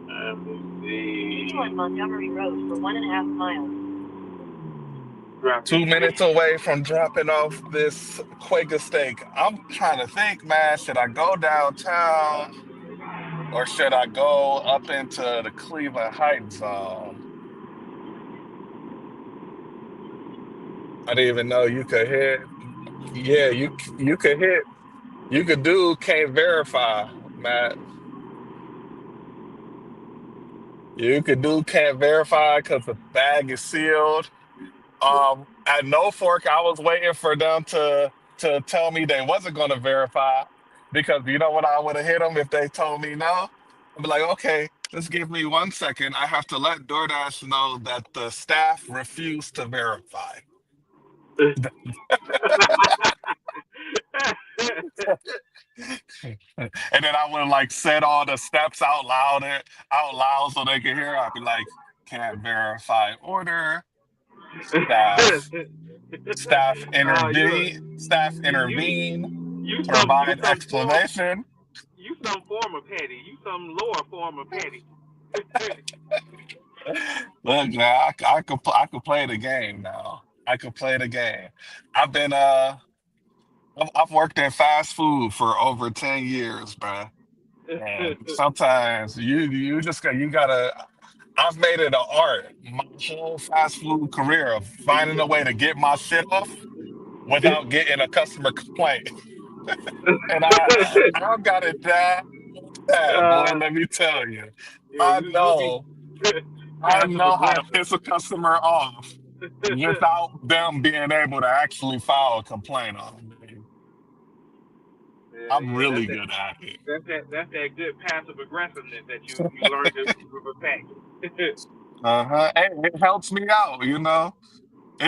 Let me Continue on see. Montgomery Road for 1.5 miles. 2 minutes away from dropping off this Quaker steak. I'm trying to think, man, should I go downtown or should I go up into the Cleveland Heights zone? I didn't even know you could hit. Yeah, you could hit. You could do can't verify, Matt. You could do can't verify because the bag is sealed. At no fork, I was waiting for them to tell me they wasn't going to verify because you know what I would have hit them if they told me no. I'd be like, okay, just give me 1 second. I have to let DoorDash know that the staff refused to verify. And then I would like said all the steps out loud so they could hear. I'd be like, can't verify order. Staff you staff you you intervene, you provide some form explanation. you some form of petty. You some lower form of petty. Look, man, I could play the game now. I could play the game. I've been I've worked in fast food for over 10 years, bruh. And sometimes you gotta. I've made it an art my whole fast food career of finding a way to get my shit off without getting a customer complaint. And I got it down pat, boy. uh, Let me tell you, yeah, I you be know I passive know how to aggressive. piss a customer off without them being able to actually file a complaint on me. I'm Yeah, really good at it. that's that good passive aggressiveness that you learn to perfect. Uh-huh. And it helps me out, you know.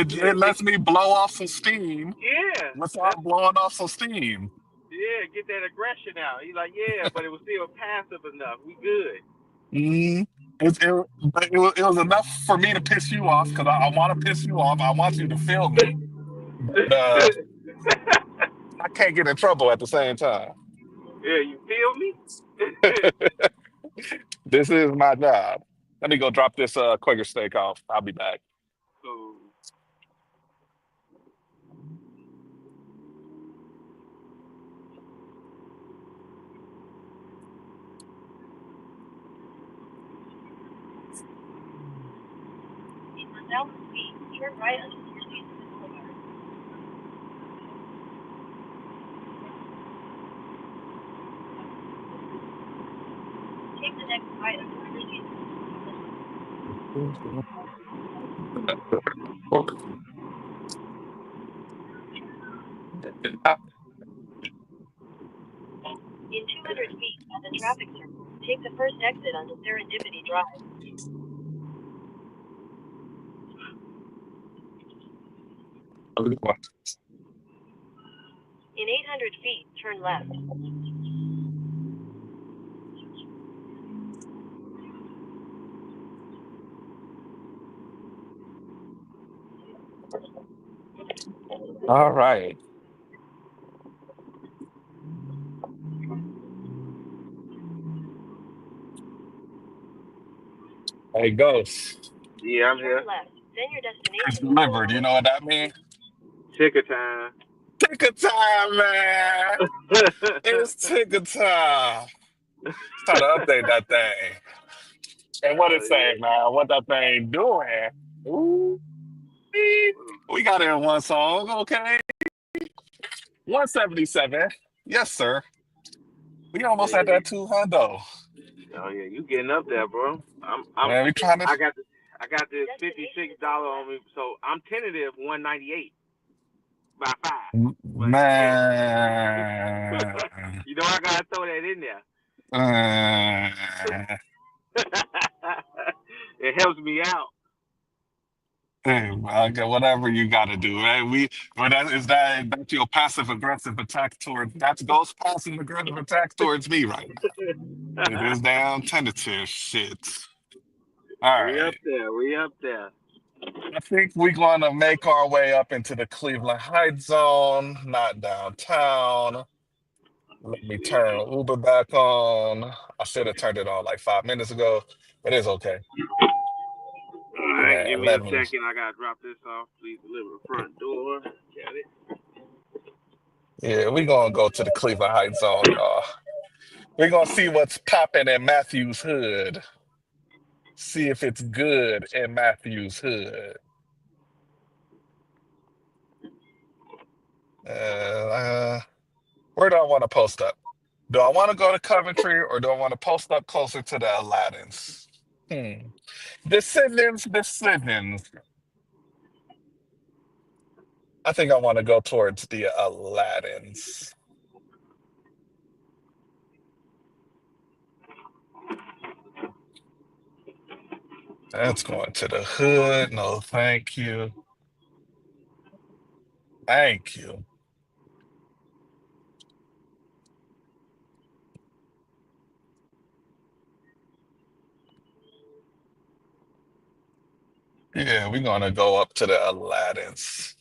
Yeah, It lets me blow off some steam yeah, without blowing off some steam. get that aggression out. He's like, yeah, but it was still passive enough. We good. Mm. But it was enough for me to piss you off because I want to piss you off. I want you to feel me, but I can't get in trouble at the same time. Yeah, you feel me? This is my job. Let me go drop this Quaker steak off. I'll be back. So, In 1,000 feet, turn right onto Northeast Boulevard. Take the next right onto Northeast. In 200 feet, at the traffic circle, take the first exit onto Serendipity Drive. In 800 feet, turn left. All right. Hey, Ghost. Yeah, I'm Turn here. left, then your It's destination will be on delivered. the You right. know what that means? Ticker time. Ticker time, man. It's ticker time. It's time to update that thing. And what it's Yeah. saying, man. What that thing doing. Ooh, we got it in one song, okay? 177. Yes, sir. We Yeah, almost at yeah. that 200. Oh yeah, you getting up there, bro. I'm Man, we trying to. I got this Destination is $56 on the on left. me, so I'm tentative 198 by five. But hey, Man. you know I gotta throw that in there. Uh, It helps me out. hey, okay, whatever you got to do, right? Well, that's your passive aggressive attack toward that's Ghost passive aggressive attack towards me right now. It is damn tentative shit. All We up right. there. We up there. I think we're going to make our way up into the Cleveland Heights zone, not downtown. Let me Let me see. turn Uber back on. I should have turned it on like 5 minutes ago, but it's okay. All right, give Man, me a let me. second. I gotta drop this off. Please deliver front door. Got it. Yeah, we're going to go to the Cleveland Heights zone, y'all. We're going to see what's popping in Matthew's hood. See if it's good in Matthew's hood. Uh, where do I want to post up? Do I want to go to Coventry or do I want to post up closer to the Aladdins? Decisions. I think I want to go towards the Aladdins. That's going to the hood. No, thank you. Thank you. Yeah, we're going to go up to the Aladdins.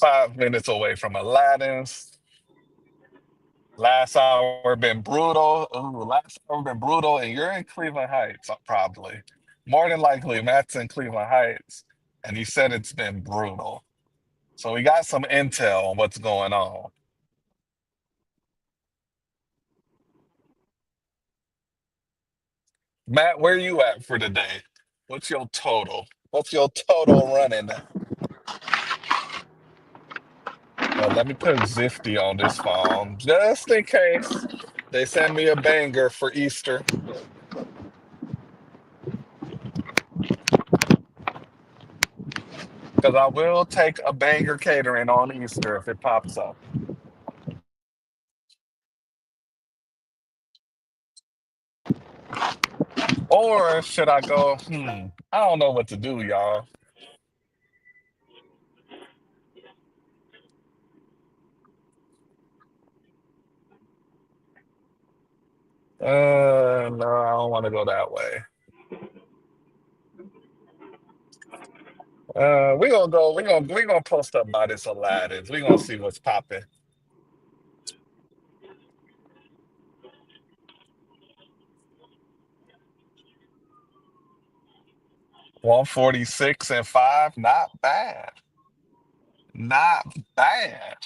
5 minutes away from Aladdin's. Last hour been brutal. Ooh, last hour been brutal, and you're in Cleveland Heights, probably. More than likely, Matt's in Cleveland Heights, and he said it's been brutal. So we got some intel on what's going on. Matt, where you at for the day? What's your total? What's your total running? Let me put Zifty on this phone just in case they send me a banger for Easter. Because I will take a banger catering on Easter if it pops up. Or should I go, I don't know what to do, y'all. No, I don't want to go that way. We're gonna post up by this Aladdin's. We're gonna see what's popping. 146 and 5, not bad. Not bad.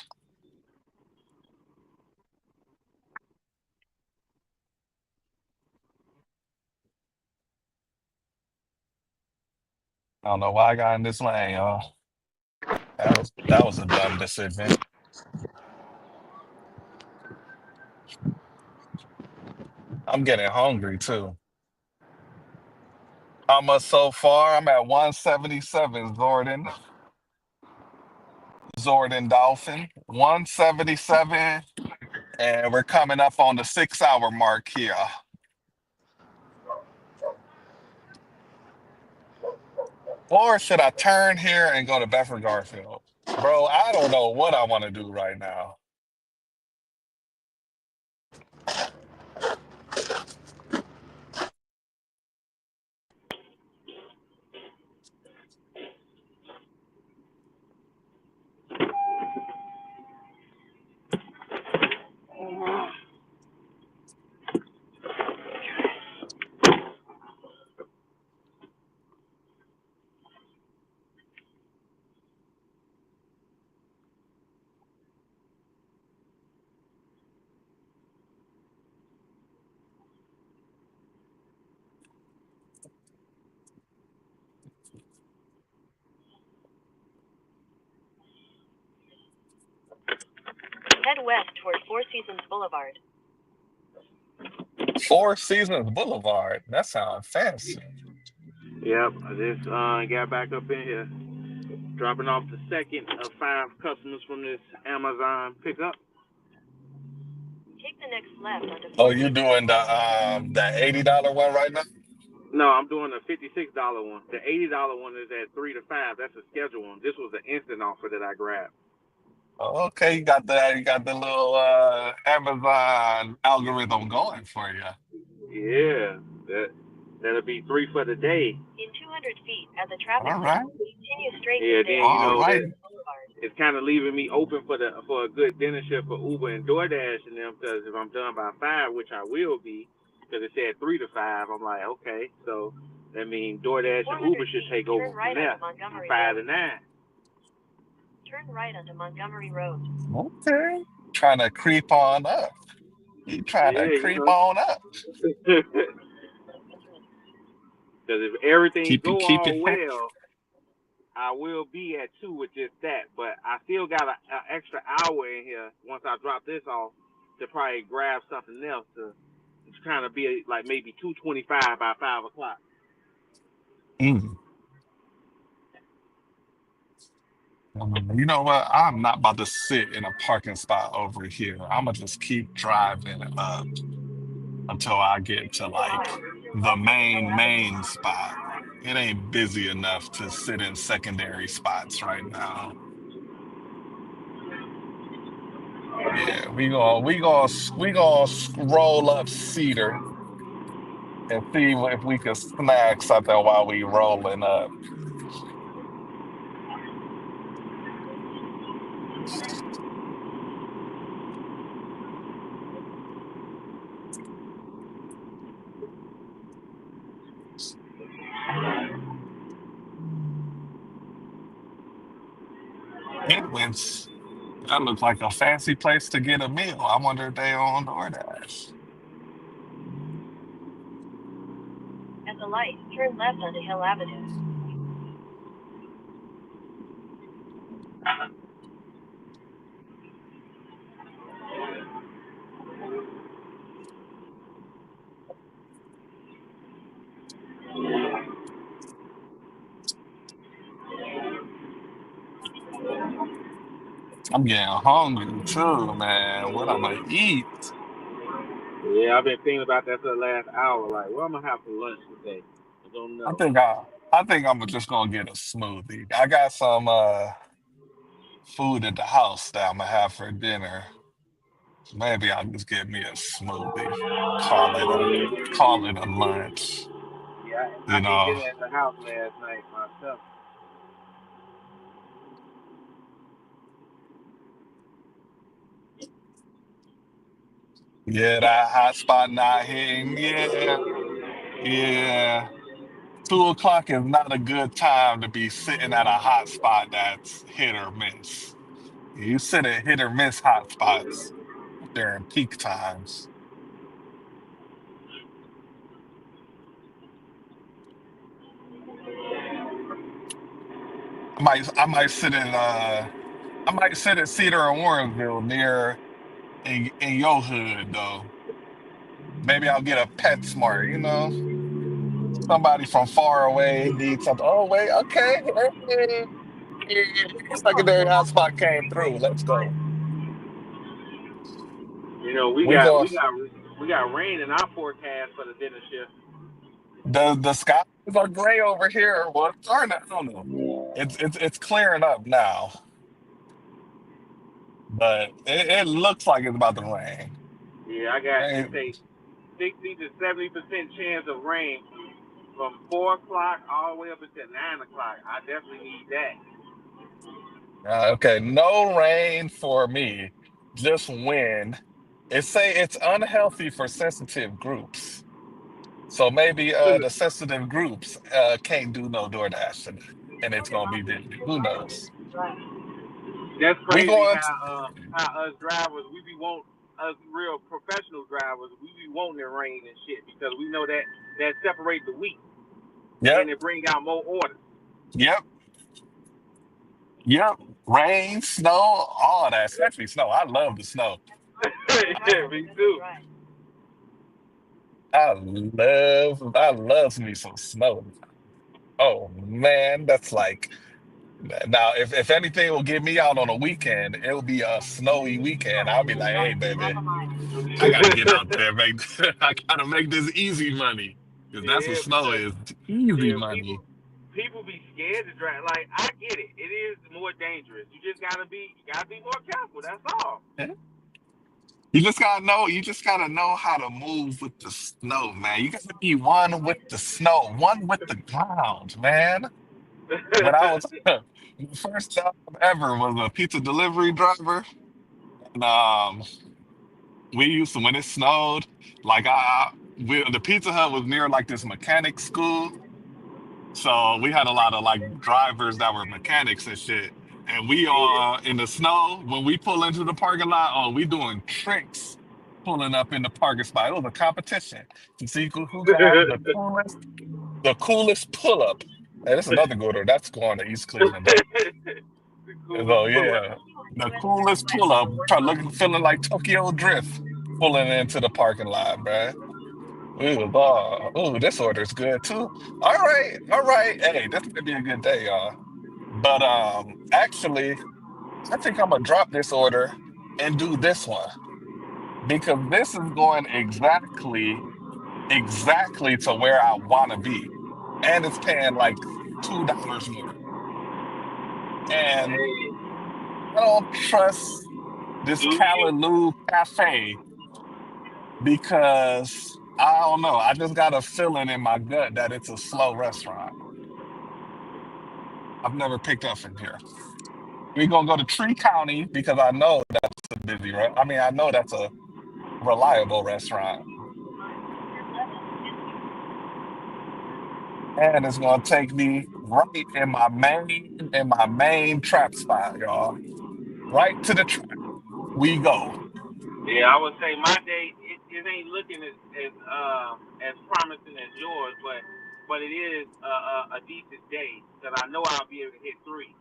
I don't know why I got in this lane, y'all. That was a dumb decision. I'm getting hungry too. How much so far? I'm at 177, Zordon Dolphin. 177. And we're coming up on the 6 hour mark here. Or should I turn here and go to Bedford Garfield? Bro, I don't know what I want to do right now. Head west toward Four Seasons Boulevard. Four Seasons Boulevard. That sounds fancy. Yep, I just got back up in here, dropping off the second of 5 customers from this Amazon pickup. Take the next left onto Oh, Four you Seasons. doing the $80 one right now? No, I'm doing a $56 one. The $80 one is at 3 to 5. That's a scheduled one. This was an instant offer that I grabbed. Oh, okay, you got the little Amazon algorithm going for you. Yeah, that'll be 3 for the day. In 200 feet at the traffic All right. circle, continue straight Yeah, to then stay you All know right. that it's kind of leaving me open for a good dinner shift for Uber and Doordash and them. Because if I'm done by 5, which I will be, because it said 3 to 5, I'm like, okay, so that means Doordash and Uber should take over turn right from there, onto Montgomery 5 Road. to 9. Turn right onto Montgomery Road. Okay. Trying to creep on up. You trying to Yeah, you creep know. on up. Because if everything go Keep all it. well, I will be at 2 with just that. But I still got an extra hour in here once I drop this off to probably grab something else to kind of be like maybe 2:25 by 5 o'clock. Mm. You know what? I'm not about to sit in a parking spot over here. I'm gonna just keep driving up until I get to like the main spot. It ain't busy enough to sit in secondary spots right now. Yeah, we gonna scroll up Cedar and see if we can snag something while we rolling up. Penguins. That looks like a fancy place to get a meal. I wonder if they on DoorDash. At the light, turn left onto Hill Avenue. I'm getting hungry too, man. What I'm gonna eat? Yeah, I've been thinking about that for the last hour. Like, what I'm gonna have for lunch today? I don't I know. think I think I'm just gonna get a smoothie. I got some food at the house that I'm gonna have for dinner. Maybe I'll just get me a smoothie. Call it a call it a lunch. Yeah, You I ate know. dinner at the house last night myself. Yeah, that hot spot not hitting. Yeah, yeah. 2 o'clock is not a good time to be sitting at a hot spot that's hit or miss. You sit at hit or miss hot spots during peak times. I might sit at Cedar and Warrensville near in your hood though. Maybe I'll get a pet smart, you know? Somebody from far away needs something. Oh wait, okay. Hey, secondary hotspot came through. Let's go. You know, we We got go we got we got rain in our forecast for the dinner shift. the skies are gray over here. Well, it's starting to, I don't know. It's clearing up now, but it looks like it's about to rain. Yeah, I got it. Hey, Say 60 to 70% chance of rain from 4 o'clock all the way up until 9 o'clock. I definitely need that. okay, no rain for me, just wind. It say it's unhealthy for sensitive groups. So maybe the sensitive groups can't do no DoorDash today, and it's gonna be busy. Who knows? That's We crazy going to, how us drivers we be want us real professional drivers we be wanting it rain and shit because we know that separates the wheat yep, and it bring out more orders. yep. Yep. Rain, snow, all that, especially snow. I love the snow. Yeah, me too. I love me some snow. Oh man, that's like now if anything will get me out on a weekend, it'll be a snowy weekend. I'll be like, hey baby, I gotta get out there, make I gotta make this easy money. Because that's what Yeah, snow because is. Easy yeah, people money. people be scared to drive. Like I get it, it is more dangerous. You gotta be more careful. That's all. You just gotta know how to move with the snow, man. You gotta be one with the snow, one with the ground, man. When I was the first job ever was a pizza delivery driver. And we used to when it snowed, like the Pizza Hut was near like this mechanic school. So we had a lot of like drivers that were mechanics and shit. And we Yeah. all in the snow, when we pull into the parking lot, oh, we doing tricks pulling up in the parking spot. It was a competition to see who could have the coolest pull up. Hey, that's another good order. That's going to East Cleveland though. The So coolest pull up. yeah, the coolest pull up, feeling like Tokyo Drift pulling into the parking lot, bruh. We was all, oh, this order's good too. All right, all right. Hey, this might be a good day, y'all. But actually, I think I'm gonna drop this order and do this one because this is going exactly to where I want to be, and it's paying like $2 more. And Hey, I don't trust this do you? Callaloo Cafe because I don't know. I just got a feeling in my gut that it's a slow restaurant. I've never picked up from here. We're gonna go to Tree County because I know that's a busy, I mean, I know that's a reliable restaurant, and it's gonna take me right in my main trap spot, y'all. Right to the trap. We go. Yeah, I would say my day it ain't looking as promising as yours, but it is a decent day because I know I'll be able to hit three.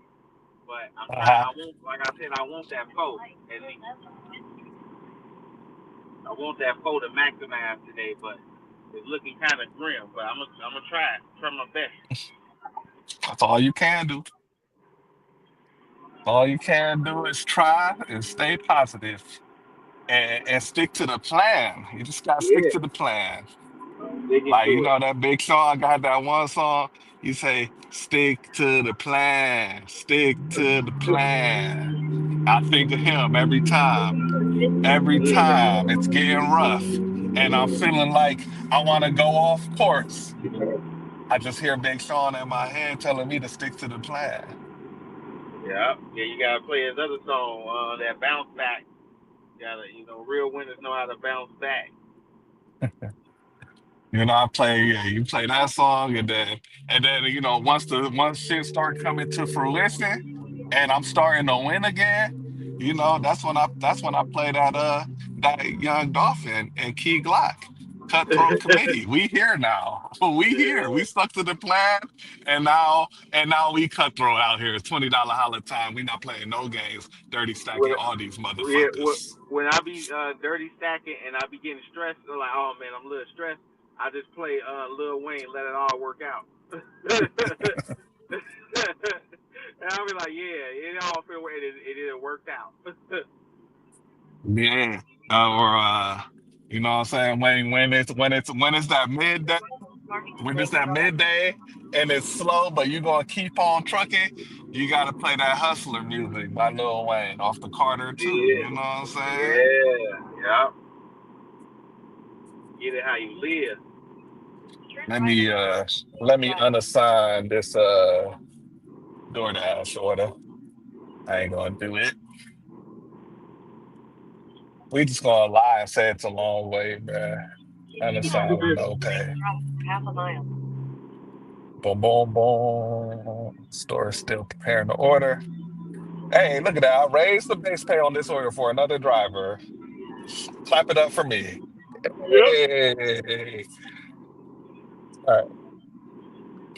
But I'm trying. Uh-huh. I want, like I said, I want that four at least. I want that four to maximize today, but it's looking kind of grim. But I'm gonna try my best. That's all you can do. All you can do is try and stay positive and stick to the plan. You just gotta stick Yeah, to the plan. dig Like, into it. that big song, got that one song, you say, stick to the plan, stick to the plan. I think of him every time. Every Yeah, time it's getting rough and I'm feeling like I want to go off course. I just hear Big Sean in my head telling me to stick to the plan. yeah, yeah. You gotta play his other song, that bounce back. Real winners know how to bounce back. I play, yeah, you play that song, and then once shit start coming to fruition, and I'm starting to win again, that's when I play that Young Dolphin and Key Glock. Cutthroat Committee. We here now. We here. We Yeah. stuck to the plan, and now we cutthroat out here. It's $20 holler time. We not playing no games. Dirty stacking When, all these yeah, motherfuckers. when I be dirty stacking and I be getting stressed, I'm like, oh man, I'm a little stressed. I just play Lil Wayne, let it all work out. And I'll be like, yeah, it all feel it worked out. Yeah. Or you know what I'm saying? When it's that midday, when it's that midday and it's slow, but you're gonna keep on trucking, you gotta play that hustler music by Lil Wayne off the Carter too. Yeah, You know what I'm saying? yeah, yeah. Get it how you live. Let me unassign this DoorDash order. I ain't gonna do it. We just gonna lie and say it's a long way, man. Unassign with no pay. Half a mile. Boom, boom, boom. Store is still preparing the order. Hey, look at that. I raised the base pay on this order for another driver. Clap it up for me. Yep. Hey. All right.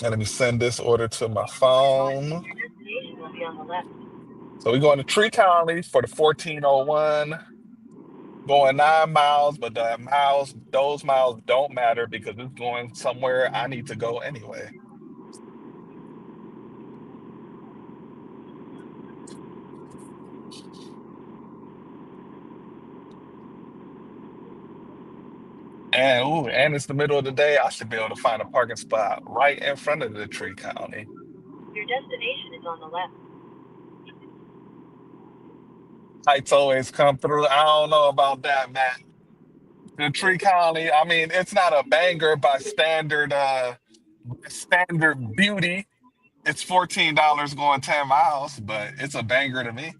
Now let me send this order to my phone. be on the left. So we're going to Tree County for the 1401, going 9 miles, but those miles don't matter because it's going somewhere I need to go anyway. And it's the middle of the day. I should be able to find a parking spot right in front of the Tree County. Your destination is on the left. Heights always come through. I don't know about that, man. The Tree County, I mean, it's not a banger by standard beauty. It's $14 going 10 miles, but it's a banger to me.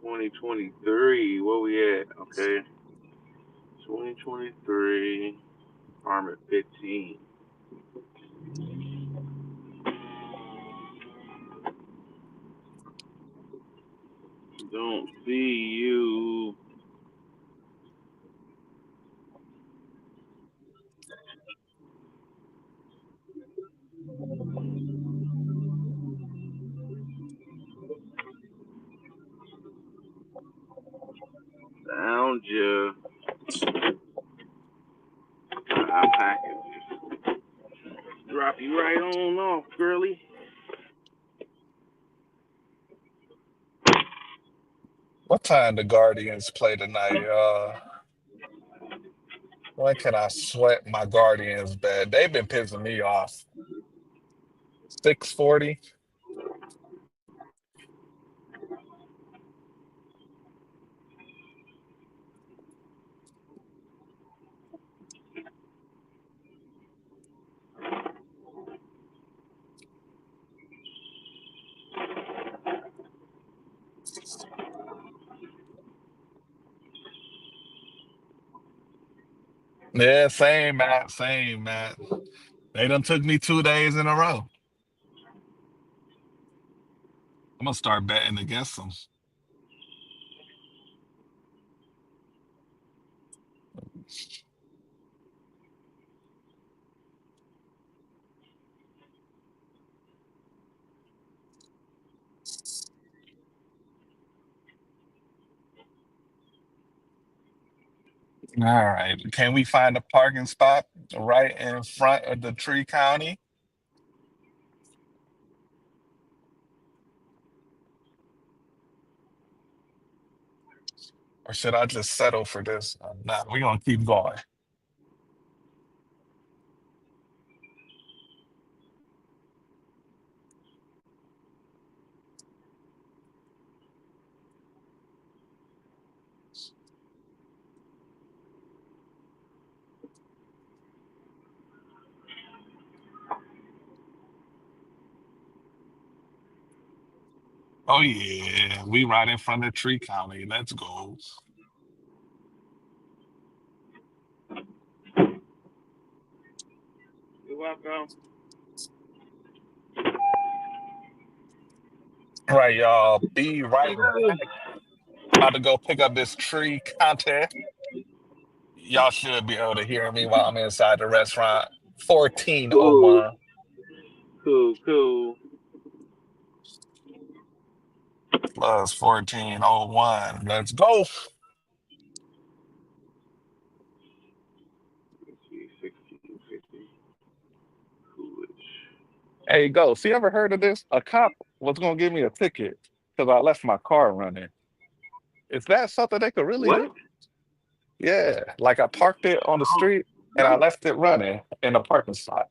2023. Where we at? Okay. 2023. Farm at 15. Don't see you. Found you. I'm packing. Drop you right on off, girly. What time the Guardians play tonight? When can I sweat my Guardians bed? They've been pissing me off. 6:40. Yeah, same, Matt. Same, Matt. They done took me 2 days in a row. I'm gonna start betting against them. All right. Can we find a parking spot right in front of the Tree County? Or should I just settle for this? Nah, we're gonna keep going. Oh yeah, we right in front of Tree County. Let's go. You're welcome. All right, y'all. Be right back. About to go pick up this tree contest. Y'all should be able to hear me while I'm inside the restaurant. Cool. 1401 Cool. plus 1401. Let's go. 1650. Coolidge. Hey, go. See, ever heard of this? A cop was gonna give me a ticket because I left my car running. Is that something they could really What? do? Yeah, like I parked it on the street and I No. left it running in a parking spot.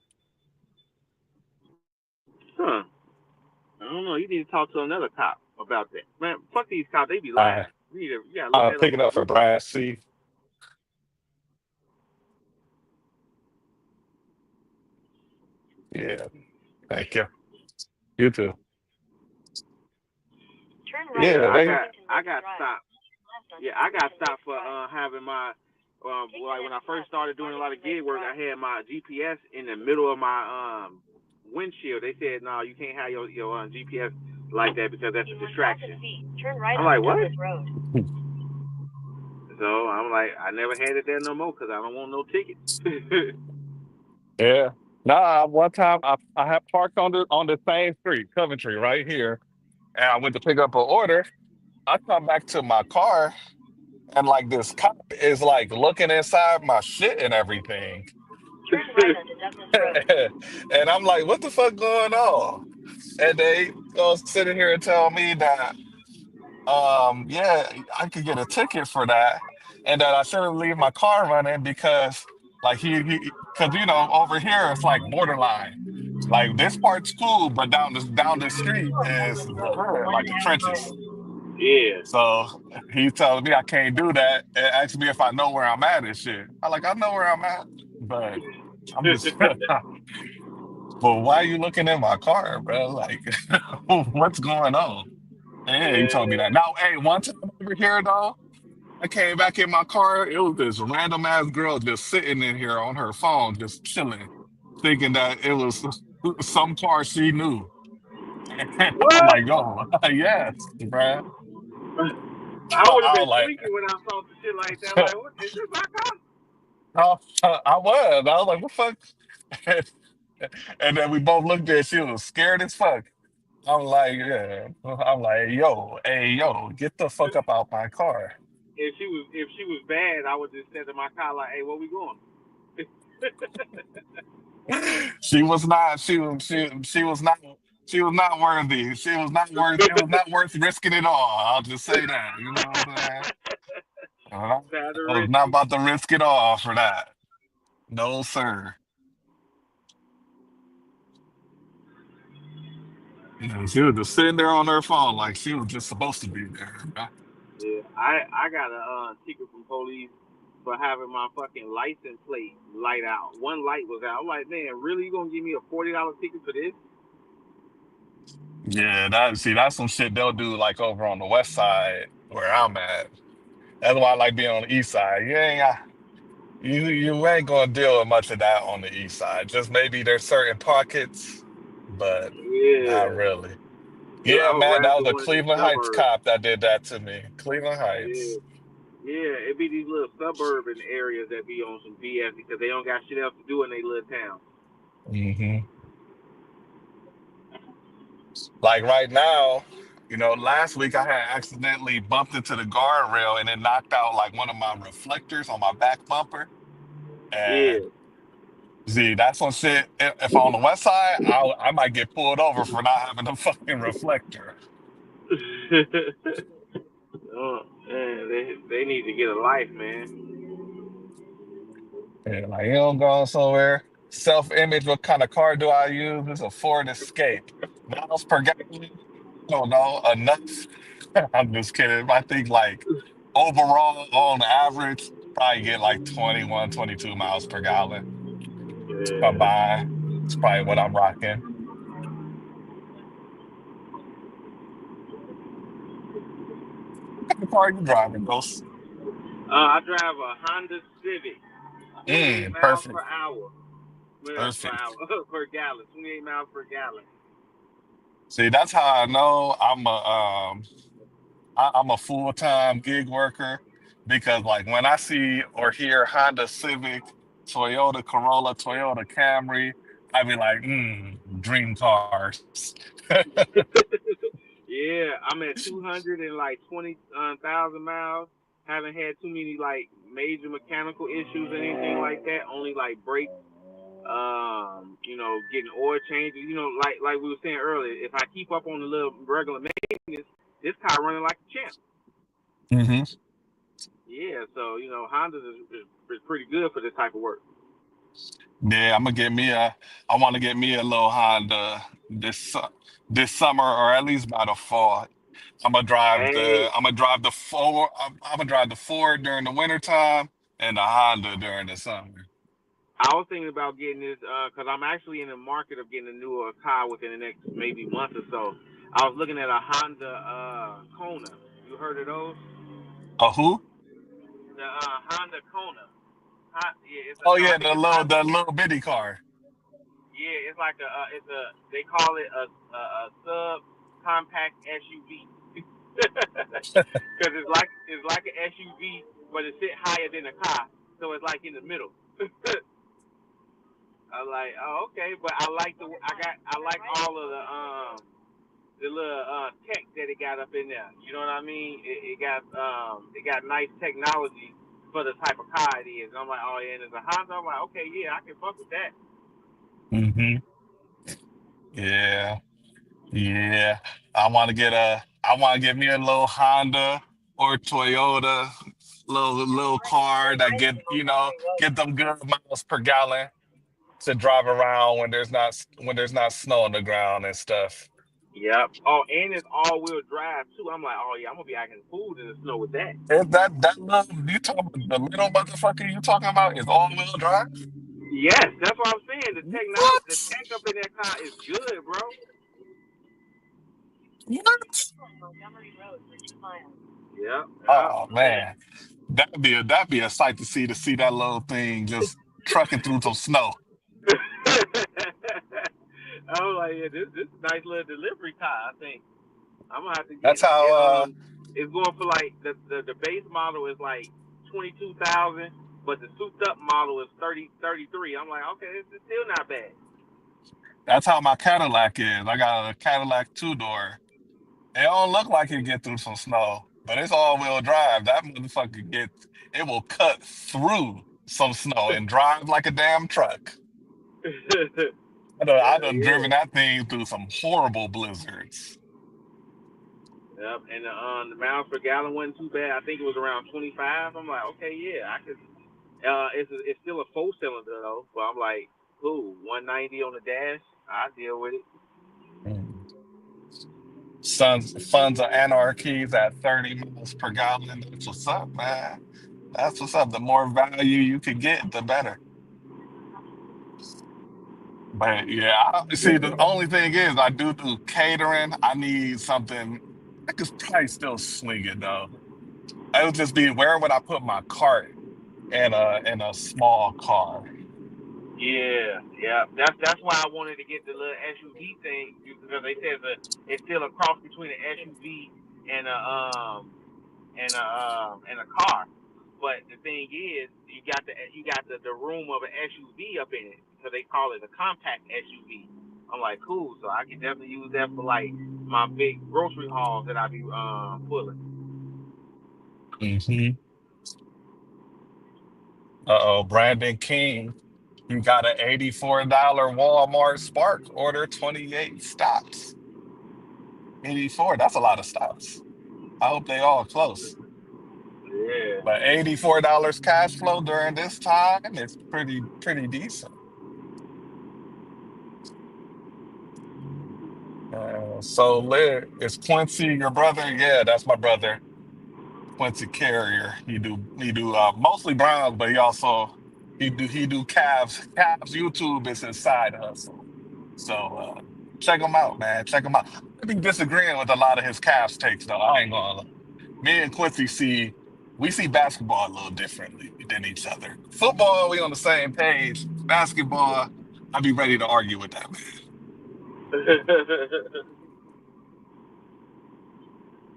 Huh. I don't know. You need to talk to another cop about that. Man, fuck these cops. They be lying. I You gotta look I'm that up. picking up for Brad C. Yeah, thank you. You too. Turn right Yeah, Yeah, onto they Burlington I Lakes got Drive. stopped. Left onto Yeah, I got Burlington stopped Lakes for Drive. having my Take the like when I next first left started onto doing a lot of Burlington gig Lakes work. I Drive. had my GPS in the middle of my windshield. They said no, you can't have your GPS like that because that's a In 1,000 distraction. feet, turn right I'm onto like, what? Douglas Road. So I'm like, I never had it there no more because I don't want no tickets. Yeah. Nah, one time I had parked on the same street, Coventry, right here, and I went to pick up an order. I come back to my car, and like this cop is like looking inside my shit and everything. Turn right onto Douglas Road. And I'm like, what the fuck going on? And they go sitting here and tell me that yeah, I could get a ticket for that, and that I shouldn't leave my car running because, like, because over here it's like borderline. Like this part's cool, but down the street is the hood, One like and the a half trenches. miles. Yeah. So he tells me I can't do that, and asks me if I know where I'm at and shit. I like I know where I'm at, but I'm just. But why are you looking in my car, bro? Like, what's going on? Yeah, he told me Yeah. that. Now, hey, one time over here though, I came back in my car. It was this random ass girl just sitting in here on her phone, just chilling, thinking that it was some car she knew. And I'm What? like, yo, yes, bruh. I would have I was been like, tweaking when I saw some shit like that. Like, what is this my car? I was like, what fuck? And then we both looked at it. She was scared as fuck. I'm like, yeah. I'm like, yo, hey, yo, get the fuck up out my car. If she was bad, I would just say to my car like, "Hey, where we going?" She was not. She was not worthy. She was not worth. It was not worth risking it all. I'll just say that. You know what I'm saying? Uh, Time to I was risk not it. about to risk it all for that. No, sir. She was just sitting there on her phone like she was just supposed to be there. Yeah, I got a ticket from police for having my fucking license plate light out. One light was out. I'm like, man, really? You gonna give me a $40 ticket for this? Yeah, that's some shit they'll do like over on the west side where I'm at. That's why I like being on the east side. You ain't gonna deal with much of that on the east side. Just maybe there's certain pockets, but not Yeah, really. cause Yeah, I would man, that rather was a go in the Cleveland Heights suburbs. cop that did that to me. Cleveland Yeah, Heights. yeah, it be these little suburban areas that be on some BS because they don't got shit else to do in their little town. Hmm. Like right now, last week I had accidentally bumped into the guardrail and it knocked out like one of my reflectors on my back bumper. And Yeah. see, that's some shit. If I'm on the west side, I might get pulled over for not having a fucking reflector. Oh, man, they need to get a life, man. And like, you don't go somewhere. Self-image, what kind of car do I use? It's a Ford Escape. Miles per gallon? I don't know. Enough. I'm just kidding. I think like overall, on average, probably get like 21, 22 miles per gallon Yeah. combined. It's probably what I'm rocking. What kind of car are you driving, Ghost? I drive a Honda Civic, 28 miles per Perfect. hour. Per Perfect. hour, per gallon, 28 miles per gallon. See, that's how I know I'm a full-time gig worker because like when I see or hear Honda Civic, Toyota Corolla, Toyota Camry, I be like, dream cars. Yeah, I'm at 200 and like 20,000 miles. Haven't had too many like major mechanical issues or anything like that. Only like brakes, getting oil changes. Like we were saying earlier, if I keep up on the little regular maintenance, this car running like a champ. Hmm. Yeah, so Honda is pretty good for this type of work. Yeah, I want to get me a little Honda this summer or at least by the fall. Hey, I'm gonna drive the Ford. I'm gonna drive the Ford during the wintertime and the Honda during the summer. I was thinking about getting this because I'm actually in the market of getting a newer car within the next maybe month or so. I was looking at a Honda Kona. You heard of those? A who? The Honda Kona. Yeah, it's a Oh so I yeah, think it's the Honda. little bitty car. Yeah, it's like it's a they call it a sub compact SUV because it's like an SUV, but it sit higher than a car, so it's like in the middle. I'm like, oh, okay, but I like I like all of the little tech that it got up in there. You know what I mean? It got nice technology for the type of car it is. And I'm like, oh yeah, and it's a Honda. I'm like, okay, yeah, I can fuck with that. Hmm. Yeah. Yeah. I want to get me a little Honda or Toyota, little car that get them good miles per gallon to drive around when there's not snow on the ground and stuff. Yep. Oh, and it's all wheel drive too. I'm like, oh yeah, I'm gonna be acting food in the snow with that. Is that little you talking about the little motherfucker you talking about is all wheel drive? Yes, that's what I'm saying. The What? tech up in that car is good, bro. What? Montgomery Road for 2 miles. Yep. Yep. Oh man. That'd be a sight to see that little thing just trucking through some snow. I was like, yeah, this is a nice little delivery car. I think I'm gonna have to get That's it. how It's going for like the base model is like 22,000, but the souped up model is 33. I'm like, okay, it's still not bad. that's how my Cadillac is. I got a Cadillac two door. It don't look like it get through some snow, but it's all wheel drive. That motherfucker it will cut through some snow and drive like a damn truck. I done Yeah. driven that thing through some horrible blizzards. Yep. And the miles per gallon wasn't too bad. I think it was around 25. I'm like, okay, yeah, I could. It's still a 4 cylinder though, but I'm like, cool, 190 on the dash. I deal with it. Mm. Sons of Anarchies at 30 miles per gallon. That's what's up, man. That's what's up. The more value you can get, the better. But yeah, see, the only thing is, I do catering. I need something. I could probably still swing it though. It would just be where would I put my cart in a small car? Yeah, yeah. That's why I wanted to get the little SUV thing because they said that it's still a cross between an SUV and a car. But the thing is, you got the room of an SUV up in it, so they call it a compact SUV. I'm like, cool. So I can definitely use that for like my big grocery hauls that I be pulling. Hmm. Uh-oh, Brandon King. You got an $84 Walmart Spark, order 28 stops. 84, that's a lot of stops. I hope they all close. Yeah. But $84 cash flow during this time is pretty decent. So lit. Is Quincy your brother? Yeah, that's my brother, Quincy Carrier. He do mostly Browns, but he do Cavs YouTube is his side hustle. So check him out, man. Check him out. I be disagreeing with a lot of his Cavs takes though. I ain't gonna lie. Me and Quincy we see basketball a little differently than each other. Football, we on the same page. Basketball, I'd be ready to argue with that man.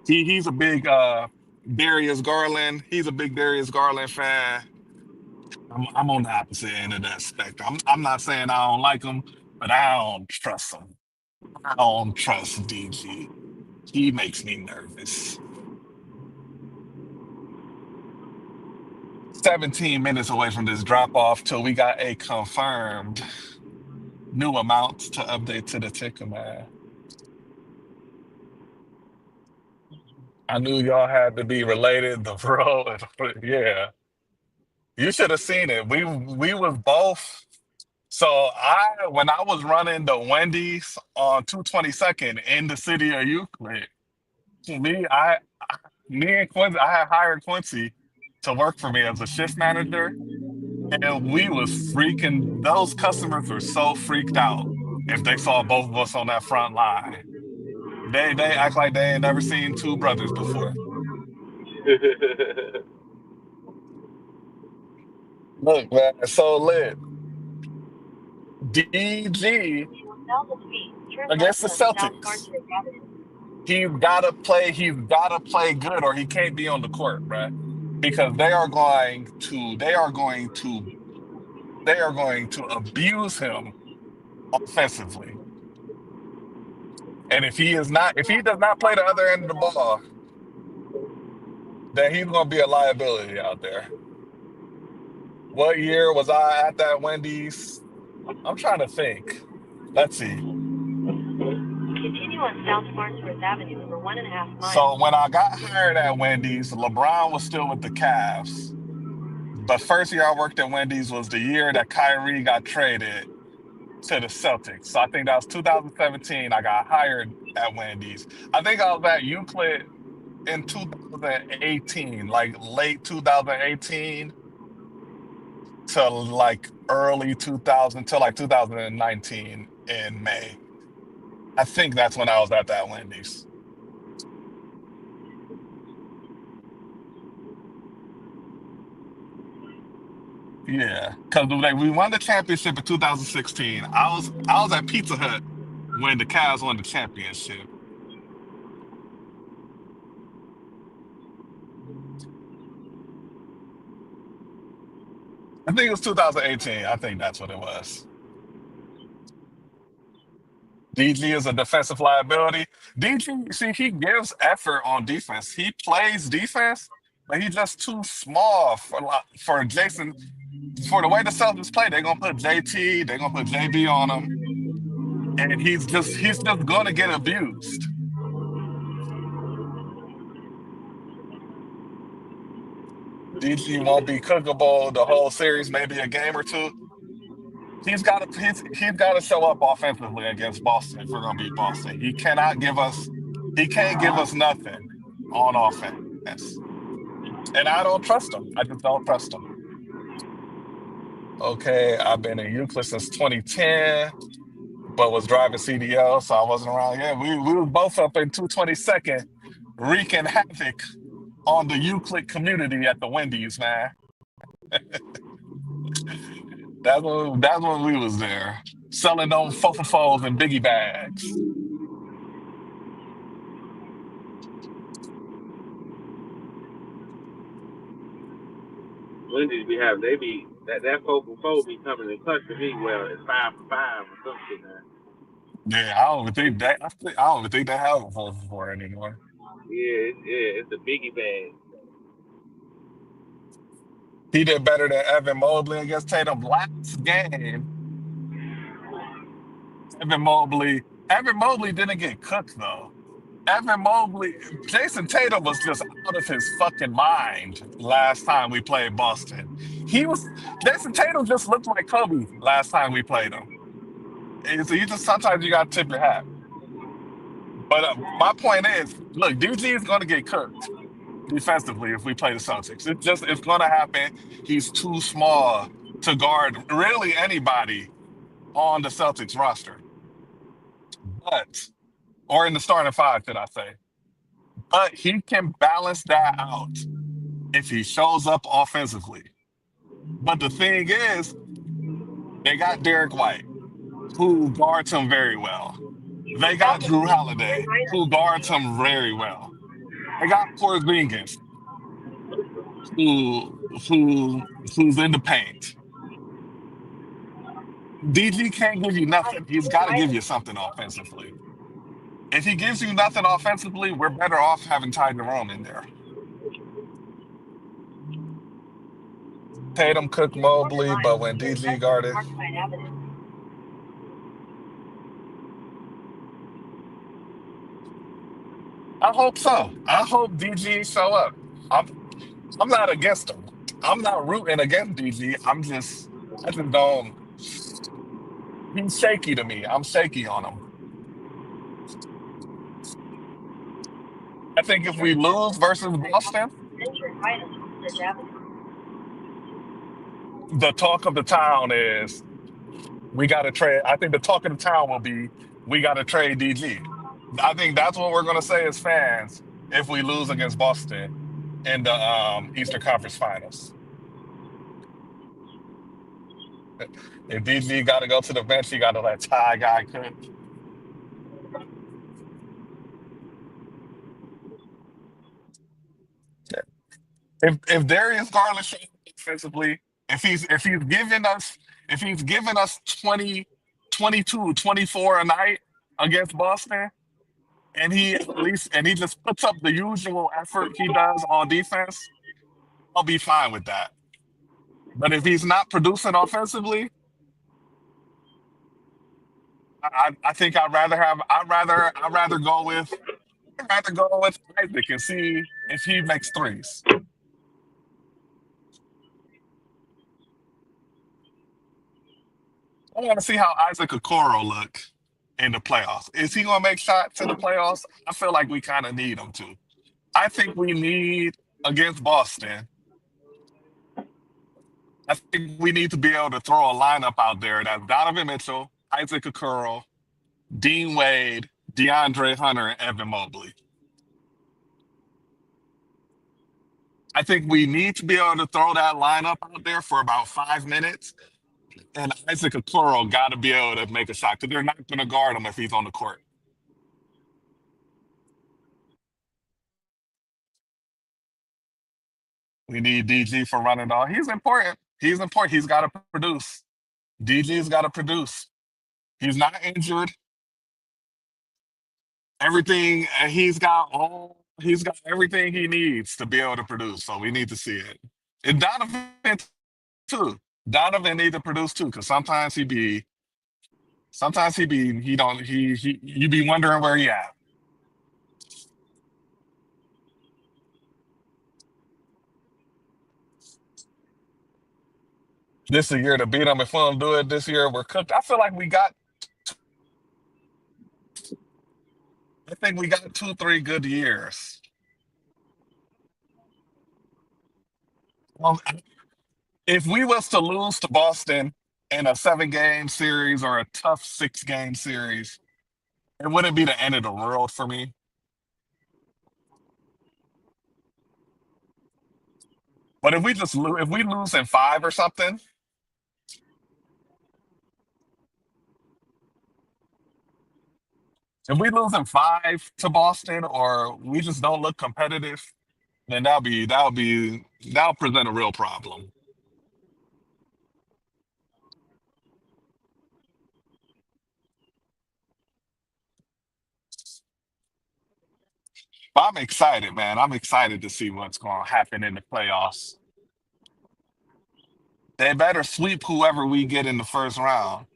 He's a big Darius Garland. He's a big Darius Garland fan. I'm on the opposite end of that spectrum. I'm not saying I don't like him, but I don't trust him. I don't trust DG. He makes me nervous. 17 minutes away from this drop off till we got a confirmed new amount to update to the ticker, man. I knew y'all had to be related. The bro, yeah. You should have seen it. We was both. So when I was running the Wendy's on 222nd in the city of Euclid, me, me and Quincy, I had hired Quincy to work for me as a shift manager, and we was freaking. Those customers were so freaked out if they saw both of us on that front line. They act like they ain't never seen two brothers before. Look, man, so lit. DG South of speed, turn left against the on South Celtics. Carter Avenue. He's gotta play good or he can't be on the court, bruh. Because they are going to They are going to abuse him offensively. And if he does not play the other end of the ball, then he's going to be a liability out there. What year was I at that Wendy's? I'm trying to think. Let's see. Continue on South Farnsworth Avenue for 1.5 So miles. when I got hired at Wendy's, LeBron was still with the Cavs. The first year I worked at Wendy's was the year that Kyrie got traded to the Celtics. So I think that was 2017. I got hired at Wendy's. I think I was at Euclid in 2018, like late 2018 to like early 2000 to like 2019 in May. I think that's when I was at that Wendy's. Yeah, because like we won the championship in 2016. I was at Pizza Hut when the Cavs won the championship. I think it was 2018. I think that's what it was. DG is a defensive liability. DG, see, he gives effort on defense. He plays defense, but he's just too small for Jason. For the way the Celtics play, they're gonna put JT, they're gonna put JB on him, and he's just gonna get abused. DG won't be cookable the whole series, maybe a game or two. He's got to show up offensively against Boston if we're gonna beat Boston. He can't give us nothing on offense. And I don't trust him. I just don't trust him. Okay, I've been in Euclid since 2010, but was driving CDL, so I wasn't around. Yeah, we were both up in 222nd, wreaking havoc on the Euclid community at the Wendy's, man. That's when we was there. Selling them fofofos and biggie bags. Wendy's be having they be that 4 for 4 be coming in clutch to me. Well, it's 5 for 5 or some shit now. Yeah, I don't even think that I don't even think they have a 4 for 4 anymore. It's the biggie bag. He did better than Evan Mobley against Tatum last game. Evan Mobley didn't get cooked though. Evan Mobley, Jason Tatum was just out of his fucking mind last time we played Boston. Jason Tatum just looked like Kobe last time we played him. And so you just sometimes you got to tip your hat. But my point is, look, DG is going to get cooked defensively if we play the Celtics. It's going to happen. He's too small to guard really anybody on the Celtics roster, but or in the starting five, should I say? But he can balance that out if he shows up offensively. But the thing is, they got Derek White, who guards him very well. They got Drew Holiday, who guards him very well. They got Porzingis, who who who's in the paint. DG can't give you nothing. He's got to give you something offensively. If he gives you nothing offensively, we're better off having Ty Jerome in there. Tatum cooked Mobley, but when DG guarded, Parkside Avenue. I hope so. I hope DG show up. I'm I'm not against him. I'm not rooting against DG. I just don't. He's shaky to me. I'm shaky on him. I think if we lose versus Boston, Enter right on Fifth Avenue. the talk of the town is we got to trade. I think the talk of the town will be we got to trade DG. I think that's what we're going to say as fans if we lose against Boston in the Eastern Conference Finals. If DG got to go to the bench, he got to let Ty guy cook. If Darius Garland shows up offensively, if he's giving us if he's giving us 20, 22, 24 a night against Boston, and he at least and he just puts up the usual effort he does on defense, I'll be fine with that. But if he's not producing offensively, I think I'd rather go with Isaac and see if he makes threes. I want to see how Isaac Okoro look in the playoffs. Is he gonna make shots in the playoffs? I feel like we kind of need him to. I think we need against Boston. I think we need to be able to throw a lineup out there that's Donovan Mitchell, Isaac Okoro, Dean Wade, DeAndre Hunter, and Evan Mobley. I think we need to be able to throw that lineup out there for about 5 minutes. And Isaac Okoro got to be able to make a shot because they're not going to guard him if he's on the court. We need DG for running all. He's important. He's important. He's got to produce. DG's got to produce. He's not injured. Everything he's got everything he needs to be able to produce. So we need to see it. And Donovan too. Donovan need to produce too, because he don't he you be wondering where he at. This is a year to beat him. If we don't do it this year, we're cooked. I feel like I think we got 2, 3 good years. Well, if we was to lose to Boston in a 7-game series or a tough 6-game series, it wouldn't be the end of the world for me. But if we lose in 5 or something, if we lose in 5 to Boston or we just don't look competitive, then that'll present a real problem. But I'm excited, man. I'm excited to see what's going to happen in the playoffs. They better sweep whoever we get in the first round.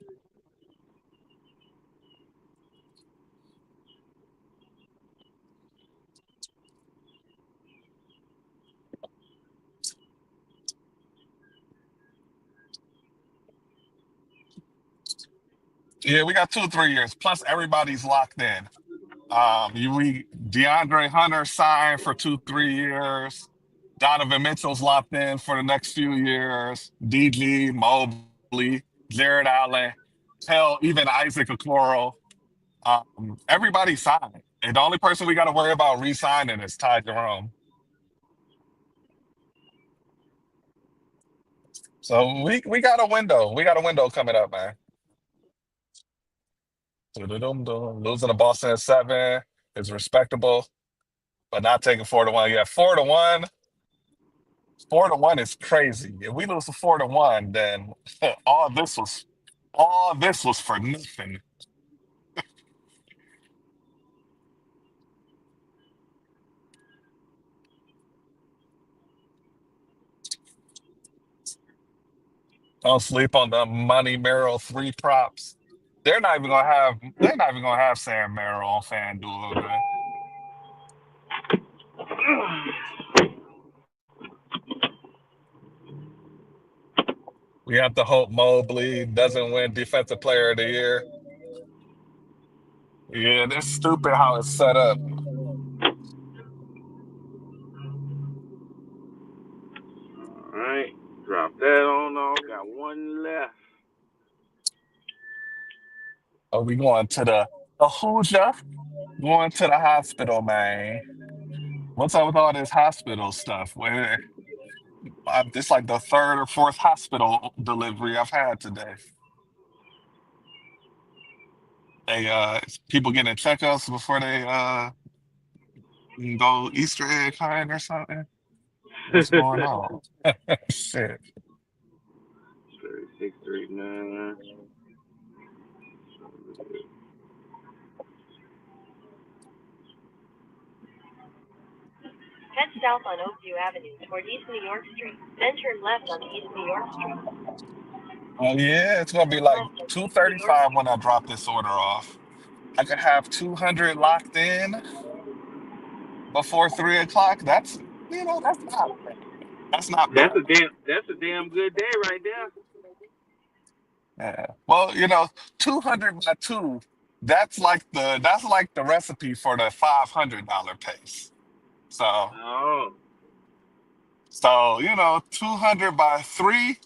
Yeah, we got 2, 3 years. Plus, everybody's locked in. We DeAndre Hunter signed for 2, 3 years. Donovan Mitchell's locked in for the next few years. DG, Mobley, Jared Allen, hell, even Isaac Okoro. Everybody signed. And the only person we got to worry about re-signing is Ty Jerome. So we got a window. We got a window coming up, man. Dum-dum-dum. Losing to Boston at 7 is respectable, but not taking 4-1. Yeah, 4-1. 4-1 is crazy. If we lose to 4-1, then all this was all this was for nothing. Don't sleep on the Money Merrill 3 props. They're not even gonna have Sam Merrill on FanDuel, okay? We have to hope Mobley doesn't win Defensive Player of the Year. Yeah, it's stupid how it's set up. All right, drop that on off. Got one left. Are we going to the Hoosier? Going to the hospital, man. What's up with all this hospital stuff? Where it's like the third or fourth hospital delivery I've had today. People getting checkups before they go Easter egg hunting or something. What's going on? Shit. 639. Head south on Oakview Avenue toward East New York Street. Then turn left on East New York Street. Oh yeah, it's gonna be Turn like left on East New York 235 when Street. I drop this order off. I could have 200 locked in before 3 o'clock. That's that's not bad. That's not bad. That's a damn good day right there. Yeah. Well, 200 by two. That's like the recipe for the $500 pace. So Oh. 200 by three.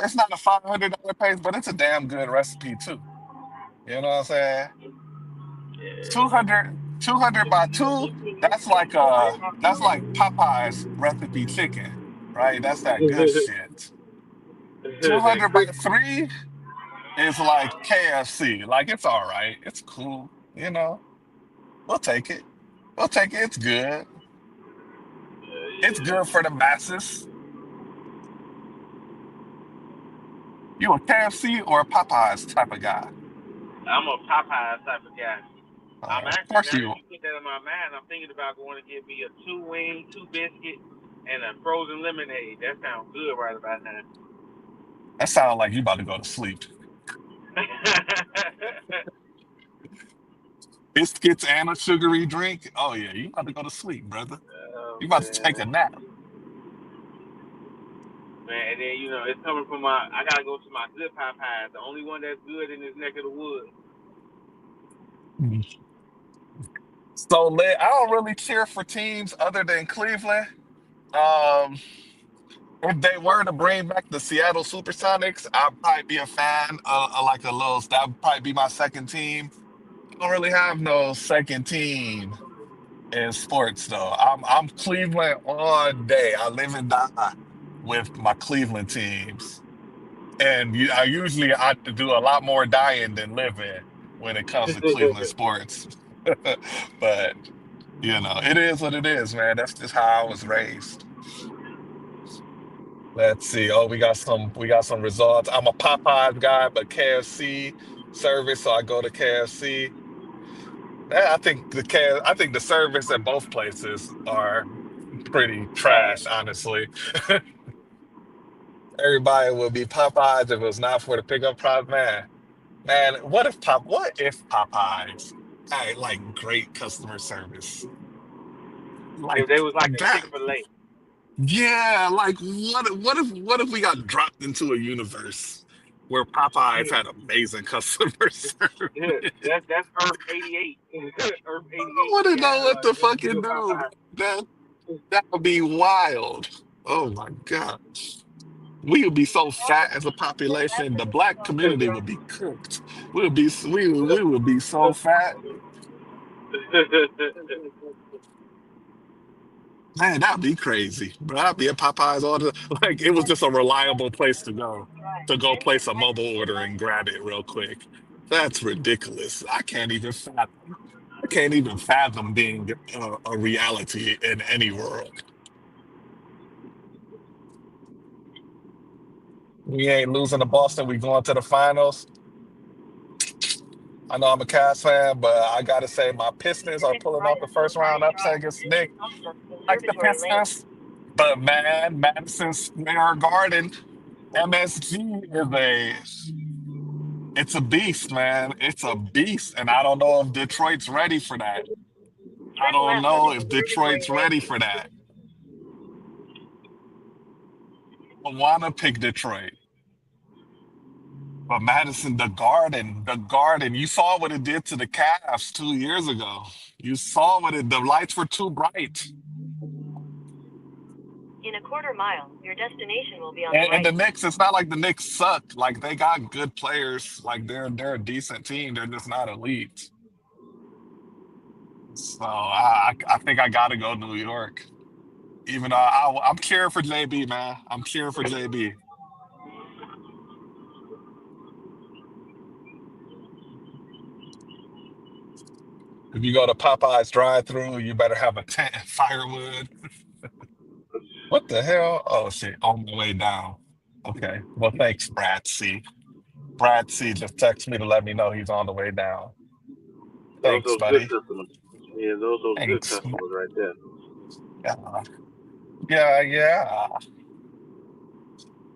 It's not a $500 pace, but it's a damn good recipe too. You know what I'm saying? Yeah. 200 by two. East New York That's Street. like Right uh, after that's like Popeye's recipe chicken, right? That's that good shit. 200 by three is like KFC. Like it's all right. It's cool. We'll take it. We'll take it. It's good. It's Yeah. good for the masses. You a KFC or a Popeyes type of guy? I'm a Popeye type of guy. I'm Of actually, course now you. that you put that in my mind, I'm thinking about going to get me a two wing, two biscuit, and a frozen lemonade. That sounds good right about now. That sounds like you about to go to sleep. Biscuits and a sugary drink. Oh yeah, you about to go to sleep, brother. Oh You about to take a man, nap. man, and then it's coming from my. I gotta go to my good Popeyes, the only one that's good in this neck of the woods. So I don't really cheer for teams other than Cleveland. Um, if they were to bring back the Seattle Supersonics, I'd probably be a fan of like a little. That would probably be my second team. I don't really have no second team in sports though. I'm Cleveland all day. I live and die with my Cleveland teams, and I have to do a lot more dying than living when it comes to Cleveland sports. But it is what it is, man. That's just how I was raised. Let's see. Oh, we got some results. I'm a Popeyes guy, but KFC service, so I go to KFC. I think the service at both places are pretty Ass. trash, honestly. Everybody would be Popeyes if it was not for the pickup product, man. Man, what if Popeyes had like great customer service? If Like they was like a that. Chick-fil-A. Yeah, like what if we got dropped into a universe where Popeyes had amazing customer service? Yeah, that's Earth 88. Earth I 88. want to We know got what to nothing to do fucking with do. Popeye. That that would be wild. Oh my God. We would be so fat as a population, the black community would be cooked. We would be so fat. Man, that'd be crazy. Bro, I'd be at Popeyes all the like it was just a reliable place to go place a mobile order and grab it real quick. That's ridiculous. I can't even fathom being a reality in any world. We ain't losing to Boston. We going to the finals. I know I'm a Cavs fan, but I gotta say my Pistons are Take pulling right off the until first round Party upset Drive. against Then Nick. take left on Like the Conservatory Lane. Pistons. But man, Madison Square Garden, MSG it's a beast, man. It's a beast. And I don't know if Detroit's ready for that. I Turn don't left on know if Conservatory Detroit's ready Lane. for that. I want to pick Detroit. But Madison, the Garden, you saw what it did to the Cavs 2 years ago. You saw the lights were too bright. In a quarter mile, your destination will be on the And the right. Knicks, it's not like the Knicks suck. Like they got good players. Like they're a decent team. They're just not elite. So I think I gotta go New York. Even though I'm cheering for JB, man. I'm cheering for JB. If you go to Popeye's drive-through, you better have a tent and firewood. What the hell? Oh shit! On my way down. Okay. Well, thanks, Brad C. Brad C just texted me to let me know he's on the way down. Those Thanks, those good buddy. customers. Yeah, those good Thanks. customers right there. Yeah, yeah, yeah.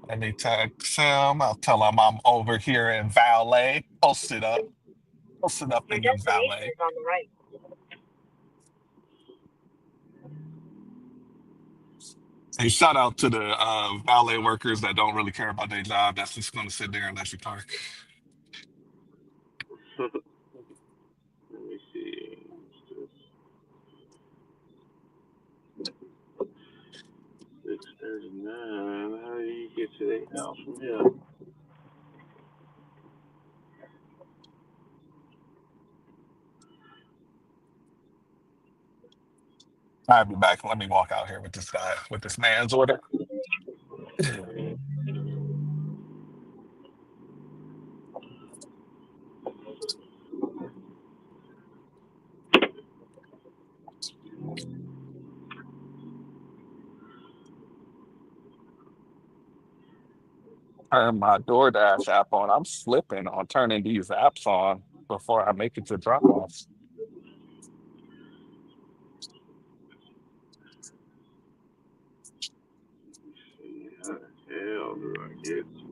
Let me text him. I'll tell him I'm over here in Valet. Posted up Your in the destination Valet. is on the right. Hey, shout out to the valet workers that don't really care about their job. That's just going to sit there and let you park. Let me see. 639. How do you get to their house from here? I'll be back. Let me walk out here with this guy, with this man's order. Turn my DoorDash app on. I'm slipping on turning these apps on before I make it to drop offs. How the hell do I get to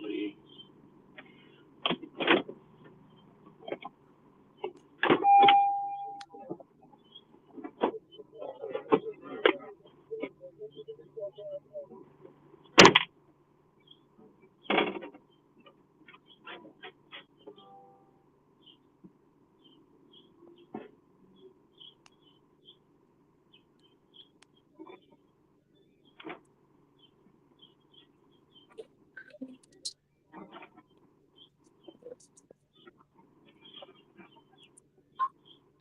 Lee?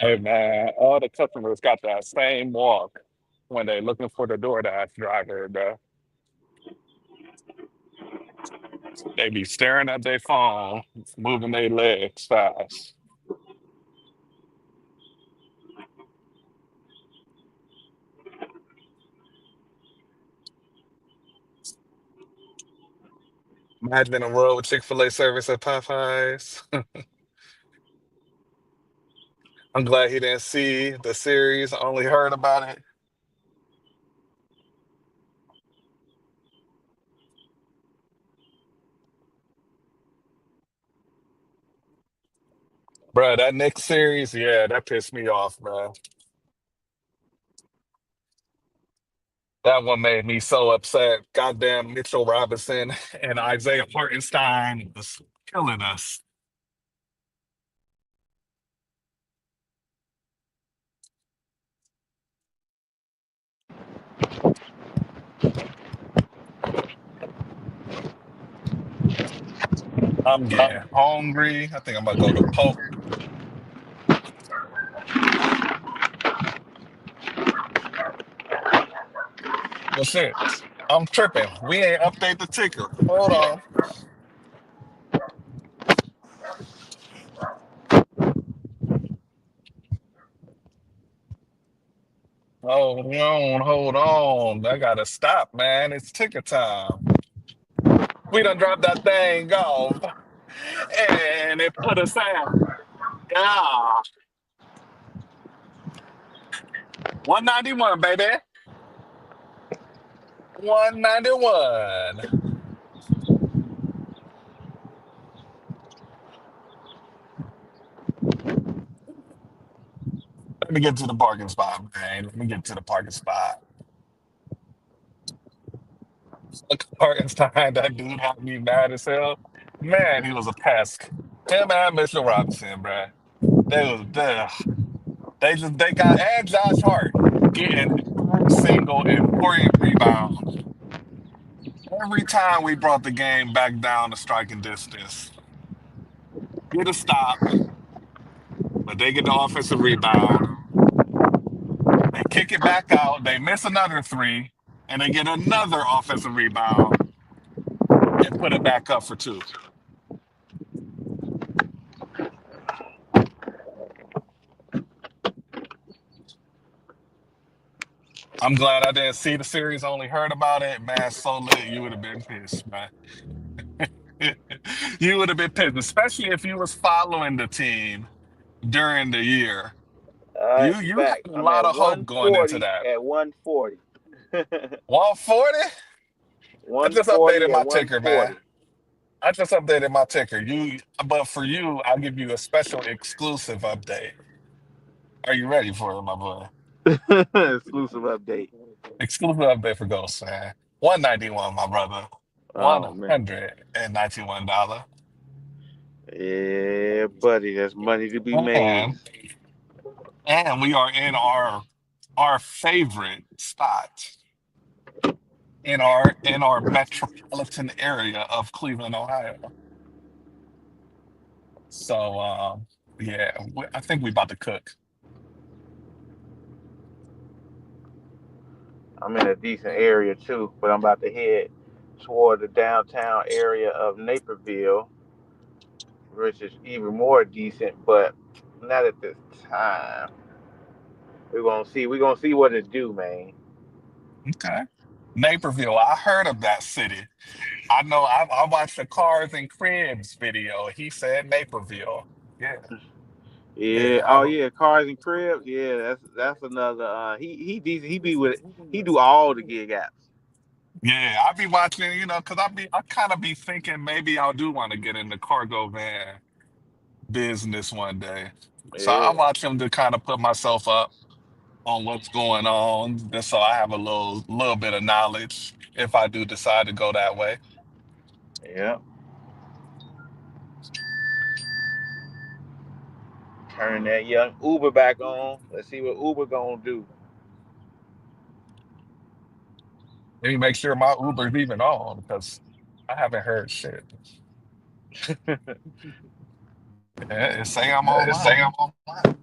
Hey man, all the customers got that same walk when they looking for the DoorDash driver, bro. They be staring at their phone, moving their legs fast. Imagine a world with Chick-fil-A service at Popeyes. I'm glad he didn't see the series, only heard about it. Bro, that Nick series, yeah, that pissed me off, bro. That one made me so upset. Goddamn Mitchell Robinson and Isaiah Hartenstein was killing us. I'm getting hungry. I think I'm gonna go to Poke. Well, shit. I'm tripping. We ain't update the ticker. Hold on. Hold on. I gotta stop, man. It's ticker time. We done dropped that thing off, and it put us out. Yeah, 191, baby. 191. Let me get to the parking spot, man. Let me get to the parking spot. Look, Hartenstein, that dude had me mad as hell. Man, he was a pest. Him and Mitchell Robinson, bruh. They got and Josh Hart getting every single important rebound. Every time we brought the game back down to striking distance, get a stop, but they get the offensive rebound. They kick it back out. They miss another three, and they get another offensive rebound and put it back up for two. I'm glad I didn't see the series, only heard about it. Man, so lit, you would have been pissed, man. You would have been pissed, especially if you was following the team during the year. You had Back. a I'm lot at of hope going into 140 that. at 140. 140? I just 140 updated at my ticker, man. 140. I just updated my ticker. But for you, I'll give you a special exclusive update. Are you ready for it, my boy? Exclusive update. Exclusive update for Ghost, man. 191, my brother. Oh man. $191. Yeah, buddy, that's money to be made. And and we are in our favorite spot in our metropolitan area of Cleveland, Ohio. So yeah, I think we about to cook. I'm in a decent area too, but I'm about to head toward the downtown area of Naperville, which is even more decent, but not at this time. We're gonna see. We're gonna see what it do, man. Okay. Naperville, I heard of that city. I know I watched the Cars and Cribs video. He said Naperville. Yeah, Yeah. yeah. Oh yeah. Cars and cribs. Yeah. That's another. He decent. He be with. He do all the gig apps. Yeah, I be watching, because I kind of be thinking maybe I do want to get in the cargo van business one day. So I Yeah. watch him to kind of put myself up on what's going on, just so I have a little bit of knowledge if I do decide to go that way. Yeah. Turn that young Uber back on. Let's see what Uber gonna do. Let me make sure my Uber's even on because I haven't heard shit. Yeah, it say I'm Say I'm online. online.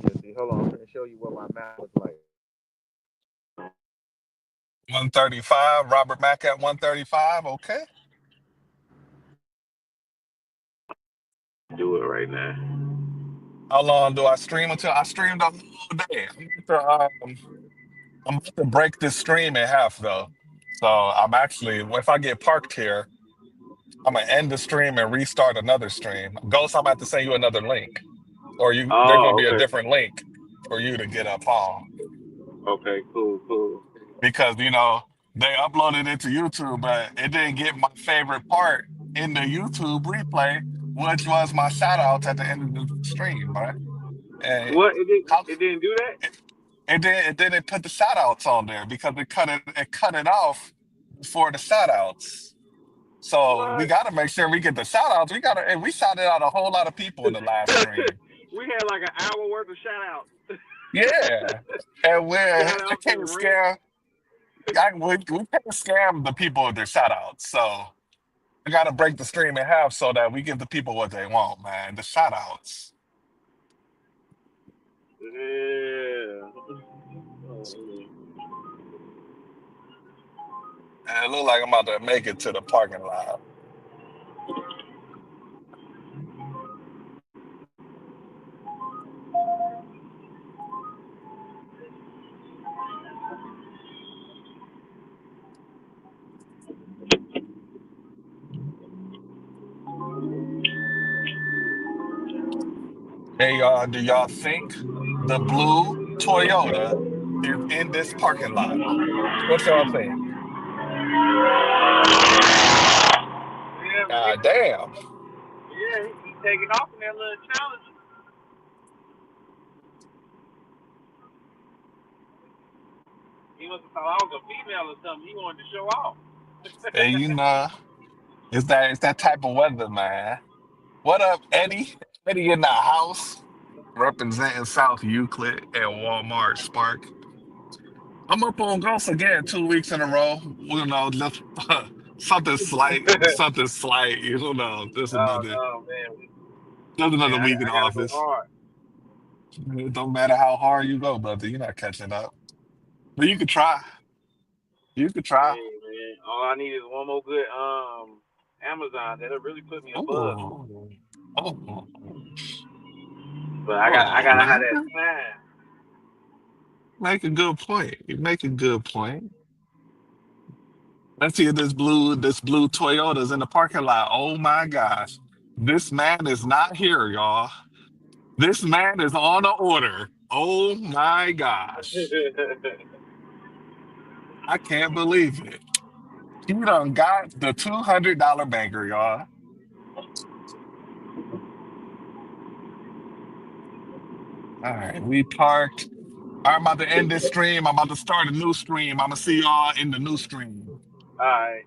Let's see. Hold on. I'm gonna show you what my map looks like. 135, Robert Mack at 135. Okay. Do it right now. How long do I stream until I stream the whole day? I'm about to break this stream in half though. So I'm actually, if I get parked here, I'm gonna end the stream and restart another stream. Ghost, I'm gonna have to send you another link, or there's gonna Oh, be a okay. different link for you to get up on Okay. Cool. Cool. because they uploaded it to YouTube, but it didn't get my favorite part in the YouTube replay, which was my shout outs at the end of the stream, right? And What? It did. how It didn't do that. it didn't put the shout outs on there because it cut it off before the shout outs. So we What? got to make sure we get the shout outs. And we shouted out a whole lot of people in the last stream. We had like an hour worth of shout outs. Yeah. And Shout I outs can't and rant. scam, we can't scam the people with their shout outs. So I got to break the stream in half so that we give the people what they want, man. The shout outs. Yeah. And it look like I'm about to make it to the parking lot. Hey, y'all, do y'all think the blue Toyota is in this parking lot? What y'all think? Yeah, God damn. he taking off in that little challenge. He must have thought I was a female or something. He wanted to show off. Hey, it's that type of weather, man. What up, Eddie? Eddie in the house, representing South Euclid and Walmart Spark. I'm up on Ghost again 2 weeks in a row. Just something slight. Just Oh another, no, man. just Man, another week in I gotta go office. hard. It don't matter how hard you go, brother. You're not catching up. But you could try. You could try. Hey man, all I need is one more good Amazon that'll really put me above. Oh, oh, But I hold got I on gotta have now. that time. Make a good point. You make a good point. Let's see if this blue Toyota's in the parking lot. Oh my gosh. This man is not here, y'all. This man is on the order. Oh my gosh. I can't believe it. He done got the $200 banker, y'all. All right, we parked. I'm about to end this stream. I'm about to start a new stream. I'm gonna see y'all in the new stream. All right.